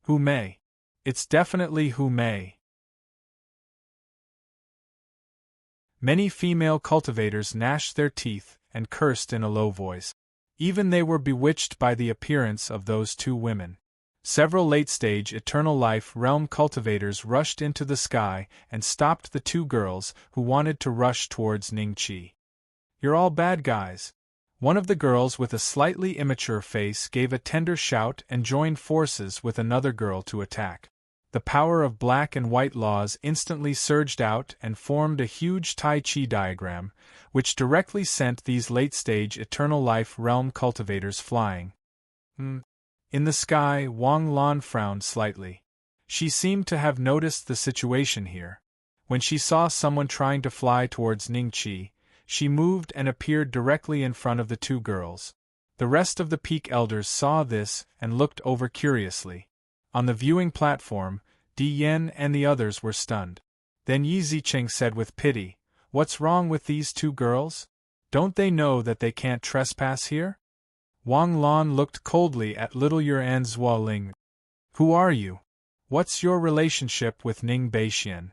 Who may? It's definitely who may. Many female cultivators gnashed their teeth and cursed in a low voice. Even they were bewitched by the appearance of those 2 women. Several late-stage Eternal Life Realm cultivators rushed into the sky and stopped the two girls who wanted to rush towards Ningqi. "You're all bad guys." One of the girls with a slightly immature face gave a tender shout and joined forces with another girl to attack. The power of black and white laws instantly surged out and formed a huge Tai Chi diagram, which directly sent these late-stage Eternal Life Realm cultivators flying. In the sky, Wang Lan frowned slightly. She seemed to have noticed the situation here. When she saw someone trying to fly towards Ningqi, she moved and appeared directly in front of the two girls. The rest of the peak elders saw this and looked over curiously. On the viewing platform, Di Yen and the others were stunned. Then Yi Ziqing said with pity, "What's wrong with these two girls? Don't they know that they can't trespass here?" Wang Lan looked coldly at little Yuan Zuoling. "Who are you? What's your relationship with Ning Beixian?"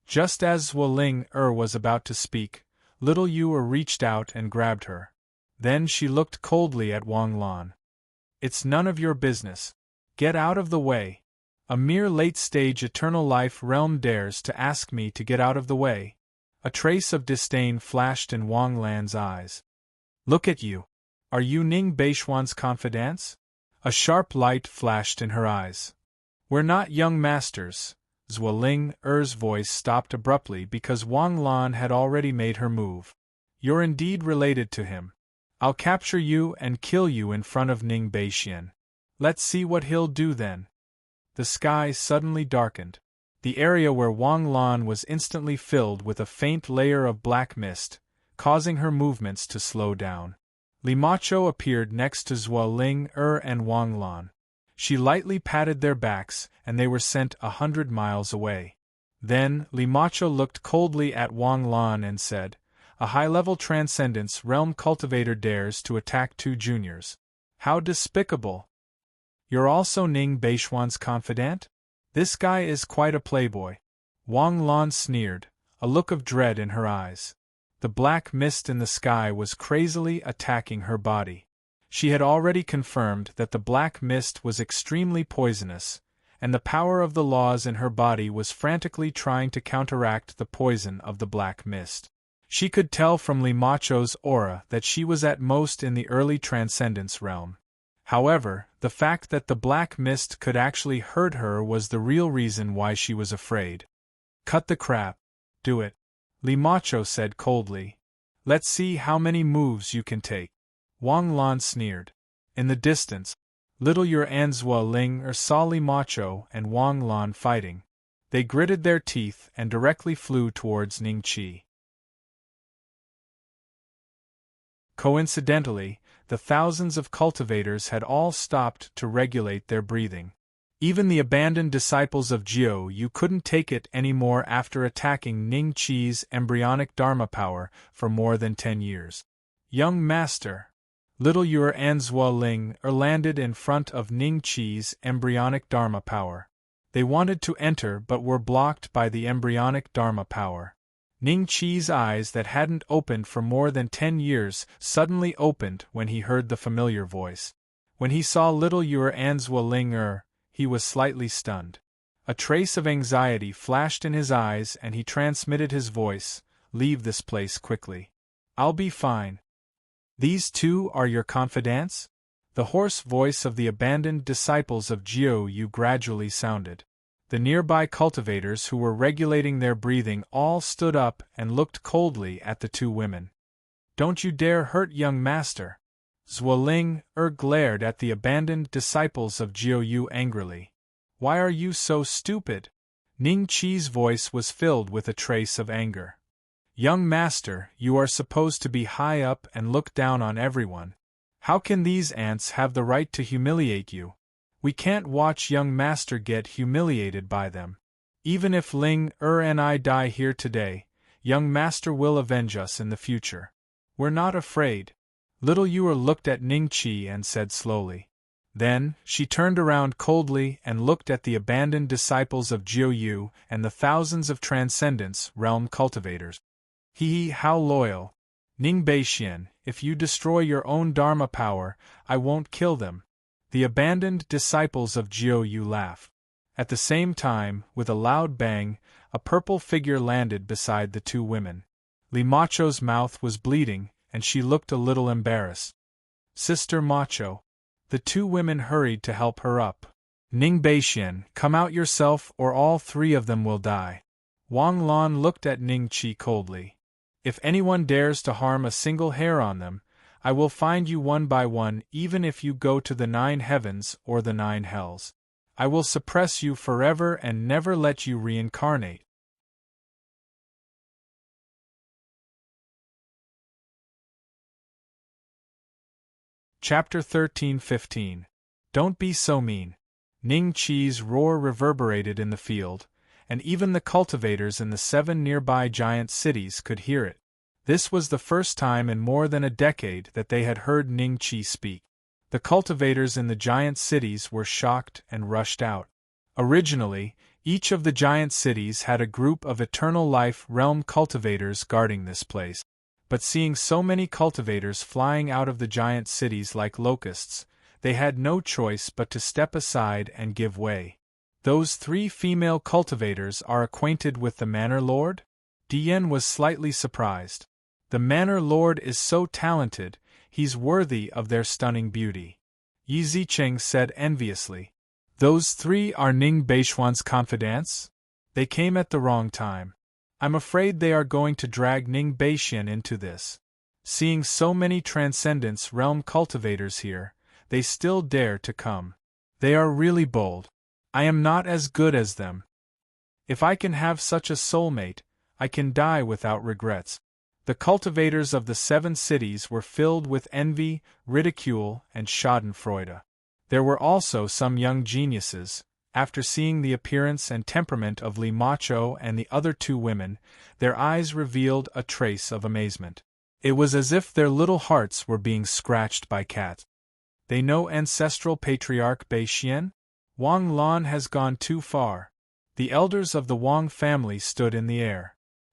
Just as Zuoling was about to speak, little Yu reached out and grabbed her. Then she looked coldly at Wang Lan. "It's none of your business. Get out of the way. A mere late-stage Eternal Life Realm dares to ask me to get out of the way." A trace of disdain flashed in Wang Lan's eyes. "Look at you. Are you Ning Beixuan's confidants?" A sharp light flashed in her eyes. "We're not young masters." Zuoling Er's voice stopped abruptly because Wang Lan had already made her move. "You're indeed related to him. I'll capture you and kill you in front of Ning Beixian. Let's see what he'll do then." The sky suddenly darkened. The area where Wang Lan was instantly filled with a faint layer of black mist, causing her movements to slow down. Li Macho appeared next to Zuoling and Wang Lan. She lightly patted their backs and they were sent 100 miles away. Then, Li Macho looked coldly at Wang Lan and said, "A high-level Transcendence Realm cultivator dares to attack two juniors. How despicable! You're also Ning Beixuan's confidant? This guy is quite a playboy." Wang Lan sneered, a look of dread in her eyes. The black mist in the sky was crazily attacking her body. She had already confirmed that the black mist was extremely poisonous, and the power of the laws in her body was frantically trying to counteract the poison of the black mist. She could tell from Li Macho's aura that she was at most in the early Transcendence realm. However, the fact that the black mist could actually hurt her was the real reason why she was afraid. "Cut the crap. Do it," Li Macho said coldly. "Let's see how many moves you can take." Wang Lan sneered. In the distance, little Yuan Zuoling saw Li Macho and Wang Lan fighting. They gritted their teeth and directly flew towards Ningqi. Coincidentally, the thousands of cultivators had all stopped to regulate their breathing. Even the abandoned disciples of Jiu Yu couldn't take it anymore after attacking Ning Qi's embryonic Dharma power for more than 10 years. "Young master!" Little Yuan Zuoling landed in front of Ning Qi's embryonic Dharma power. They wanted to enter but were blocked by the embryonic Dharma power. Ning Qi's eyes that hadn't opened for more than 10 years suddenly opened when he heard the familiar voice. When he saw little Yuan Zuoling he was slightly stunned. A trace of anxiety flashed in his eyes and he transmitted his voice, "Leave this place quickly. I'll be fine." "These two are your confidants?" The hoarse voice of the abandoned disciples of Jiu Yu gradually sounded. The nearby cultivators who were regulating their breathing all stood up and looked coldly at the two women. "Don't you dare hurt young master!" Zuoling glared at the abandoned disciples of Jiu Yu angrily. "Why are you so stupid?" Ning Qi's voice was filled with a trace of anger. "Young master, you are supposed to be high up and look down on everyone. How can these ants have the right to humiliate you? We can't watch young master get humiliated by them. Even if Ling and I die here today, young master will avenge us in the future. We're not afraid." Little Yuer looked at Ning Qi and said slowly. Then, she turned around coldly and looked at the abandoned disciples of Jiu Yu and the thousands of Transcendence Realm cultivators. "Hee, how loyal. Ning Beixian, if you destroy your own Dharma power, I won't kill them. The abandoned disciples of Jiu Yu laugh. At the same time, with a loud bang, a purple figure landed beside the two women. Li Macho's mouth was bleeding, and she looked a little embarrassed. Sister Macho. The two women hurried to help her up. Ning Beixian, come out yourself or all three of them will die. Wang Lan looked at Ning Qi coldly. If anyone dares to harm a single hair on them, I will find you one by one, even if you go to the 9 heavens or the 9 hells. I will suppress you forever and never let you reincarnate. Chapter 13-15. Don't be so mean. Ning Qi's roar reverberated in the field, and even the cultivators in the 7 nearby giant cities could hear it. This was the first time in more than a decade that they had heard Ning Qi speak. The cultivators in the giant cities were shocked and rushed out. Originally, each of the giant cities had a group of Eternal Life Realm cultivators guarding this place. But seeing so many cultivators flying out of the giant cities like locusts, they had no choice but to step aside and give way. Those 3 female cultivators are acquainted with the Manor Lord? Dian was slightly surprised. The Manor Lord is so talented, he's worthy of their stunning beauty. Yi Zicheng said enviously. Those 3 are Ning Beixuan's confidants? They came at the wrong time. I'm afraid they are going to drag Ning Beixian into this. Seeing so many Transcendence Realm cultivators here, they still dare to come. They are really bold. I am not as good as them. If I can have such a soulmate, I can die without regrets. The cultivators of the 7 cities were filled with envy, ridicule, and schadenfreude. There were also some young geniuses. After seeing the appearance and temperament of Li Macho and the other 2 women, their eyes revealed a trace of amazement. It was as if their little hearts were being scratched by cats. They know ancestral patriarch Beixian? Wang Lan has gone too far. The elders of the Wang family stood in the air.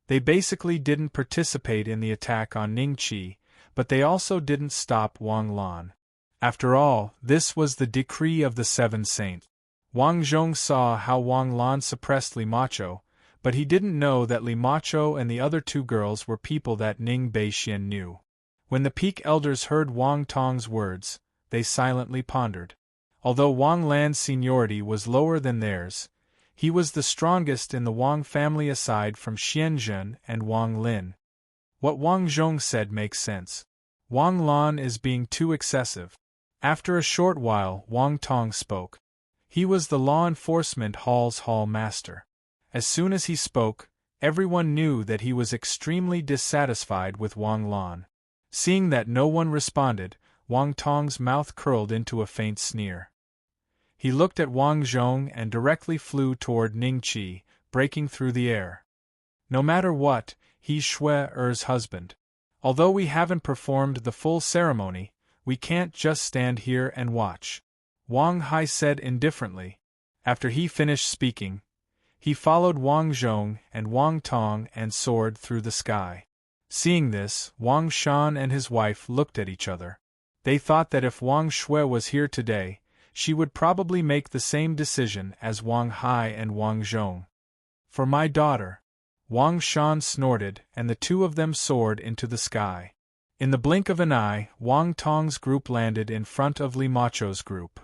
They basically didn't participate in the attack on Ning Qi, but they also didn't stop Wang Lan. After all, this was the decree of the 7 saints. Wang Zhong saw how Wang Lan suppressed Li Macho, but he didn't know that Li Macho and the other 2 girls were people that Ning Beixian knew. When the peak elders heard Wang Tong's words, they silently pondered. Although Wang Lan's seniority was lower than theirs, he was the strongest in the Wang family aside from Xianzhen and Wang Lin. What Wang Zhong said makes sense. Wang Lan is being too excessive. After a short while, Wang Tong spoke. He was the law enforcement hall's hall master. As soon as he spoke, everyone knew that he was extremely dissatisfied with Wang Lan. Seeing that no one responded, Wang Tong's mouth curled into a faint sneer. He looked at Wang Zhong and directly flew toward Ning Qi, breaking through the air. No matter what, he's Shui-er's husband. Although we haven't performed the full ceremony, we can't just stand here and watch. Wang Hai said indifferently. After he finished speaking, he followed Wang Zhong and Wang Tong and soared through the sky. Seeing this, Wang Shan and his wife looked at each other. They thought that if Wang Shui was here today, she would probably make the same decision as Wang Hai and Wang Zhong. For my daughter. Wang Shan snorted, and the 2 of them soared into the sky. In the blink of an eye, Wang Tong's group landed in front of Li Macho's group.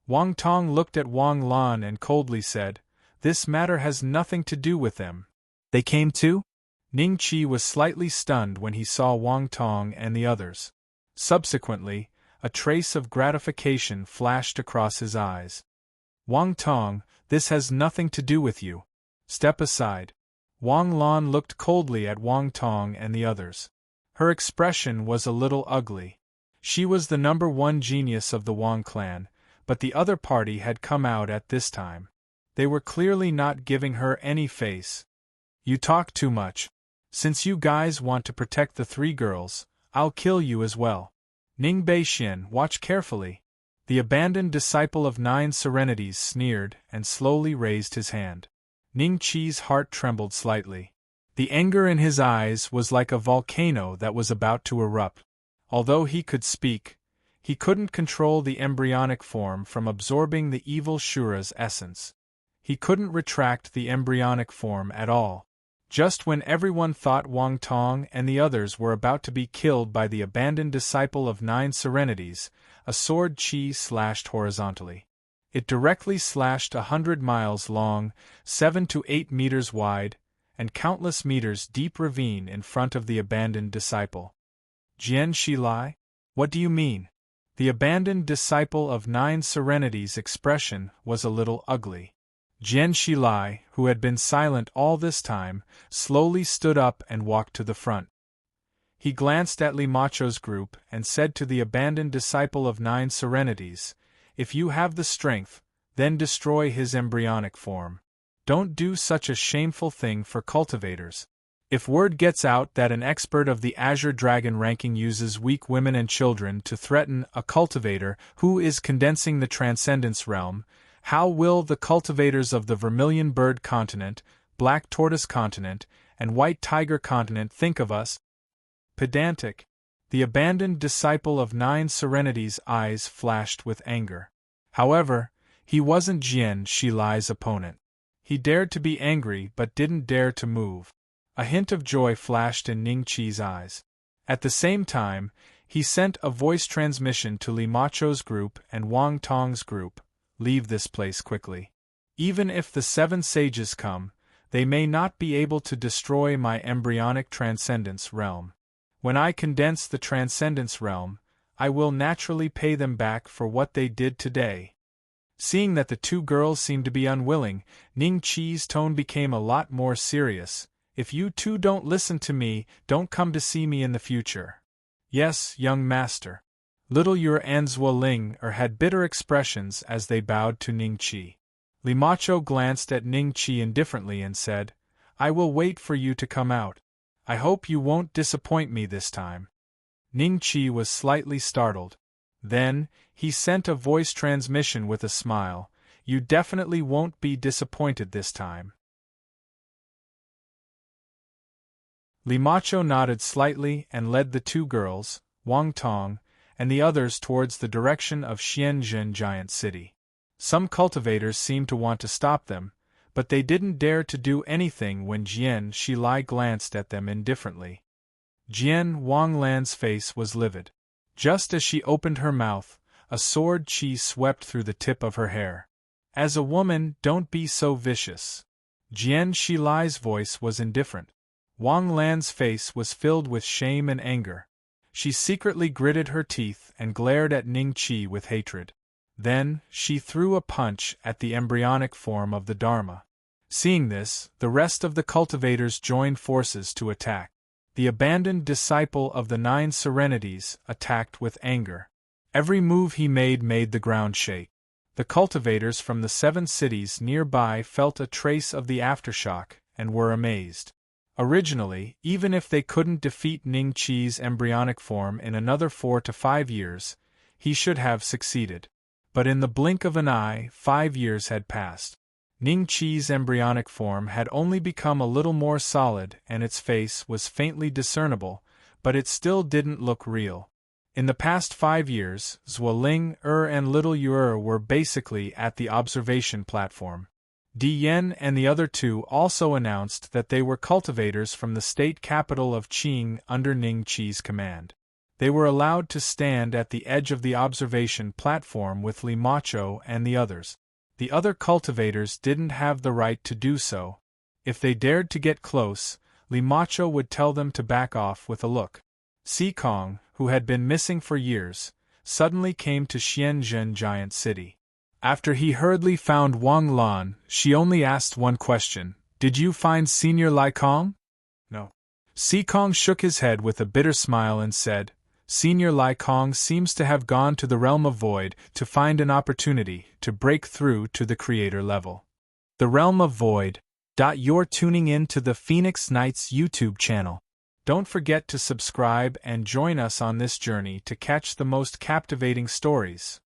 Wang Tong looked at Wang Lan and coldly said, "This matter has nothing to do with them." They came too? Ning Qi was slightly stunned when he saw Wang Tong and the others. Subsequently, a trace of gratification flashed across his eyes. Wang Tong, this has nothing to do with you. Step aside. Wang Lan looked coldly at Wang Tong and the others. Her expression was a little ugly. She was the number 1 genius of the Wang clan, but the other party had come out at this time. They were clearly not giving her any face. You talk too much. Since you guys want to protect the 3 girls, I'll kill you as well. Ning Beixian, watch carefully. The abandoned disciple of 9 serenities sneered and slowly raised his hand. Ning Qi's heart trembled slightly. The anger in his eyes was like a volcano that was about to erupt. Although he could speak, he couldn't control the embryonic form from absorbing the evil Shura's essence. He couldn't retract the embryonic form at all. Just when everyone thought Wang Tong and the others were about to be killed by the abandoned disciple of 9 serenities, a sword chi slashed horizontally. It directly slashed 100 miles long, 7 to 8 meters wide, and countless meters deep ravine in front of the abandoned disciple. Jian Shilai? What do you mean? The abandoned disciple of 9 serenities' expression was a little ugly. Jian Shilai, who had been silent all this time, slowly stood up and walked to the front. He glanced at Li Macho's group and said to the abandoned disciple of 9 serenities, "If you have the strength, then destroy his embryonic form. Don't do such a shameful thing for cultivators. If word gets out that an expert of the Azure Dragon ranking uses weak women and children to threaten a cultivator who is condensing the Transcendence Realm, how will the cultivators of the Vermilion Bird Continent, Black Tortoise Continent, and White Tiger Continent think of us?" Pedantic. The abandoned disciple of 9 serenities' eyes flashed with anger. However, he wasn't Jian Shilai's opponent. He dared to be angry but didn't dare to move. A hint of joy flashed in Ning Qi's eyes. At the same time, he sent a voice transmission to Li Macho's group and Wang Tong's group, "Leave this place quickly. Even if the 7 sages come, they may not be able to destroy my embryonic transcendence realm. When I condense the transcendence realm, I will naturally pay them back for what they did today." Seeing that the 2 girls seemed to be unwilling, Ning Qi's tone became a lot more serious. "If you 2 don't listen to me, don't come to see me in the future." "Yes, young master." Little Ur and Zuoling had bitter expressions as they bowed to Ning Qi. Li Macho glanced at Ning Qi indifferently and said, "I will wait for you to come out. I hope you won't disappoint me this time." Ning Qi was slightly startled. Then, he sent a voice transmission with a smile, "You definitely won't be disappointed this time." Li Macho nodded slightly and led the 2 girls, Wang Tong, and the others towards the direction of Xianzhen Giant City. Some cultivators seemed to want to stop them, but they didn't dare to do anything when Jian Shilai glanced at them indifferently. Jian Wanglan's face was livid. Just as she opened her mouth, a sword chi swept through the tip of her hair. "As a woman, don't be so vicious." Jian Shilai's voice was indifferent. Wang Lan's face was filled with shame and anger. She secretly gritted her teeth and glared at Ning Qi with hatred. Then, she threw a punch at the embryonic form of the Dharma. Seeing this, the rest of the cultivators joined forces to attack. The abandoned disciple of the 9 serenities attacked with anger. Every move he made the ground shake. The cultivators from the 7 cities nearby felt a trace of the aftershock and were amazed. Originally, even if they couldn't defeat Ning Qi's embryonic form in another 4 to 5 years, he should have succeeded. But in the blink of an eye, 5 years had passed. Ning Qi's embryonic form had only become a little more solid and its face was faintly discernible, but it still didn't look real. In the past 5 years, Zuoling, and Little Ur were basically at the observation platform. Di Yen and the other 2 also announced that they were cultivators from the state capital of Qing under Ning Qi's command. They were allowed to stand at the edge of the observation platform with Li Macho and the others. The other cultivators didn't have the right to do so. If they dared to get close, Li Macho would tell them to back off with a look. Sikong, who had been missing for years, suddenly came to Xianzhen Giant City. After he hurriedly found Wang Lan, she only asked one question, "Did you find Senior Lai Kong?" "No." Sikong shook his head with a bitter smile and said, "Senior Lai Kong seems to have gone to the realm of void to find an opportunity to break through to the creator level." The realm of void. You're tuning in to the Phoenix Knights YouTube channel. Don't forget to subscribe and join us on this journey to catch the most captivating stories.